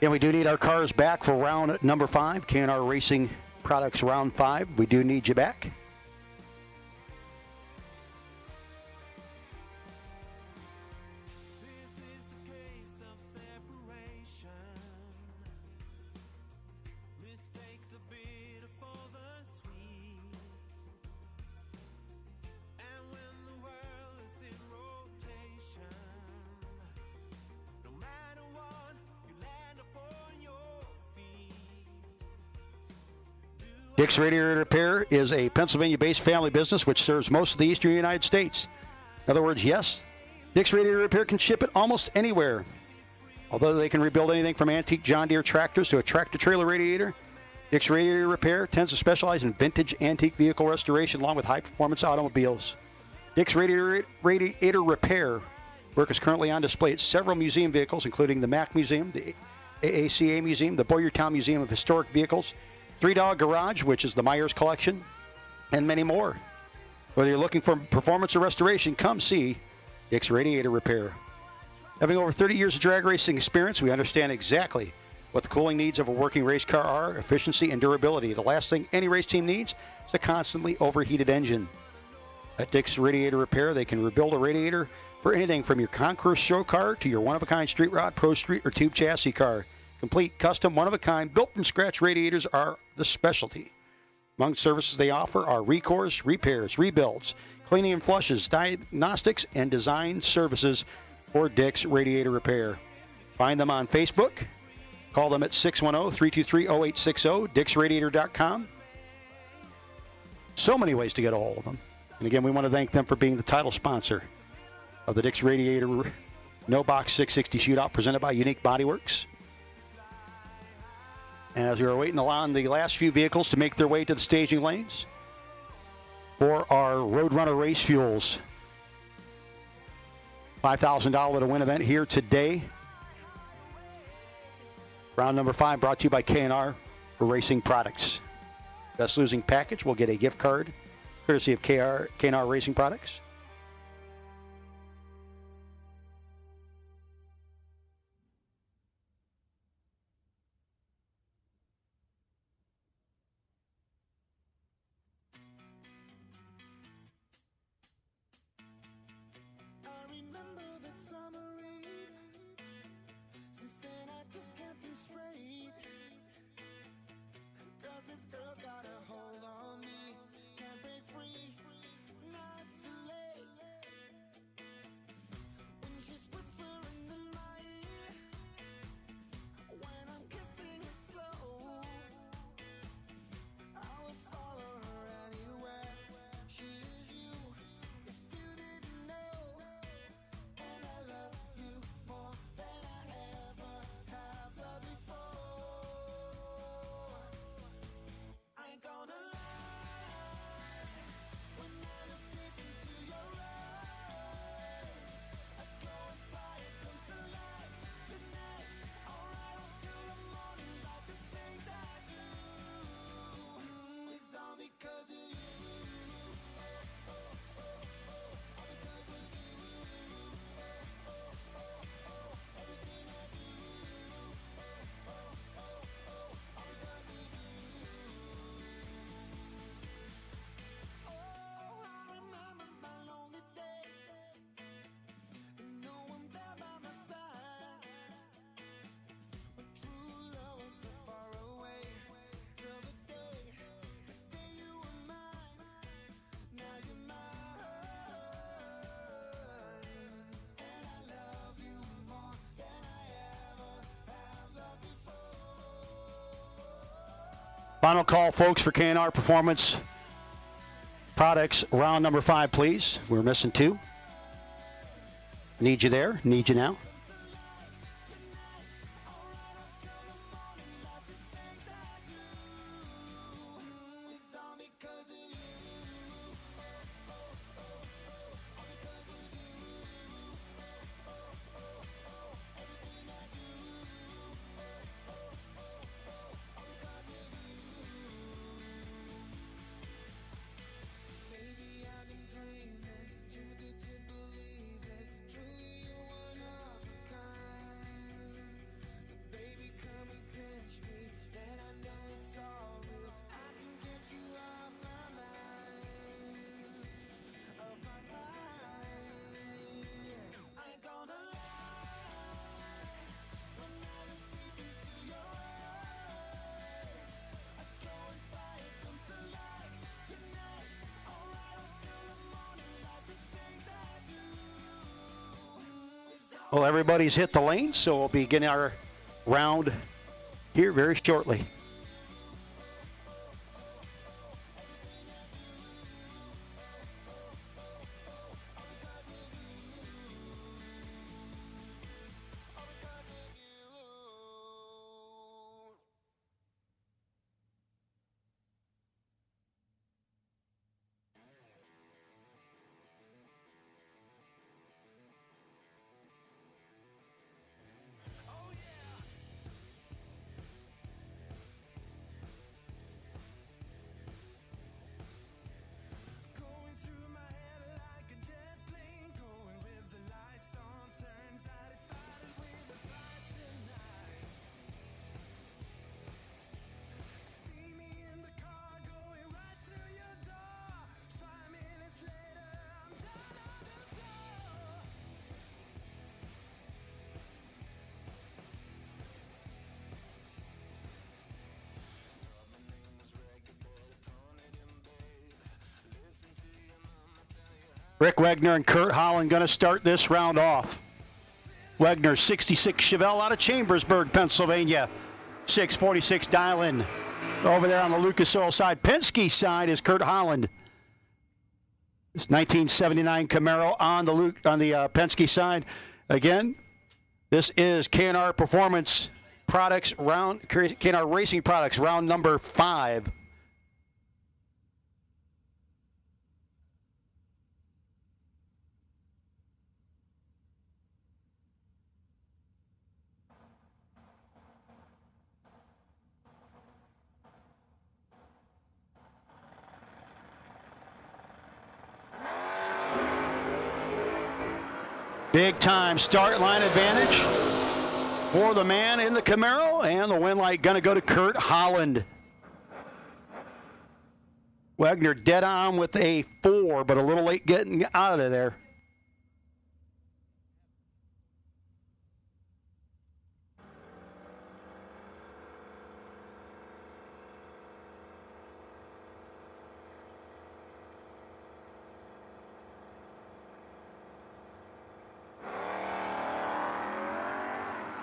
And we do need our cars back for round number 5, K&R Racing Products round 5. We do need you back. Dick's Radiator Repair is a Pennsylvania-based family business which serves most of the eastern United States. In other words, yes, Dick's Radiator Repair can ship it almost anywhere. Although they can rebuild anything from antique John Deere tractors to a tractor-trailer radiator, Dick's Radiator Repair tends to specialize in vintage antique vehicle restoration along with high-performance automobiles. Dick's Radiator Repair work is currently on display at several museum vehicles, including the Mack Museum, the AACA Museum, the Boyertown Museum of Historic Vehicles, Three Dog Garage, which is the Myers Collection, and many more. Whether you're looking for performance or restoration, come see Dick's Radiator Repair. Having over 30 years of drag racing experience, we understand exactly what the cooling needs of a working race car are, efficiency and durability. The last thing any race team needs is a constantly overheated engine. At Dick's Radiator Repair, they can rebuild a radiator for anything from your Concourse show car to your one-of-a-kind street rod, pro street, or tube chassis car. Complete, custom, one-of-a-kind, built-from-scratch radiators are the specialty. Among the services they offer are recores, repairs, rebuilds, cleaning and flushes, diagnostics, and design services for Dick's Radiator Repair. Find them on Facebook. Call them at 610-323-0860, dicksradiator.com. So many ways to get a hold of them. And again, we want to thank them for being the title sponsor of the Dick's Radiator No Box 660 Shootout presented by Unique Body Works. As we are waiting on the last few vehicles to make their way to the staging lanes for our Roadrunner Race Fuels $5,000 to win event here today. Round number 5 brought to you by K&R Racing Products. Best losing package will get a gift card courtesy of K&R Racing Products. Final call, folks, for K&R Performance Products. Round number 5, please. We're missing 2. Need you there. Need you now. Well, everybody's hit the lane, so we'll begin our round here very shortly. Rick Wegner and Kurt Holland going to start this round off. Wegner, 66 Chevelle out of Chambersburg, Pennsylvania. 646 dial-in. Over there on the Lucas Oil side. Penske side is Kurt Holland. It's 1979 Camaro on the Penske side. Again, this is K&R Performance Products round, K&R Racing Products round number 5. Big time start line advantage for the man in the Camaro, and the win light going to go to Kurt Holland. Wegner dead on with a 4, but a little late getting out of there.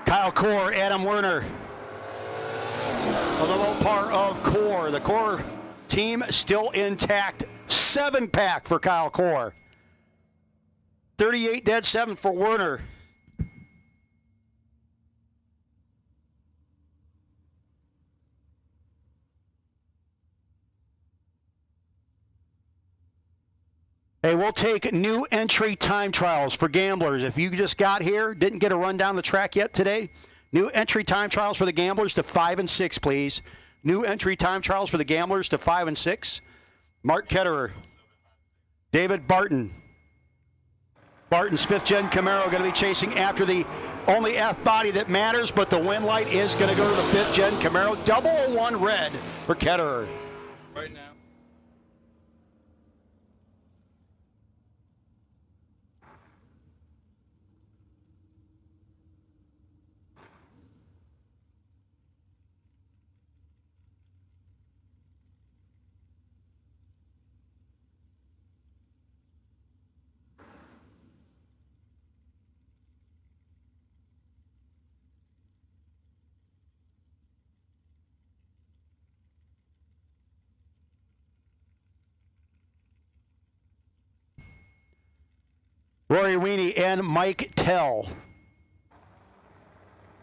Kyle Core, Adam Werner. On the low part of Core. The Core team still intact. 7-pack for Kyle Core. 38 dead, 7 for Werner. Hey, we'll take new entry time trials for gamblers. If you just got here, didn't get a run down the track yet today, new entry time trials for the gamblers to 5 and 6, please. New entry time trials for the gamblers to 5 and 6. Mark Ketterer, David Barton. Barton's 5th gen Camaro going to be chasing after the only F body that matters, but the win light is going to go to the 5th gen Camaro. 001 red for Ketterer. Right now. Rory Weenie and Mike Tell.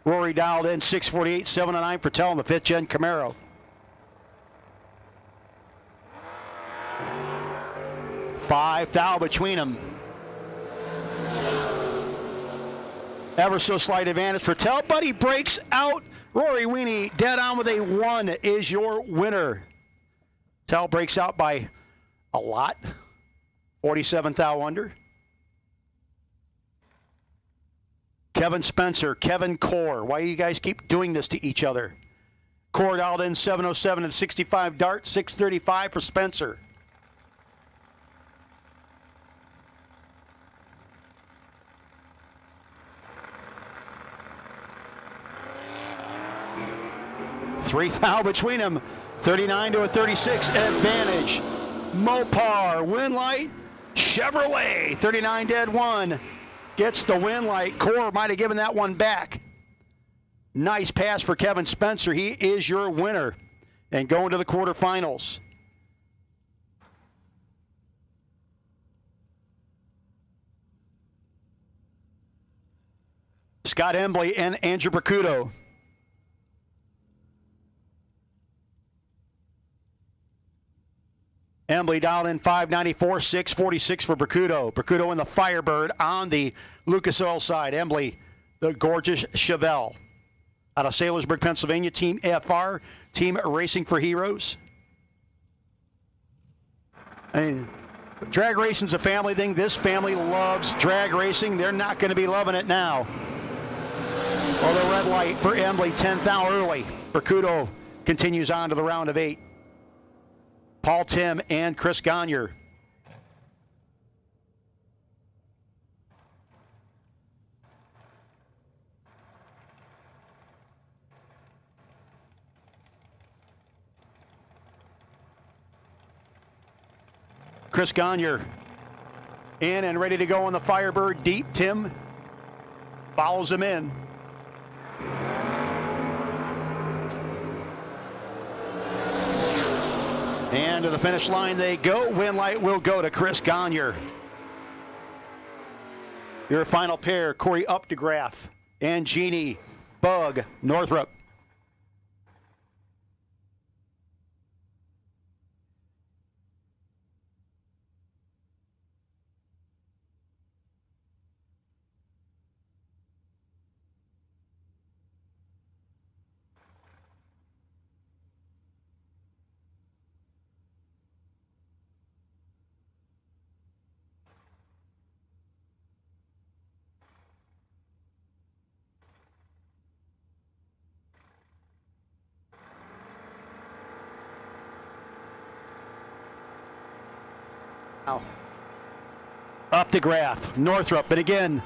Rory dialed in 648, 709 for Tell in the 5th gen Camaro. $5,000 between them. Ever so slight advantage for Tell, but he breaks out. Rory Weenie dead on with a 1 is your winner. Tell breaks out by a lot. 47,000 under. Kevin Spencer, Kevin Core. Why do you guys keep doing this to each other? Core dialed in 707 and 65 dart, 635 for Spencer. $3,000 between them. 39 to a 36 advantage. Mopar, win light, Chevrolet, 39 dead 1. gets the win light. Core might have given that one back. Nice pass for Kevin Spencer. He is your winner and going to the quarterfinals. Scott Embley and Andrew Bracuto. Embley dialed in 594, 646 for Bracuto. Bracuto in the Firebird on the Lucas Oil side. Embley, the gorgeous Chevelle. Out of Sailorsburg, Pennsylvania, Team FR, Team Racing for Heroes. I mean, drag racing's a family thing. This family loves drag racing. They're not going to be loving it now. Well, the red light for Embley, 10th hour early. Bracuto continues on to the round of 8. Paul Tim and Chris Gagne. Chris Gagne in and ready to go on the Firebird deep. Tim follows him in. And to the finish line they go. Win light will go to Chris Gagne. Your final pair, Corey Updegraff and Jeannie Bug Northrup. Updegraff, Northrup, but again,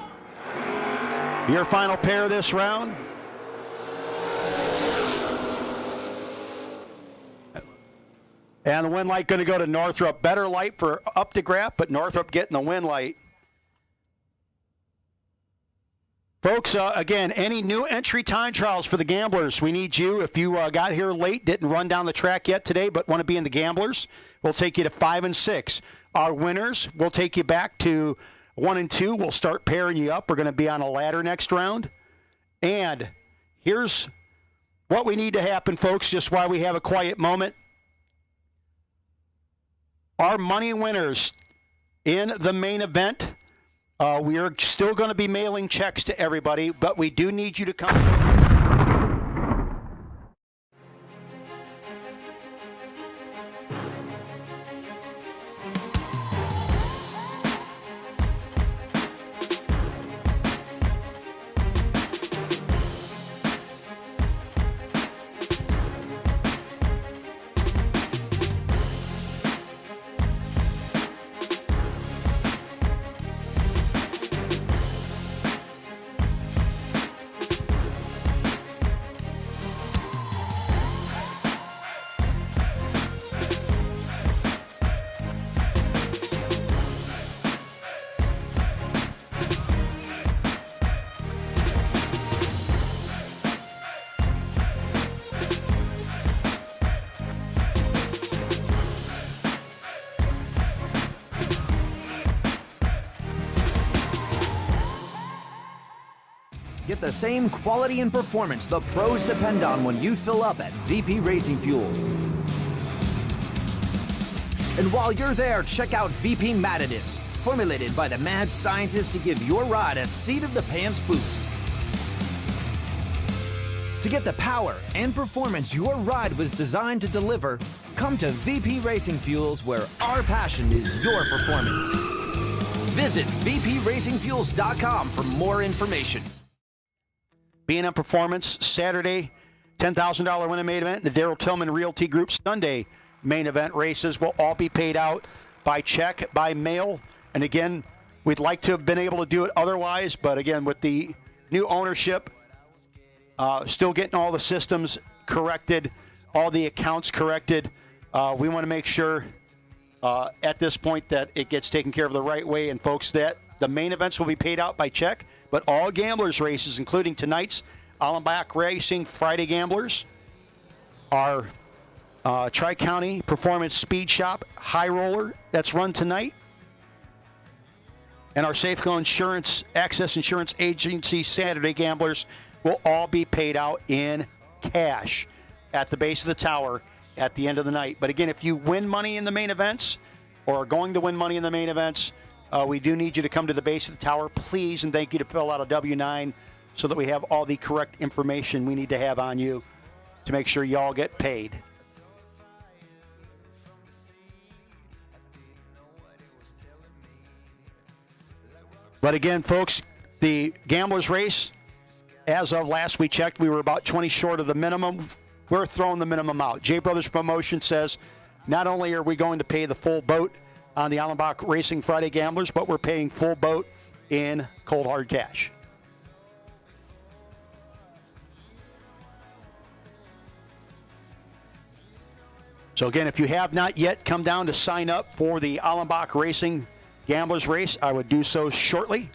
your final pair this round. And the win light going to go to Northrup. Better light for Updegraff, but Northrup getting the win light. Folks, again, any new entry time trials for the Gamblers, we need you. If you got here late, didn't run down the track yet today, but want to be in the Gamblers, we'll take you to 5 and 6. Our winners, we'll take you back to 1 and 2. We'll start pairing you up. We're going to be on a ladder next round. And here's what we need to happen, folks, just while we have a quiet moment. Our money winners in the main event, we are still going to be mailing checks to everybody, but we do need you to come. Get the same quality and performance the pros depend on when you fill up at VP Racing Fuels. And while you're there, check out VP Madditives, formulated by the mad scientists to give your ride a seat-of-the-pants boost. To get the power and performance your ride was designed to deliver, come to VP Racing Fuels, where our passion is your performance. Visit vpracingfuels.com for more information. B&M Performance, Saturday, $10,000 win and main event. The Darrell Tillman Realty Group Sunday main event races will all be paid out by check, by mail. And again, we'd like to have been able to do it otherwise, but again, with the new ownership, still getting all the systems corrected, all the accounts corrected, we want to make sure at this point that it gets taken care of the right way. And folks, that The main events will be paid out by check, but all gamblers races, including tonight's Allenbach Racing Friday Gamblers, our Tri-County Performance Speed Shop High Roller that's run tonight, and our Safeco Insurance Access Insurance Agency Saturday Gamblers will all be paid out in cash at the base of the tower at the end of the night. But again, if you win money in the main events or are going to win money in the main events, we do need you to come to the base of the tower, please, and thank you to fill out a W-9 so that we have all the correct information we need to have on you to make sure y'all get paid. But again, folks, the Gamblers race, as of last we checked, we were about 20 short of the minimum. We're throwing the minimum out. JBrothers Promotions says not only are we going to pay the full boat on the Allenbach Racing Friday Gamblers, but we're paying full boat in cold hard cash. So again, if you have not yet come down to sign up for the Allenbach Racing Gamblers race, I would do so shortly.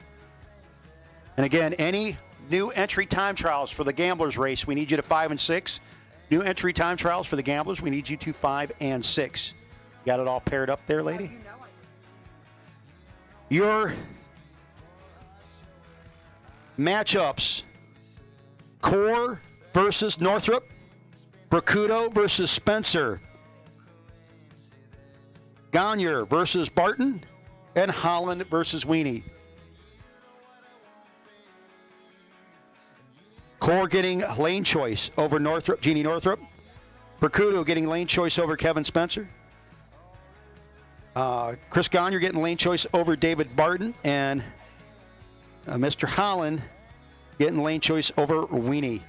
And again, any new entry time trials for the Gamblers race, we need you to 5 and 6. New entry time trials for the Gamblers, we need you to 5 and 6. Got it all paired up there, lady? Your matchups: Core versus Northrop, Bracudo versus Spencer, Gagne versus Barton, and Holland versus Weenie. Core getting lane choice over Northrop, Jeannie Northrop. Bracudo getting lane choice over Kevin Spencer. Chris Gagne getting lane choice over David Barton. And Mr. Holland getting lane choice over Weenie.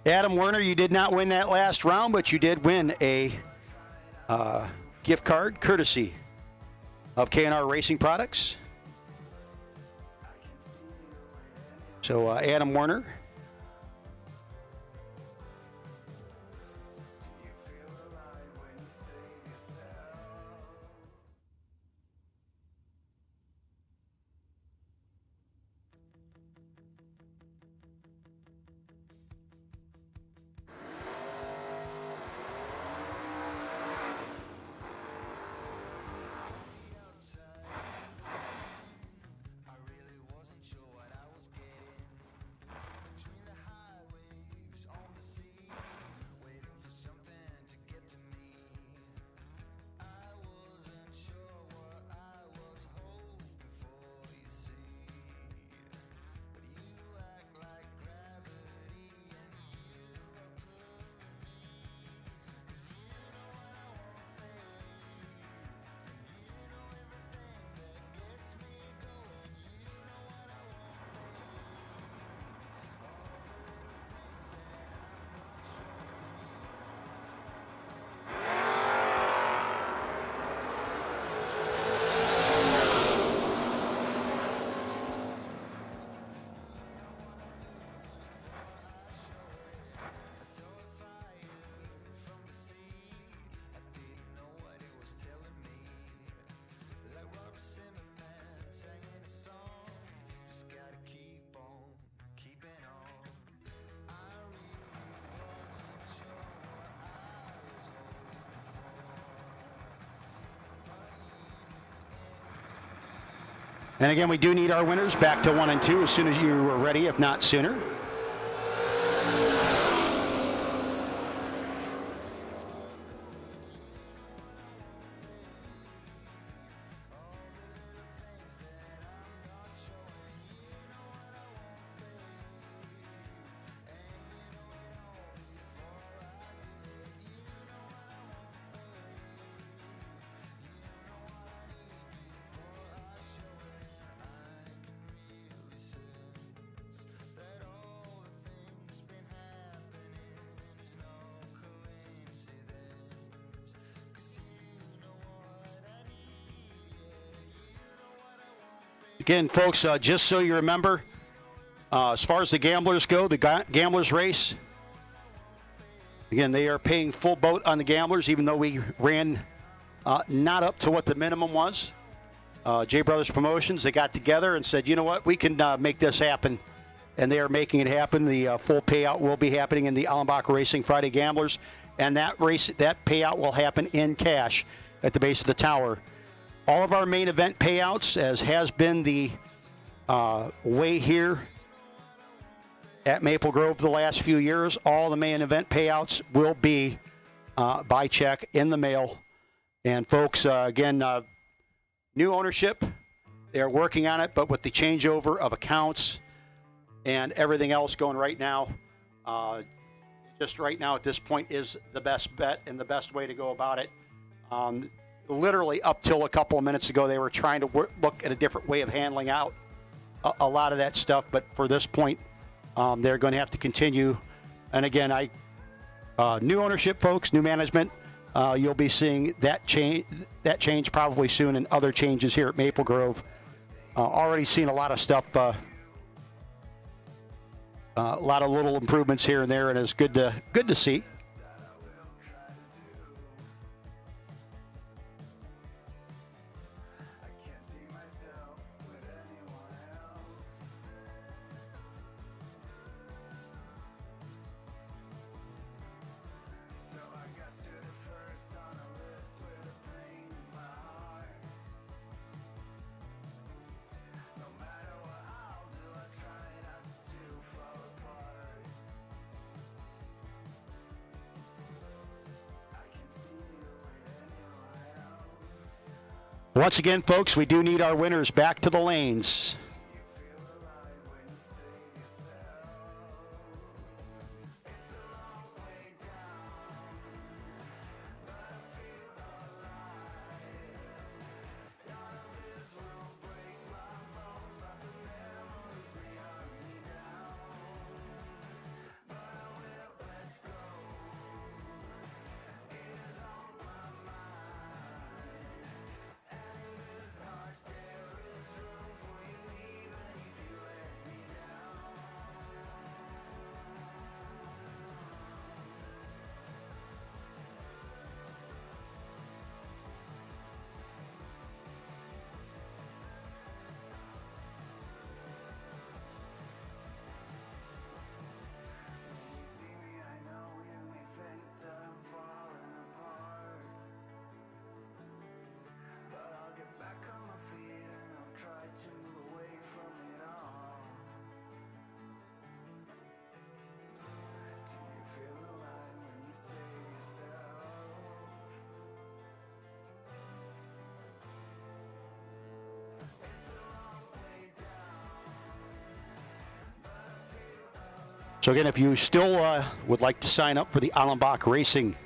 Adam Werner, you did not win that last round, but you did win a gift card courtesy of K&R Racing Products. So Adam Werner. And again, we do need our winners back to 1 and 2 as soon as you are ready, if not sooner. Again, folks, just so you remember, as far as the gamblers go, the gamblers race, again, they are paying full boat on the gamblers, even though we ran not up to what the minimum was. JBrothers Promotions, they got together and said, you know what, we can make this happen. And they are making it happen. The full payout will be happening in the Allenbach Racing Friday Gamblers. And that payout will happen in cash at the base of the tower. All of our main event payouts, as has been the way here at Maple Grove the last few years, all the main event payouts will be by check in the mail. And folks, again, new ownership, they're working on it, but with the changeover of accounts and everything else going right now, just right now at this point is the best bet and the best way to go about it. Literally up till a couple of minutes ago, they were trying to look at a different way of handling out a lot of that stuff. But for this point, they're going to have to continue. And again, new ownership, folks, new management. You'll be seeing that change probably soon, and other changes here at Maple Grove. Already seen a lot of stuff, a lot of little improvements here and there, and it's good to see. Once again, folks, we do need our winners back to the lanes. So again, if you still would like to sign up for the Allenbach Racing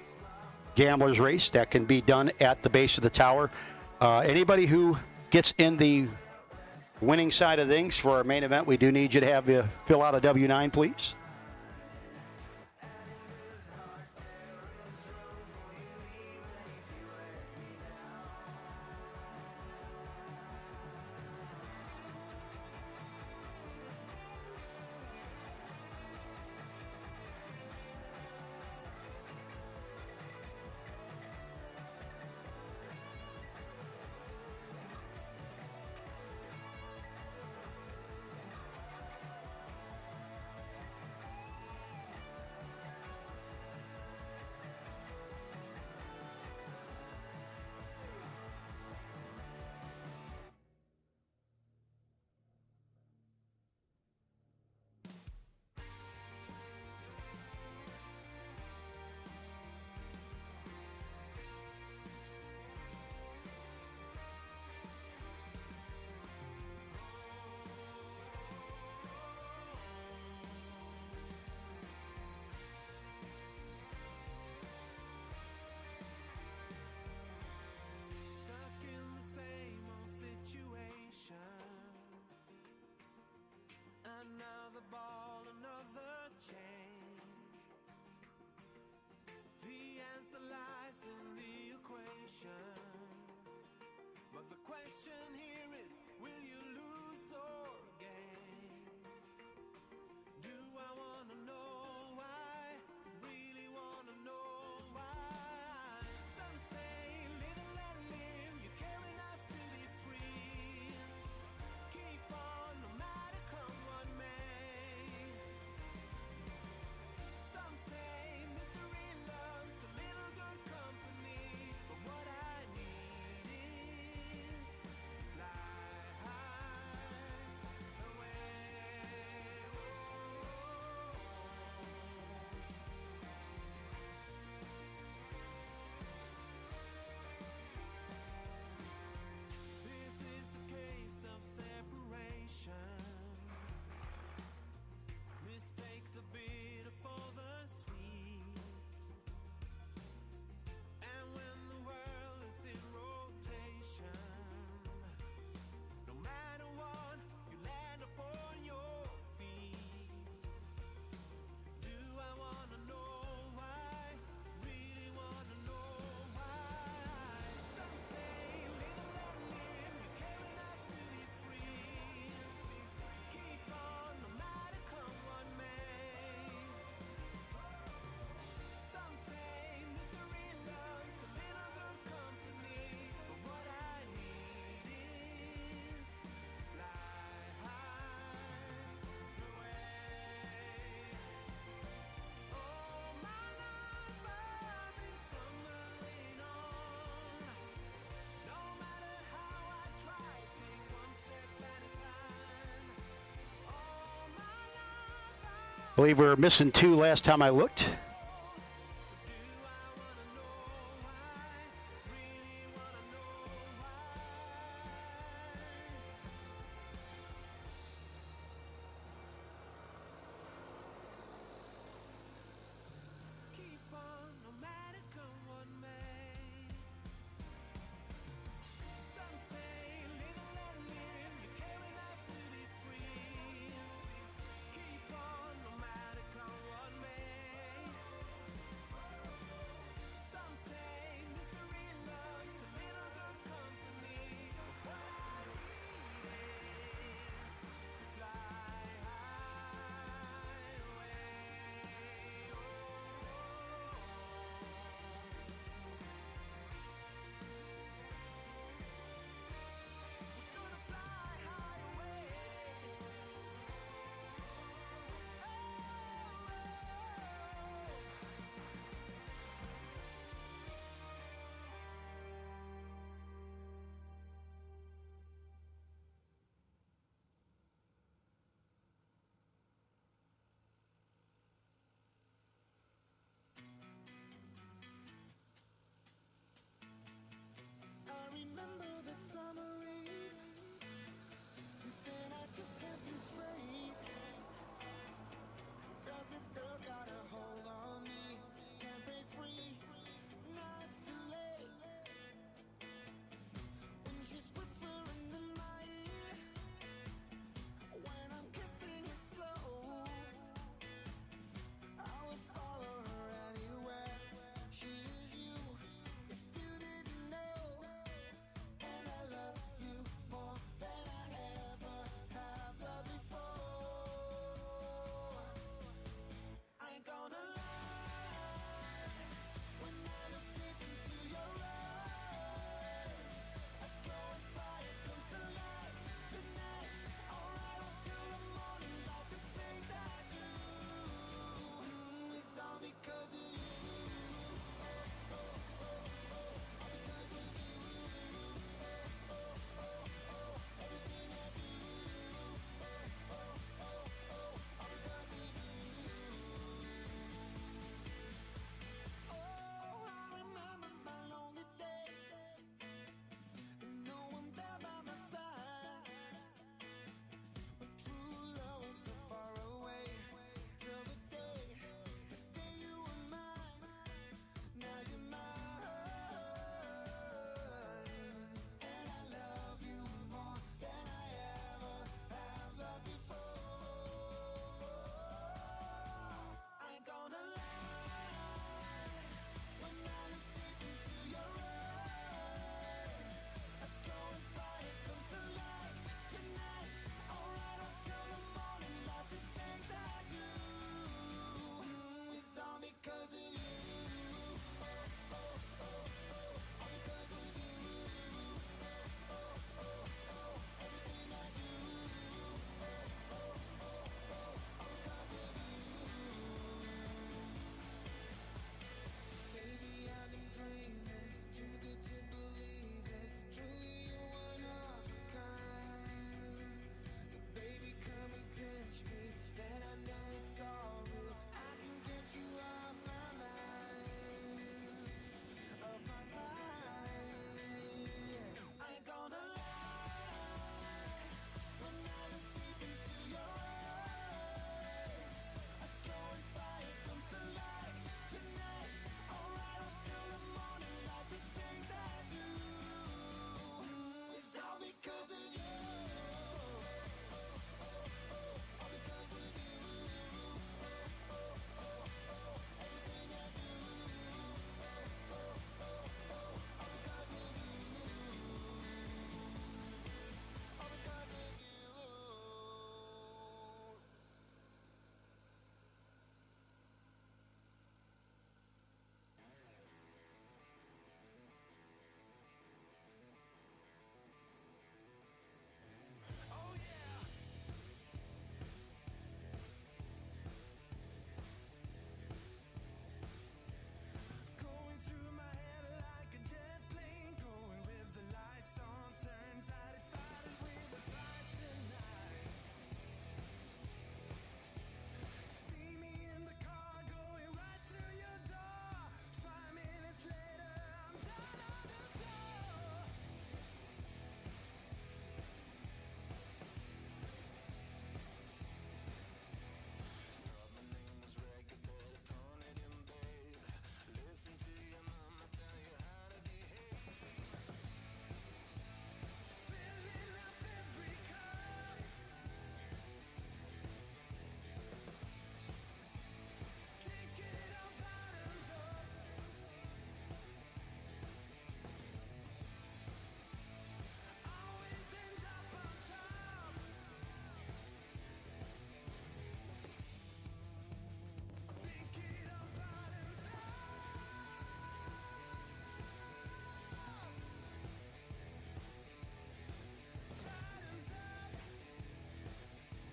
Gamblers Race, that can be done at the base of the tower. Anybody who gets in the winning side of things for our main event, we do need you to have you fill out a W-9, please. Another ball, another chain. The answer lies in the equation. But the question here is, will you lose or gain? Do I wanna know why? Really wanna know why? Some say live and let live. You care enough to be free. Keep on no matter come what may. Some say misery loves a little good company. But what I need is to fly high away. This is a case of separation. Mistake the bitter for the sweet. And when the world is in rotation, no matter what, you land upon your feet. Do I wanna know why? Really wanna know why? Some say live and let live. You care enough to be free. Keep on no matter come what may. Some say misery loves a little good company. But what I need is to fly high away. All my life I've been stumbling on. No matter how I try, take one step at a time. All my life I believe we were missing 2 last time I looked. do I wanna know why? Really wanna know why? Keep on no matter come what may. Some say live and let live. You care enough to be free. Keep on no matter come what may.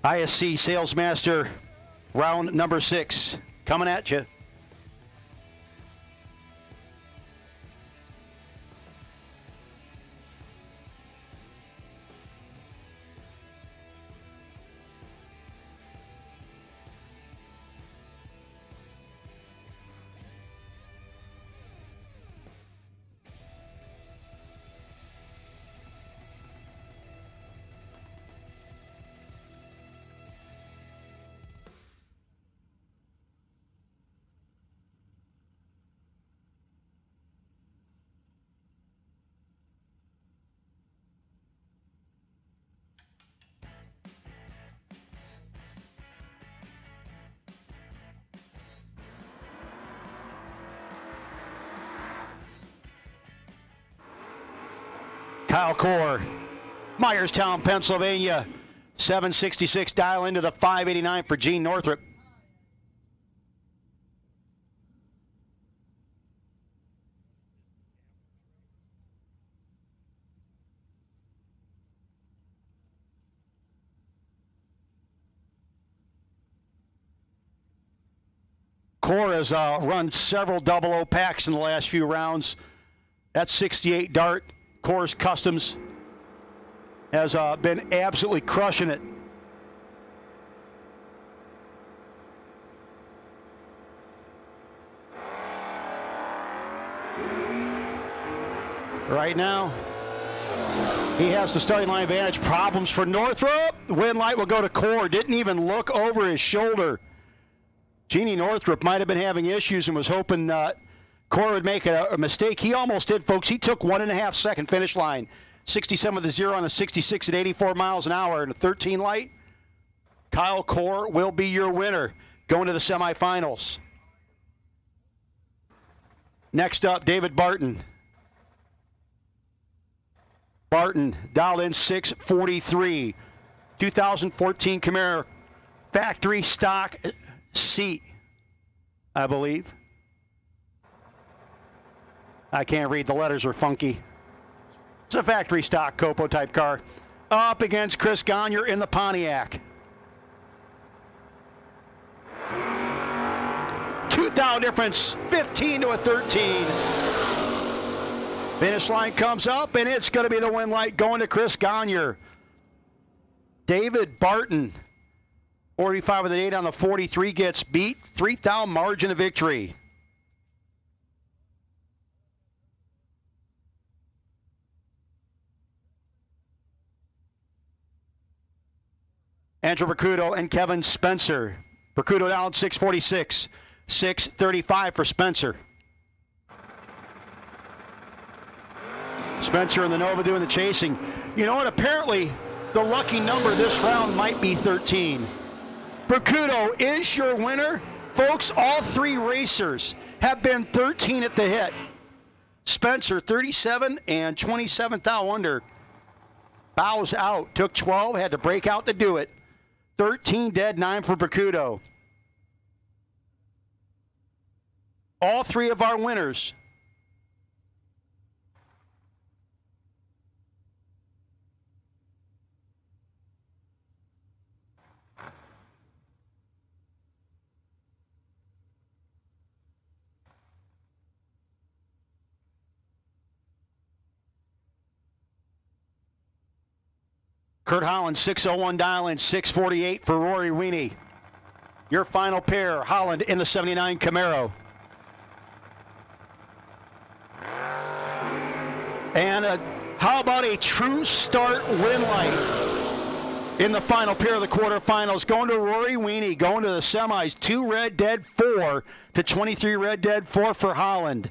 ISC Salesmaster, round number 6, coming at you. Kyle Core, Myerstown, Pennsylvania. 766 dial into the 589 for Gene Northrup. Core has run several 00 packs in the last few rounds. That 68 Dart, Core's Customs, has been absolutely crushing it. Right now, he has the starting line advantage. Problems for Northrup. Win light will go to Core. Didn't even look over his shoulder. Jeannie Northrup might have been having issues and was hoping Core would make a mistake. He almost did, folks. He took 1.5 second finish line. 67 with a 0 on the 66 at 84 miles an hour and a 13 light. Kyle Core will be your winner going to the semifinals. Next up, David Barton. Barton dialed in 643. 2014 Camaro factory stock seat, I believe. I can't read, the letters are funky. It's a factory stock Copo type car. Up against Chris Gagne in the Pontiac. 2,000 difference, 15 to a 13. Finish line comes up, and it's going to be the win light going to Chris Gagne. David Barton, 45 with an 8 on the 43, gets beat. 3,000 margin of victory. Andrew Bercudo and Kevin Spencer. Bercudo down 646, 635 for Spencer. Spencer and the Nova doing the chasing. You know what? Apparently, the lucky number this round might be 13. Bercudo is your winner. Folks, all 3 racers have been 13 at the hit. Spencer, 37 and 27th thou under. Bows out. Took 12, had to break out to do it. 13 dead, 9 for Bercudo. All 3 of our winners. Kurt Holland, 601 dial in, 648 for Rory Weenie. Your final pair, Holland in the 79 Camaro. And how about a true start win light in the final pair of the quarterfinals? Going to Rory Weenie, going to the semis. 2 red, dead, 4 to 23 red, dead, 4 for Holland.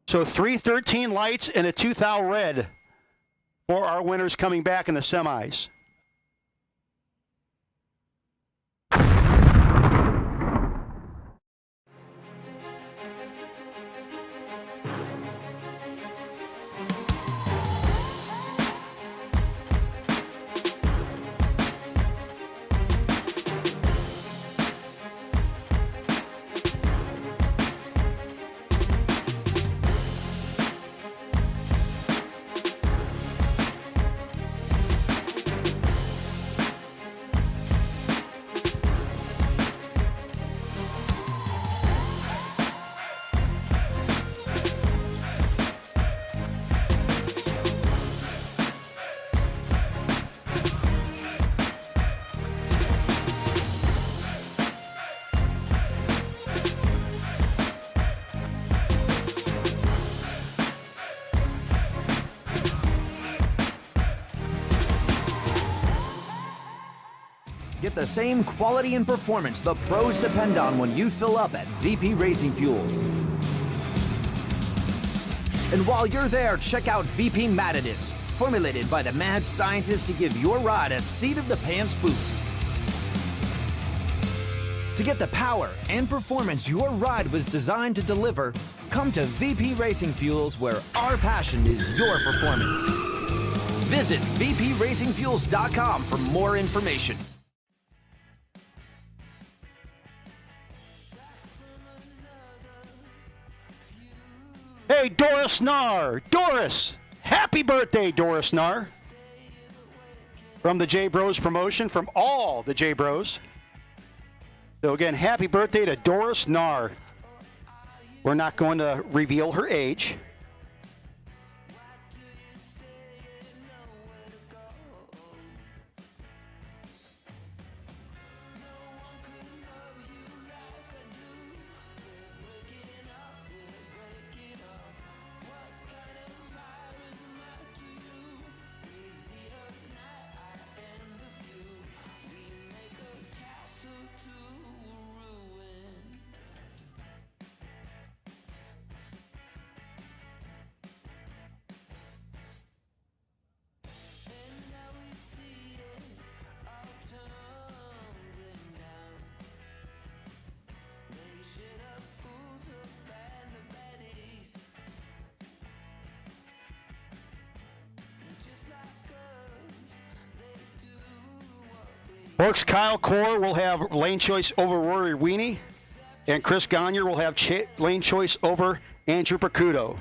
So 3 13 lights and a 2 thou red for our winners coming back in the semis. Get the same quality and performance the pros depend on when you fill up at VP Racing Fuels. And while you're there, check out VP Madditives, formulated by the mad scientists to give your ride a seat-of-the-pants boost. To get the power and performance your ride was designed to deliver, come to VP Racing Fuels, where our passion is your performance. Visit vpracingfuels.com for more information. Hey, Doris Nar. Doris, happy birthday, Doris Nar. From the JBrothers Promotion, from all the JBros. So again, happy birthday to Doris Nar. We're not going to reveal her age. Works Kyle Core will have lane choice over Rory Weenie, and Chris Gagne will have lane choice over Andrew Percuto.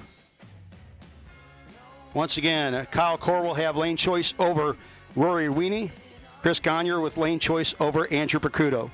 Once again, Kyle Core will have lane choice over Rory Weenie, Chris Gagne with lane choice over Andrew Percuto.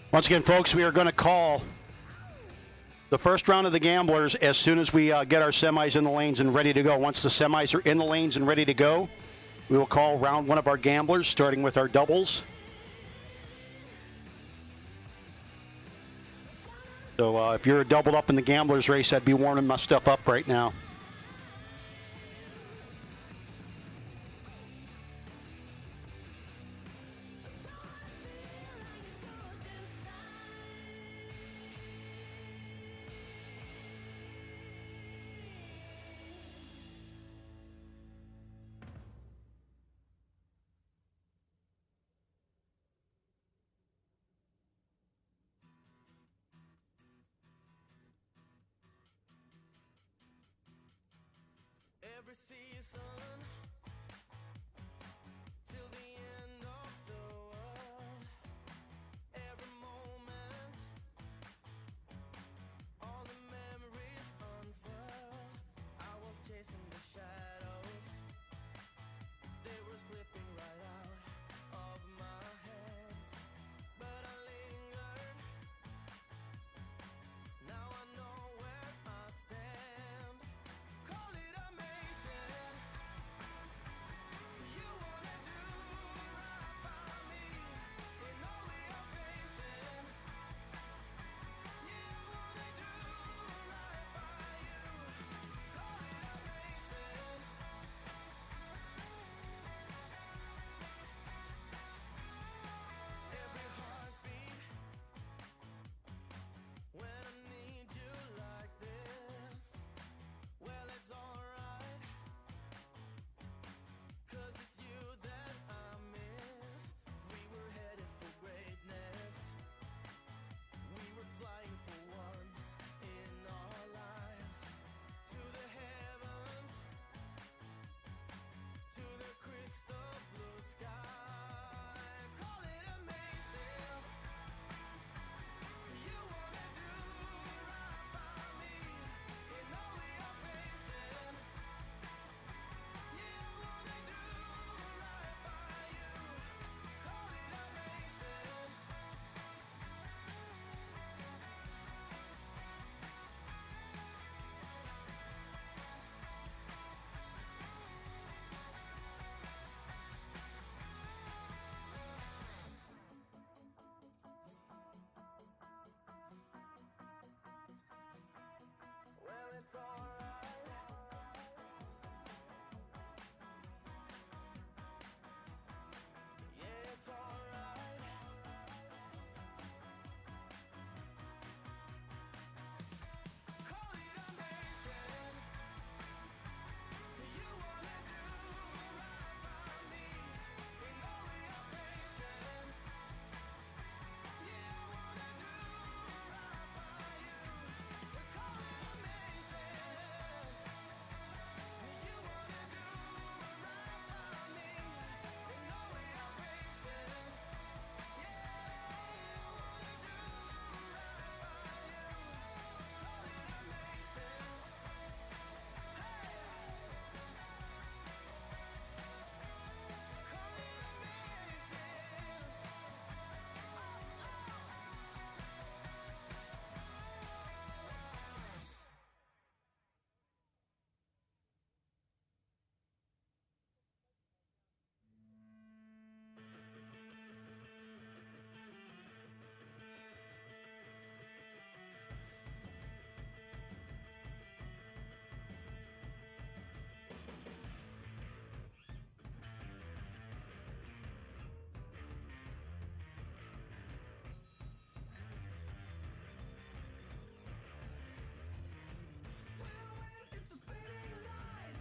Once again, folks, we are going to call the first round of the gamblers as soon as we get our semis in the lanes and ready to go. Once the semis are in the lanes and ready to go, we will call round one of our gamblers, starting with our doubles. So if you're doubled up in the gamblers race, I'd be warming my stuff up right now. Every season till the end of the world, every moment, all the memories unfurl. I was chasing the shadows, they were slipping right out of my hands, but I lingered. Now I know where I stand. Call it amazing. You wanna do right by me in all we are facing. You wanna do right by you. Call it amazing. Every heartbeat when I need you like this. Well, it's alright, 'cause it's you that I miss. We were headed for greatness. We were flying for once in our lives. To the heavens, to the crystal blue skies. Call it amazing. You wanna do right by me in all we are facing. You wanna do right by you. Call it amazing. Well, it's alright. Yeah, it's alright. Call it amazing. You wanna do right by me in all we are facing. You wanna do right by you. Call it amazing. You wanna do right by me in all we are facing. Yeah, you wanna do right by you. Call it amazing. Hey, call it it's a fading light.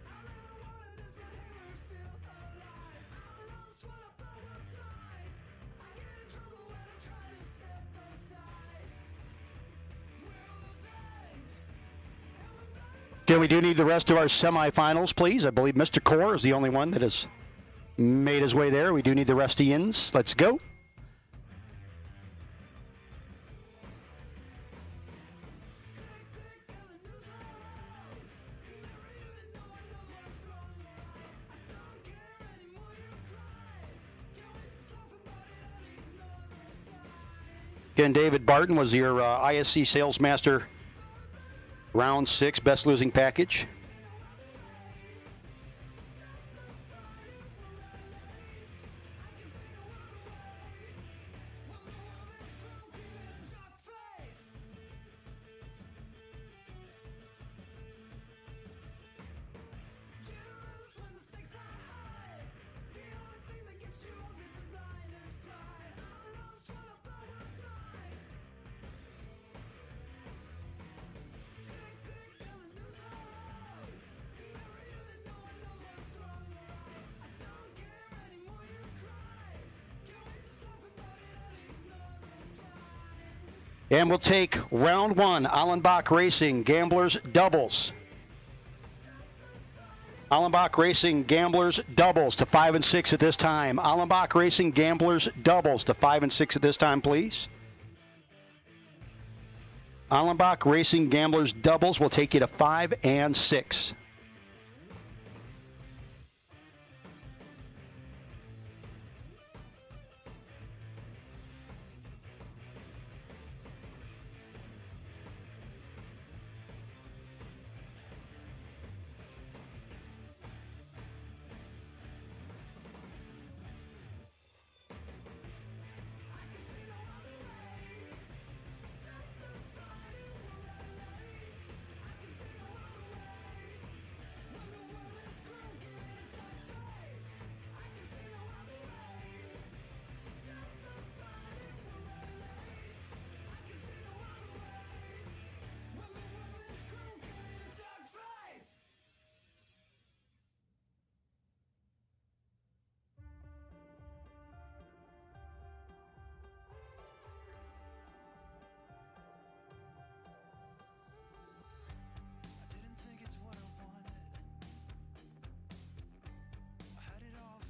All I ever wanted is my hammer still alive. I lost what I thought was mine. I get in trouble when I try to step aside. We're losing, and we're blinded. Okay, we do need the rest of our semifinals, please. I believe Mr. Core is the only one that has made his way there. We do need the rest of Ians. Let's go. Again, David Barton was your ISC Sales Master Round 6 Best Losing Package. And we'll take round 1, Allenbach Racing Gamblers Doubles. Allenbach Racing Gamblers Doubles to 5 and 6 at this time. Allenbach Racing Gamblers Doubles to 5 and 6 at this time, please. Allenbach Racing Gamblers Doubles will take you to 5 and 6.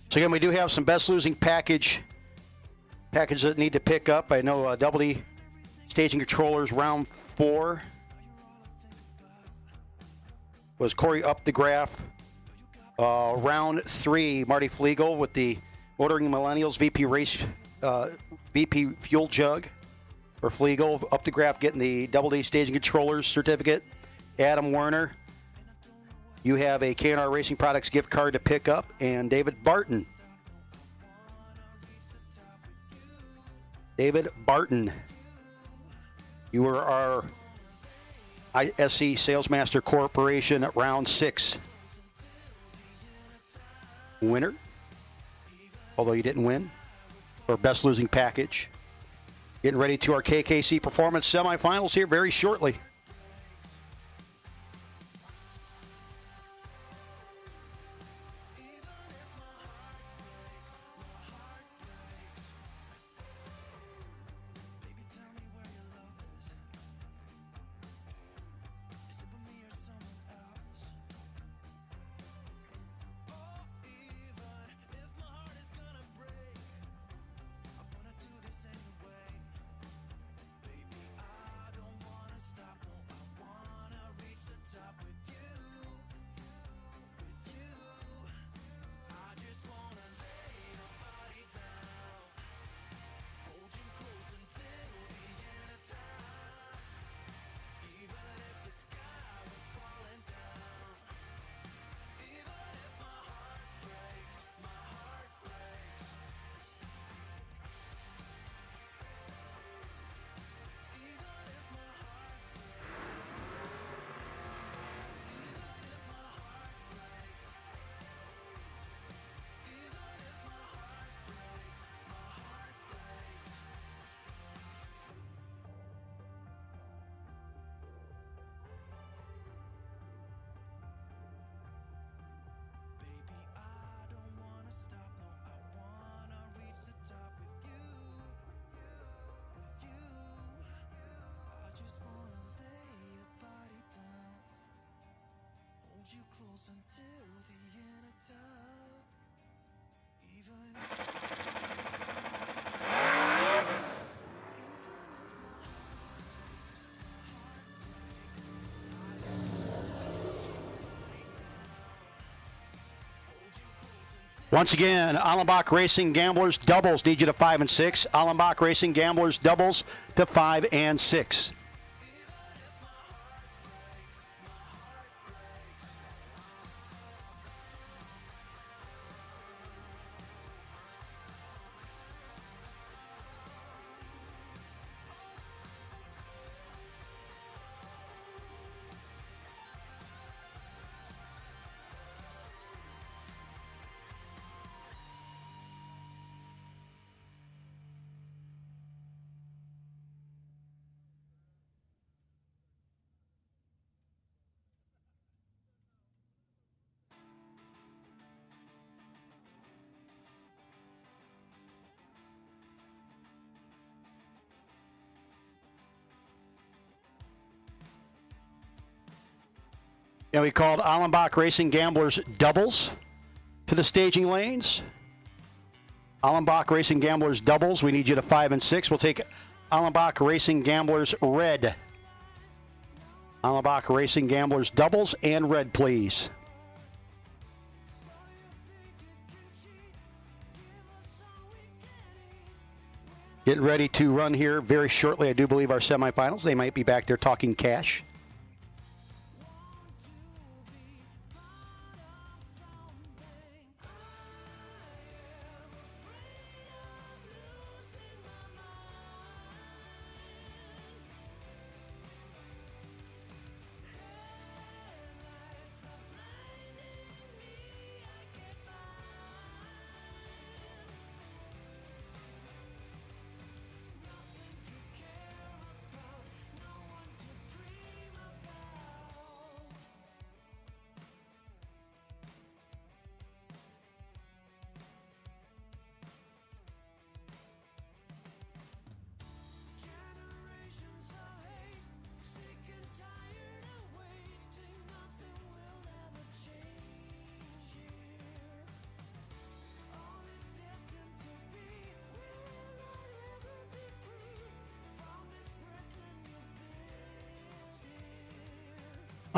So again, we do have some best losing packages that need to pick up. I know Double D Staging Controllers round 4 was Corey Updegraff. Round 3, Marty Flegel with the Motoring Millennials VP Fuel Jug for Flegel. Updegraff getting the Double D Staging Controllers certificate. Adam Werner, you have a K&R Racing Products gift card to pick up. And David Barton. David Barton, you are our ISC Salesmaster Corporation at round 6 winner, although you didn't win, for best losing package. Getting ready to our KKC Performance semifinals here very shortly. Once again, Allenbach Racing Gamblers doubles need you to 5 and 6. Allenbach Racing Gamblers doubles to 5 and 6. And we called Allenbach Racing Gamblers doubles to the staging lanes. Allenbach Racing Gamblers doubles. We need you to 5 and 6. We'll take Allenbach Racing Gamblers red. Allenbach Racing Gamblers doubles and red, please. Getting ready to run here very shortly, I do believe, our semifinals. They might be back there talking cash.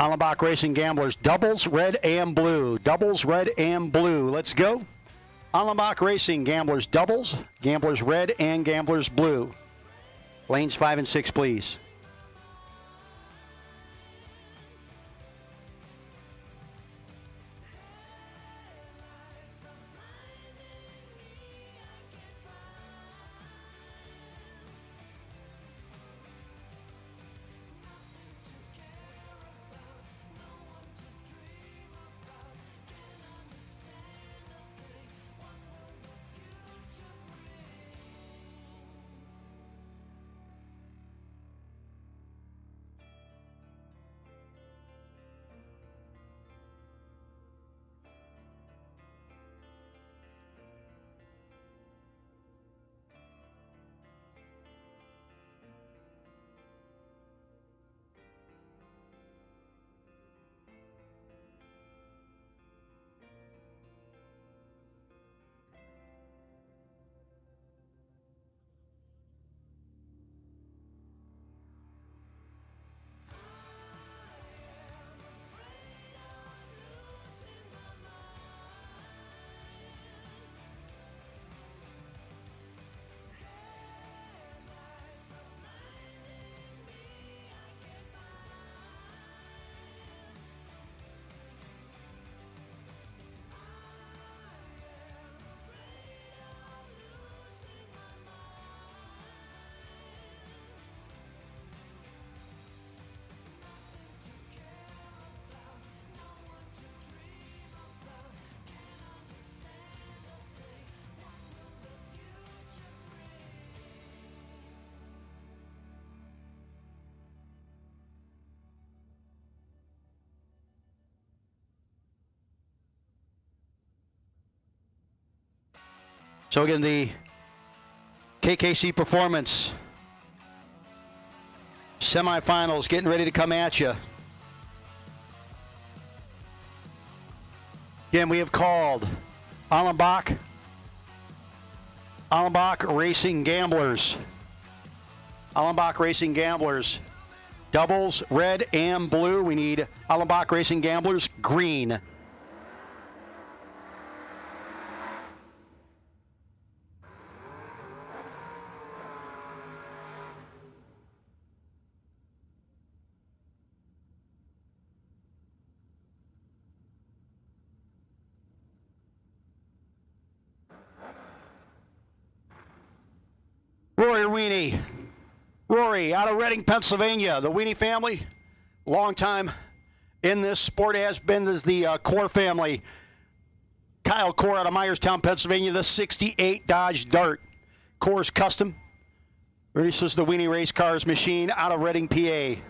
Allenbach Racing Gamblers, doubles, red and blue. Doubles, red and blue. Let's go. Allenbach Racing Gamblers, doubles, Gamblers red and Gamblers blue. Lanes 5 and 6, please. So again, the KKC Performance semifinals getting ready to come at you. Again, we have called Allenbach Racing Gamblers. Allenbach Racing Gamblers. Doubles, red and blue. We need Allenbach Racing Gamblers, green. Rory Weenie. Rory out of Reading, Pennsylvania. The Weenie family, long time in this sport, has been as the Core family. Kyle Core out of Myerstown, Pennsylvania, the 68 Dodge Dart. Core's custom. Produces the Weenie Race Cars machine out of Reading, PA.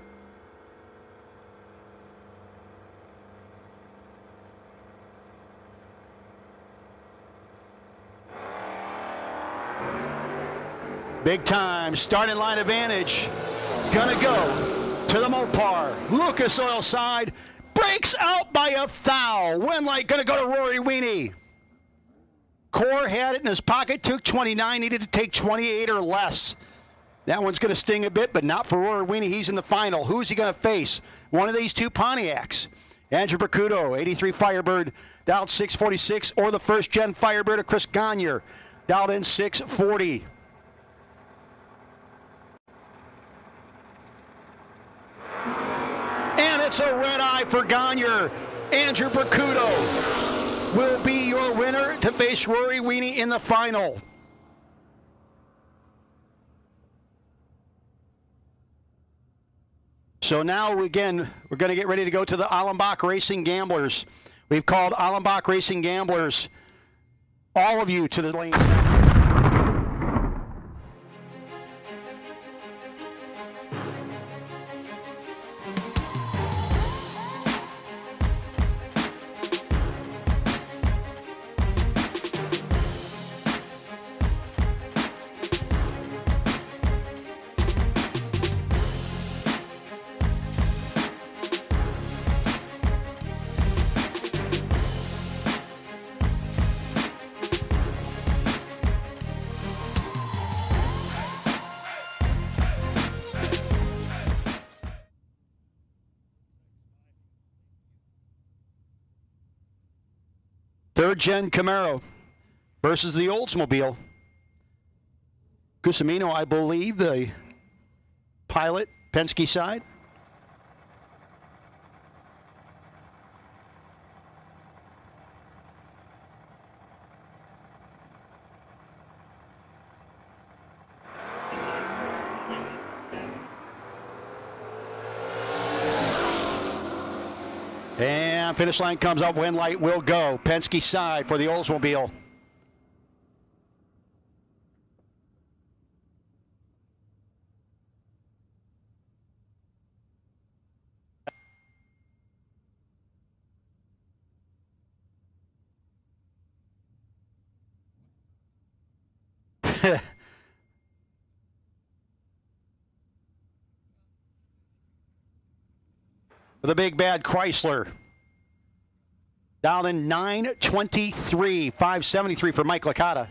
Big time, starting line advantage. Gonna go to the Mopar. Lucas Oil side, breaks out by a thou. Winlight gonna go to Rory Weenie. Core had it in his pocket, took 29, needed to take 28 or less. That one's gonna sting a bit, but not for Rory Weenie. He's in the final. Who's he gonna face? One of these two Pontiacs. Andrew Bracuto, 83 Firebird, dialed 646, or the first gen Firebird of Chris Gagne, dialed in 640. And it's a red eye for Gagne. Andrew Bracuto will be your winner to face Rory Weenie in the final. So now, again, we're going to get ready to go to the Allenbach Racing Gamblers. We've called Allenbach Racing Gamblers, all of you, to the lanes. Third gen Camaro versus the Oldsmobile. Cusimino, I believe, the pilot, Penske side. And finish line comes up, when light will go. Penske side for the Oldsmobile. The big bad Chrysler. Down in 923, 573 for Mike Licata.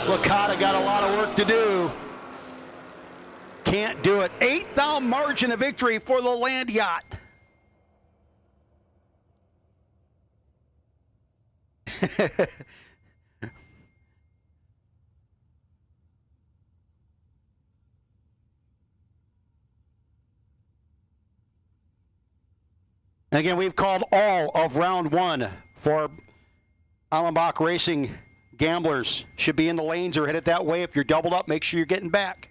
Licata got a lot of work to do. Can't do it. 8th margin of victory for the Land Yacht. And again, we've called all of round one for Allenbach Racing Gamblers. Should be in the lanes or headed that way. If you're doubled up, make sure you're getting back.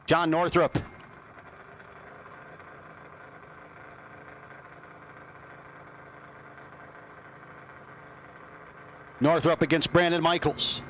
John Northrup. Northrup against Brandon Michaels.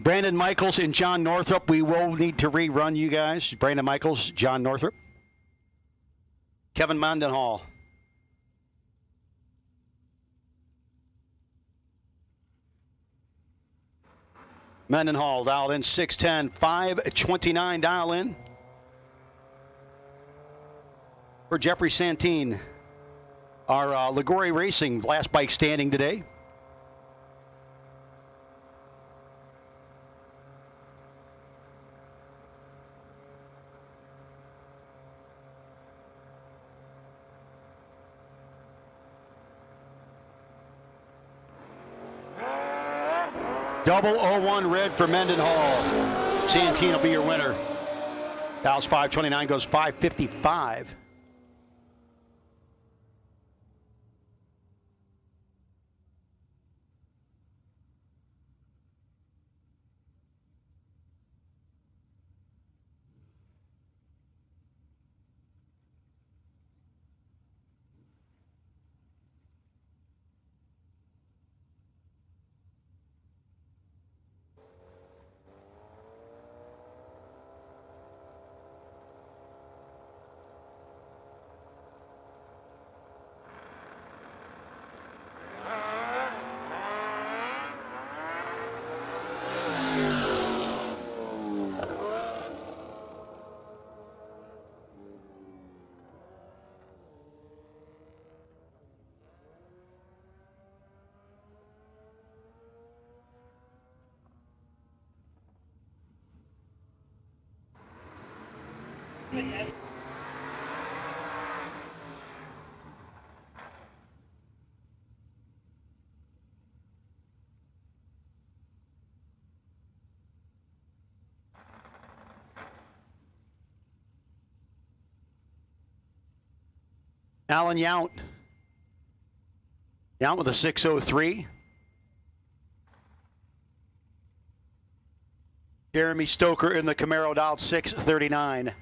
Brandon Michaels and John Northrup. We will need to rerun you guys. Brandon Michaels, John Northrup. Kevin Mendenhall. Mendenhall dialed in 610, 529 dial in. For Jeffrey Santine, our Liguori Racing last bike standing today. Double 01 red for Mendenhall. Santine will be your winner. Dials 529 goes 555. Alan Yount. Yount with a 603. Jeremy Stoker in the Camaro dialed 639.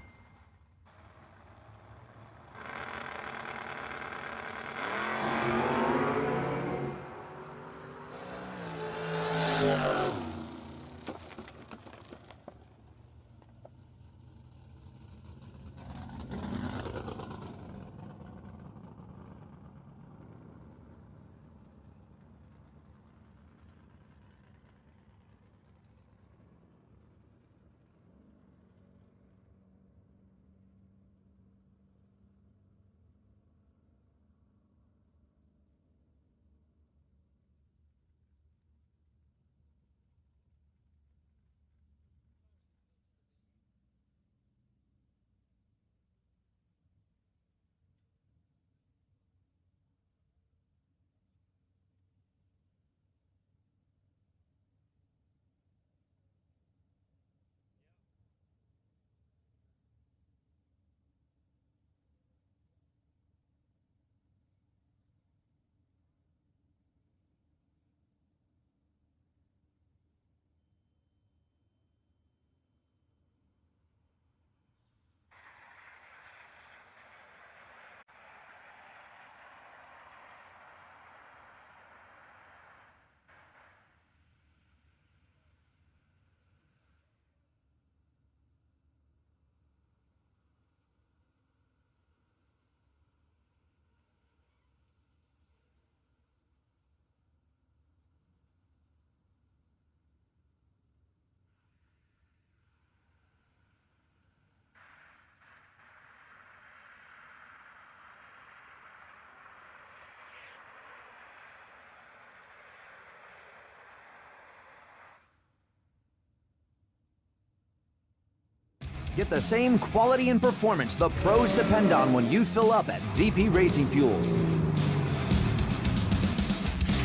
Get the same quality and performance the pros depend on when you fill up at VP Racing Fuels.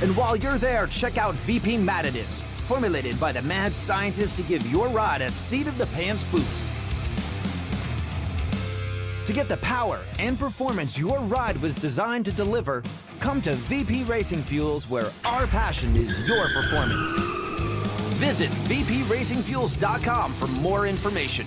And while you're there, check out VP Mad Additives, formulated by the mad scientists to give your ride a seat-of-the-pants boost. To get the power and performance your ride was designed to deliver, come to VP Racing Fuels, where our passion is your performance. Visit vpracingfuels.com for more information.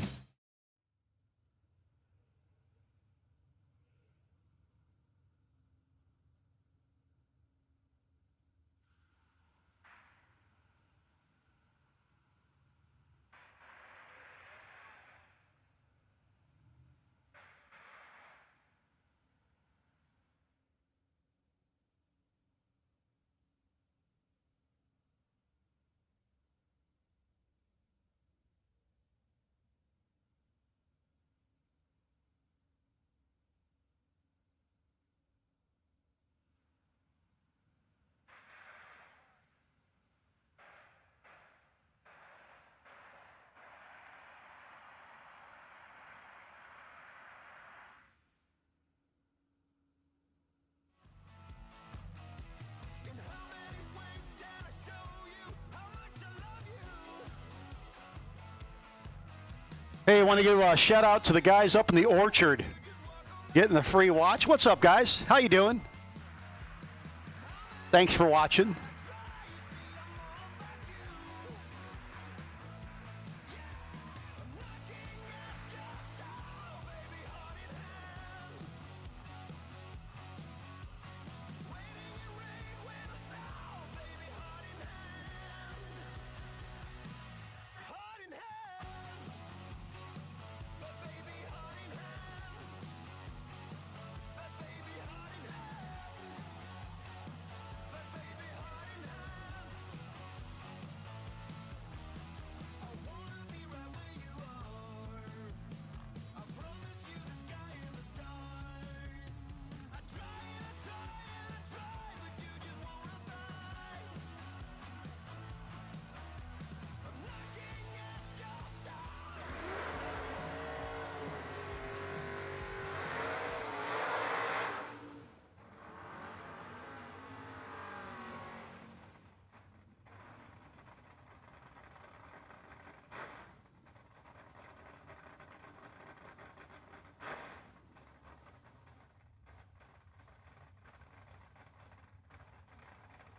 Hey, I want to give a shout out to the guys up in the orchard getting the free watch. What's up, guys? How you doing? Thanks for watching.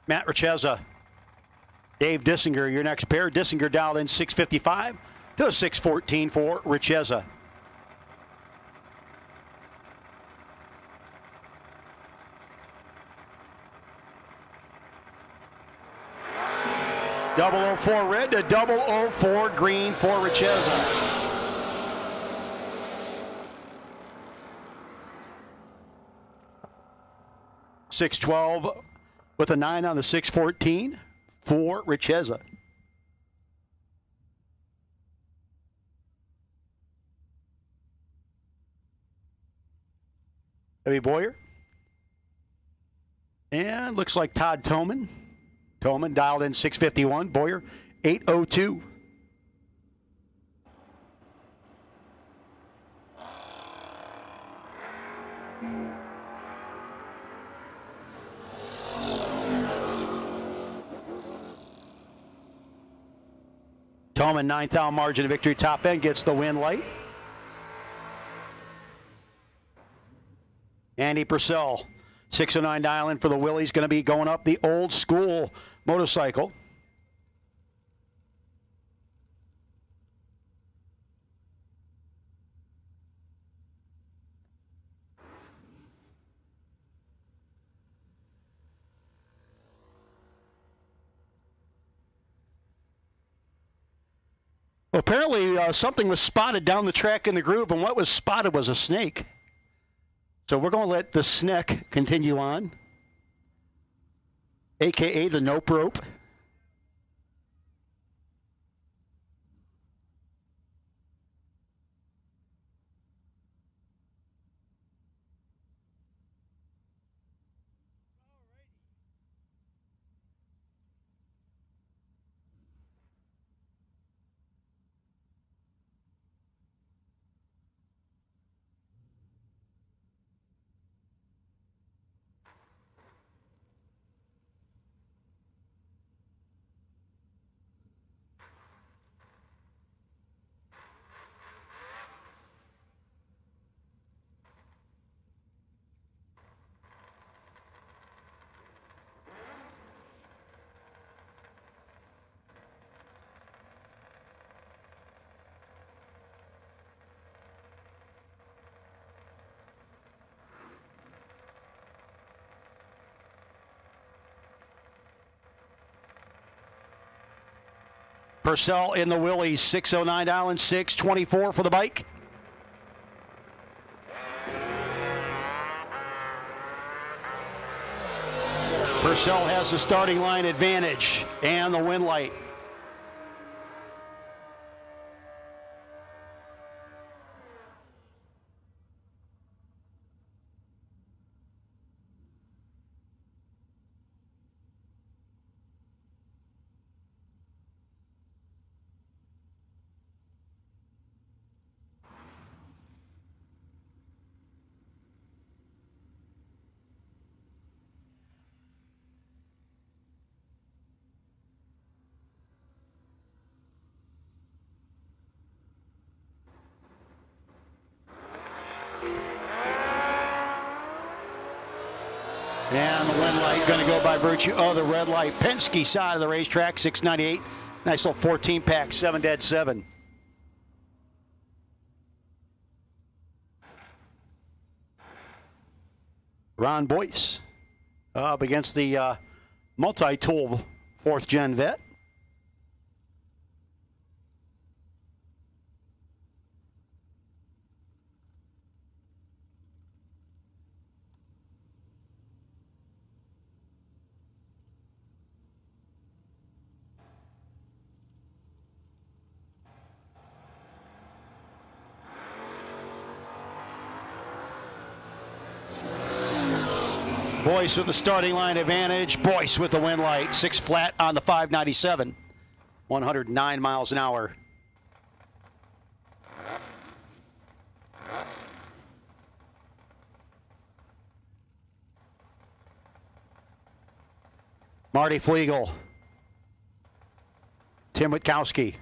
Matt Richeza, Dave Dissinger, your next pair. Dissinger dialed in 655 to a 614 for Richeza. .004 red to .004 green for Richeza. .612 with a 9 on the 614 for Richeza. Heavy Boyer. And looks like Todd Toman. Toman dialed in 651. Boyer 802. Toman, 9th out margin of victory, top end, gets the win light. Andy Purcell, 609 dial-in for the Willies, going to be going up the old school motorcycle. Well, apparently something was spotted down the track in the group, and what was spotted was a snake. So we're going to let the snake continue on, a.k.a. the nope rope. Purcell in the Willys, 609 Island, 624 for the bike. Purcell has the starting line advantage and the win light. And the win light going to go by virtue of the red light. Penske side of the racetrack, 698. Nice little 14-pack, 7-7. Ron Boyce up against the multi-tool 4th gen vet. Boyce with the starting line advantage. Boyce with the win light. 6 flat on the 597. 109 miles an hour. Marty Flegel. Tim Witkowski.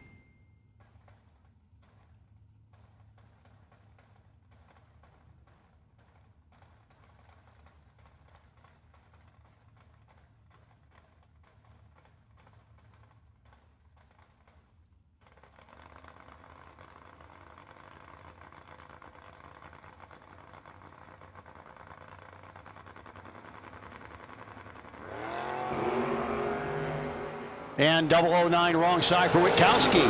And 009 wrong side for Witkowski.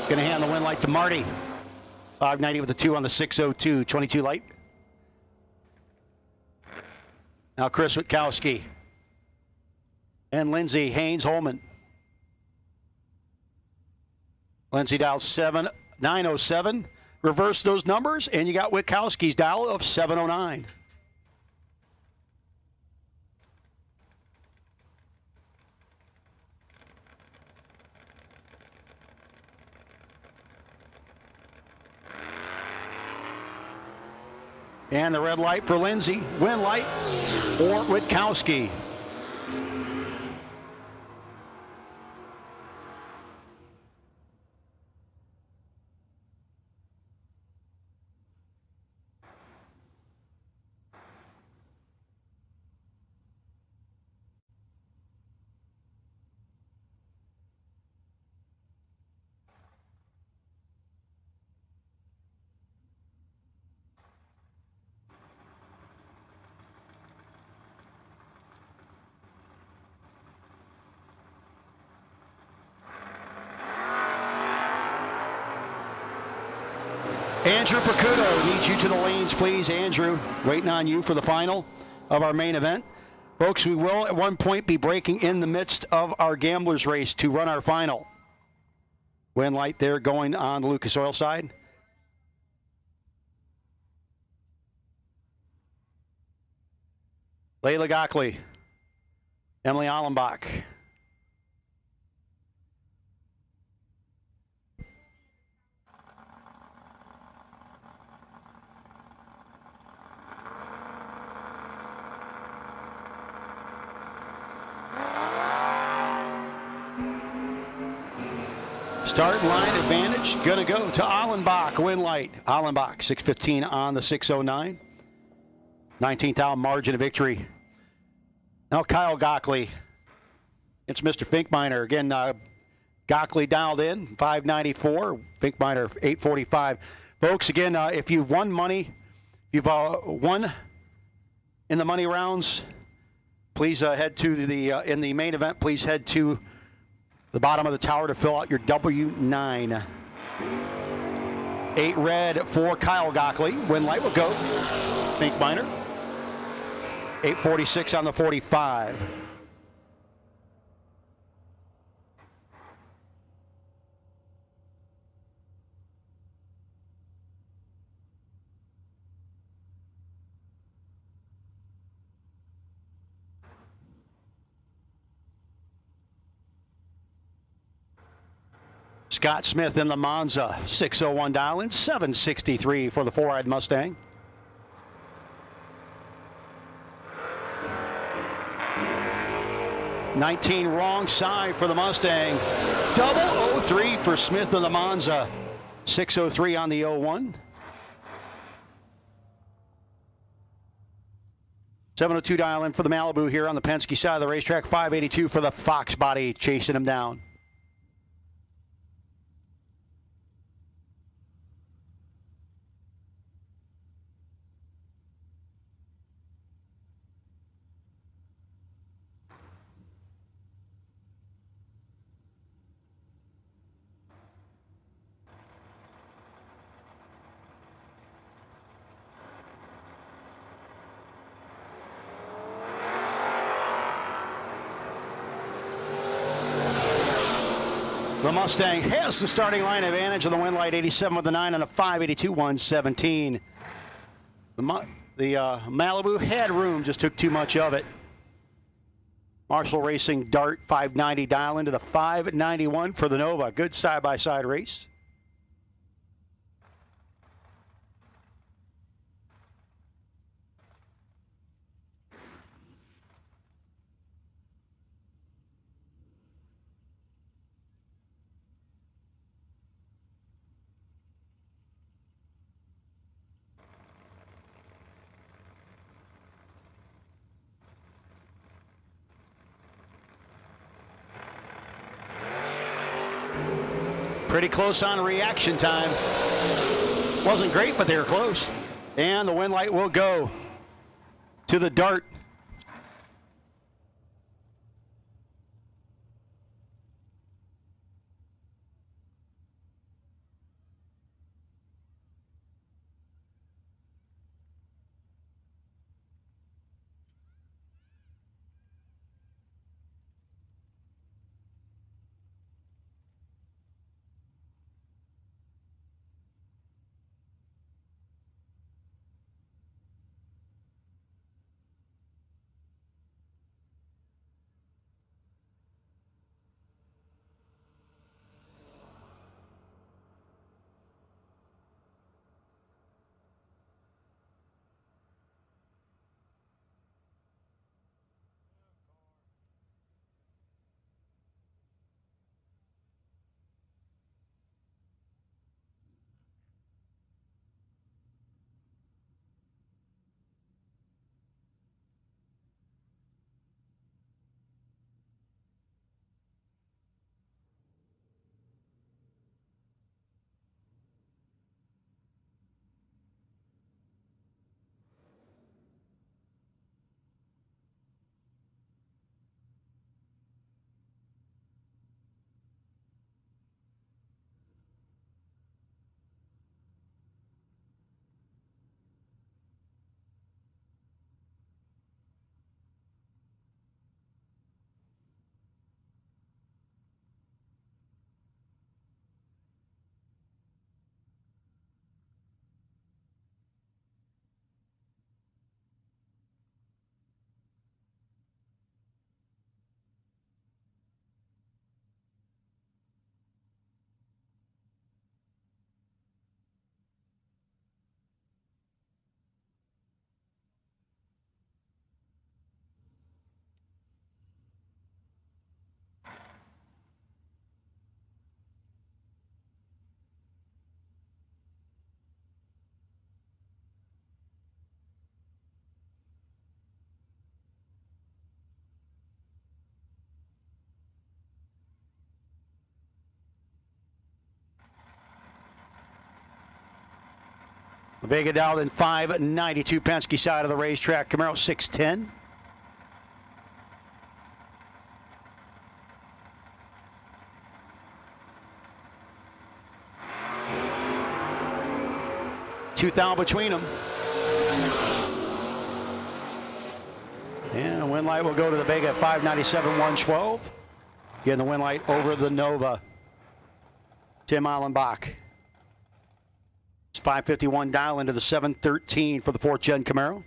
Going to hand the win light to Marty. 590 with the 2 on the 602, 22 light. Now Chris Witkowski. And Lindsay Haynes-Holman. Lindsay dial 7907. Reverse those numbers, and you got Witkowski's dial of 709. And the red light for Lindsay. Win light for Witkowski. Andrew Percuto needs you to the lanes, please. Andrew, waiting on you for the final of our main event. Folks, we will at one point be breaking in the midst of our gamblers race to run our final. Win light there going on the Lucas Oil side. Layla Gockley, Emily Allenbach. Start line advantage, gonna go to Allenbach, win light. Allenbach, 615 on the 609. 19th out margin of victory. Now Kyle Gockley. It's Mr. Finkminer. Again, Gockley dialed in, 594. Finkminer, 845. Folks, again, if you've won money, you've won in the money rounds, please head to the, in the main event, please head to the bottom of the tower to fill out your W9. 8 red for Kyle Gockley. Win light will go. Finkminer. 846 on the 45. Scott Smith in the Monza, 601 dial-in, 763 for the 4-eyed Mustang. $19 wrong side for the Mustang. 003 for Smith in the Monza, 603 on the 01. 702 dial in for the Malibu here on the Penske side of the racetrack. 582 for the Fox body, chasing him down. The Mustang has the starting line advantage of the win light, 87 with the 9 and a 582, 117. The Malibu had room, just took too much of it. Marshall Racing Dart 590 dial into the 591 for the Nova. Good side-by-side race. Pretty close on reaction time. Wasn't great, but they were close. And the win light will go to the Dart. Vega dialed in 592 Penske side of the racetrack. Camaro 610. $2,000 between them. And the win light will go to the Vega at 597, 112. Again, the win light over the Nova. Tim Allenbach. It's 551 dial into the 713 for the 4th Gen Camaro.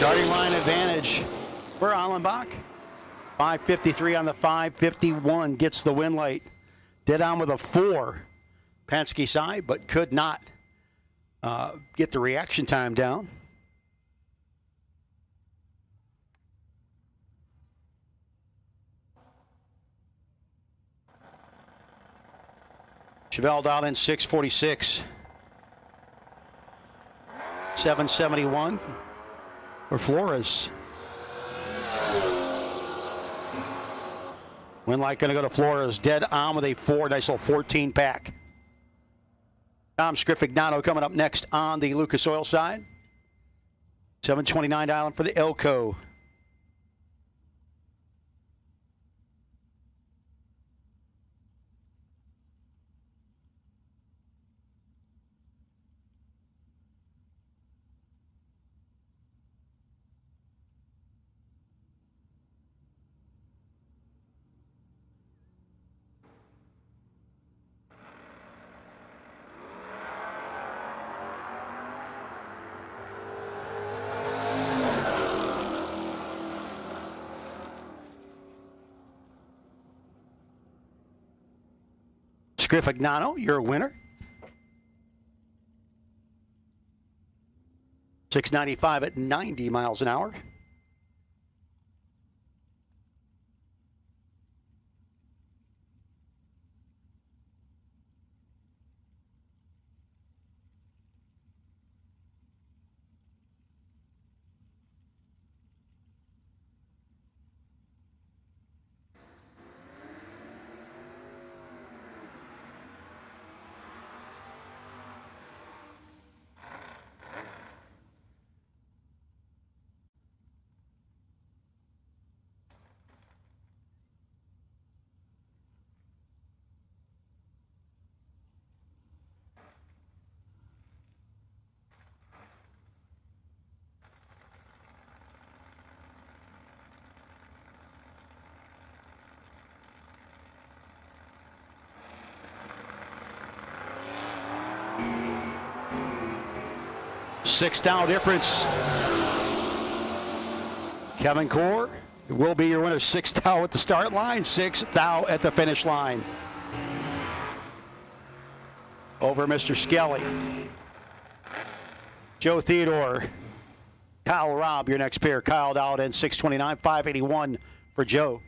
Starting line advantage for Allenbach. 5:53 on the 5:51 gets the win light. Dead on with a 4. Penske side, but could not get the reaction time down. Chevelle dialed in 6:46. 7:71 for Flores. Win light going to go to Flores. Dead on with a 4. Nice little 14 pack. Tom Scriffignano coming up next on the Lucas Oil side. 7:29 dialing for the Elko. Scriffignano, your winner. 695 at 90 miles an hour. Sixth down difference. Kevin Core will be your winner. 6th thou at the start line, 6th thou at the finish line. Over Mr. Skelly. Joe Theodore. Kyle Robb, your next pair. Kyle dialed in 629, 581 for Joe.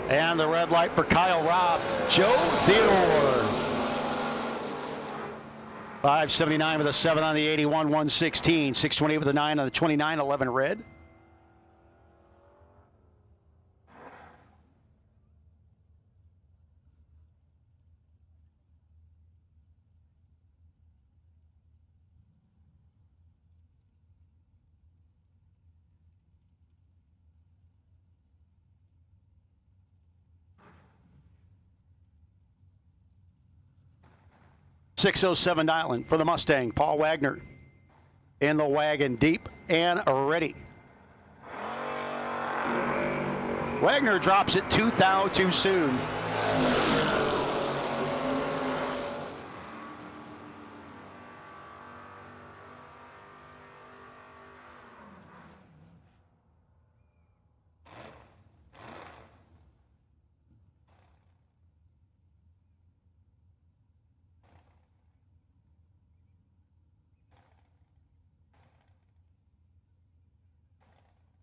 And the red light for Kyle Robb, Joe Theodore. 579 with a 7 on the 81, 116. 628 with a 9 on the 29, 11 red. .607 dialing for the Mustang. Paul Wagner in the wagon, deep and ready. Wagner drops it 2 thou too soon.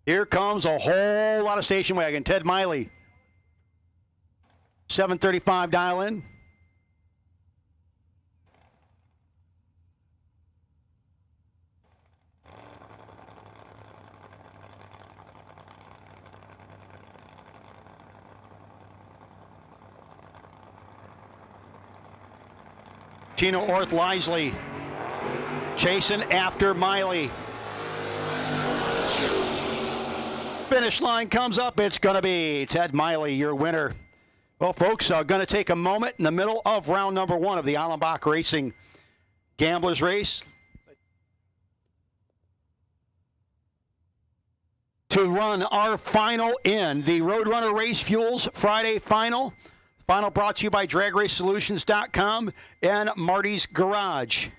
Here comes a whole lot of station wagon. Ted Miley. 735 dial in. Tino Orth Lisley. chasing after Miley. Finish line comes up. It's going to be Ted Miley, your winner. Well, folks, going to take a moment in the middle of round number 1 of the Allenbach Racing Gamblers Race to run our final in the Roadrunner Race Fuels Friday Final. Final brought to you by DragRaceSolutions.com and Marty's Garage.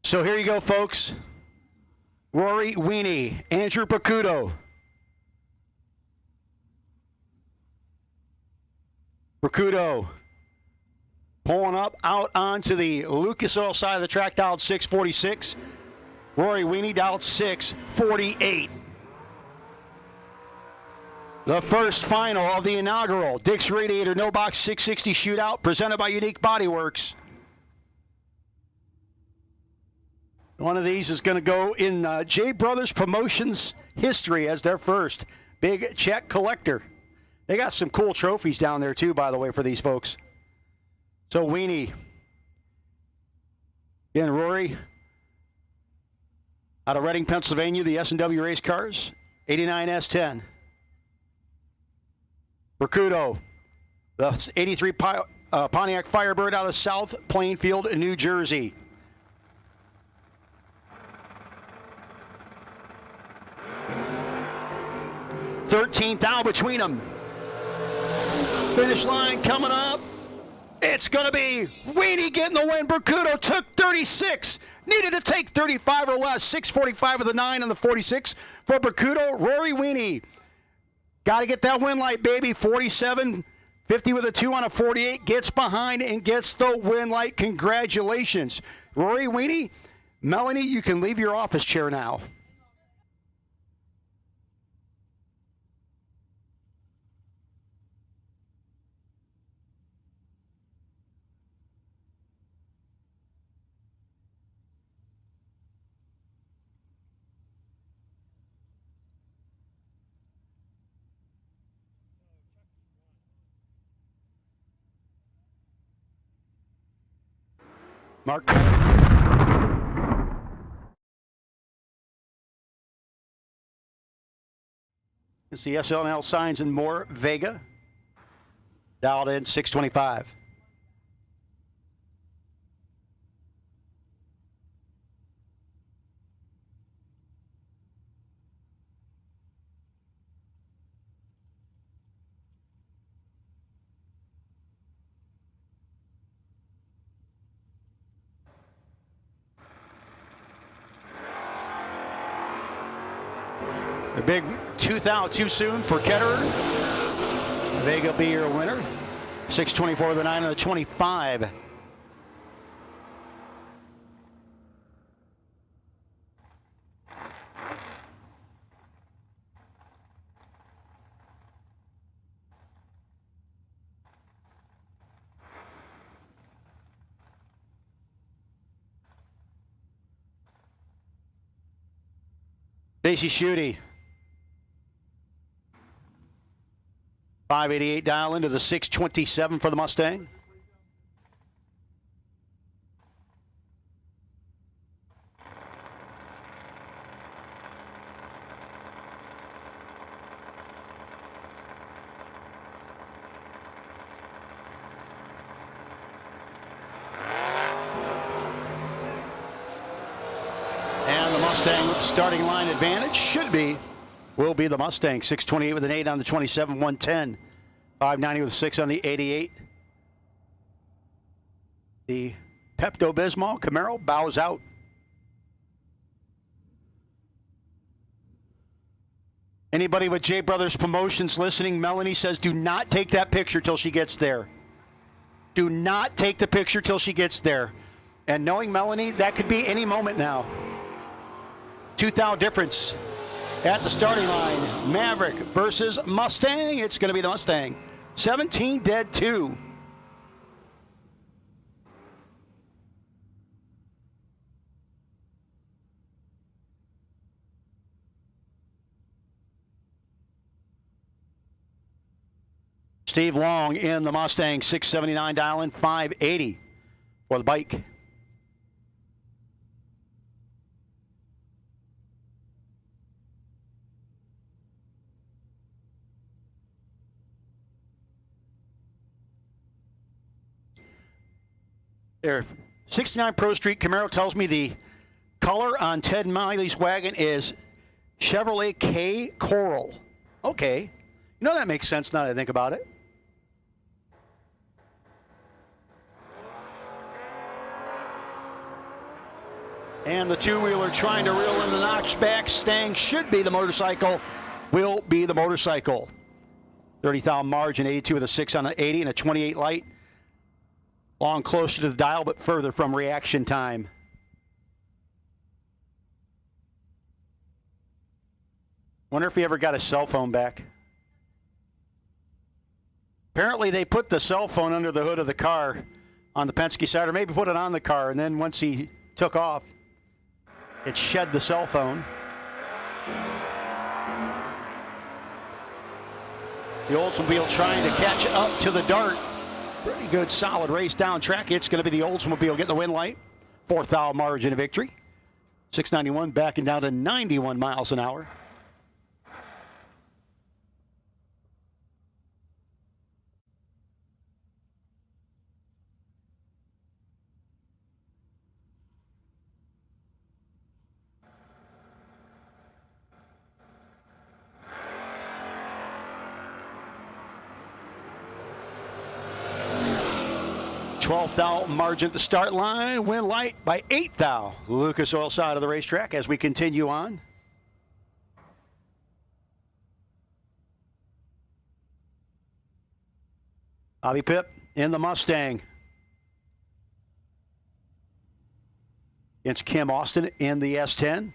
So here you go, folks. Rory Weenie, Andrew Bracuto. Bracuto pulling up out onto the Lucas Oil side of the track, dialed 646. Rory Weenie dialed 648. The first final of the inaugural Dick's Radiator No Box 660 Shootout presented by Unique Body Works. One of these is going to go in JBrothers Promotions history as their first big check collector. They got some cool trophies down there too, by the way, for these folks. So Weenie. Again, Rory out of Reading, Pennsylvania, the S&W race cars, 89 S10. Bracuto, the 83 Pontiac Firebird out of South Plainfield, New Jersey. $13th out between them. Finish line coming up. It's going to be Weenie getting the win. Bracuto took 36. Needed to take 35 or less. 6:45 with the 9 and the 46 for Bracuto. Rory Weenie. Got to get that win light, baby. 47, 50 with a 2 on a 48. Gets behind and gets the win light. Congratulations. Rory Weenie. Melanie, you can leave your office chair now. Mark. It's the SLNL signs and more. Vega. Dialed in 625. A big tooth out too soon for Ketterer. Vega be your winner. 624 with the 9 and the 25. Stacy Schutte. 588 dial into the 627 for the Mustang. And the Mustang with the starting line advantage will be the Mustang. 628 with an 8 on the 27, 110. 590 with a 6 on the 88. The Pepto-Bismol Camaro bows out. Anybody with JBrothers Promotions listening, Melanie says do not take that picture till she gets there. Do not take the picture till she gets there. And knowing Melanie, that could be any moment now. $2,000 difference. At the starting line, Maverick versus Mustang. It's going to be the Mustang. 17 dead 2. Steve Long in the Mustang, 679 dialing, 580 for the bike. There, 69 Pro Street Camaro tells me the color on Ted Miley's wagon is Chevrolet K Coral. Okay. You know, that makes sense now that I think about it. And the two-wheeler trying to reel in the notchback. Stang should be the motorcycle. Will be the motorcycle. 30,000 margin, 82 with a 6 on an 80 and a 28 light. Long closer to the dial, but further from reaction time. Wonder if he ever got his cell phone back. Apparently they put the cell phone under the hood of the car on the Penske side, or maybe put it on the car, and then once he took off, it shed the cell phone. The Oldsmobile trying to catch up to the Dart. Pretty good, solid race down track. It's going to be the Oldsmobile getting the win light. 4th margin of victory. 691 backing down to 91 miles an hour. $12,000 margin at the start line. Win light by $8,000. Lucas Oil side of the racetrack as we continue on. Bobby Pipp in the Mustang. Against Kim Austin in the S10.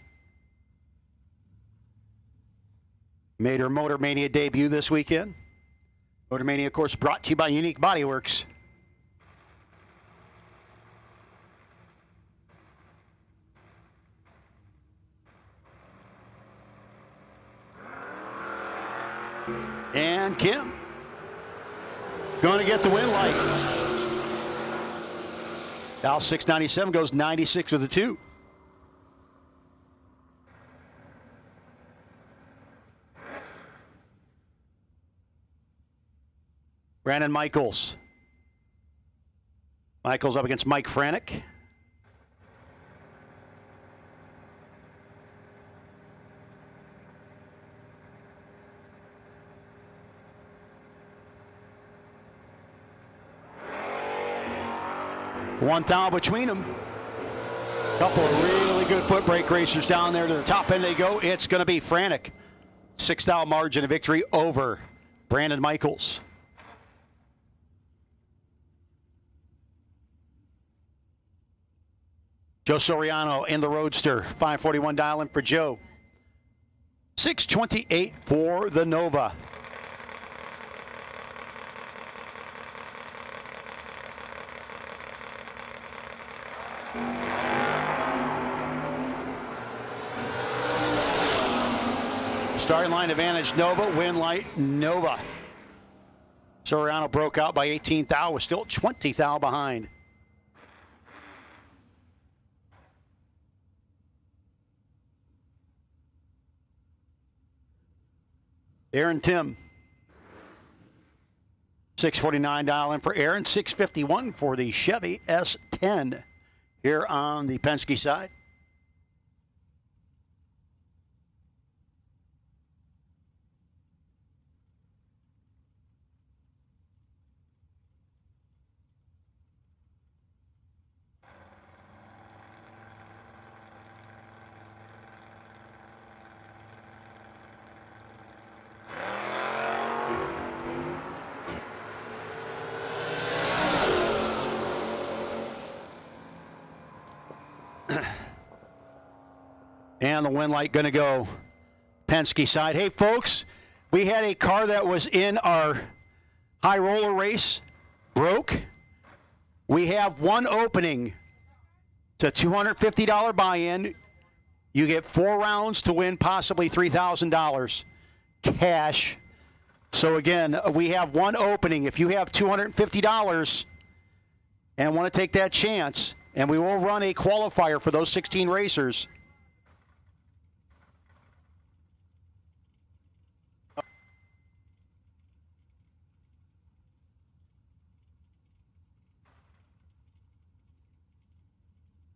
Made her Motor Mania debut this weekend. Motor Mania, of course, brought to you by Unique Body Works. And Kim going to get the win light. Al 697 goes 96 with a 2. Brandon Michaels. Michaels up against Mike Franek. $1,000 between them. Couple of really good foot brake racers down there. To the top end they go. It's going to be Franek. $6,000 margin of victory over Brandon Michaels. Joe Soriano in the Roadster. 541 dialing for Joe. 628 for the Nova. Starting line advantage Nova, win light Nova. Soriano broke out by 18,000, was still 20,000 behind. Aaron Tim. 649 dialing for Aaron, 651 for the Chevy S10 here on the Penske side. And the win light going to go Penske side. Hey, folks, we had a car that was in our high roller race, broke. We have one opening. It's a $250 buy-in. You get 4 rounds to win possibly $3,000 cash. So again, we have one opening. If you have $250 and want to take that chance, and we will run a qualifier for those 16 racers.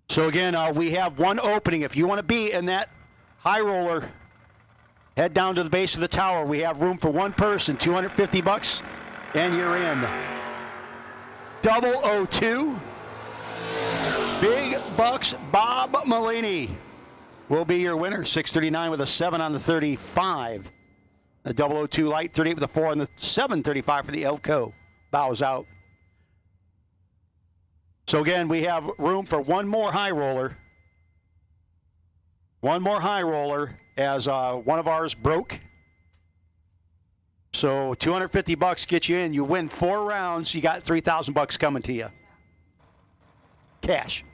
So again, we have one opening. If you want to be in that high roller, head down to the base of the tower. We have room for one person, $250, and you're in. 002, Big Bucks Bob Malini will be your winner. 639 with a 7 on the 35. The 002 light, 38 with a 4 on the 735 for the Elko. Bows out. So again, we have room for one more high roller. One more high roller as one of ours broke. So $250 gets you in. You win 4 rounds. You got $3,000 coming to you. Cash.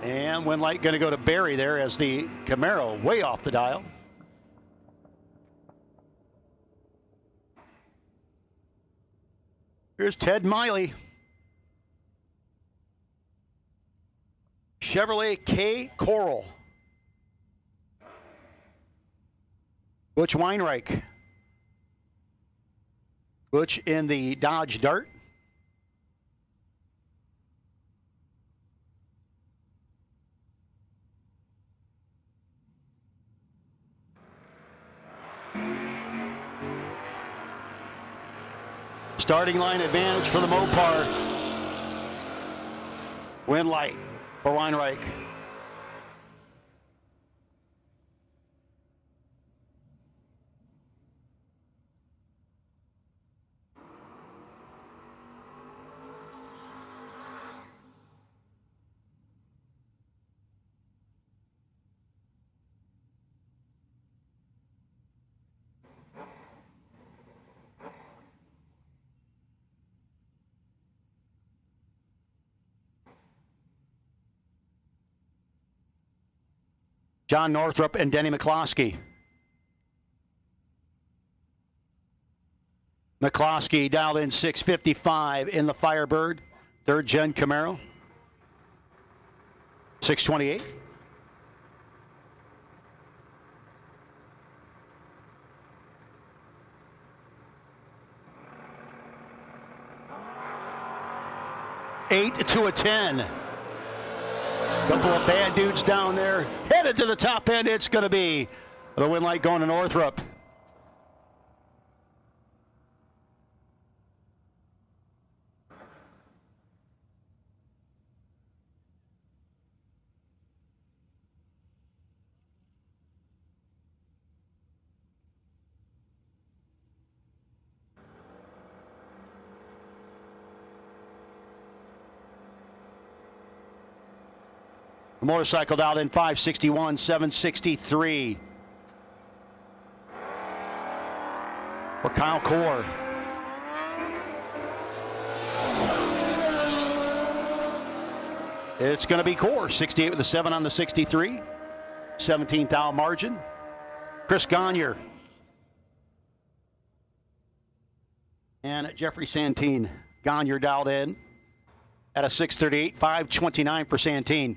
And win light going to go to Barry there as the Camaro way off the dial. Here's Ted Miley. Chevrolet K Coral. Butch Weinreich. Butch in the Dodge Dart. Starting line advantage for the Mopar. Win light for Weinreich. John Northrup and Denny McCloskey. McCloskey dialed in 655 in the Firebird, 3rd gen Camaro. 628. Eight to a 10. Couple of bad dudes down there. Headed to the top end, it's going to be the win light going to Northrup. The motorcycle dialed in 561, 763. For Kyle Core. It's going to be Core, 68 with a 7 on the 63. 17th out margin. Chris Gagne. And Jeffrey Santine. Gagne dialed in at a 638, 529 for Santine.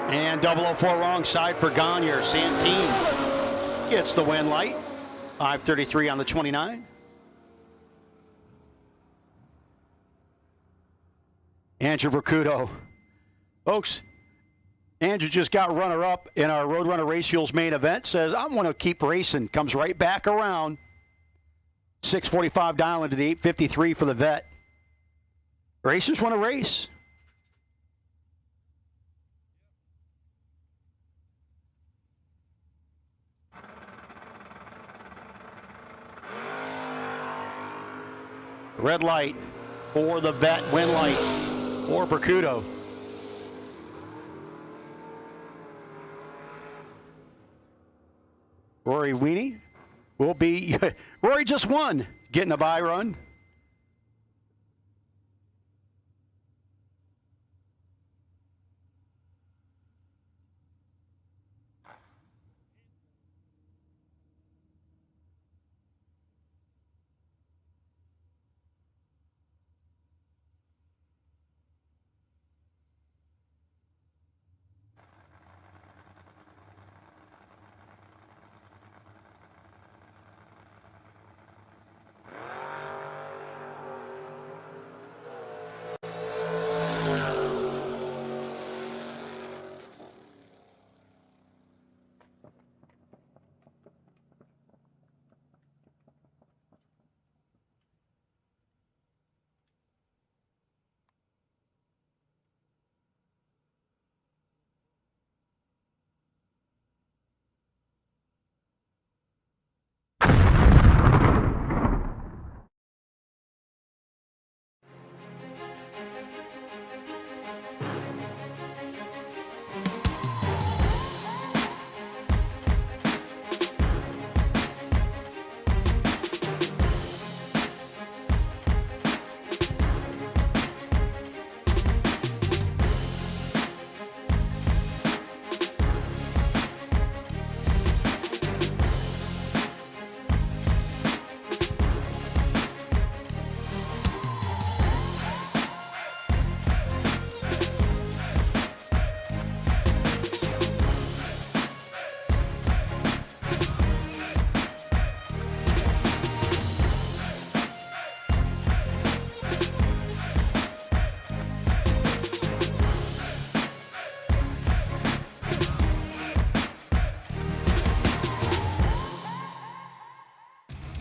And 004 wrong side for Gagne. Santine gets the win light. 5:33 on the 29. Andrew Vercuto. Folks, Andrew just got runner-up in our Roadrunner Race Fuels main event. Says, I want to keep racing. Comes right back around. 6:45 dial into the 8:53 for the vet. Racers want to race. Red light for the vet, win light for Bercudo. Rory Weenie will be, Rory just won, getting a bye run.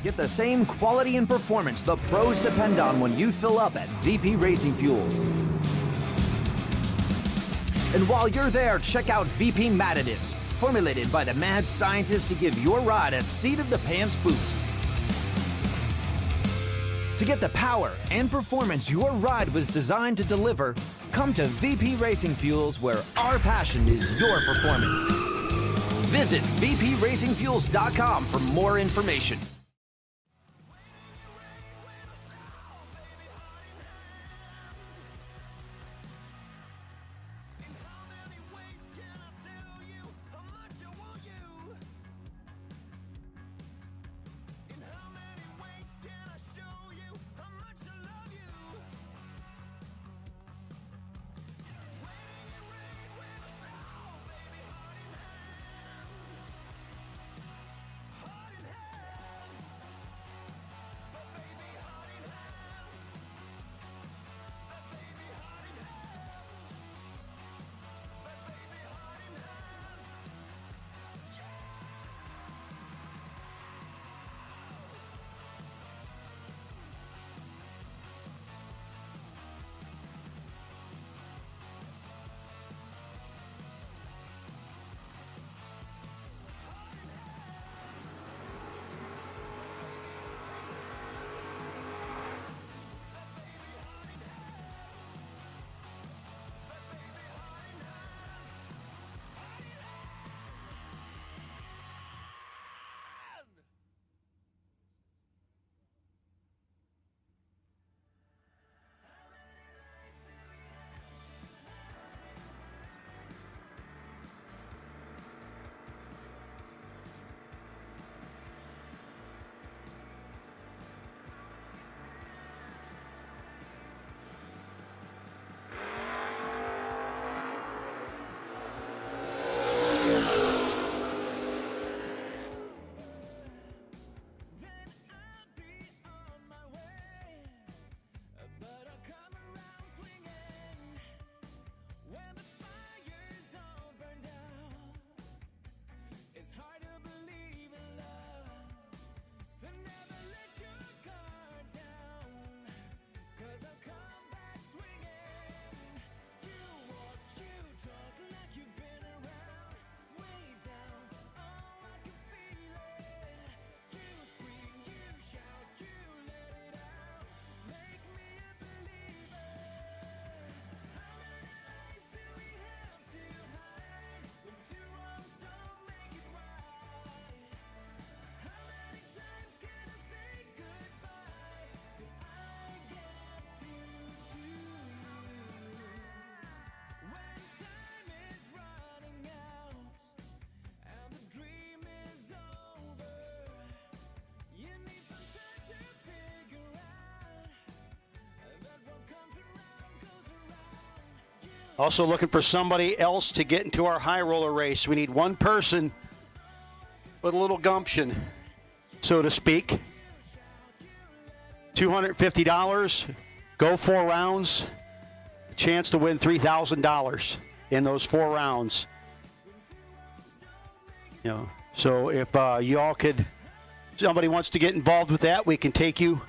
Get the same quality and performance the pros depend on when you fill up at VP Racing Fuels. And while you're there, check out VP Madditives, formulated by the mad scientists to give your ride a seat-of-the-pants boost. To get the power and performance your ride was designed to deliver, come to VP Racing Fuels, where our passion is your performance. Visit vpracingfuels.com for more information. Also looking for somebody else to get into our high roller race. We need one person with a little gumption, so to speak. $250. Go 4 rounds. A chance to win $3,000 in those 4 rounds. You know, so if you all could, somebody wants to get involved with that, we can take you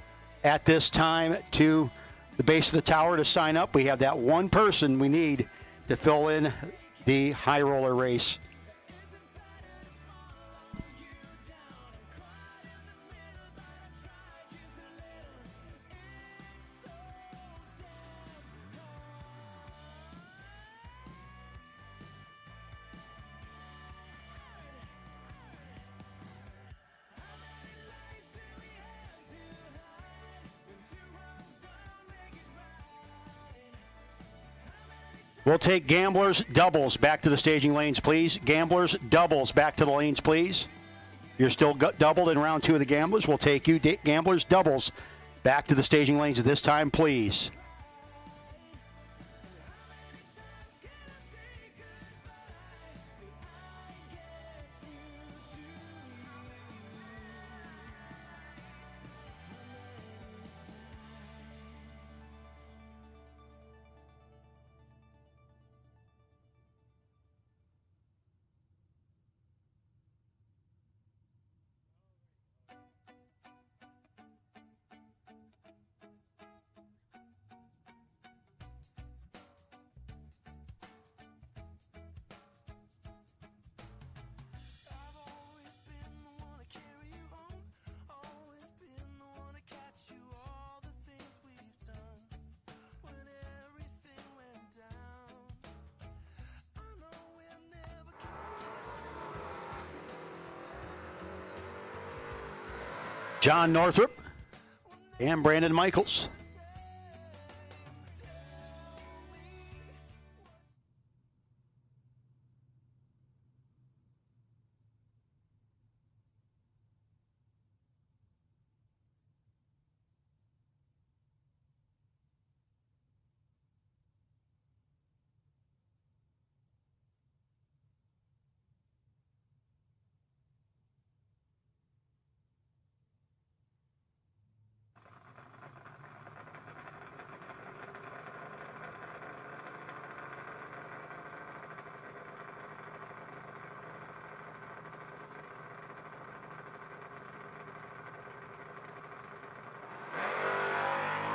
at this time to the base of the tower to sign up. We have that one person we need to fill in the high roller race. We'll take gamblers doubles back to the staging lanes, please. Gamblers doubles back to the lanes, please. You're still doubled in round 2 of the gamblers. We'll take you gamblers doubles back to the staging lanes at this time, please. John Northrup and Brandon Michaels.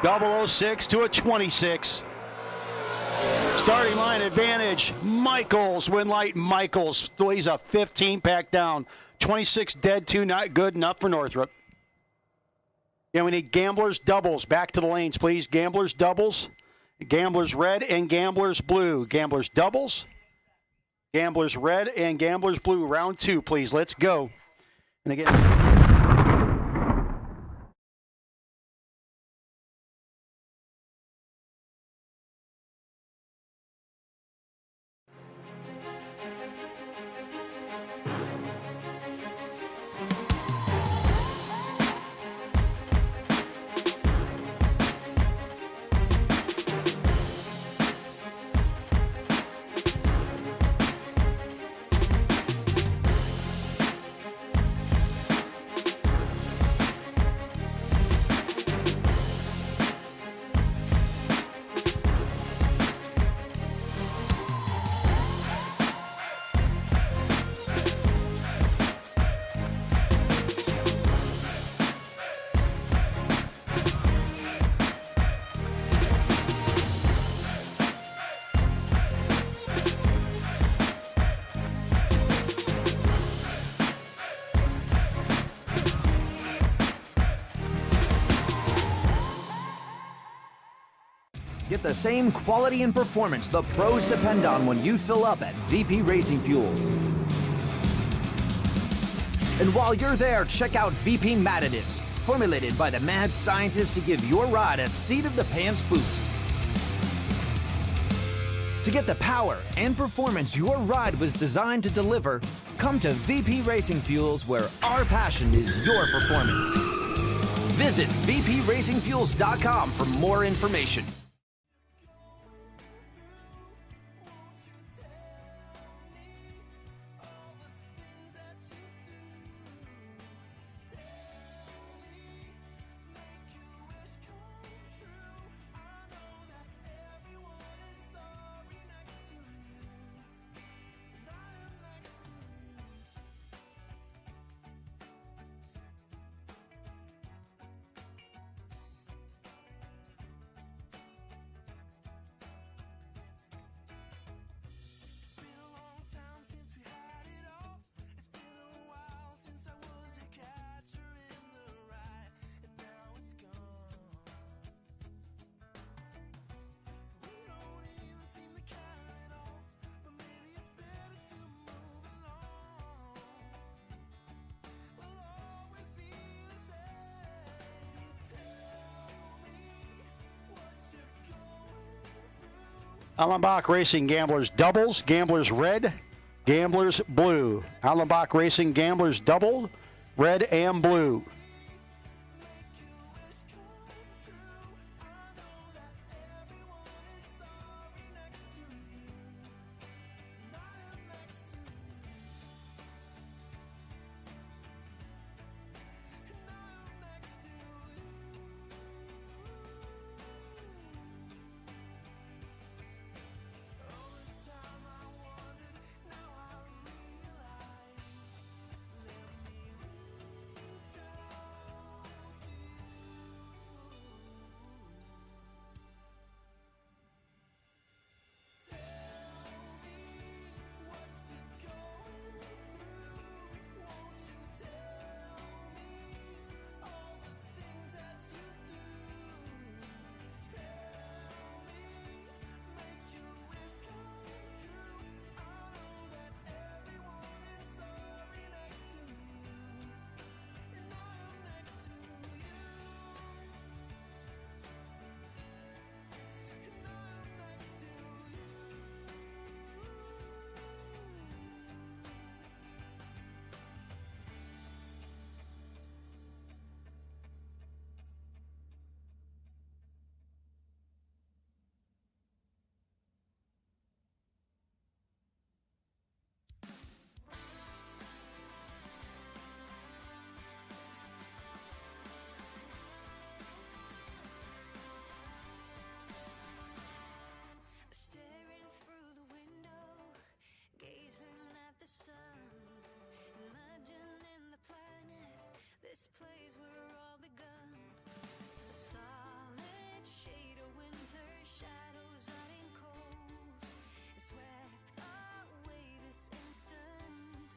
.006 to a 26. Starting line advantage, Michaels, win light Michaels. He's a 15-pack down. 26 dead, 2 not good enough for Northrup. Yeah, we need gamblers doubles back to the lanes, please. Gamblers doubles, gamblers red and gamblers blue. Gamblers doubles, gamblers red and gamblers blue. Round 2, please. Let's go. And again. Get the same quality and performance the pros depend on when you fill up at VP Racing Fuels. And while you're there, check out VP Madditives, formulated by the mad scientists to give your ride a seat-of-the-pants boost. To get the power and performance your ride was designed to deliver, come to VP Racing Fuels, where our passion is your performance. Visit VPRacingFuels.com for more information. Allenbach Racing Gamblers doubles, Gamblers red, Gamblers blue. Allenbach Racing Gamblers double, red and blue. Staring through the window, gazing at the sun, imagining the planet, this place where all begun. A solid shade of winter, shadows running cold, swept away this instant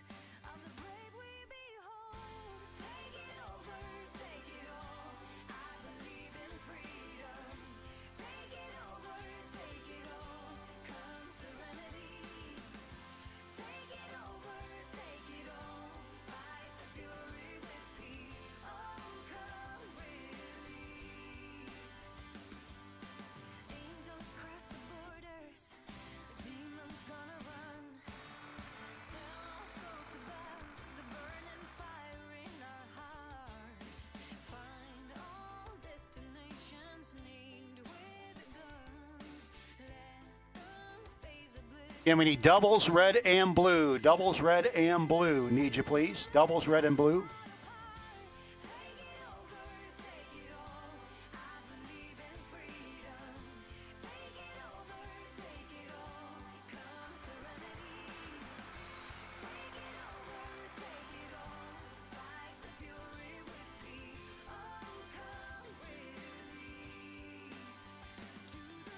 of the brave we behold. Take it over, take it all. I believe in freedom. Take it over, take it all. Come serenity. Take it over, take it all. Fight the fury with peace. Oh, come release. Angels cross the borders. Demons gonna run. Tell all folks about the burning fire in our hearts. Find all destinations named with guns. Let them phase oblivion. And we need doubles, red and blue. Doubles, red and blue. Need you, please. Doubles, red and blue. Take it over, take it all. I believe in freedom. Take it over, take it all. Come serenity. Take it over, take it all. Fight the fury with peace. Oh, come release to the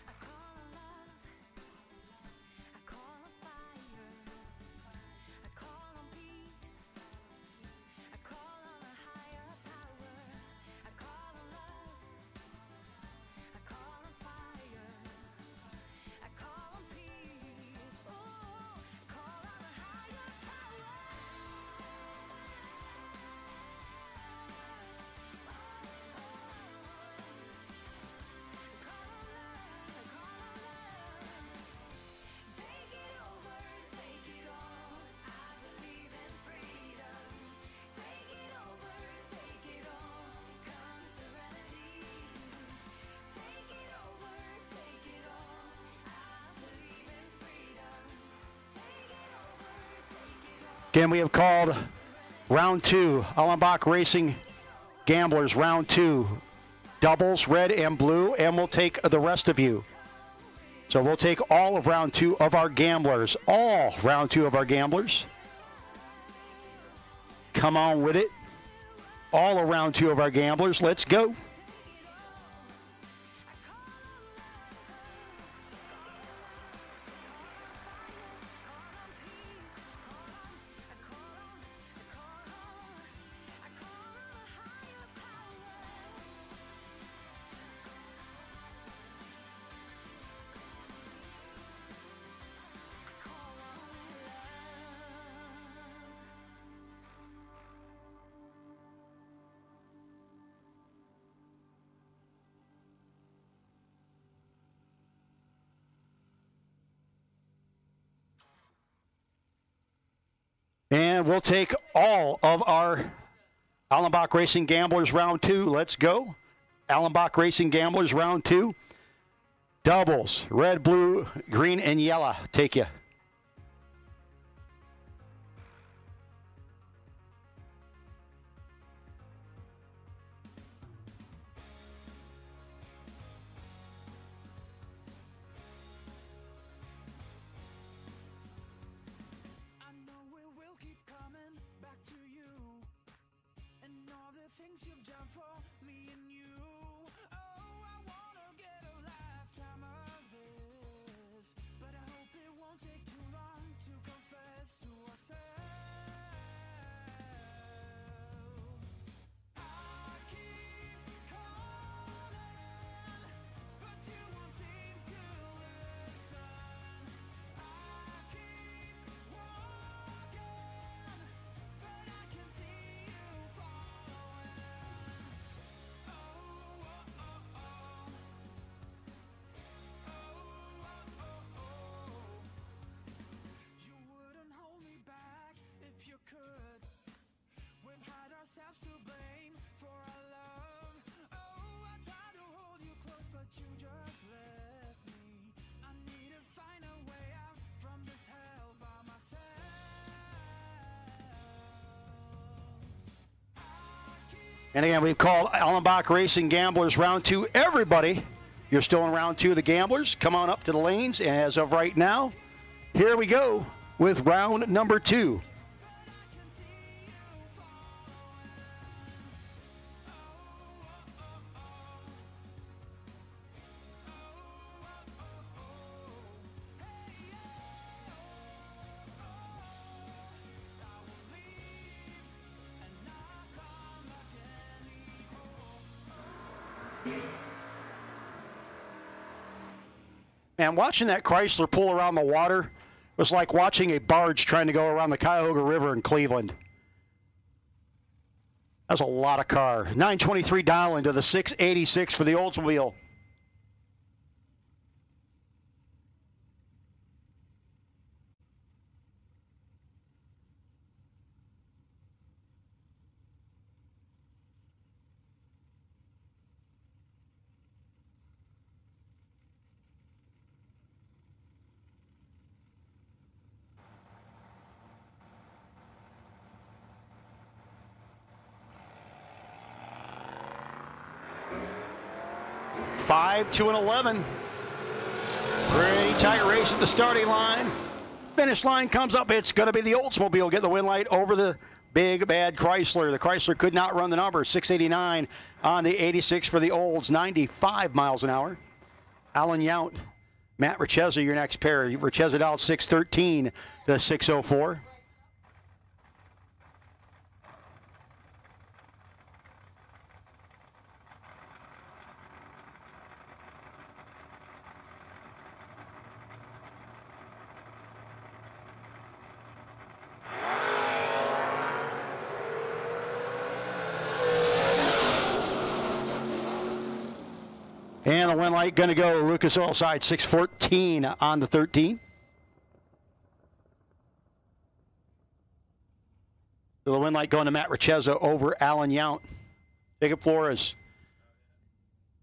I call on love, I call on fire, I call on peace, I call on a higher power, I call on love, I call on fire, I call on peace, oh, I call on a higher power. Take it over, take it all. I believe in freedom. Take it over, take it all. Come serenity. Take it over, take it all. I believe in freedom. Take it over, take it all. Again, we have called round two. Allenbach Racing Gamblers, round two. Doubles, red and blue, and we'll take the rest of you. So we'll take all of round two of our gamblers. All round two of our gamblers. Come on with it. All around two of our gamblers. Let's go. And we'll take all of our Allenbach Racing Gamblers round 2. Let's go. Allenbach Racing Gamblers round 2. Doubles, red, blue, green, and yellow. Take you. I know we will keep coming back to you and all the things you've done for me and you. Oh, I wanna get a lifetime of this, but I hope it won't take too long to confess to ourselves. I keep calling, but you won't seem to listen. I keep walking, but I can see you following. Oh, oh, oh, oh. Oh, oh, oh, oh. You wouldn't hold me back if you could. We've had ourselves to blame for our love. Oh, I tried to hold you close, but you just left me. I need to find a way out from this hell by myself. And again, we've called Allenbach Racing Gamblers round 2. Everybody, you're still in round 2 of the Gamblers. Come on up to the lanes. And as of right now, here we go with round number 2. And watching that Chrysler pull around the water was like watching a barge trying to go around the Cuyahoga River in Cleveland. That's a lot of car. 923 dial into the 686 for the Oldsmobile. Five, 2, and 11. Pretty tight race at the starting line. Finish line comes up. It's going to be the Oldsmobile get the win light over the big bad Chrysler. The Chrysler could not run the number. 689 on the 86 for the Olds. 95 miles an hour. Alan Yount, Matt Richeza, your next pair. Richeza out 613 to 604. And the win light going to go Lucas Oilside 614 on the 13. So the win light going to Matt Richeza over Alan Yount. Jacob Flores.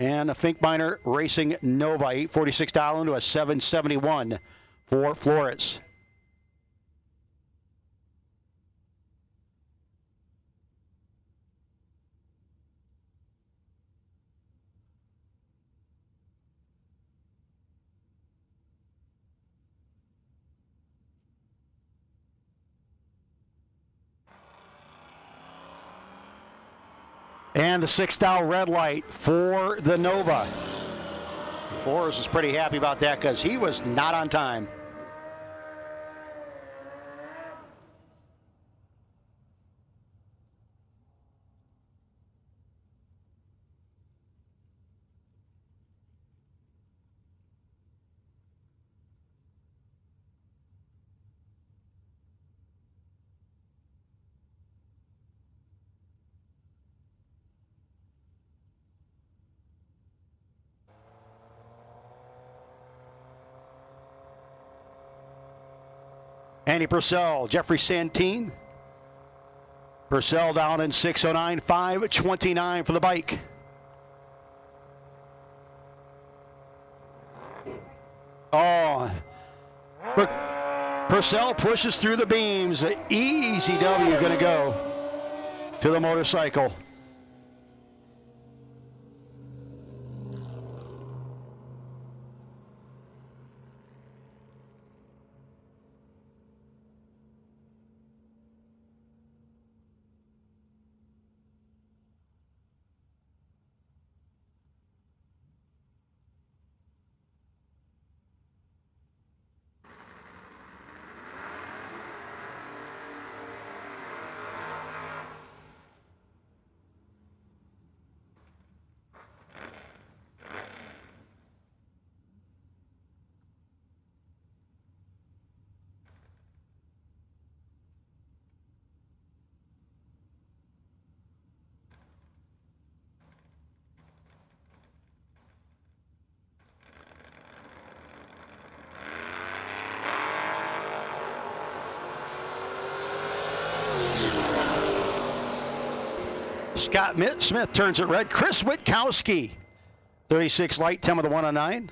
And a Finkbeiner Racing Nova 846 dial into a 771 for Flores. And the 6-dial red light for the Nova. Flores is pretty happy about that because he was not on time. Andy Purcell, Jeffrey Santine, Purcell down in 6:09, 5:29 for the bike. Oh, Purcell pushes through the beams. An easy W going to go to the motorcycle. Scott Smith turns it red. Chris Witkowski, 36 light, 10 with a 109.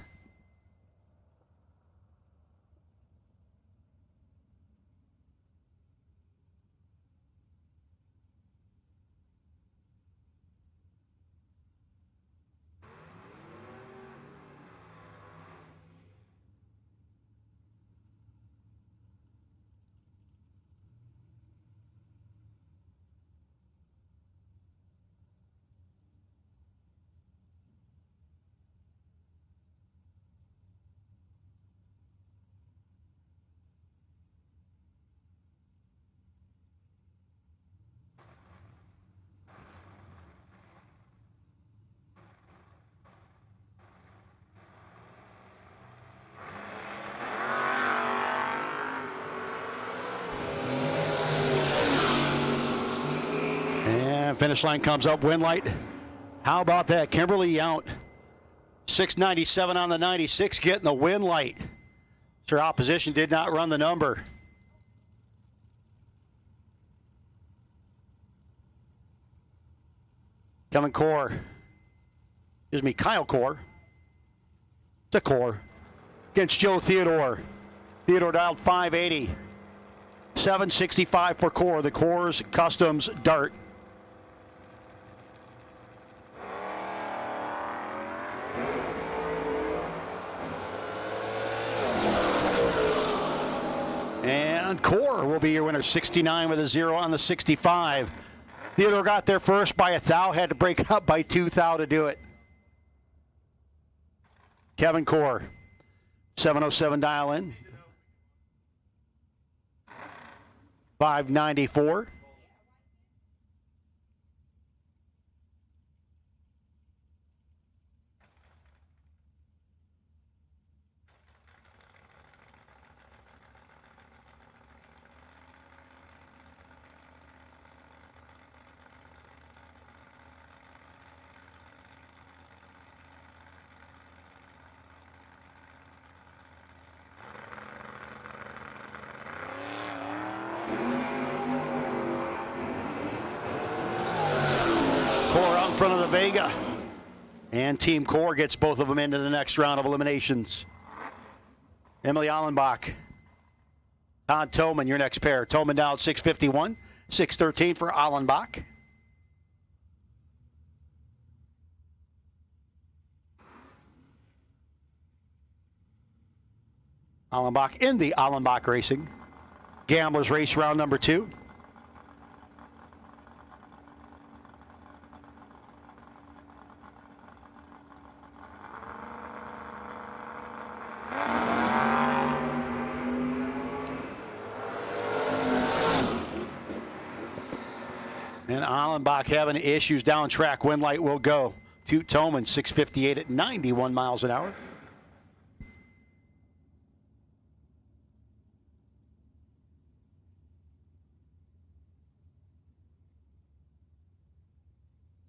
Finish line comes up, win light. How about that? Kimberly Yount, 697 on the 96, getting the win light. Her opposition did not run the number. Kyle Core. It's a Core. Against Joe Theodore. Theodore dialed 580. 765 for Core, the Core's Customs Dart. And Core will be your winner, 69 with a 0 on the 65. Theodore got there first by a thou, had to break up by 2 thou to do it. Kevin Core, 707 dial in. 594. Front of the Vega, and Team Core gets both of them into the next round of eliminations. Emily Allenbach, Todd Toman, your next pair. Toman down 651, 613 for Allenbach. Allenbach in the Allenbach Racing Gamblers Race round number 2. And Allenbach having issues down track. Win light will go. Fute Toman, 658 at 91 miles an hour.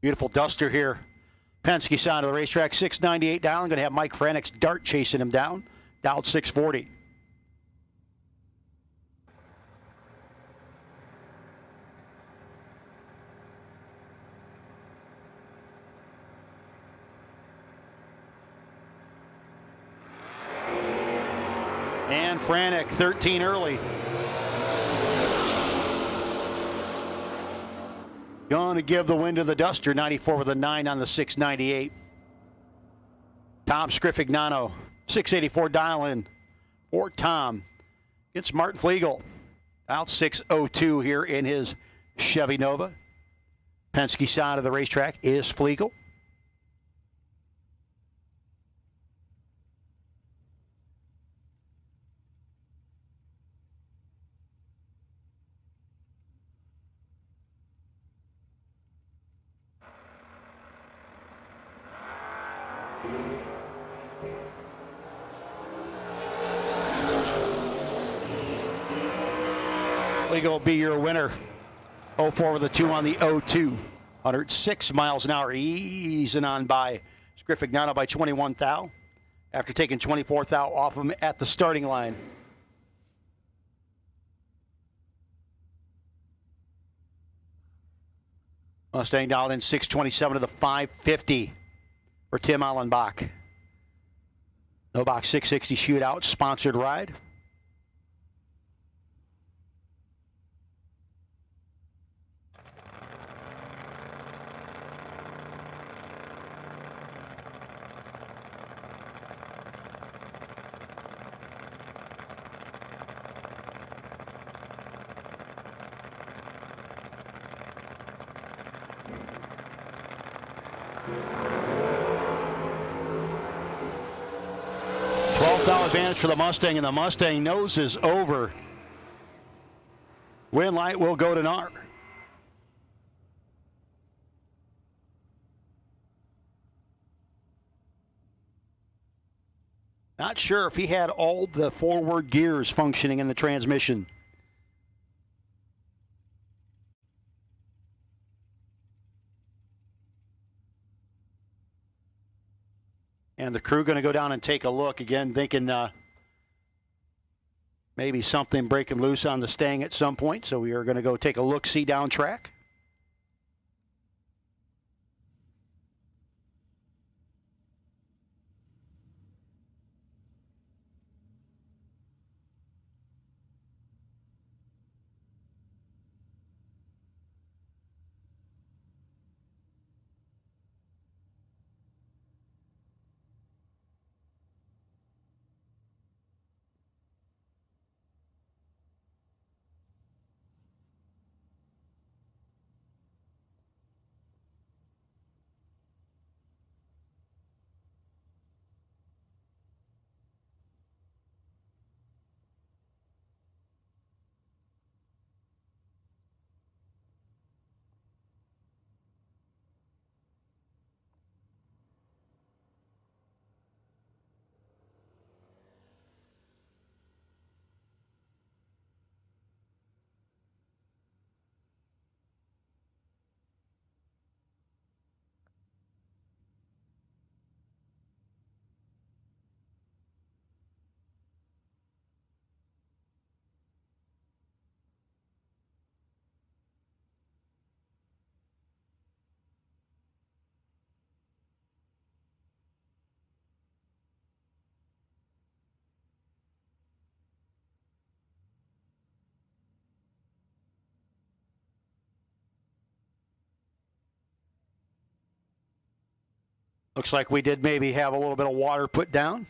Beautiful duster here. Penske side of the racetrack, 698 down. Going to have Mike Franik's Dart chasing him down. Down 640. And Frantic, 13 early. Going to give the win to the Duster, 94 with a 9 on the 698. Tom Scrifignano, 684 dial in for Tom. Against Martin Flegel. Out 602 here in his Chevy Nova. Penske side of the racetrack is Flegel. Flegel will be your winner. 04 with a 2 on the 02. 106 miles an hour, easing on by Scrifignano by 21 thou after taking 24 thou off him at the starting line. Mustang dialed in 627 to the 550 for Tim Allenbach. No Box 660 Shootout sponsored ride. $12 advantage for the Mustang, and the Mustang nose is over. Win light will go to NAR. Not sure if he had all the forward gears functioning in the transmission. And the crew going to go down and take a look again, thinking maybe something breaking loose on the Stang at some point. So we are going to go take a look-see down track. Looks like we did maybe have a little bit of water put down.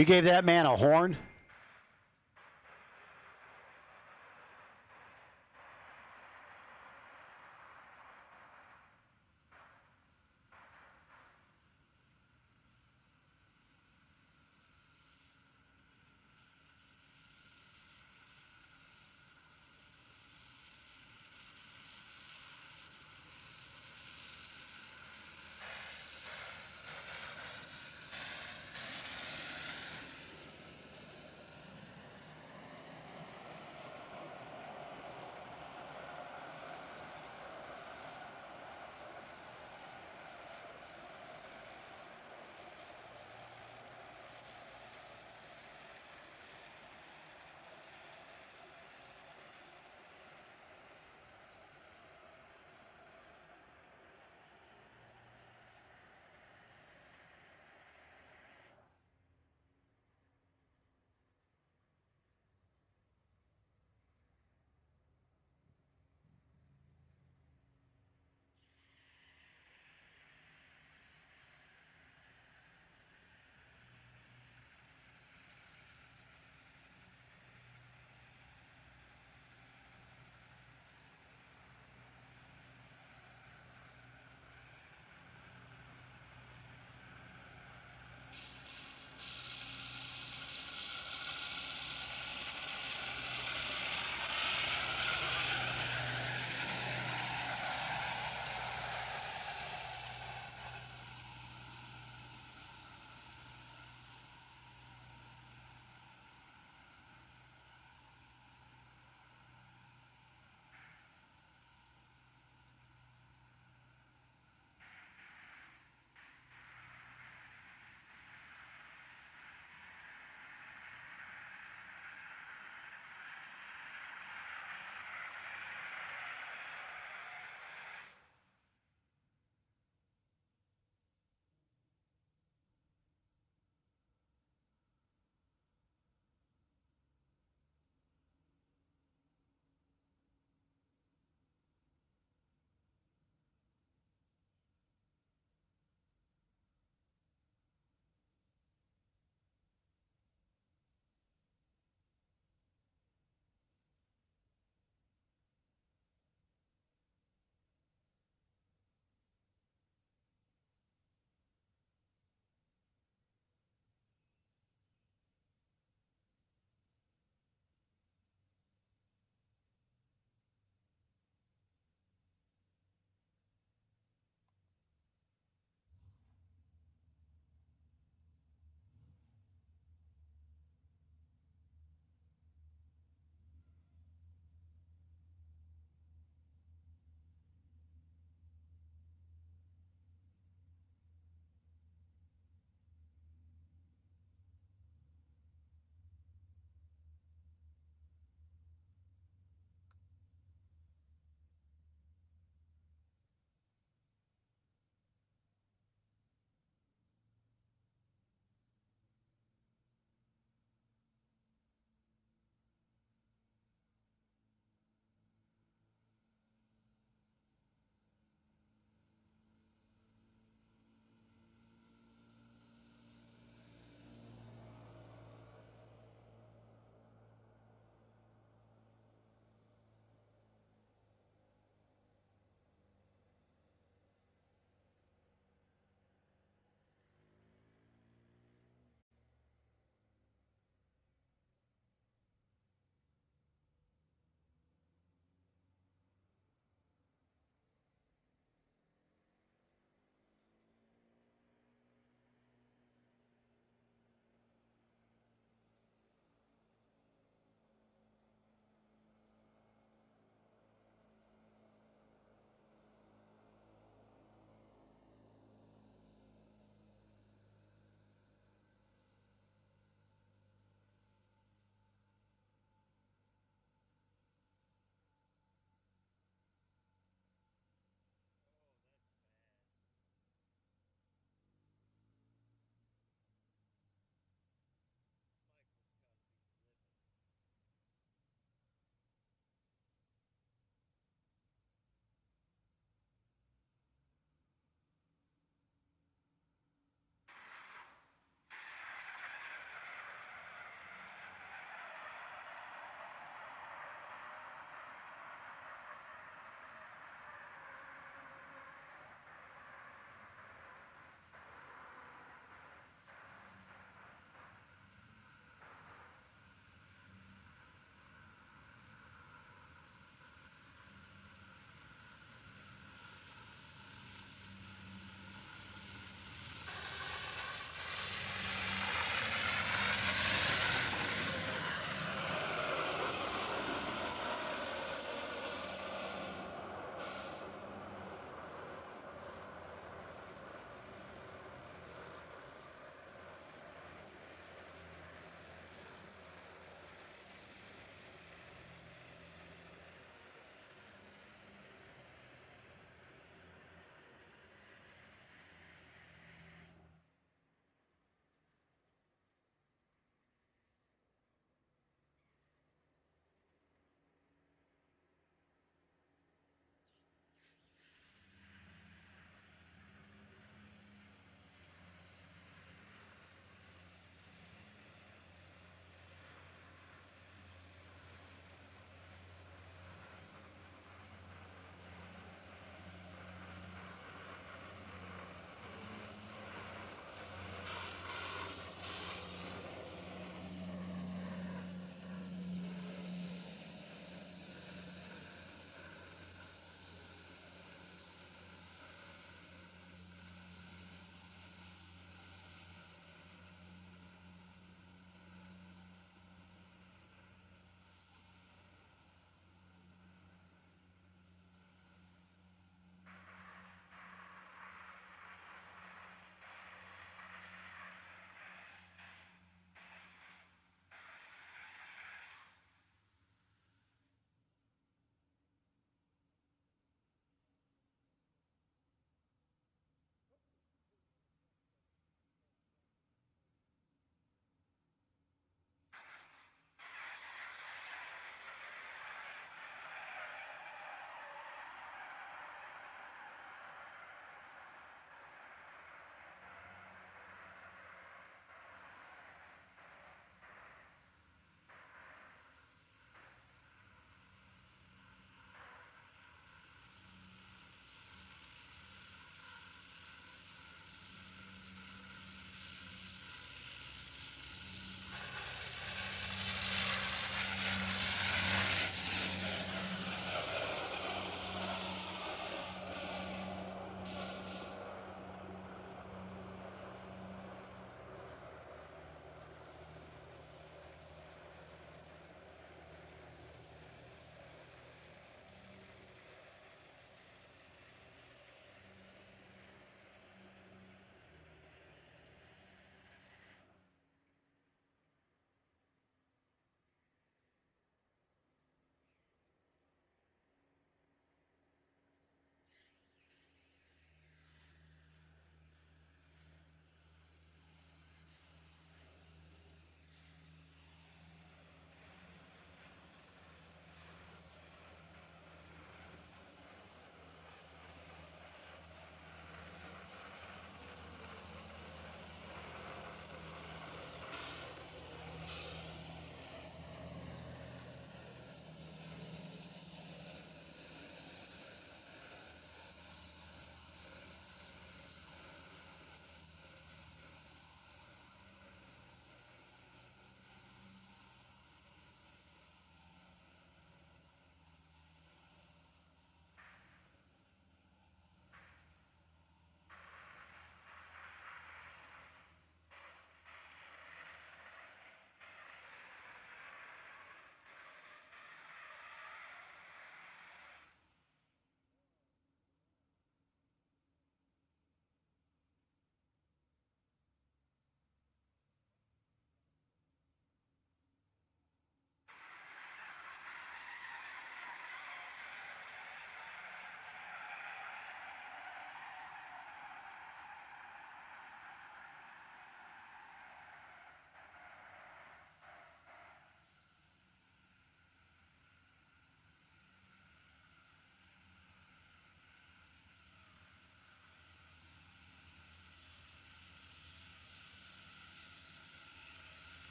You gave that man a horn?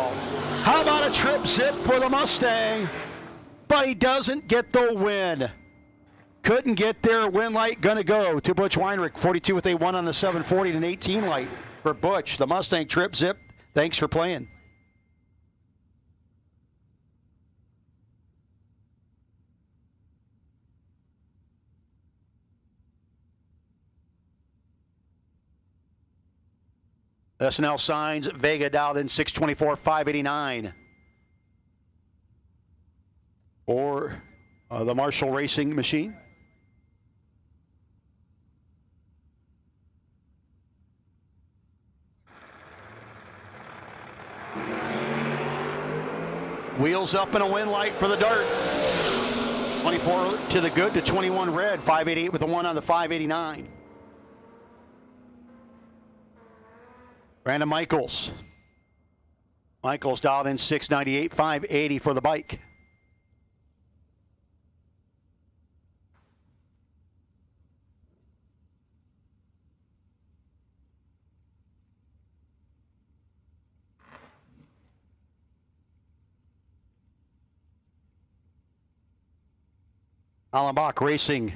out. How about a trip zip for the Mustang? But he doesn't get the win. Couldn't get there. Win light gonna go to Butch Weinrich. 42 with a 1 on the 740 and an 18 light for Butch. The Mustang trip zip. Thanks for playing. SNL signs Vega dialed in 624, 589. Or the Marshall Racing Machine. Wheels up and a win light for the Dart. 24 to the good to 21 red. 588 with a 1 on the 589. Brandon Michaels. Michaels dialed in 698, 580 for the bike. Allenbach Racing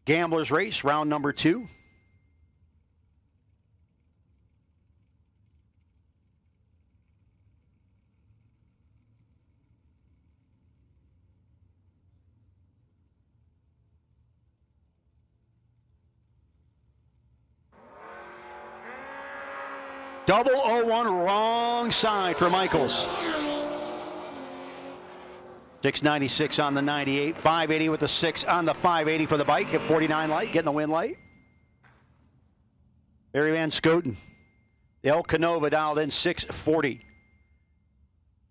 Gamblers Race, round number 2. Double 0-1, wrong side for Michaels. 696 on the 98, 580 with the 6 on the 580 for the bike at 49 light, getting the win light. Barry Van Scoten. El Canova dialed in 640.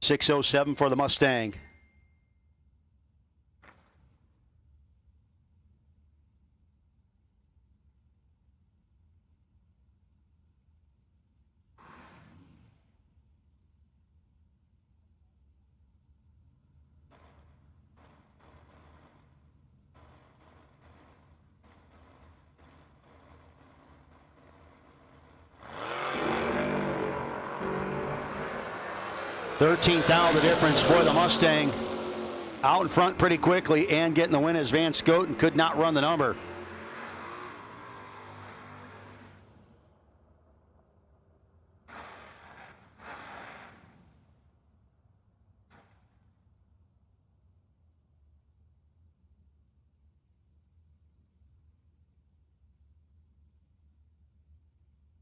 607 for the Mustang. $13th out the difference for the Mustang. Out in front pretty quickly and getting the win as Van Scoten could not run the number.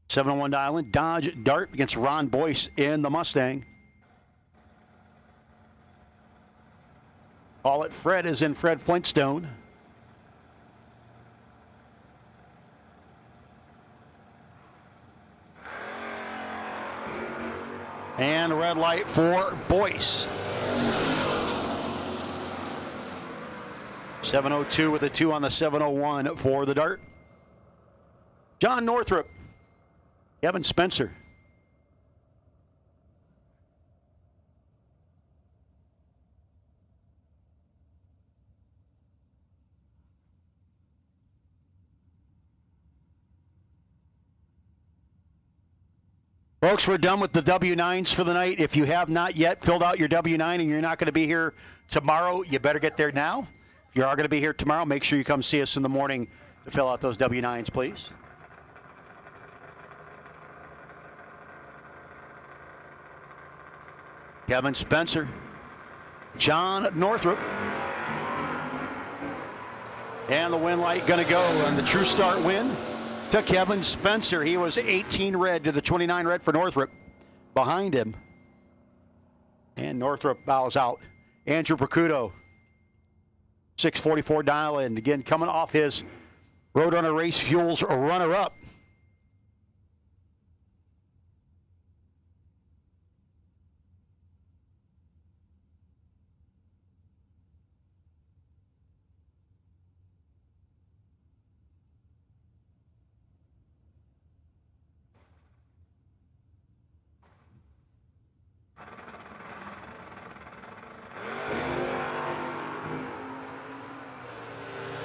$701 Island, Dodge Dart against Ron Boyce in the Mustang. Call it Fred is in Fred Flintstone. And red light for Boyce. 702 with a 2 on the 701 for the Dart. John Northrup, Kevin Spencer. Folks, we're done with the W9s for the night. If you have not yet filled out your W9 and you're not going to be here tomorrow, you better get there now. If you are going to be here tomorrow, make sure you come see us in the morning to fill out those W9s, please. Kevin Spencer, John Northrup. And the win light going to go on the True Start win to Kevin Spencer. He was 18 red to the 29 red for Northrup. Behind him. And Northrup bows out. Andrew Percuto, 644 dial in. Again, coming off his Roadrunner Race Fuels runner-up.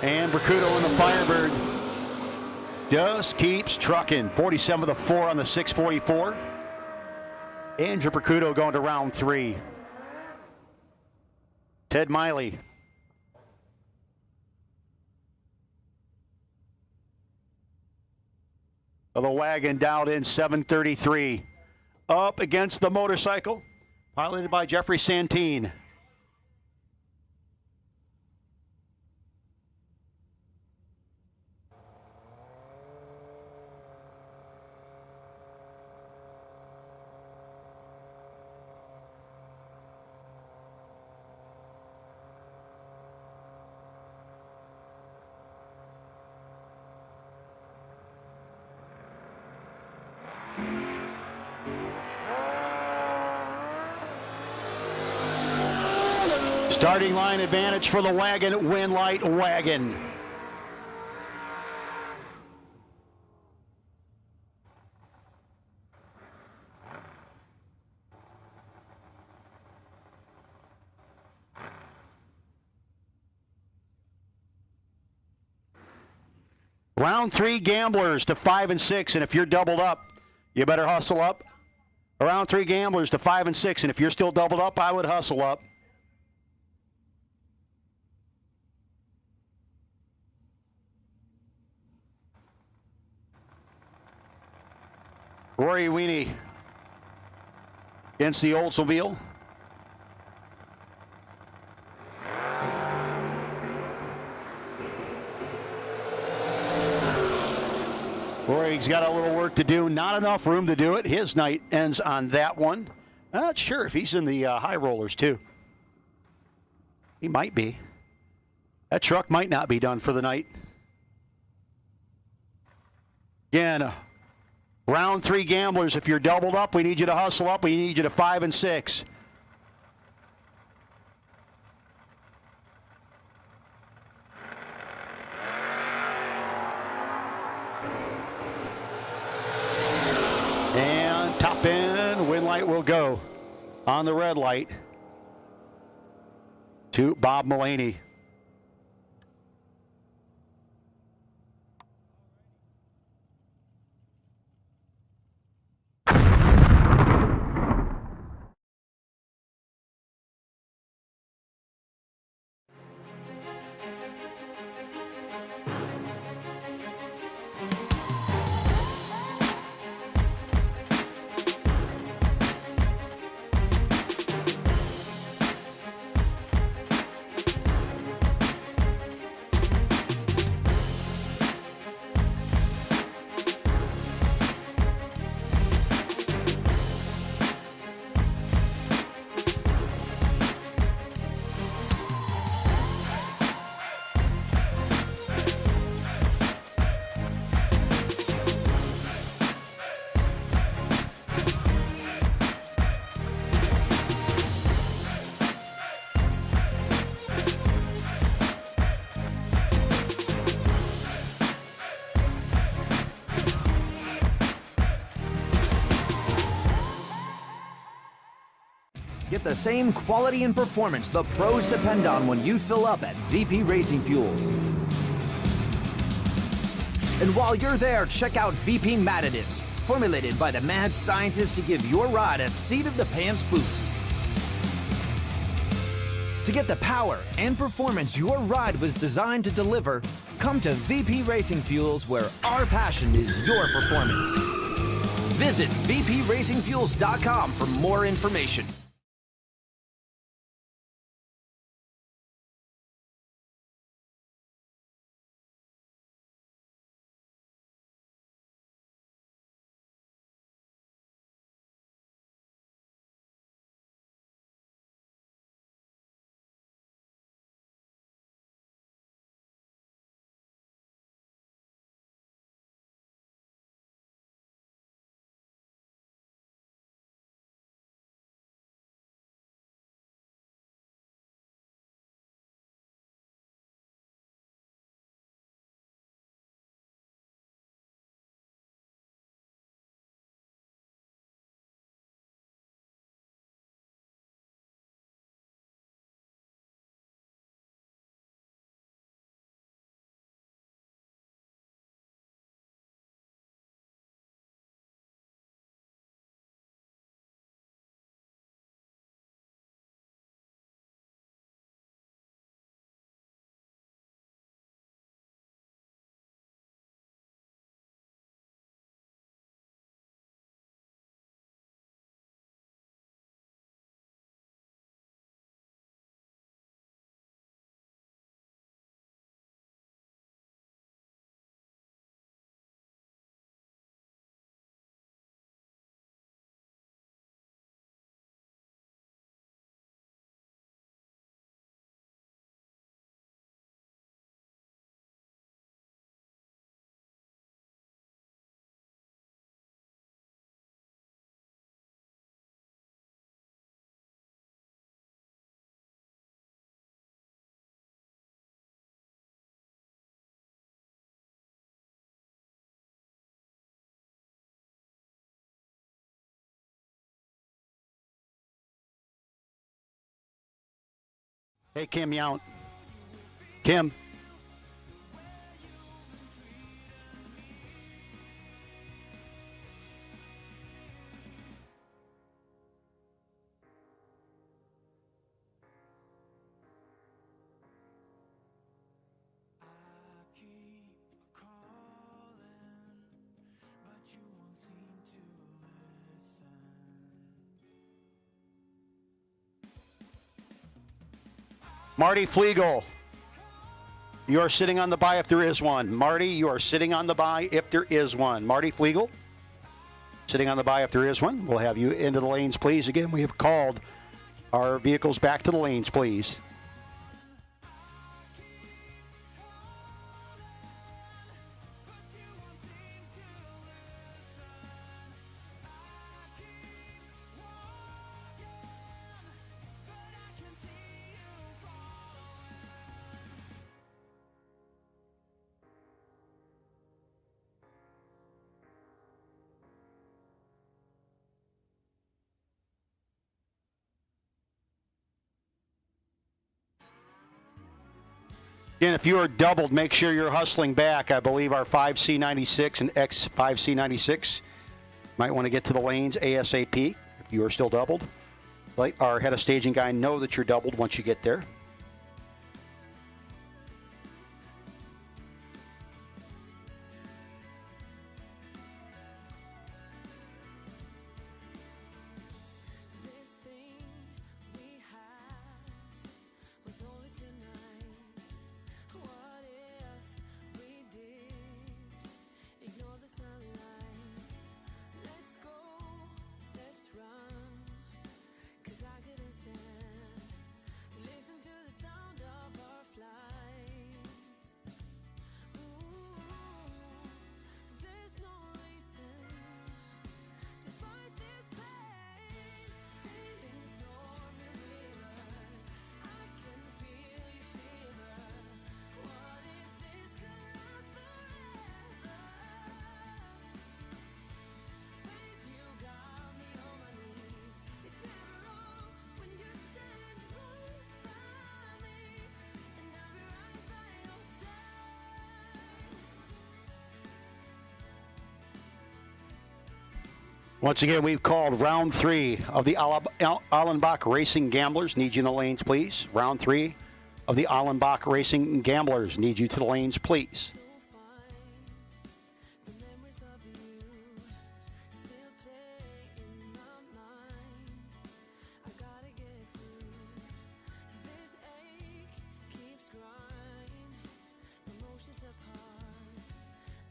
And Bercudo in the Firebird just keeps trucking. 47 with a 4 on the 644. Andrew Percuto going to round 3. Ted Miley. The wagon dialed in 733. Up against the motorcycle, piloted by Jeffrey Santine. Starting line advantage for the wagon, Winlight wagon. Round 3 gamblers to 5 and 6, and if you're doubled up, you better hustle up. Round 3 gamblers to 5 and 6, and if you're still doubled up, I would hustle up. Rory Weenie against the Oldsmobile. Rory's got a little work to do. Not enough room to do it. His night ends on that one. I'm not sure if he's in the high rollers too. He might be. That truck might not be done for the night. Again, round 3 gamblers, if you're doubled up, we need you to hustle up. We need you to 5 and 6. And top end, Winlight will go on the red light to Bob Mullaney. Get the same quality and performance the pros depend on when you fill up at VP Racing Fuels. And while you're there, check out VP Madditives, formulated by the mad scientists to give your ride a seat-of-the-pants boost. To get the power and performance your ride was designed to deliver, come to VP Racing Fuels, where our passion is your performance. Visit vpracingfuels.com for more information. Hey, Kim Yount. Kim. Marty Flegel, you are sitting on the bye if there is one. Marty, you are sitting on the bye if there is one. Marty Flegel, sitting on the bye if there is one. We'll have you into the lanes, please. Again, we have called our vehicles back to the lanes, please. Again, if you are doubled, make sure you're hustling back. I believe our 5C96 and X5C96 might want to get to the lanes ASAP if you are still doubled. Let our head of staging guy know that you're doubled once you get there. This thing we had was only tonight. What if we did ignore the sunlight? Let's go, let's run. 'Cause I couldn't stand to listen to the sound of our flight. Ooh, there's no reason to fight this pain. Sailing stormy rivers, I can feel you shiver. What if this could last forever? Babe, you got me on my knees. It's never wrong when you stand close by me, and I'll be right by your side. Once again, we've called round 3 of the Allenbach Racing Gamblers. Need you in the lanes, please. Round 3 of the Allenbach Racing Gamblers. Need you to the lanes, please. The memories of you still play in my mind. I gotta get through. This ache keeps grinding. Emotions apart.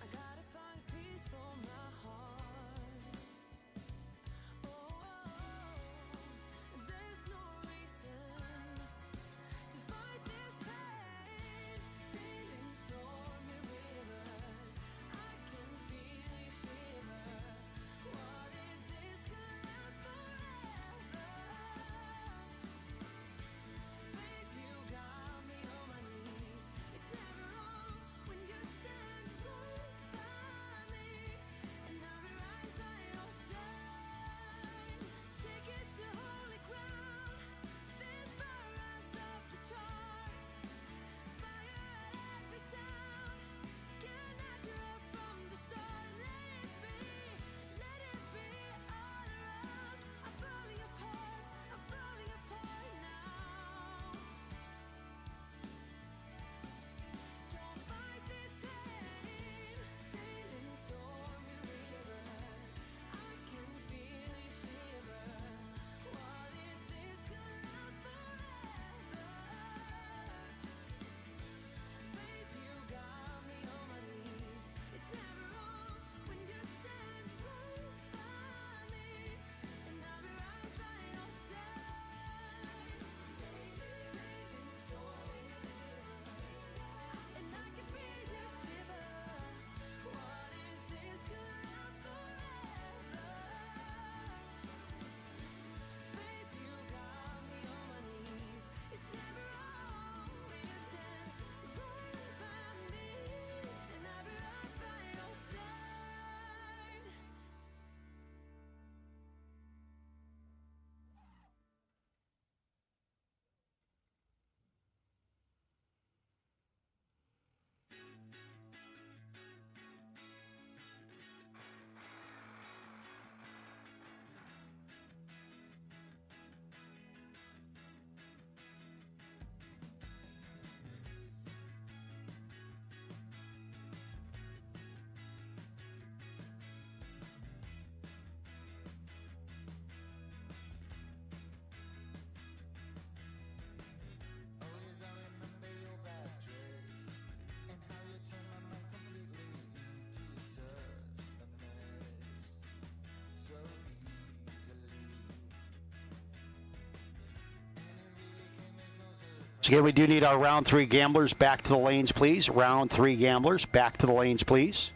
I gotta find peace for my heart. Oh, there's no reason to fight this pain. Feeling stormy So again, we do need our round 3 gamblers back to the lanes, please. Round 3 gamblers back to the lanes, please.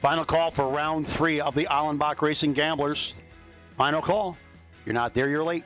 Final call for round 3 of the Allenbach Racing Gamblers. Final call. You're not there, you're late.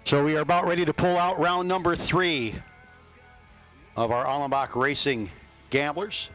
So we are about ready to pull out round number 3 of our Allenbach Racing Gamblers.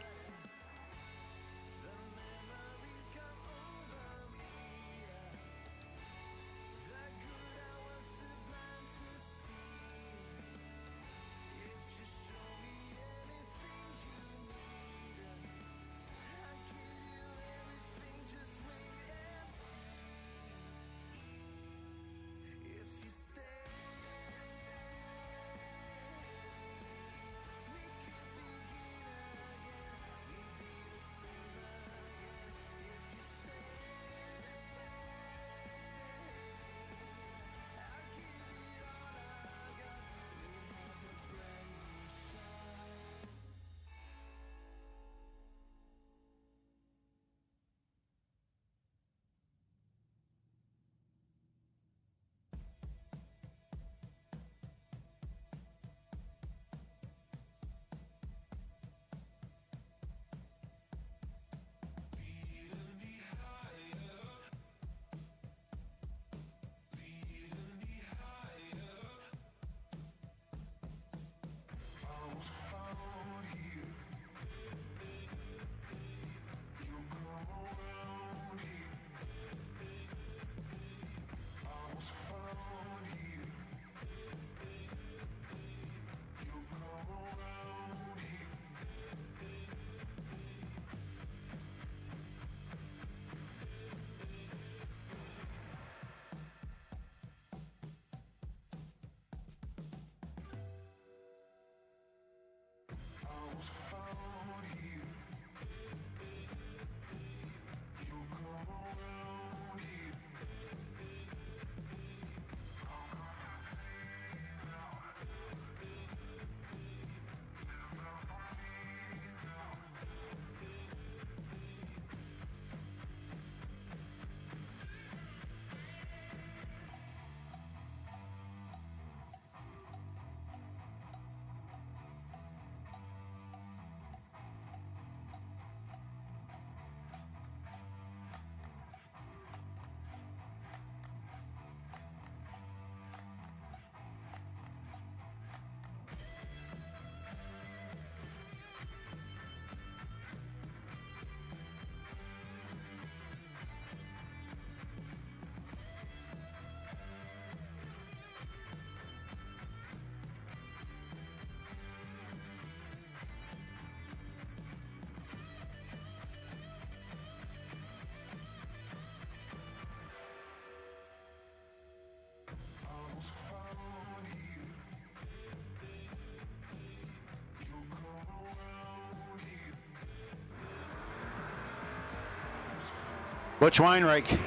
Butch Weinreich.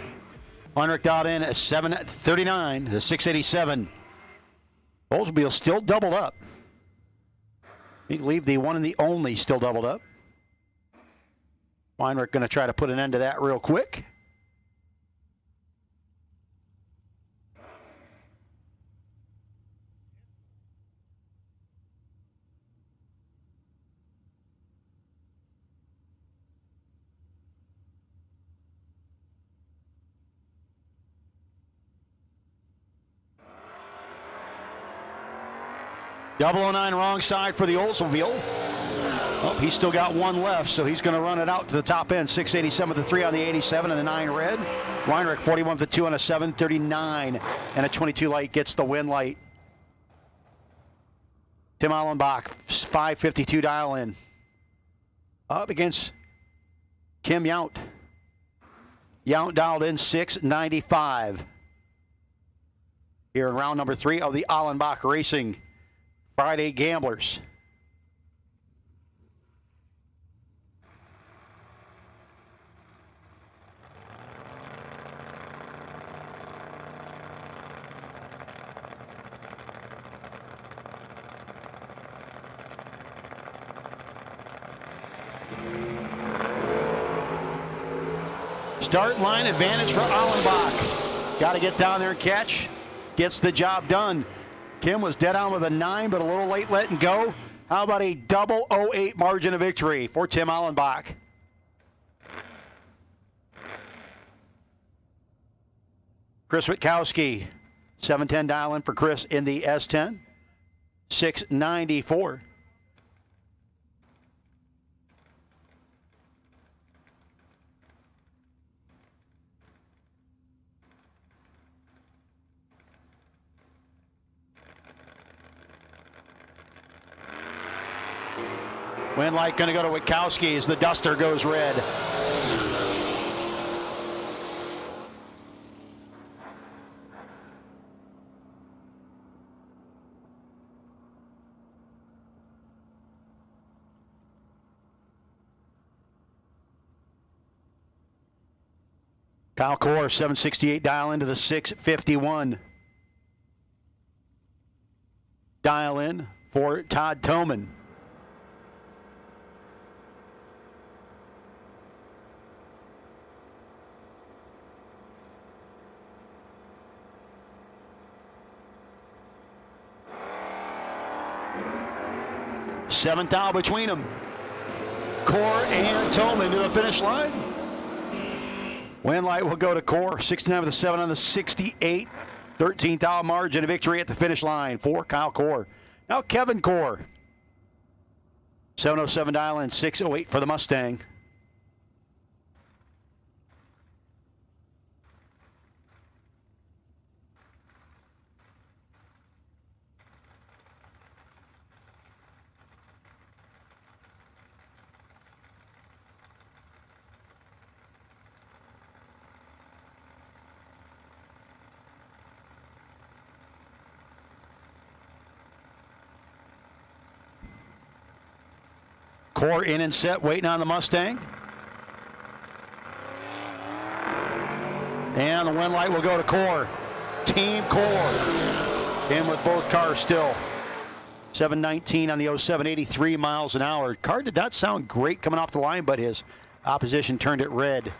Weinreich dialed in at 739 to 687. Oldsmobile still doubled up. You believe the one and the only still doubled up. Weinreich going to try to put an end to that real quick. .009 wrong side for the Oldsmobile. Oh, he's still got one left, so he's going to run it out to the top end. 687 with the 3 on the 87 and the 9 red. Weinreich 41 with the 2 on a 739 and a 22 light gets the win light. Tim Allenbach, 552 dial in. Up against Kim Yount. Yount dialed in 695. Here in round number 3 of the Allenbach Racing Friday Gamblers. Start line advantage for Allenbach. Got to get down there and catch. Gets the job done. Kim was dead on with a 9, but a little late letting go. How about a 008 margin of victory for Tim Allenbach? Chris Witkowski, 710 dial in for Chris in the S10. 694. Win light going to go to Witkowski as the duster goes red. Kyle Core, 768 dial into the 651. Dial in for Todd Toman. Seventh dial between them. Core and Toman to the finish line. Win light will go to Core. 69 with a 7 on the 68. 13th dial margin of victory at the finish line for Kyle Core. Now Kevin Core. 707 dial in, 608 for the Mustang. Core in and set, waiting on the Mustang. And the win light will go to Core. Team Core. In with both cars still. 719 on the 07, 83 miles an hour. Car did not sound great coming off the line, but his opposition turned it red.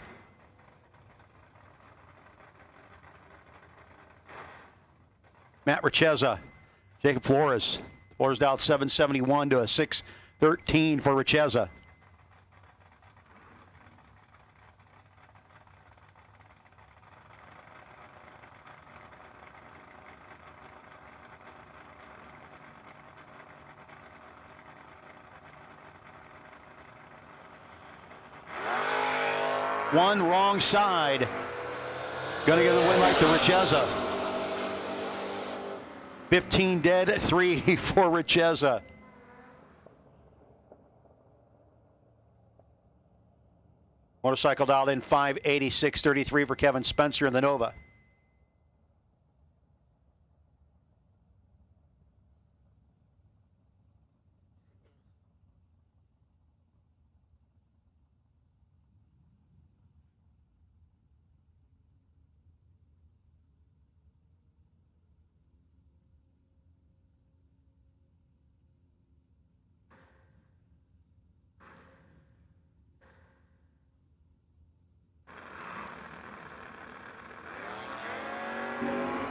Matt Richeza, Jacob Flores. Flores dialed 771 to a 613 for Richeza. One wrong side. Gonna get the win light to Richeza. 15 dead, 3 for Richeza. Motorcycle dialed in 586.33 for Kevin Spencer in the Nova.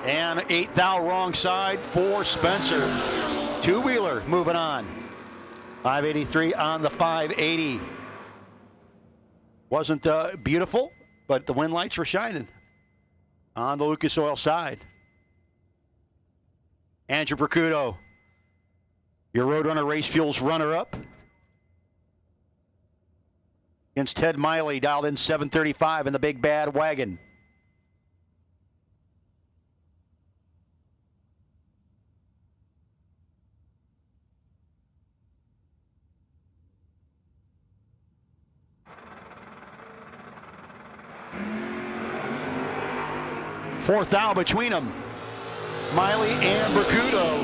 And 8th thou wrong side for Spencer. Two-wheeler moving on. 583 on the 580. Wasn't beautiful, but the wind lights were shining on the Lucas Oil side. Andrew Percuto, your Roadrunner Race Fuels runner-up. Against Ted Miley, dialed in 735 in the big bad wagon. Fourth thou between them, Miley and Percuto.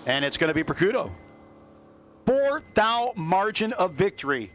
And it's going to be Percuto. Fourth thou margin of victory.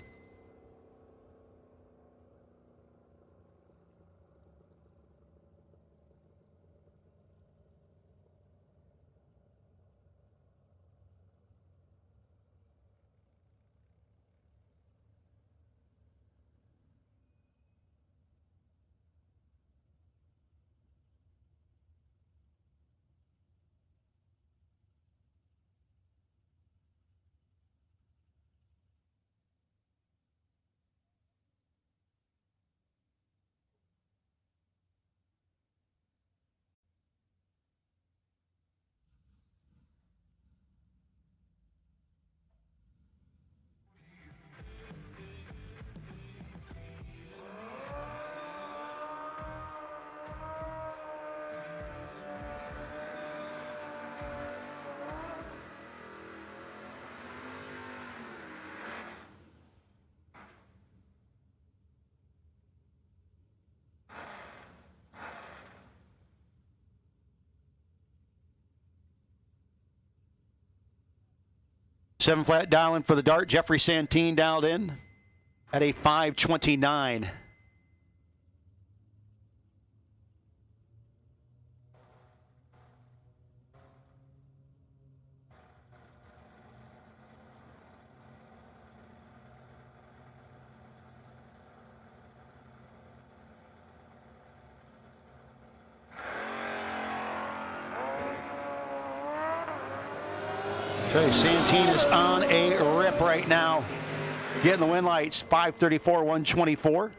Seven flat dial in for the dart. Jeffrey Santine dialed in at a 529. Santine is on a rip right now. Getting the wind lights, 534, 124.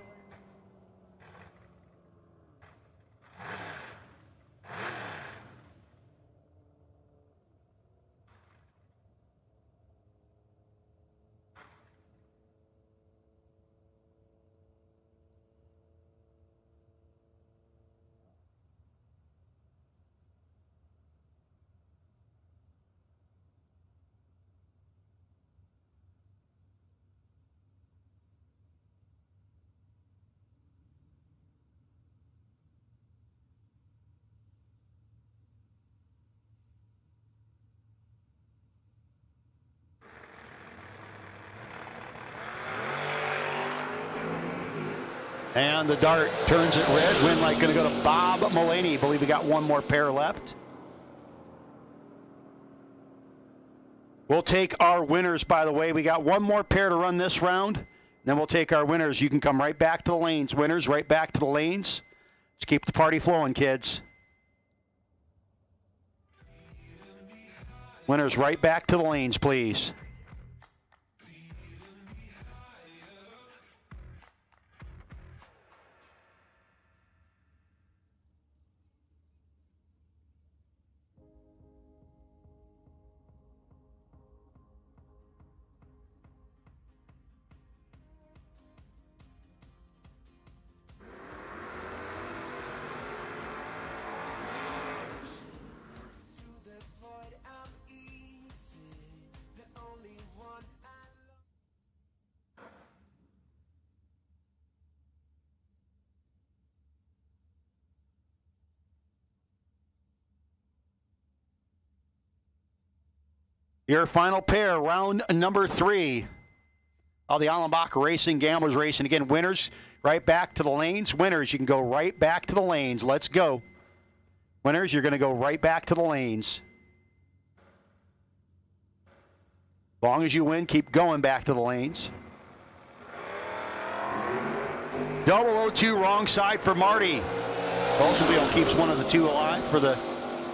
And the dart turns it red. Wind light going to go to Bob Mullaney. I believe we got one more pair left. We'll take our winners, by the way. We got one more pair to run this round. Then we'll take our winners. You can come right back to the lanes. Winners, right back to the lanes. Let's keep the party flowing, kids. Winners, right back to the lanes, please. Your final pair, round number 3 of the Allenbach Racing Gamblers Racing. Again, winners, right back to the lanes. Winners, you can go right back to the lanes. Let's go. Winners, you're going to go right back to the lanes. As long as you win, keep going back to the lanes. 002 wrong side for Marty. Oldsmobile keeps one of the two alive for the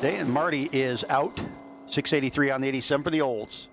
day, and Marty is out. 683 on the 87 for the Olds.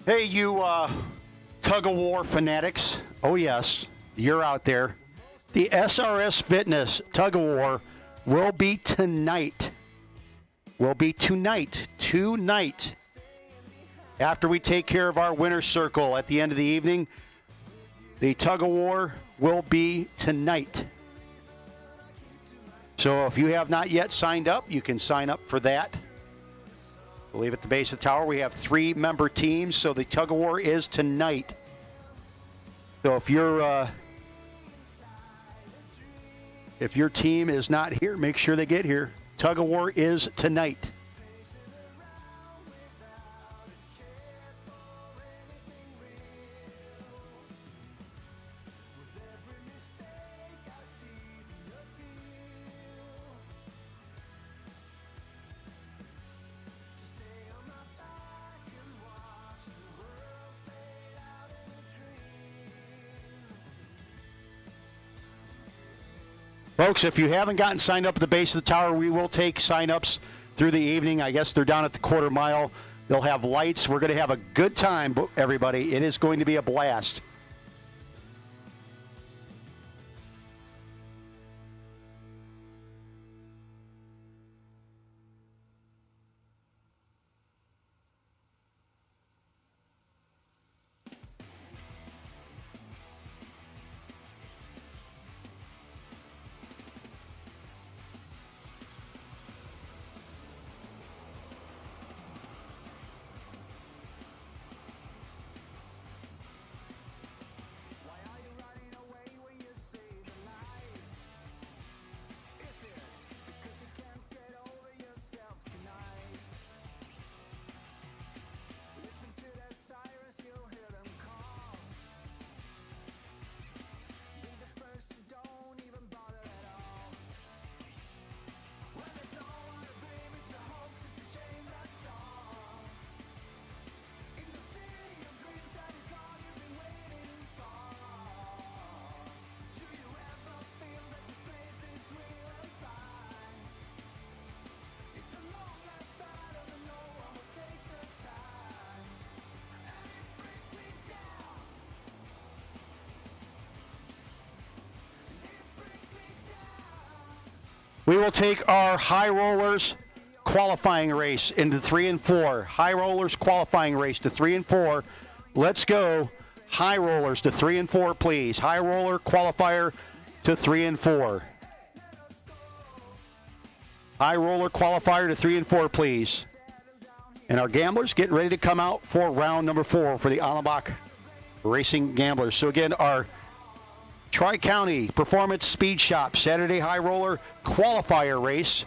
Hey, you tug-of-war fanatics. Oh, yes, you're out there. The SRS Fitness tug-of-war will be tonight. Tonight. After we take care of our winner's circle at the end of the evening, the tug-of-war will be tonight. So if you have not yet signed up, you can sign up for that. I believe at the base of the tower we have 3 member teams, so the tug-of-war is tonight. So if your team is not here, make sure they get here. Tug-of-war is tonight. Folks, if you haven't gotten signed up at the base of the tower, we will take sign-ups through the evening. I guess they're down at the quarter mile. They'll have lights. We're going to have a good time, everybody. It is going to be a blast. We will take our high rollers qualifying race into 3 and 4. High rollers qualifying race to 3 and 4. Let's go. High rollers to 3 and 4, please. High roller qualifier to 3 and 4. High roller qualifier to 3 and 4, please. And our gamblers getting ready to come out for round number 4 for the Allenbach Racing Gamblers. So again, our Tri-County Performance Speed Shop Saturday High Roller Qualifier Race.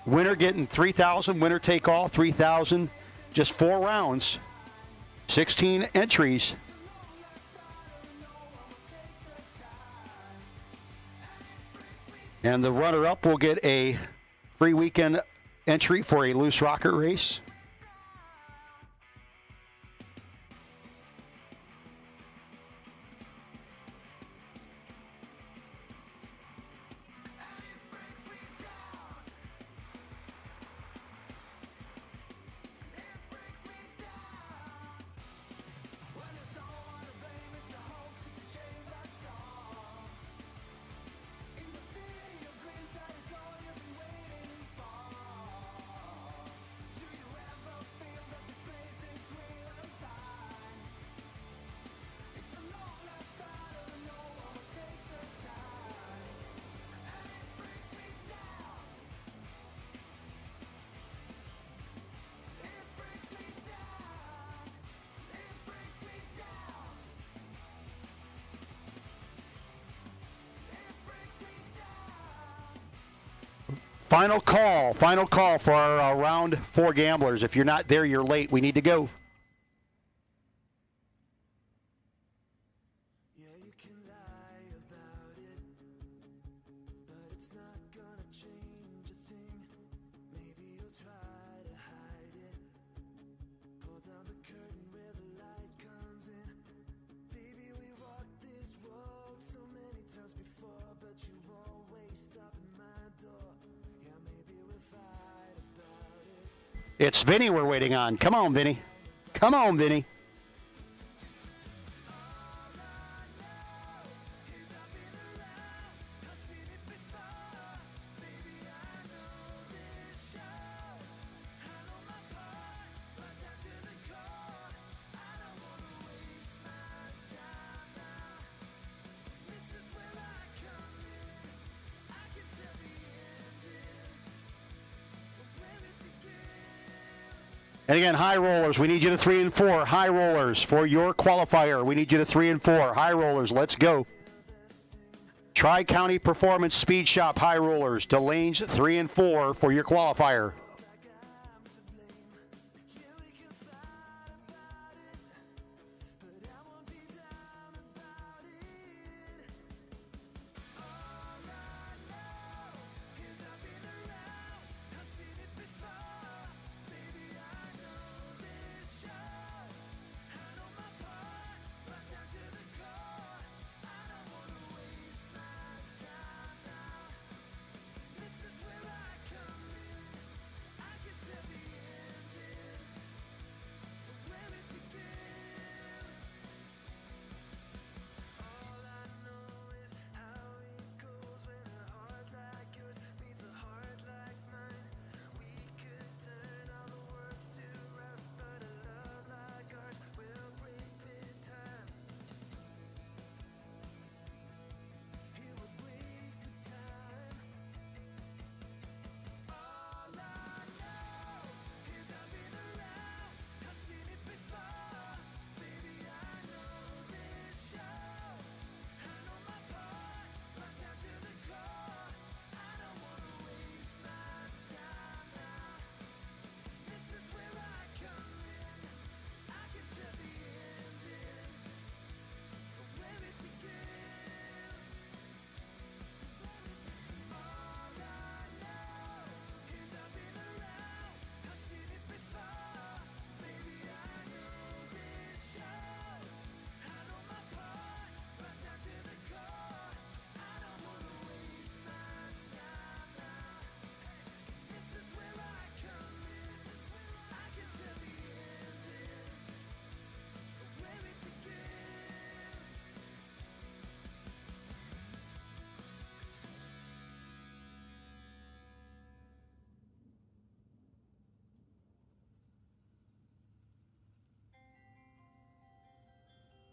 Winner getting $3,000. Winner take all $3,000. Just 4 rounds. 16 entries. And the runner-up will get a free weekend entry for a loose rocket race. Final call for our round 4 gamblers. If you're not there, you're late. We need to go. Yeah, you can lie about it, but it's not gonna change a thing. Maybe you'll try to hide it. Pull down the curtain where the light comes in. Baby, we walked this road so many times before, but you always stop at my door. Yeah, maybe we'll fight about it. It's Vinny we're waiting on. Come on, Vinny. Come on, Vinny. And again, high rollers, we need you to 3 and 4. High rollers for your qualifier. We need you to 3 and 4. High rollers, let's go. Tri-County Performance Speed Shop high rollers. Delane's 3 and 4 for your qualifier.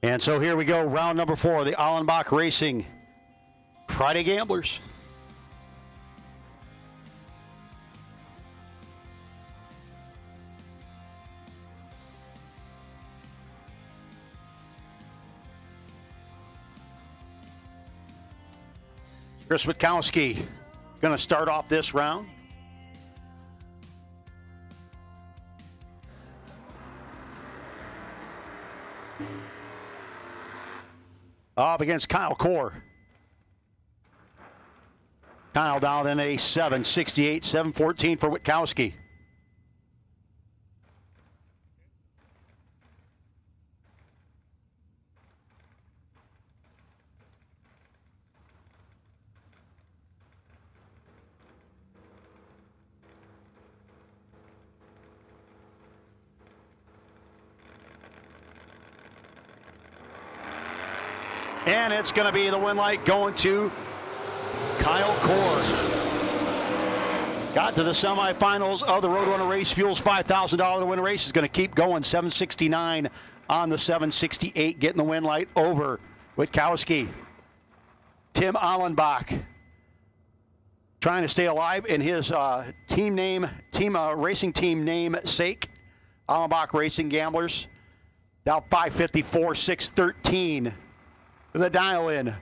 And so here we go, round number 4, the Allenbach Racing Friday Gamblers. Chris Witkowski going to start off this round. Up against Kyle Core. Kyle down in a 7.68, 7.14 for Witkowski. And it's going to be the win light going to Kyle Core. Got to the semifinals of the Roadrunner Race Fuels $5,000 win race. Is going to keep going. 769 on the 768, getting the win light over Witkowski. Tim Allenbach trying to stay alive in his racing team namesake. Allenbach Racing Gamblers. Now 554, 613. The dial in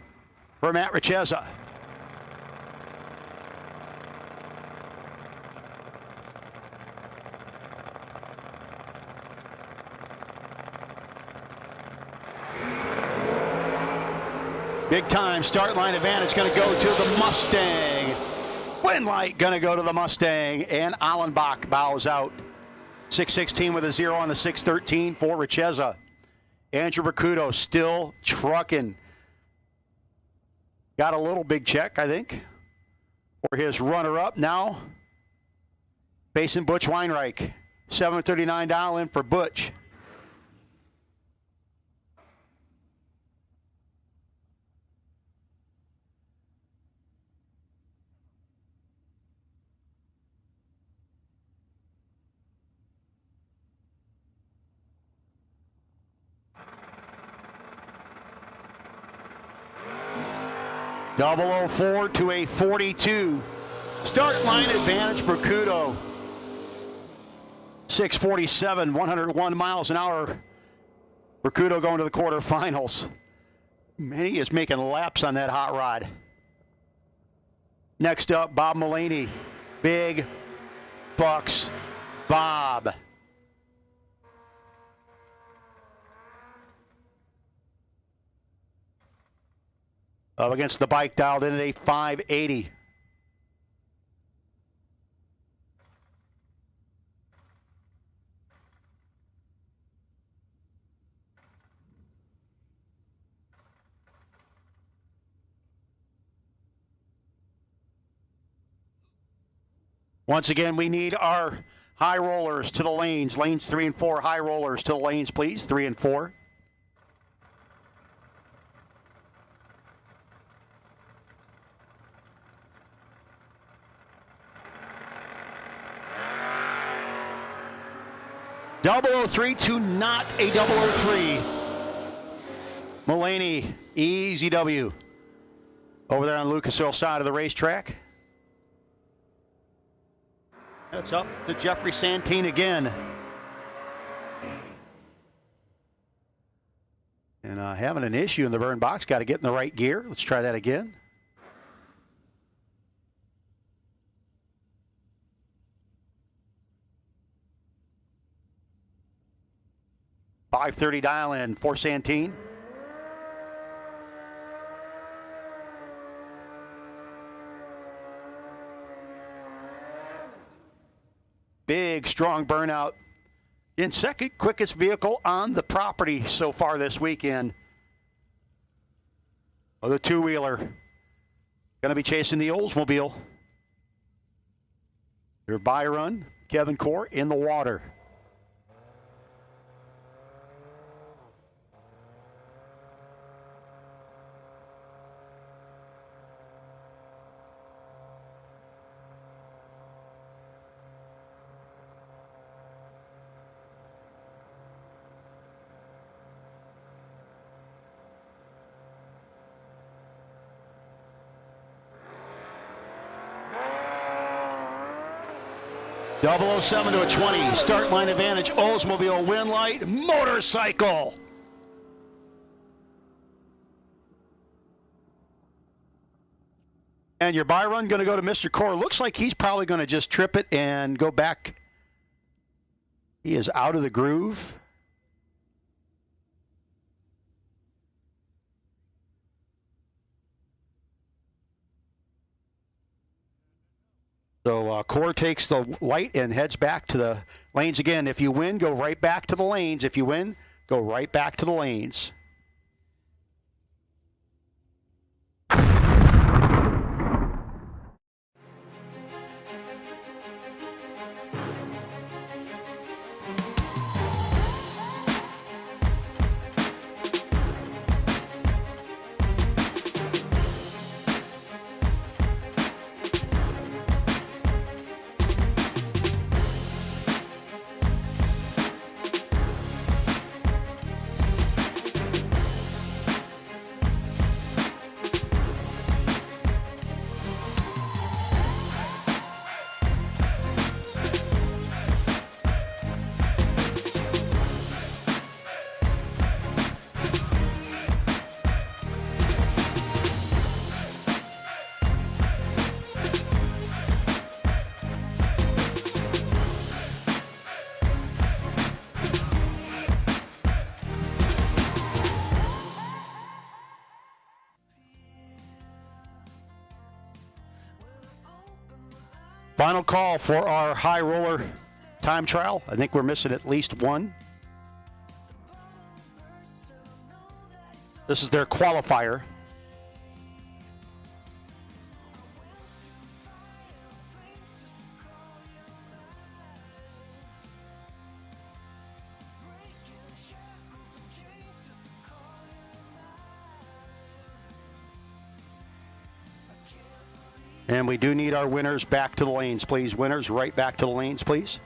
for Matt Richeza. Big time start line advantage going to go to the Mustang. Win light going to go to the Mustang, and Allenbach bows out. 616 with a 0 on the 613 for Richeza. Andrew Bacuto still trucking. Got a little big check, I think, for his runner-up now. Facing Butch Weinreich. $739 in for Butch. 004 to a 42. Start line advantage, Bracudo. 647, 101 miles an hour. Bracudo going to the quarterfinals. Man, he is making laps on that hot rod. Next up, Bob Mullaney. Big Bucks Bob. Up against the bike, dialed in at a 580. Once again, we need our high rollers to the lanes. Lanes 3 and 4, high rollers to the lanes, please. 3 and 4. .003 to not a 003. Mullaney, easy W. Over there on Lucas Oil side of the racetrack. It's up to Jeffrey Santine again. And having an issue in the burn box. Got to get in the right gear. Let's try that again. .530 dial in for Santine. Big, strong burnout. In second quickest vehicle on the property so far this weekend. Oh, the two-wheeler. Going to be chasing the Oldsmobile. Your Byron, Kevin Core in the water. .007 to a 20. Start line advantage. Oldsmobile, win light, motorcycle. And your Byron going to go to Mr. Core. Looks like he's probably going to just trip it and go back. He is out of the groove. So Core takes the light and heads back to the lanes again. If you win, go right back to the lanes. If you win, go right back to the lanes. Final call for our high roller time trial. I think we're missing at least one. This is their qualifier. And we do need our winners back to the lanes, please. Winners, right back to the lanes, please.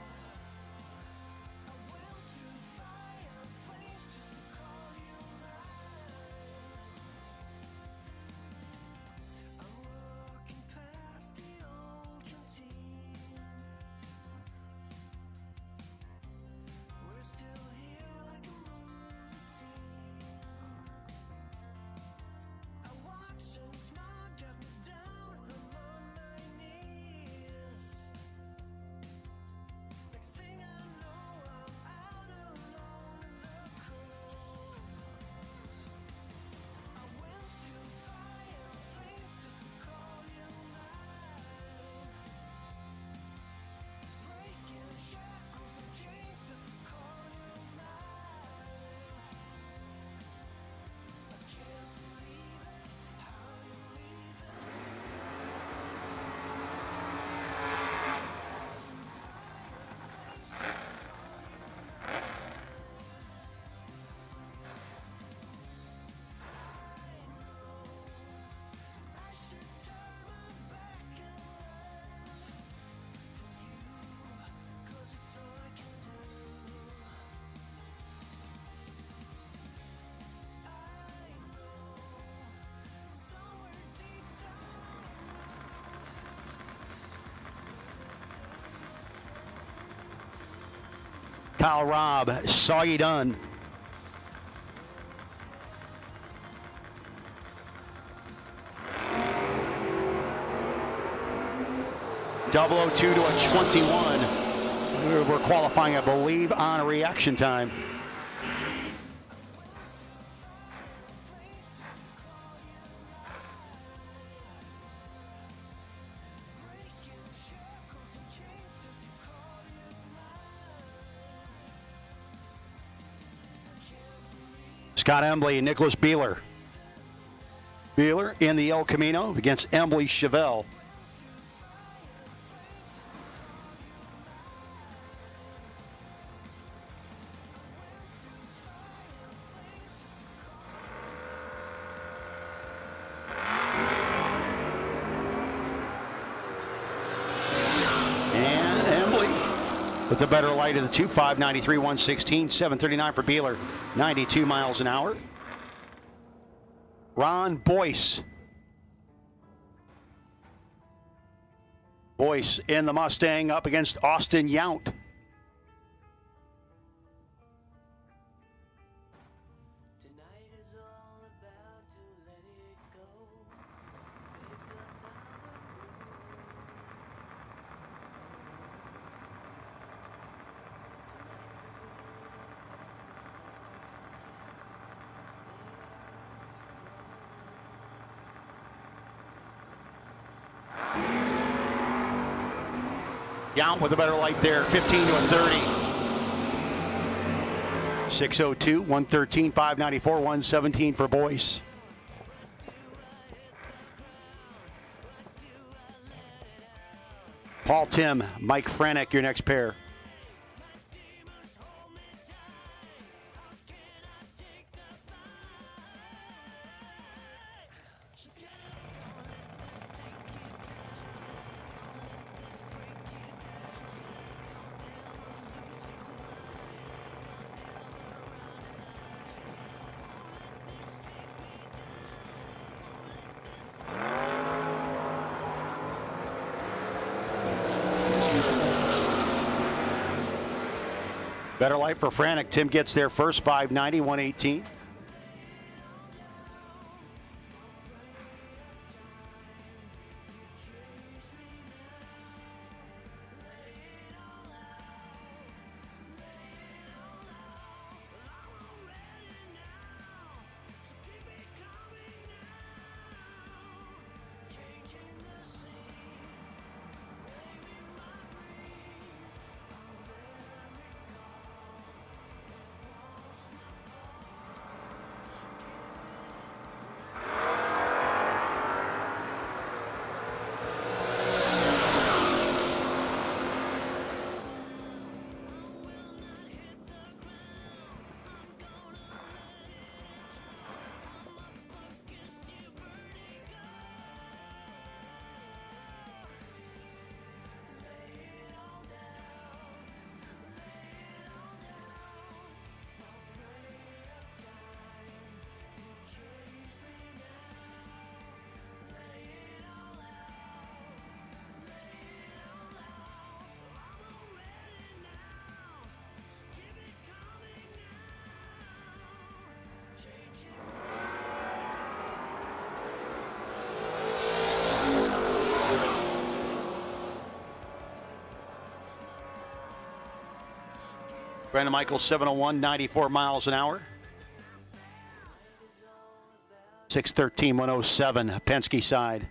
Pal Rob, saw you done. Double 02 to a 21. We're qualifying, I believe, on a reaction time. Scott Embley and Nicholas Beeler. Beeler in the El Camino against Embley Chevelle. And Embley with the better light of the two, 593, 116, 739 for Beeler, 92 miles an hour. Ron Boyce. Boyce in the Mustang up against Austin Yount. Yount with a better light there, 15 to a 30. 602, 113, 594, 117 for Boyce. Paul Tim, Mike Franek, your next pair. Better light for Franek. Tim gets there first, 590, 118. Brandon Michaels, 701, 94 miles an hour. 613, 107, Penske side.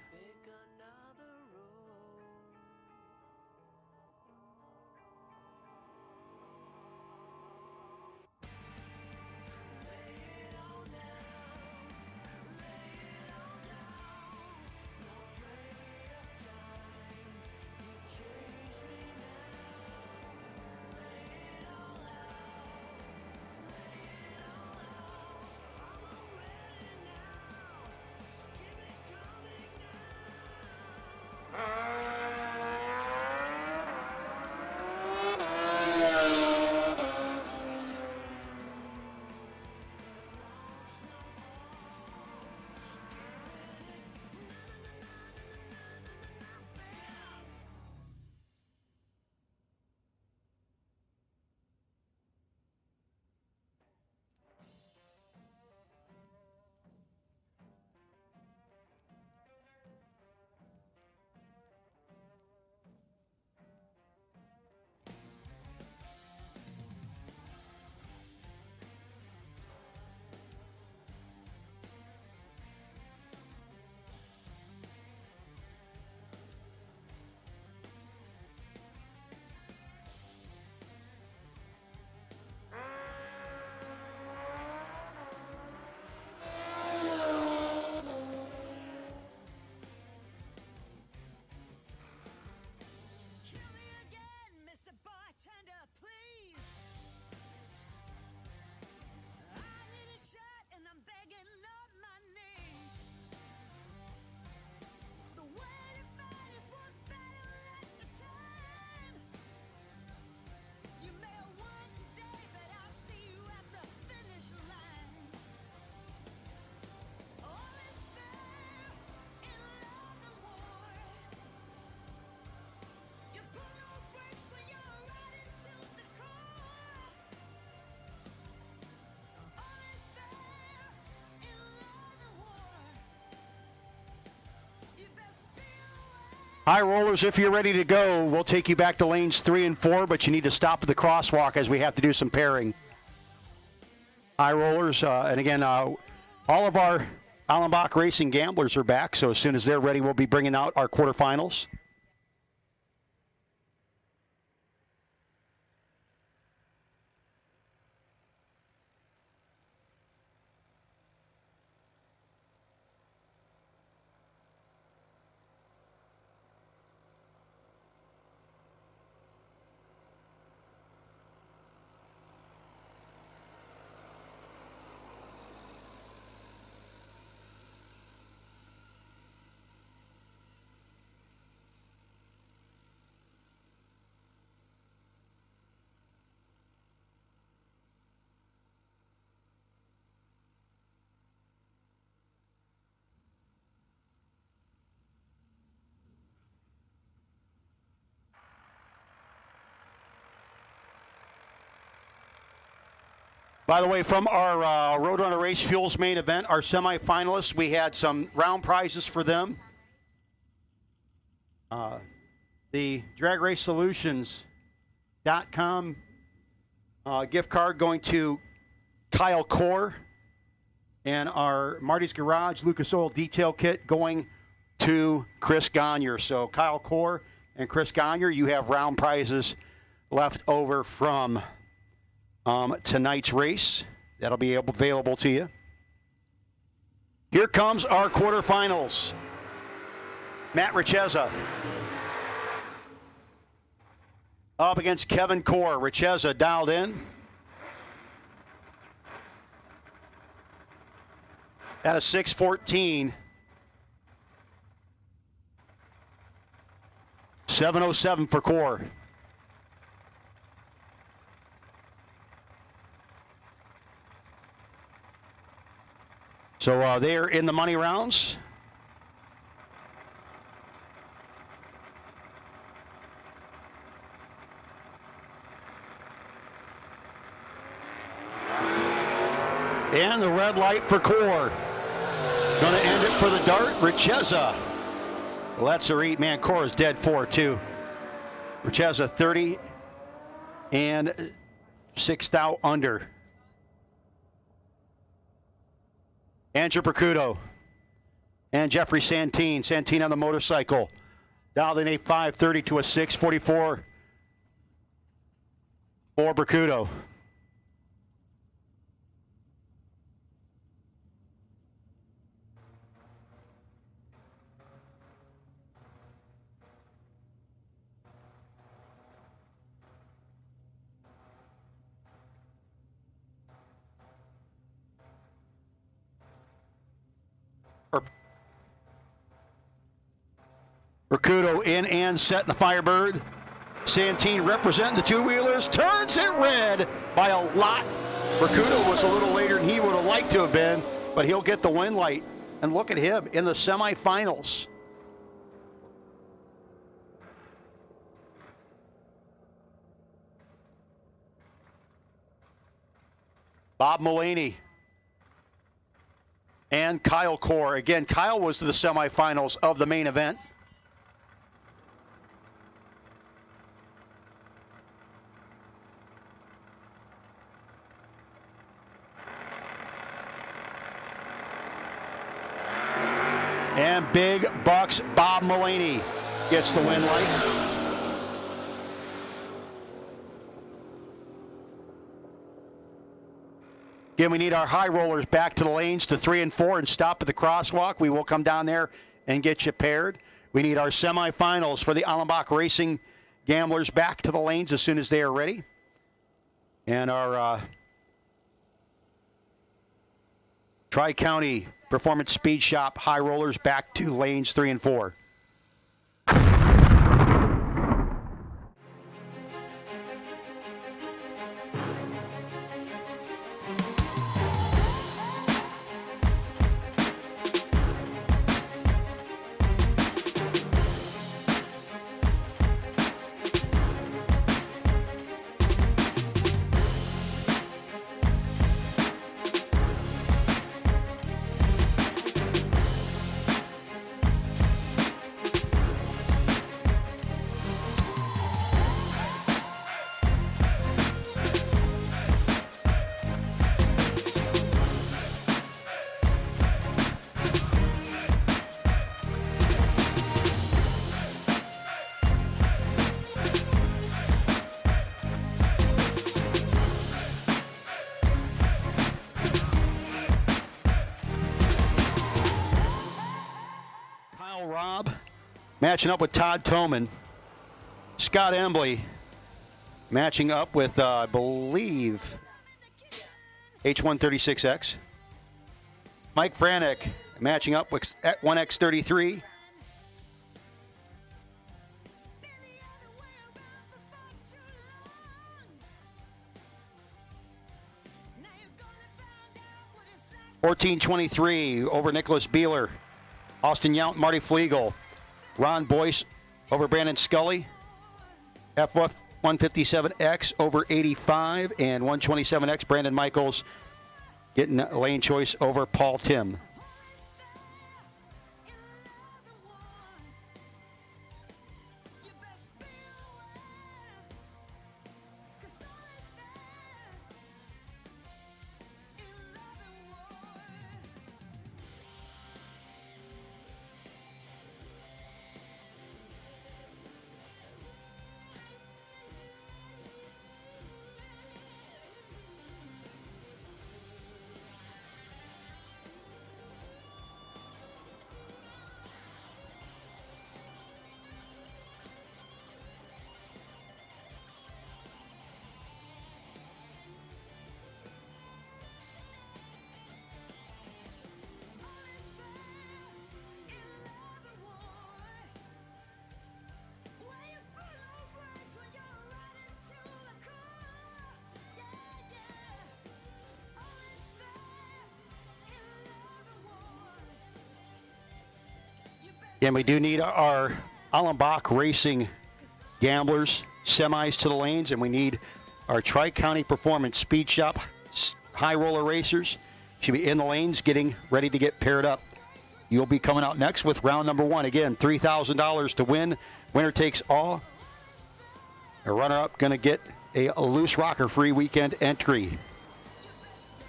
High rollers, if you're ready to go, we'll take you back to lanes 3 and 4, but you need to stop at the crosswalk as we have to do some pairing. High rollers, and again, all of our Allenbach Racing gamblers are back, so as soon as they're ready, we'll be bringing out our quarterfinals. By the way, from our Roadrunner Race Fuels main event, our semifinalists, we had some round prizes for them. The DragRaceSolutions.com gift card going to Kyle Core, and our Marty's Garage Lucas Oil Detail Kit going to Chris Gagner. So Kyle Core and Chris Gagner, you have round prizes left over from tonight's race. That'll be available to you. Here comes our quarterfinals. Matt Richeza up against Kevin Core. Richeza dialed in. At a 6:14. 7:07 for Core. So they're in the money rounds. And the red light for Core. Going to end it for the dart, Richeza. Well, that's a 8-man. Core is dead 4-2. Richeza 30 and 6th out under. Andrew Percudo and Jeffrey Santine. Santine on the motorcycle. Dialed in a 5:30 to a 6:44 for Percudo. Percudo in and set in the Firebird. Santine representing the two-wheelers. Turns it red by a lot. Percudo was a little later than he would have liked to have been, but he'll get the win light. And look at him in the semifinals. Bob Mulaney and Kyle Core. Again, Kyle was to the semifinals of the main event. And big bucks, Bob Mulaney gets the win light. Again, we need our high rollers back to the lanes to 3 and 4 and stop at the crosswalk. We will come down there and get you paired. We need our semifinals for the Allenbach Racing gamblers back to the lanes as soon as they are ready. And our Tri-County Performance Speed Shop high rollers back to lanes 3 and 4. matching up with Todd Toman. Scott Embley matching up with, I believe, H136X. Mike Franek matching up with 1X33. $14.23 over Nicholas Beeler. Austin Yount, Marty Flegel. Ron Boyce over Brandon Scully. F157X over 85 and 127X Brandon Michaels getting lane choice over Paul Tim. And we do need our Allenbach Racing gamblers, semis to the lanes, and we need our Tri-County Performance Speed Shop high roller racers. Should be in the lanes getting ready to get paired up. You'll be coming out next with round number 1. Again, $3,000 to win. Winner takes all. A runner-up going to get a loose rocker free weekend entry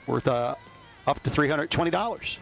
worth up to $320.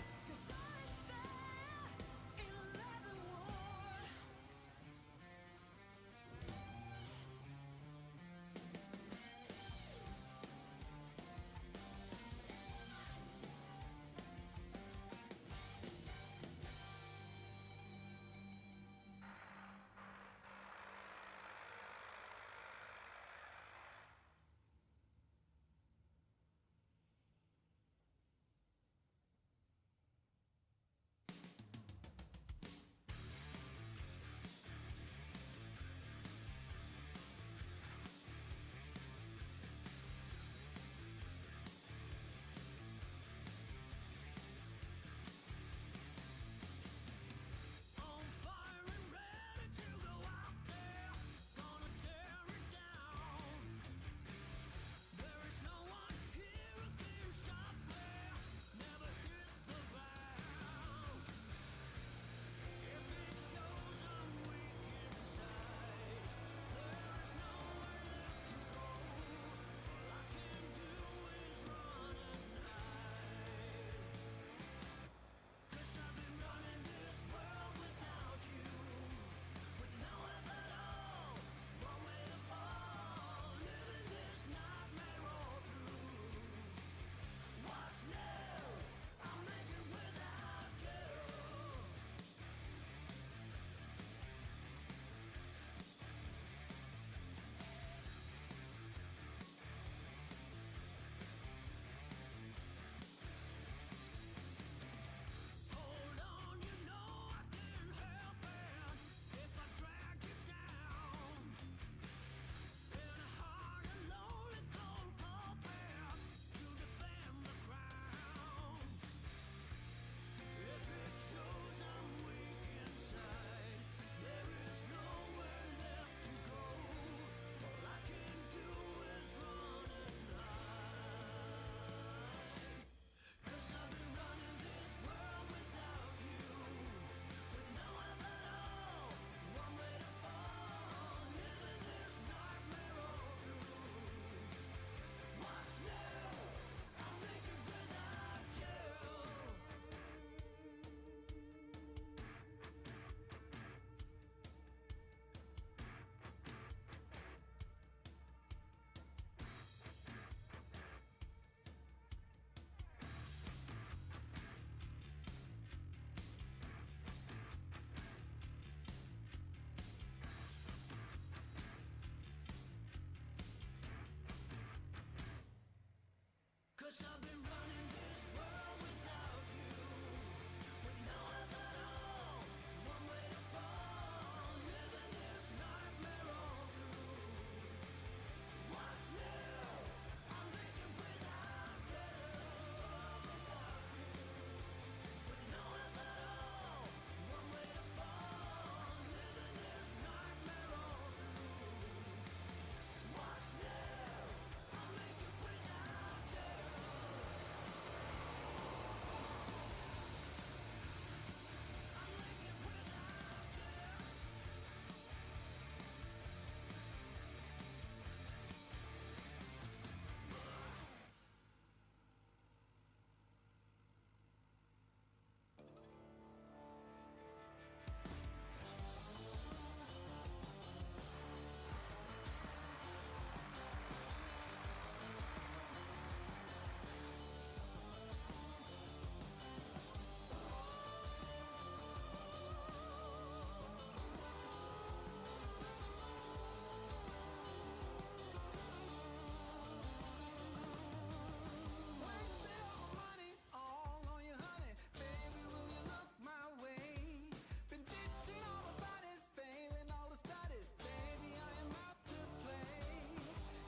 Wasted all my money, all on you, honey. Baby, will you look my way? Been ditching all my bodies, failing all the studies. Baby, I am out to play.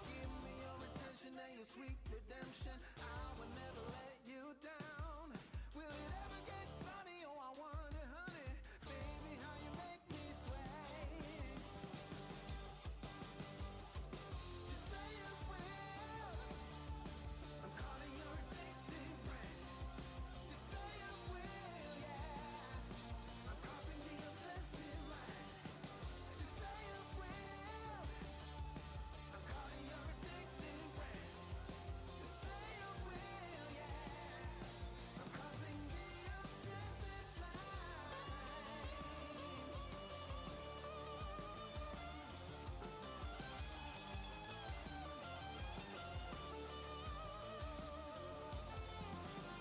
Give me your attention and your sweet redemption. I will never let you down. Will it ever get sunny? Oh, I wonder, honey. Baby, how you make me sway. You say it will. I'm calling your addictive brain. You say it will, yeah. I'm crossing the obsessive line. You say it will. I'm calling your addictive brain. You say it will, yeah. I'm crossing the obsessive line.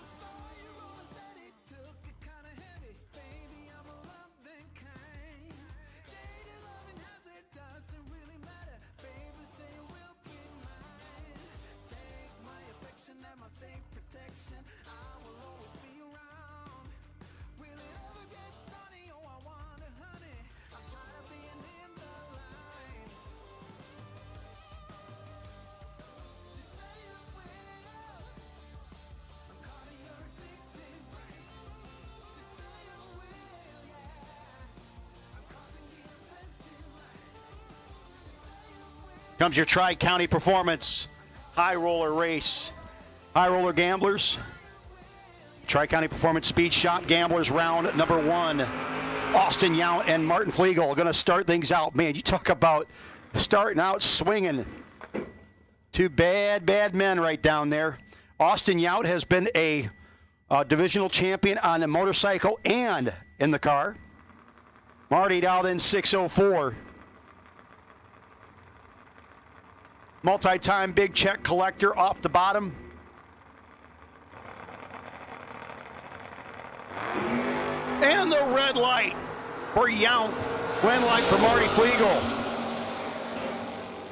Saw you rolling steady, took it kinda heavy. Baby, I'm a loving kind. Jaded loving hazard doesn't really matter. Baby, say you will be mine. Take my affection and my safe protection. I will always be around. Will it ever get sunny? Oh, I wonder, honey. I'm tired of being in the line. You say it will. I'm caught in your addictive brain. You say it will, yeah. I'm crossing the obsessive line. You say it will. Comes your Tri-County Performance High Roller Race. High Roller Gamblers. Tri-County Performance Speed Shot Gamblers round number 1. Austin Yount and Martin Flegel going to start things out. Man, you talk about starting out swinging. Two bad men right down there. Austin Yount has been a divisional champion on a motorcycle and in the car. Marty dialed in 604. Multi-time big check collector off the bottom. And the red light for Yount. Win light for Marty Flegel.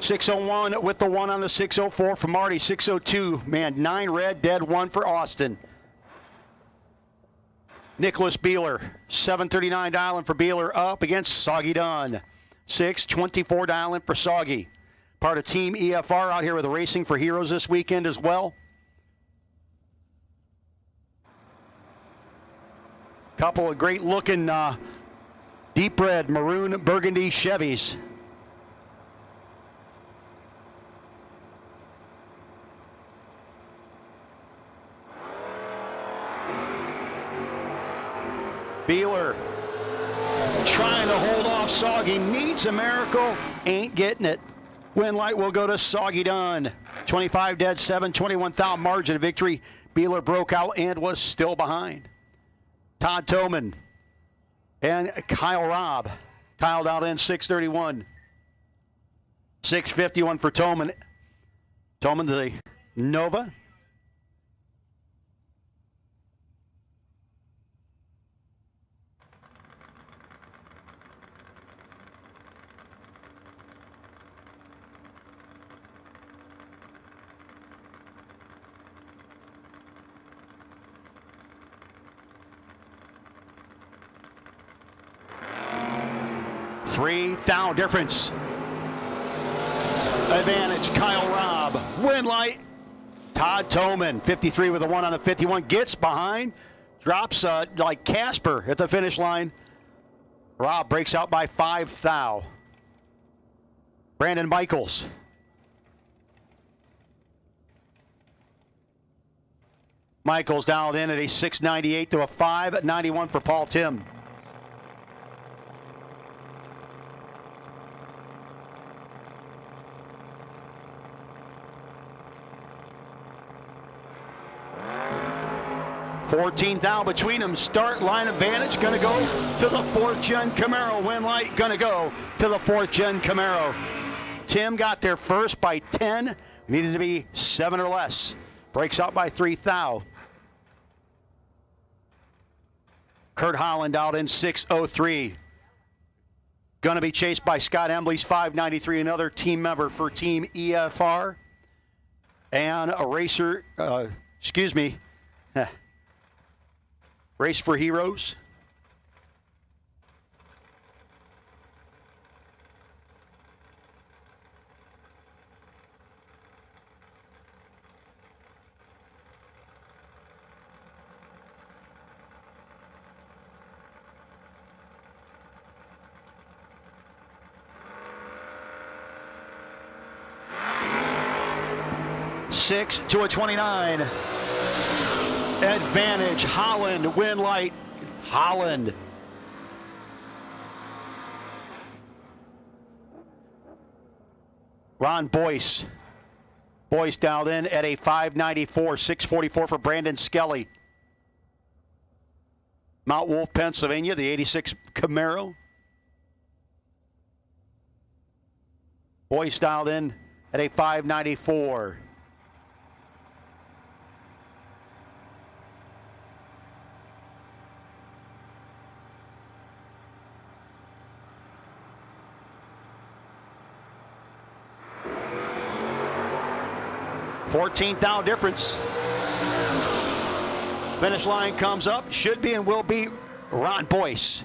601 with the 1 on the 604 for Marty. 602, man, 9 red, dead 1 for Austin. Nicholas Beeler, 739 dialing for Beeler up against Soggy Dunn. 624 dialing for Soggy. Part of Team EFR out here with the Racing for Heroes this weekend as well. Couple of great looking deep red maroon burgundy Chevys. Beeler trying to hold off Soggy, needs a miracle, ain't getting it. Win light will go to Soggy Dunn. 25 dead, 721 thou margin of victory. Beeler broke out and was still behind. Todd Toman and Kyle Robb. Kyle dialed in 631. 651 for Toman. Toman to the Nova. 3,000 difference. Advantage, Kyle Robb. Win light, Todd Toman. 53 with a 1 on the 51. Gets behind. Drops like Casper at the finish line. Robb breaks out by 5 thou. Brandon Michaels. Michaels dialed in at a 698 to a 591 for Paul Tim. $14,000 between them. Start line advantage. Going to go to the 4th Gen Camaro. Win light. Going to go to the 4th Gen Camaro. Tim got there first by 10. Needed to be 7 or less. Breaks out by 3,000. Kurt Holland out in 603. Going to be chased by Scott Embley's 593, another team member for Team EFR. And a racer, Race for Heroes. Six to a 29. Advantage, Holland, win light, Holland. Ron Boyce. Boyce dialed in at a 594, 644 for Brandon Skelly. Mount Wolf, Pennsylvania, the 86 Camaro. Boyce dialed in at a 594. $14,000 difference. Finish line comes up. Should be and will be Ron Boyce.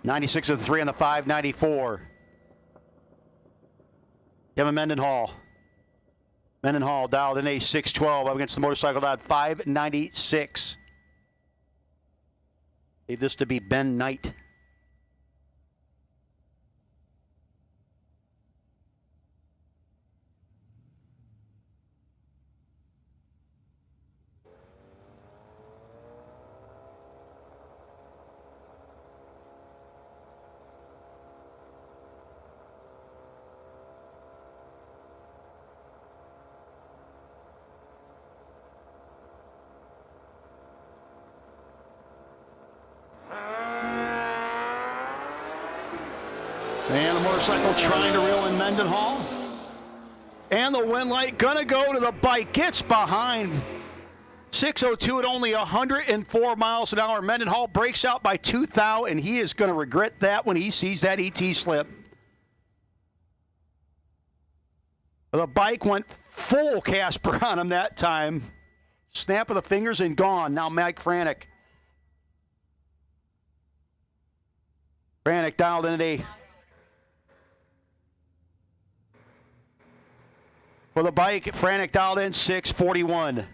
96 of the 3 on the 594. Kevin Mendenhall. Mendenhall dialed in a 612 up against the motorcycle dialed 596. Leave this to be Ben Knight. And the motorcycle trying to reel in Mendenhall. And the win light gonna go to the bike. Gets behind. 602 at only 104 miles an hour. Mendenhall breaks out by 2 thou, and he is gonna regret that when he sees that ET slip. The bike went full Casper on him that time. Snap of the fingers and gone. Now Mike Franek. Franek dialed in a for the bike. Franek dialed in 641.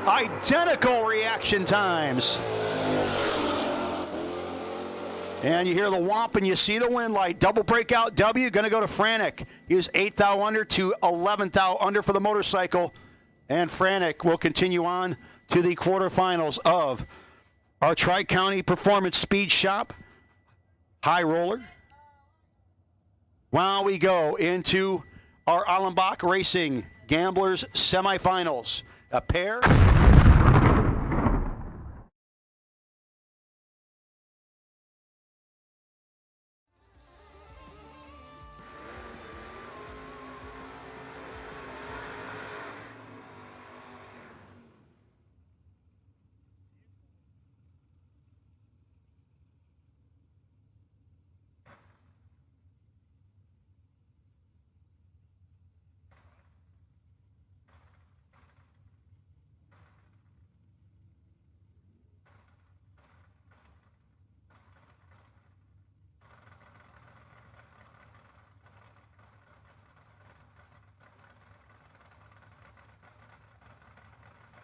Identical reaction times. And you hear the whomp and you see the wind light. Double breakout W, going to go to Franek. He was 8 thou under to 11 thou under for the motorcycle. And Franek will continue on to the quarterfinals of our Tri-County Performance Speed Shop High Roller. While we go into our Allenbach Racing Gamblers semifinals. A pair.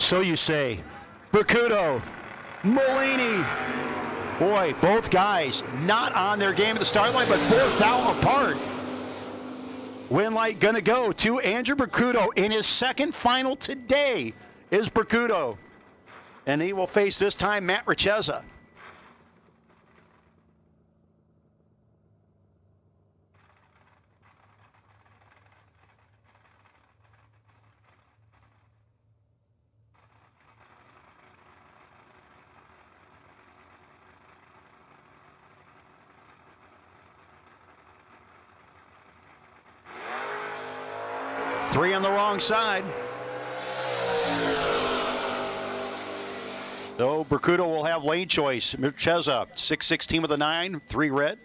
So you say. Bracuto, Molini. Boy, both guys not on their game at the start line, but 4th out apart. Win light gonna go to Andrew Bracuto in his second final today is Bracuto. And he will face this time Matt Richeza. Three on the wrong side. So Bracuto will have lane choice. Richeza, 6-16 with a 9, 3 red.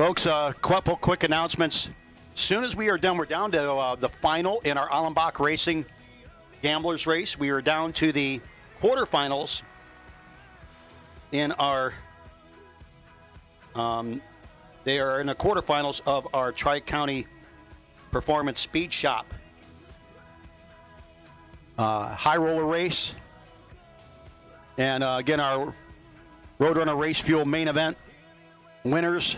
Folks, couple quick announcements. As soon as we are done, we're down to the final in our Allenbach Racing Gamblers race. We are down to the quarterfinals in our they are in the quarterfinals of our Tri-County Performance Speed Shop high roller race. And again, our Roadrunner Race Fuel main event winners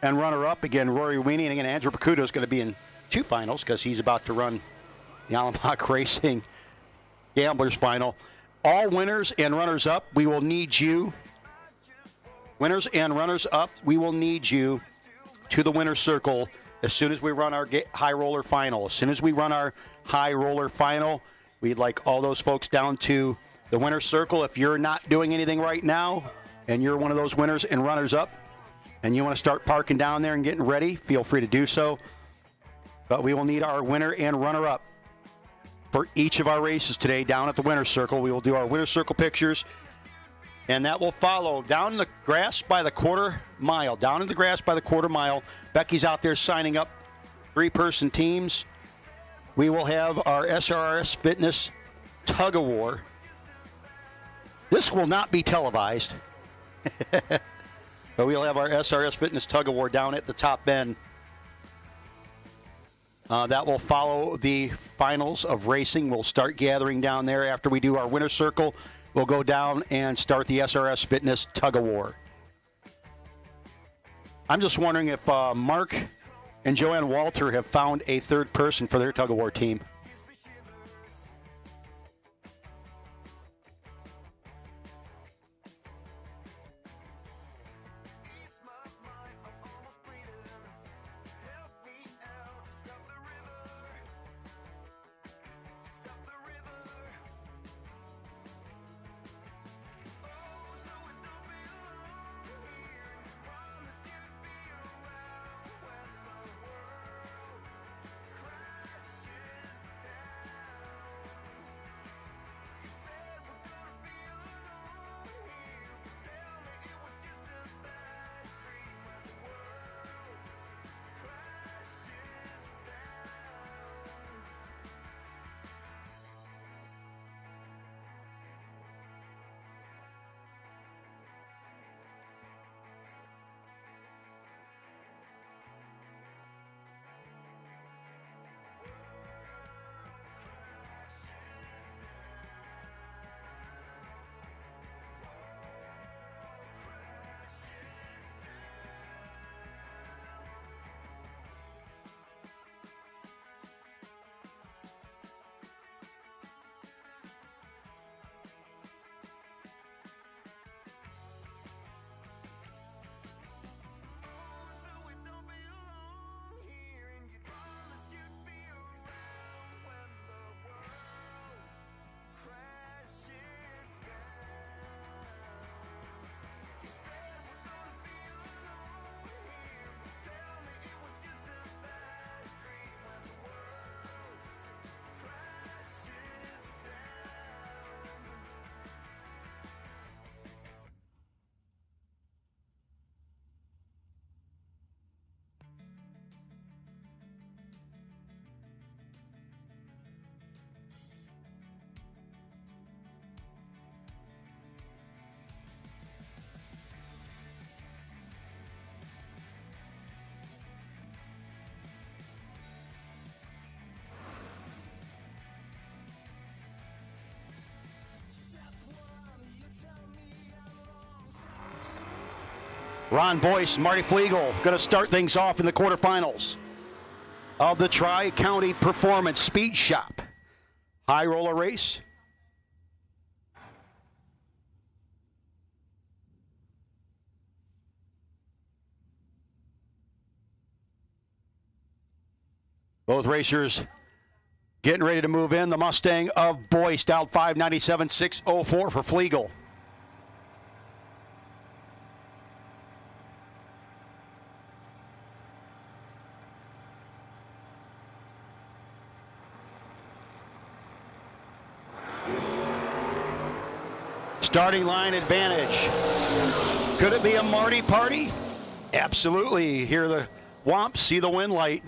and runner-up. Again, Rory Weenie, and again, Andrew Pacuto is going to be in 2 finals because he's about to run the Allenbach Racing Gamblers final. All winners and runners-up, we will need you. Winners and runners-up, we will need you to the winner's circle as soon as we run our high roller final. As soon as we run our high roller final, we'd like all those folks down to the winner's circle. If you're not doing anything right now and you're one of those winners and runners-up and you want to start parking down there and getting ready, feel free to do so. But we will need our winner and runner-up for each of our races today down at the winner's circle. We will do our winner's circle pictures, and that will follow down in the grass by the quarter mile. Down in the grass by the quarter mile. Becky's out there signing up 3-person teams. We will have our SRS Fitness Tug of War. This will not be televised, but we'll have our SRS Fitness Tug of War down at the top bend. That will follow the finals of racing. We'll start gathering down there after we do our winner's circle. We'll go down and start the SRS Fitness Tug of War. I'm just wondering if Mark and Joanne Walter have found a 3rd person for their Tug of War team. Ron Boyce, Marty Flegel going to start things off in the quarterfinals of the Tri-County Performance Speed Shop high roller race. Both racers getting ready to move in. The Mustang of Boyce down 597.604 for Flegel. Starting line advantage. Could it be a Marty party? Absolutely. Hear the whomp, see the wind light.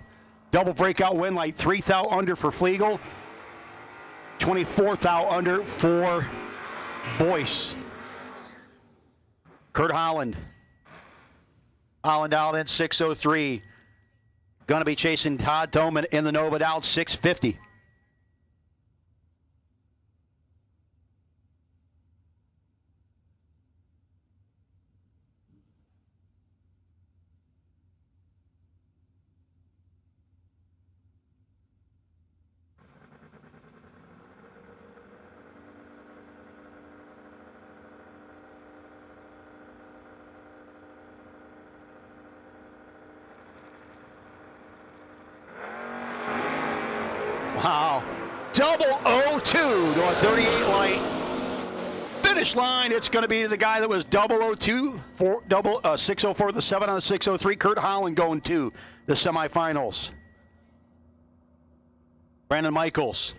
Double breakout wind light. 3 thou under for Flegel. 24 thou under for Boyce. Kurt Holland. Holland out in 6:03. Going to be chasing Todd Doman in the Nova down 6:50. Wow. Double 02 to a 38 light. Finish line, it's going to be the guy that was 002, 604, the 7 on the 603. Kurt Holland going to the semifinals. Brandon Michaels,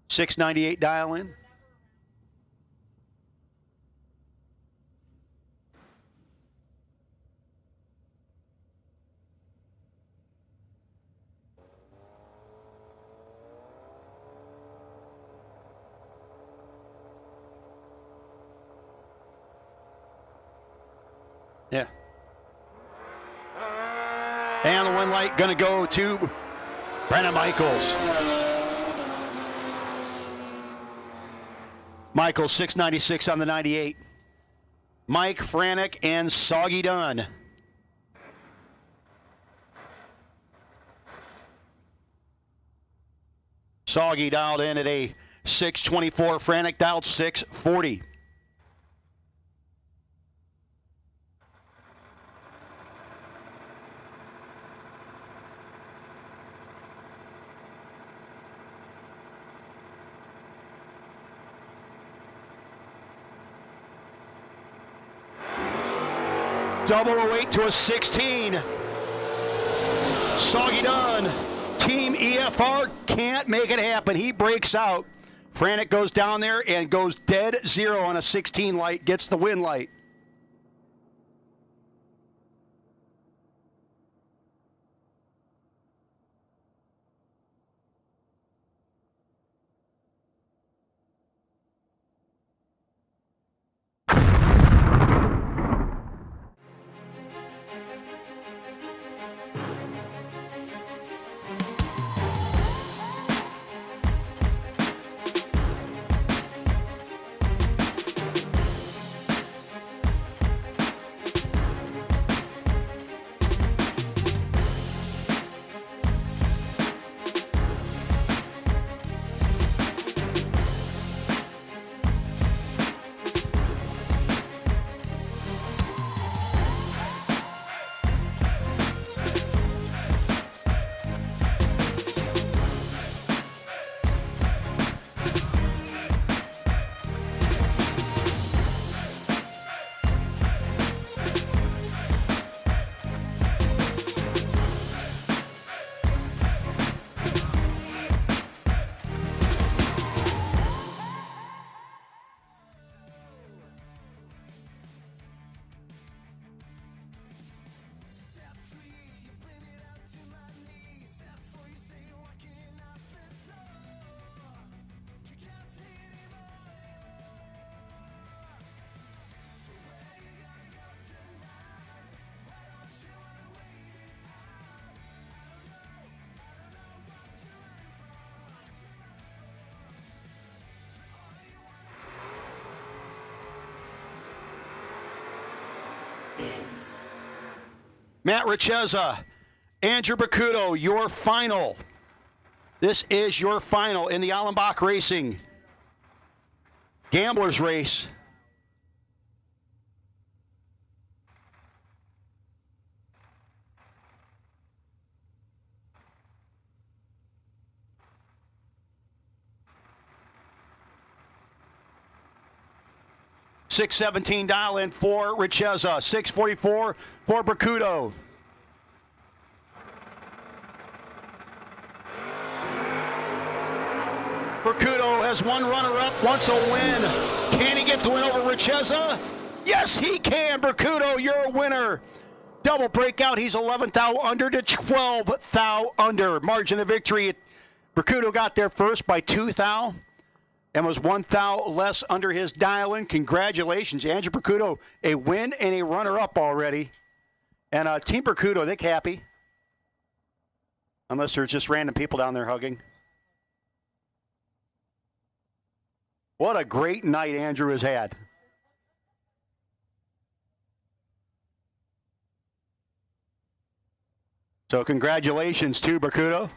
698 dial in. Yeah. And the wind light going to go to Brandon Michaels. Michaels 696 on the 98. Mike Franek and Soggy Dunn. Soggy dialed in at a 624. Franek dialed 640. Double 08 to a 16. Soggy Dunn. Team EFR can't make it happen. He breaks out. Franek goes down there and goes dead zero on a 16 light, gets the win light. Matt Richeza, Andrew Bacuto, your final. This is your final in the Allenbach Racing Gamblers Race. $617 dial in for Richeza, $644 for Bacuto. Bacuto has one runner-up, wants a win. Can he get the win over Richeza? Yes, he can. Bacuto, you're a winner. Double breakout. He's 11th thou under to 12th thou under. Margin of victory. Bracuto got there first by 2 thou and was 1 thou less under his dial-in. Congratulations, Andrew Bracuto, a win and a runner-up already. And Team Bracuto, they happy. Unless there's just random people down there hugging. What a great night Andrew has had. So congratulations to Bracuto.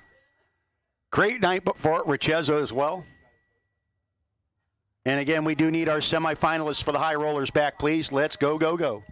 Great night for Richezzo as well. And again, we do need our semifinalists for the high rollers back, please. Let's go, go, go.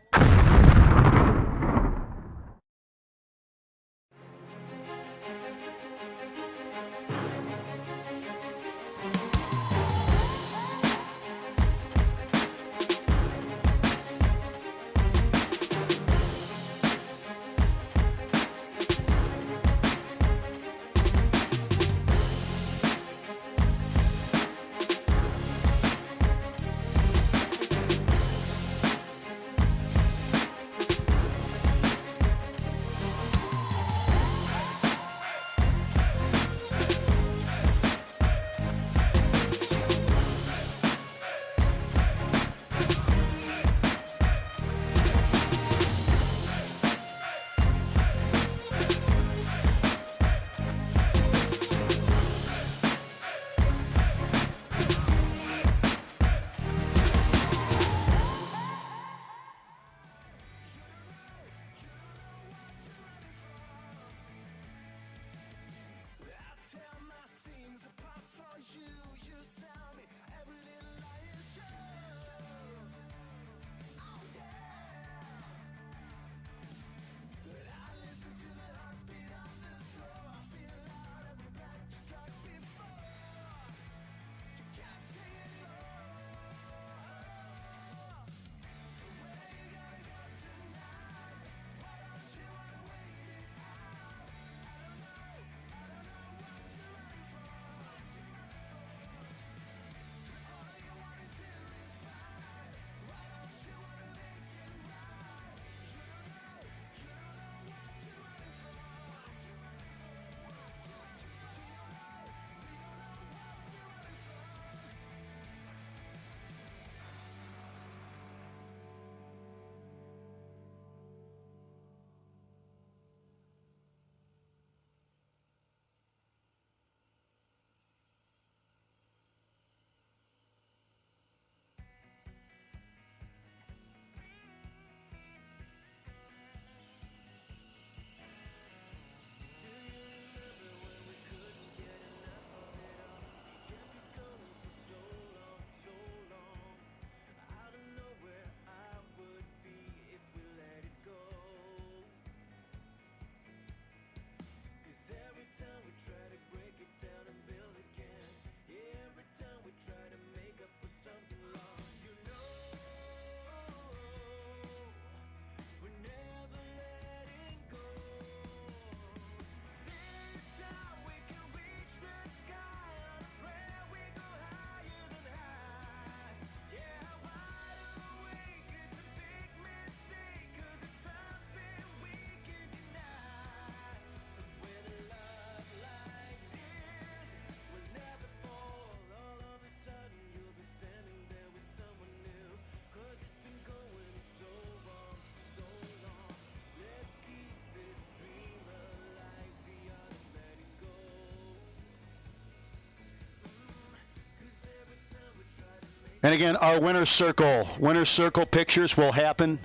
And again, our winner's circle pictures will happen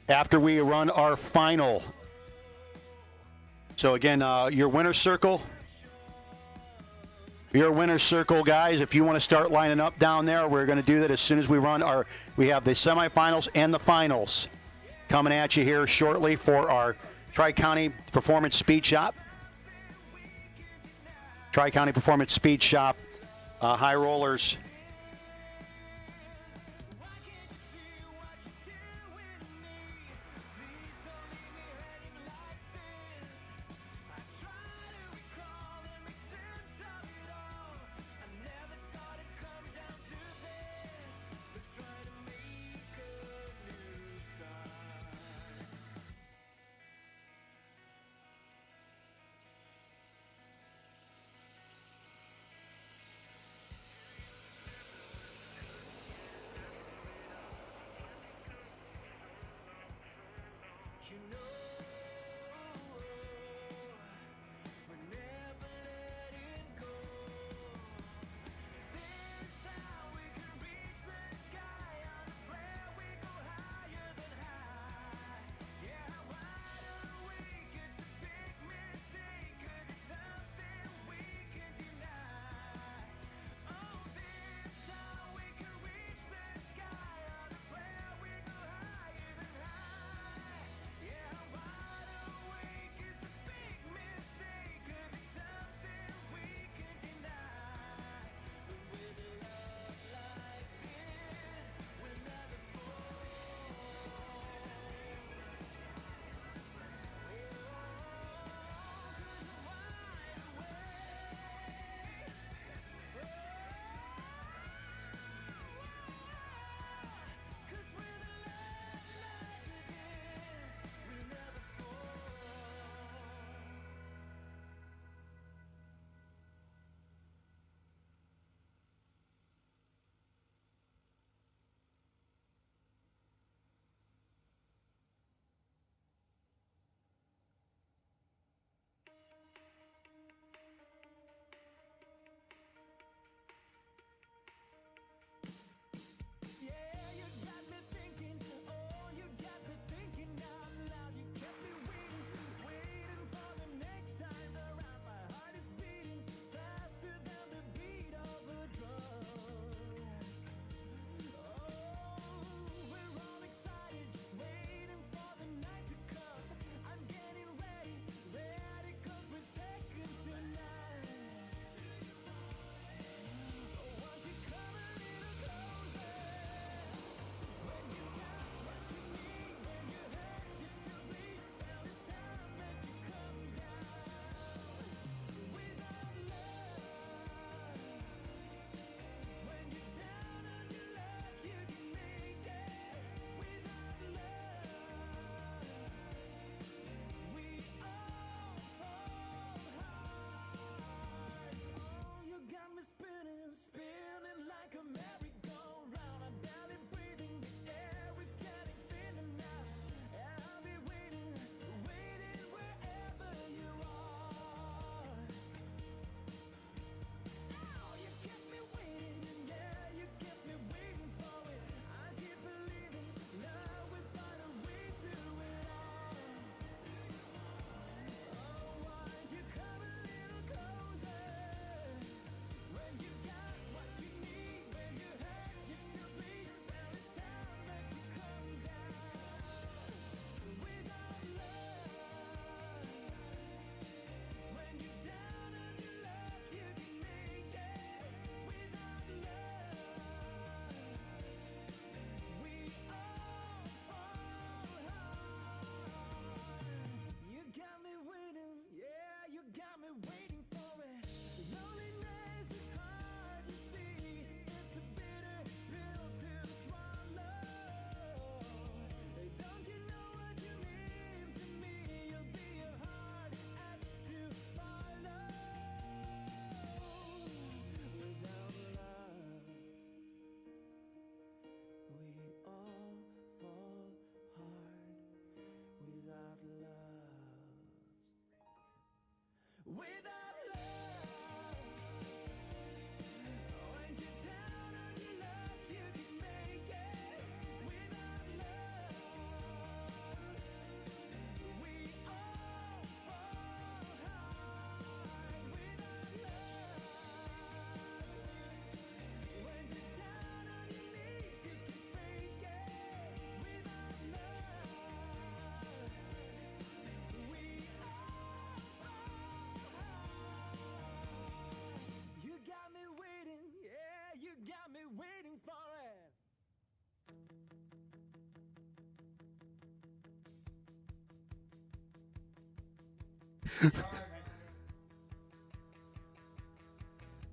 after we run our final. So again, your winner's circle, guys, if you want to start lining up down there, we're going to do that as soon as we run we have the semifinals and the finals coming at you here shortly for our Tri-County Performance Speed Shop. Tri-County Performance Speed Shop, high rollers.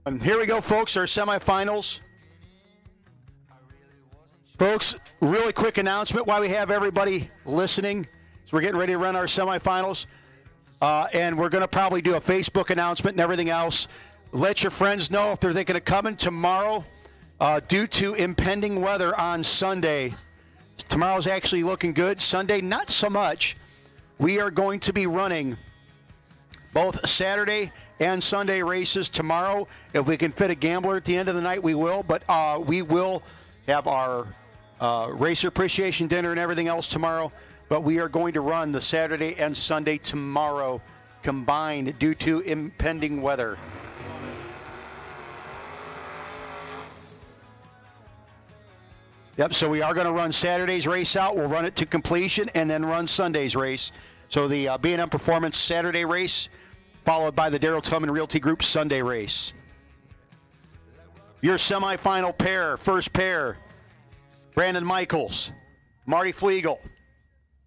And here we go, folks, our semifinals. Folks, really quick announcement while we have everybody listening. So we're getting ready to run our semifinals. And we're going to probably do a Facebook announcement and everything else. Let your friends know if they're thinking of coming tomorrow. Due to impending weather on Sunday, tomorrow's actually looking good. Sunday, not so much. We are going to be running both Saturday and Sunday races tomorrow. If we can fit a gambler at the end of the night, we will. But we will have our racer appreciation dinner and everything else tomorrow. But we are going to run the Saturday and Sunday tomorrow combined due to impending weather. Yep, so we are going to run Saturday's race out. We'll run it to completion and then run Sunday's race. So the B&M Performance Saturday race, followed by the Darrell Tillman Realty Group Sunday race. Your semifinal pair, first pair, Brandon Michaels, Marty Flegel.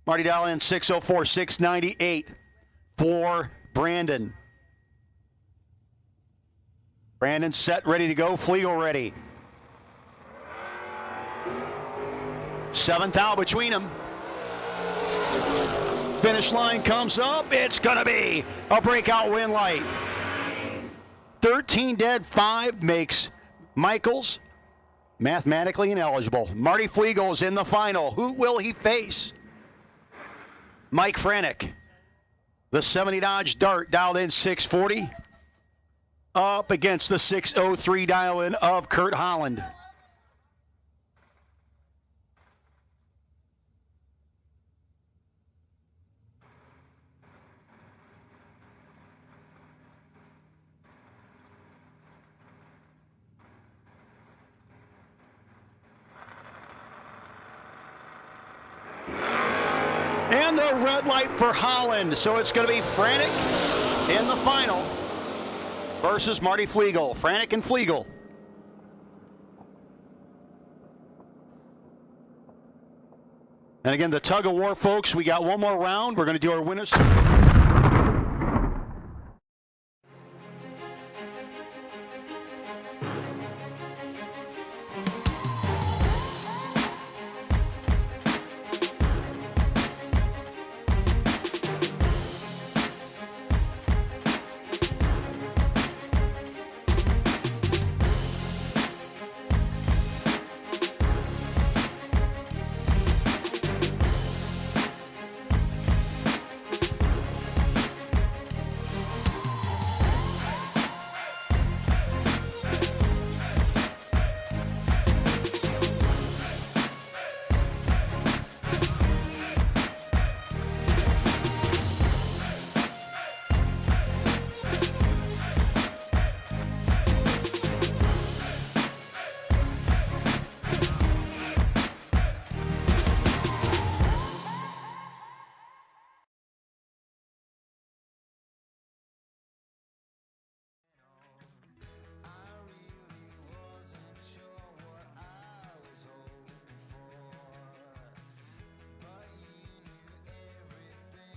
Marty dial in 604-698 for Brandon. Brandon set, ready to go. Flegel ready. Seventh out between them. Finish line comes up. It's going to be a breakout win light. 13 dead, 5 makes Michaels mathematically ineligible. Marty Flegel is in the final. Who will he face? Mike Franick. The 70 Dodge Dart dialed in 640. Up against the 603 dial in of Kurt Holland. And the red light for Holland. So it's going to be Franick in the final versus Marty Flegel. Franick and Flegel. And again, the tug of war, folks. We got one more round. We're going to do our winners.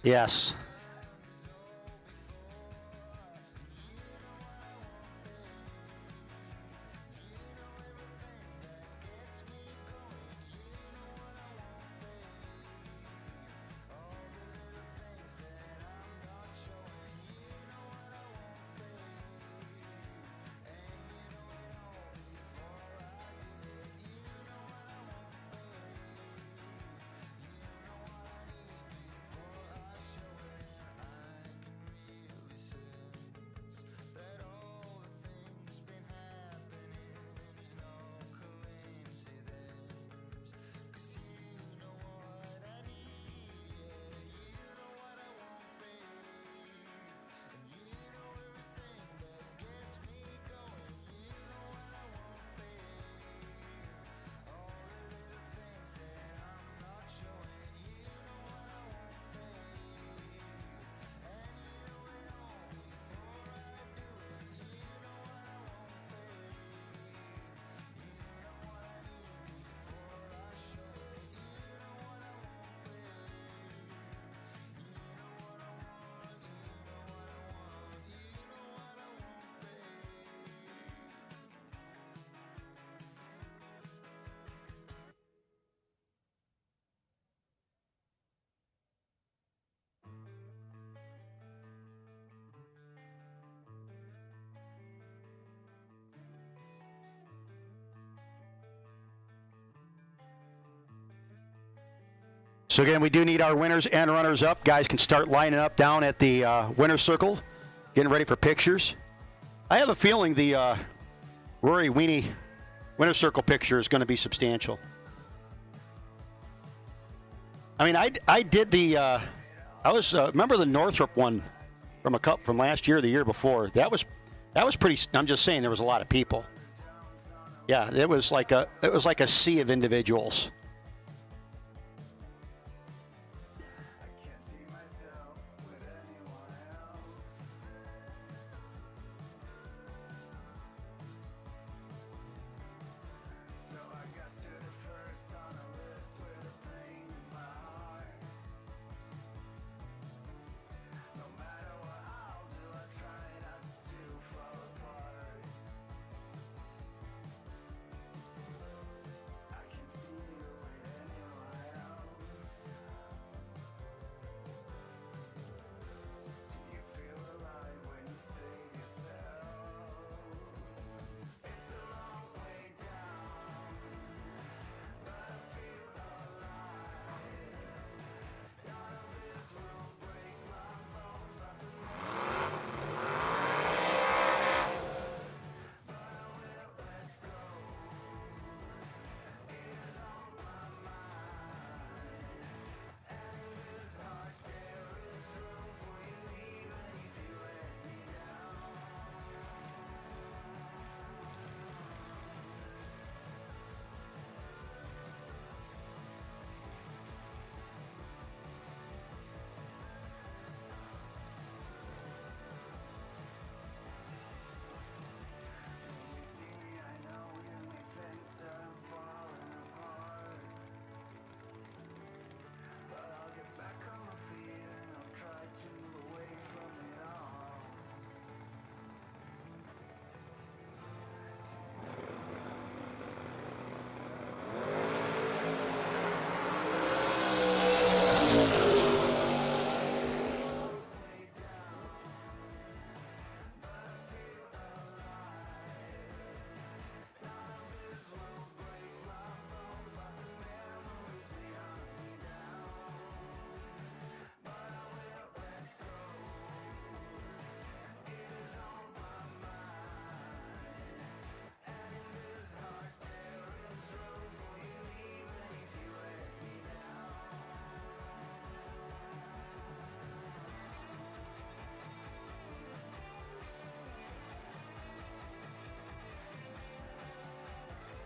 Yes. So again, we do need our winners and runners up. Guys can start lining up down at the winner's circle, getting ready for pictures. I have a feeling the Rory Weenie winner's circle picture is going to be substantial. I mean, I did the remember the Northrop one from a cup from last year, or the year before. That was pretty. I'm just saying there was a lot of people. Yeah, it was like a sea of individuals.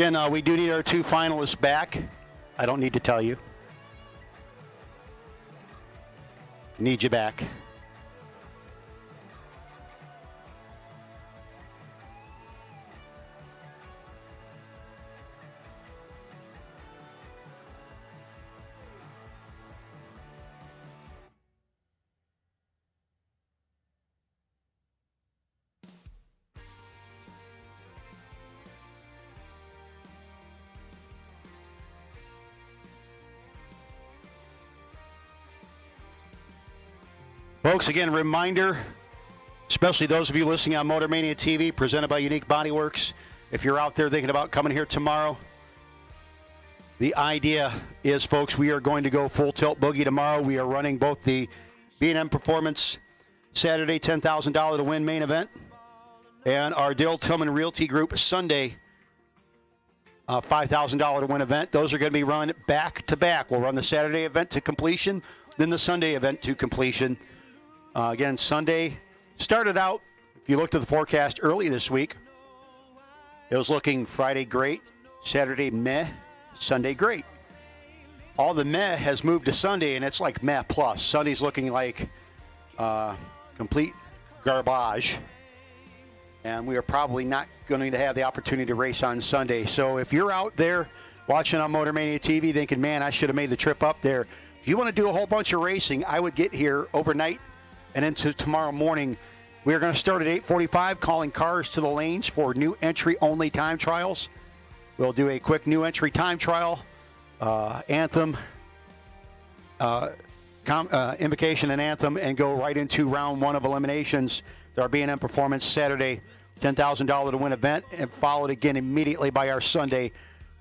Again, we do need our two finalists back. I don't need to tell you. Need you back. Folks, again, reminder, especially those of you listening on Motor Mania TV, presented by Unique Body Works. If you're out there thinking about coming here tomorrow, the idea is, folks, we are going to go full tilt boogie tomorrow. We are running both the B&M Performance Saturday $10,000 to win main event and our Dale Tillman Realty Group Sunday $5,000 to win event. Those are going to be run back to back. We'll run the Saturday event to completion, then the Sunday event to completion. Again, Sunday started out, if you looked at the forecast early this week, it was looking Friday great, Saturday meh, Sunday great. All the meh has moved to Sunday, and it's like meh plus. Sunday's looking like complete garbage, and we are probably not going to have the opportunity to race on Sunday. So if you're out there watching on Motor Mania TV thinking, man, I should have made the trip up there, if you want to do a whole bunch of racing, I would get here overnight and into tomorrow morning. We are going to start at 8:45, calling cars to the lanes for new entry-only time trials. We'll do a quick new entry time trial, anthem, invocation and anthem, and go right into round one of eliminations. Our B&M Performance Saturday $10,000 to win event, and followed again immediately by our Sunday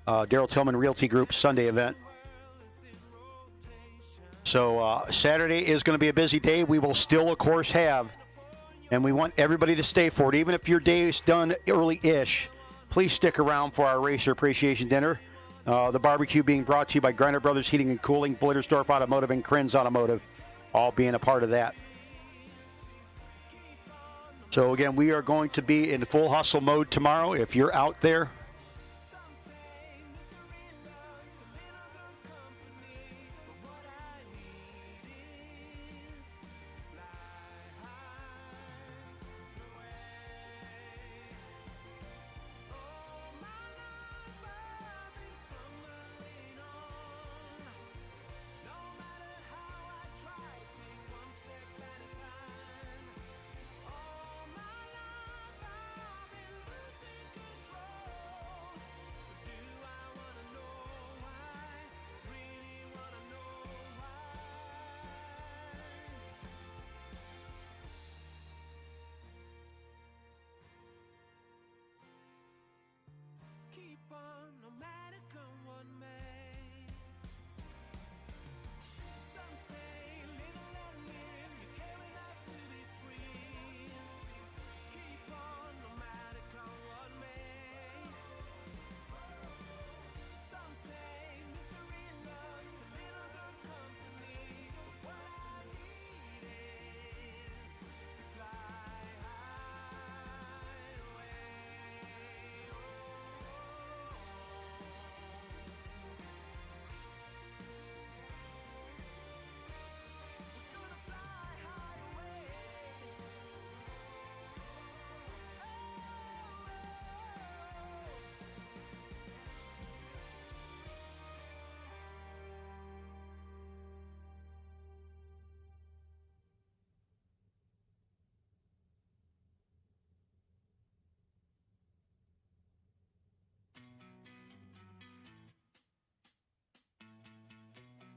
Daryl Tillman Realty Group Sunday event. So Saturday is going to be a busy day. We will still, of course, have, and we want everybody to stay for it. Even if your day is done early-ish, please stick around for our Racer Appreciation Dinner. The barbecue being brought to you by Griner Brothers Heating and Cooling, Blittersdorf Automotive, and Krenz Automotive, all being a part of that. So again, we are going to be in full hustle mode tomorrow. If you're out there,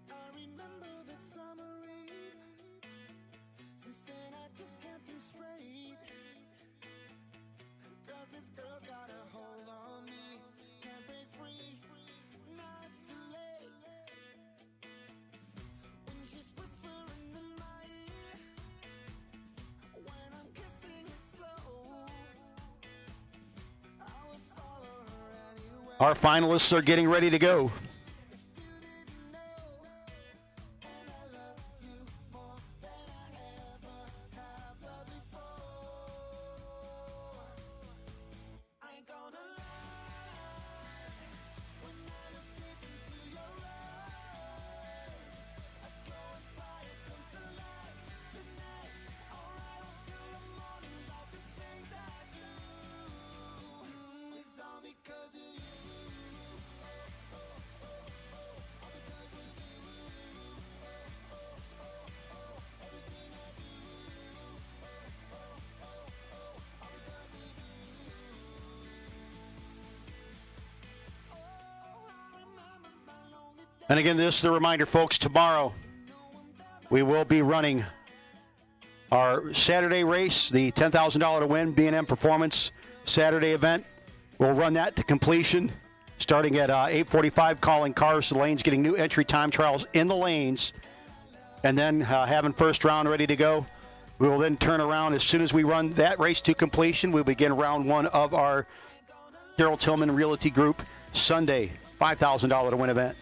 I remember that summer eve. Since then I just can't think straight. 'Cause this girl's got a hold on me. Can't break free. Now it's too late. When she's whispering in my ear. When I'm kissing her slow. I would follow her anywhere. our finalists are getting ready to go. And again, this is a reminder, folks, tomorrow we will be running our Saturday race, the $10,000 to win B&M Performance Saturday event. We'll run that to completion starting at 8:45, calling cars to the lanes, getting new entry time trials in the lanes, and then having first round ready to go. We will then turn around as soon as we run that race to completion. We'll begin round one of our Carroll Tillman Realty Group Sunday $5,000 to win event.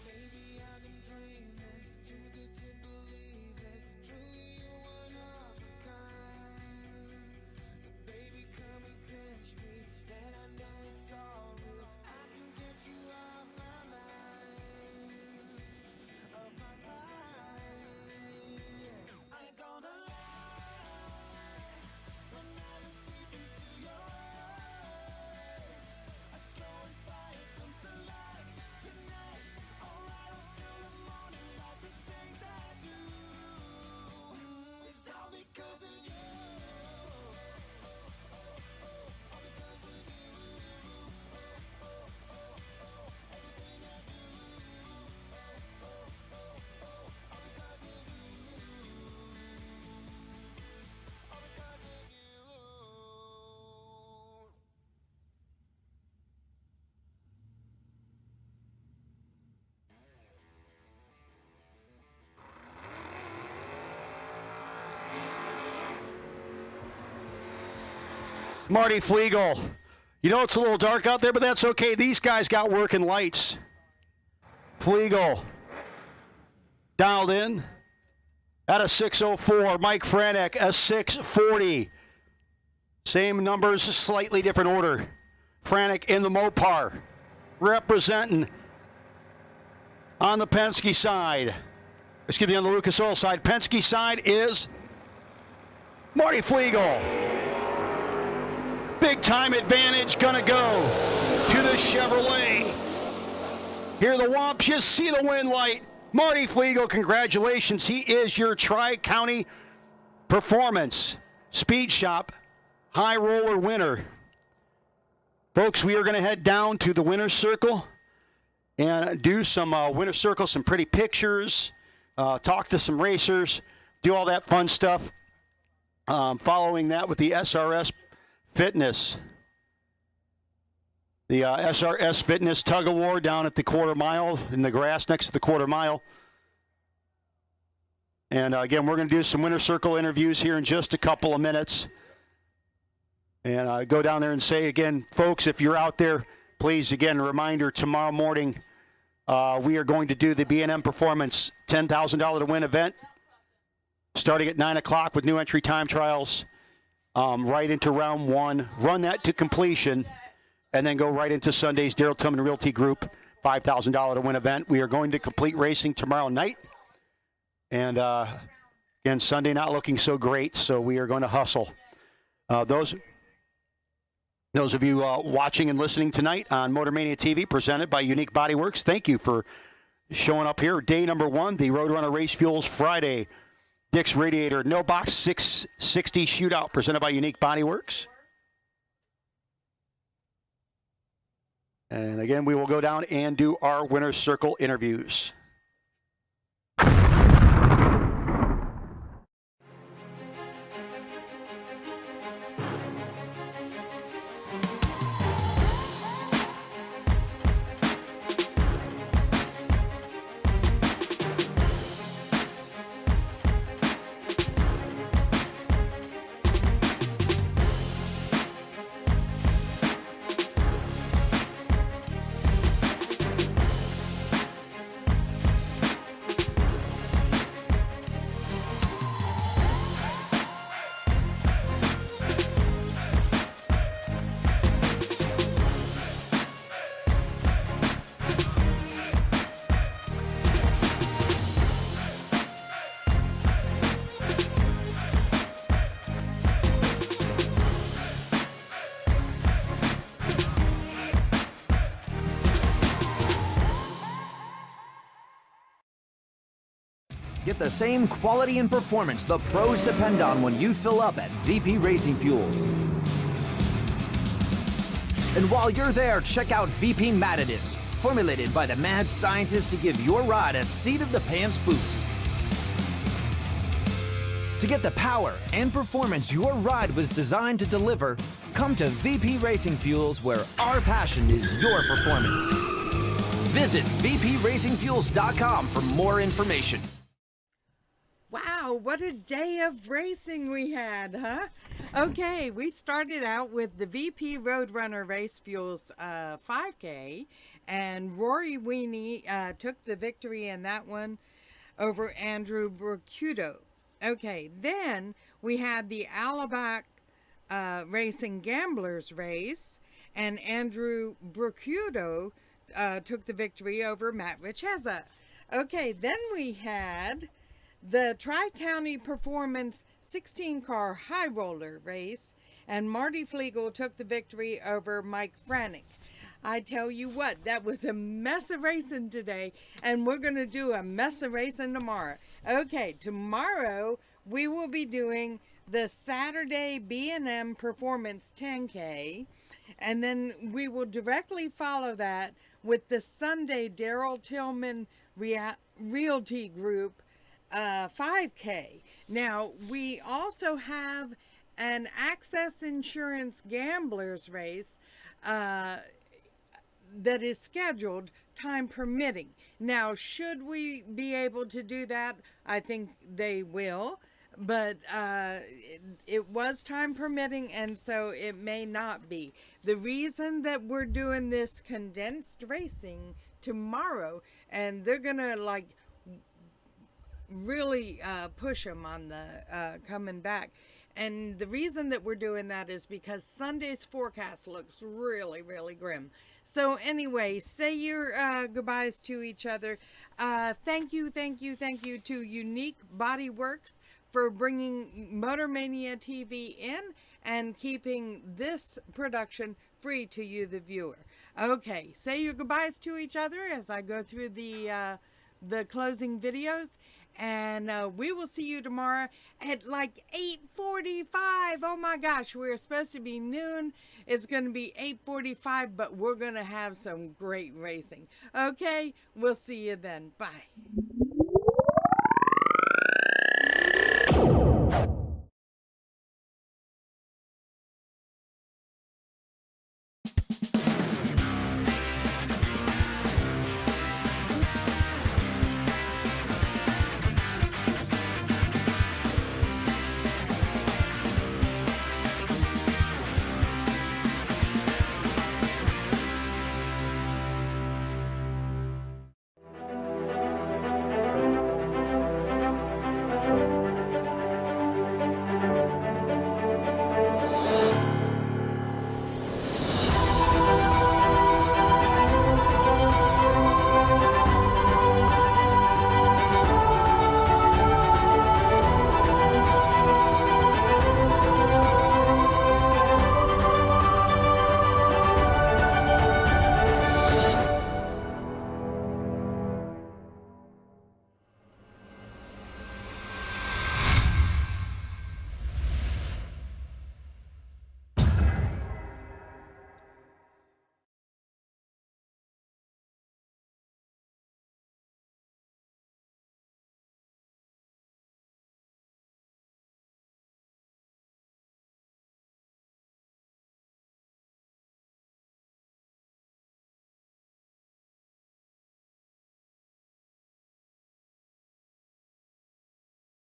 Maybe I've been dreaming. Marty Flegel. You know it's a little dark out there, but that's okay. These guys got working lights. Flegel dialed in at a 6:04. Mike Franek, a 6:40. Same numbers, slightly different order. Franek in the Mopar, representing on the Penske side. Excuse me, on the Lucas Oil side. Penske side is Marty Flegel. Big time advantage gonna go to the Chevrolet. Hear the whomps, you see the wind light. Marty Flegel, congratulations. He is your Tri-County Performance Speed Shop High Roller winner. Folks, we are going to head down to the winner's circle and do some winner's circle, some pretty pictures, talk to some racers, do all that fun stuff. Following that with the SRS Fitness. The SRS Fitness Tug of War down at the quarter mile in the grass next to the quarter mile. And again, we're going to do some winner's circle interviews here in just a couple of minutes. And go down there and say again, folks, if you're out there, please, again, a reminder, tomorrow morning, we are going to do the B&M Performance $10,000 to win event, starting at 9 o'clock with new entry time trials, right into round one, run that to completion, and then go right into Sunday's Daryl Tillman Realty Group $5,000 to win event. We are going to complete racing tomorrow night. And again, Sunday not looking so great, so we are going to hustle. Those of you watching and listening tonight on MotorMania TV, presented by Unique Body Works, thank you for showing up here. Day number one, the Roadrunner Race Fuels Friday Dick's Radiator No Box 660 Shootout, presented by Unique Body Works. And again, we will go down and do our winner's circle interviews. Get the same quality and performance the pros depend on when you fill up at VP Racing Fuels. And while you're there, check out VP Mad Additives, formulated by the mad scientists to give your ride a seat-of-the-pants boost. To get the power and performance your ride was designed to deliver, come to VP Racing Fuels, where our passion is your performance. Visit vpracingfuels.com for more information. Wow, what a day of racing we had, huh? Okay, we started out with the VP Roadrunner Race Fuels 5K, and Rory Weenie took the victory in that one over Andrew Brocuto. Okay, then we had the Alabac Racing Gamblers race, and Andrew Brocuto took the victory over Matt Richeza. Okay, then we had the Tri-County Performance 16-car high roller race, and Marty Flegel took the victory over Mike Franek. I tell you what, that was a mess of racing today, and we're going to do a mess of racing tomorrow. Okay, tomorrow we will be doing the Saturday B&M Performance 10K, and then we will directly follow that with the Sunday Daryl Tillman Realty Group 5K. Now, we also have an Access Insurance Gamblers race that is scheduled, time permitting. Now, should we be able to do that? I think they will. but it was time permitting, and so it may not be. The reason that we're doing this condensed racing tomorrow, and they're gonna like really push them on the coming back. And the reason that we're doing that is because Sunday's forecast looks really, really grim. So anyway, say your goodbyes to each other. Thank you to Unique Body Works for bringing Motormania TV in and keeping this production free to you, the viewer. Okay, say your goodbyes to each other as I go through the closing videos. And we will see you tomorrow at like 8:45. Oh my gosh, we're supposed to be noon. It's going to be 8:45, but we're going to have some great racing. Okay, we'll see you then. Bye.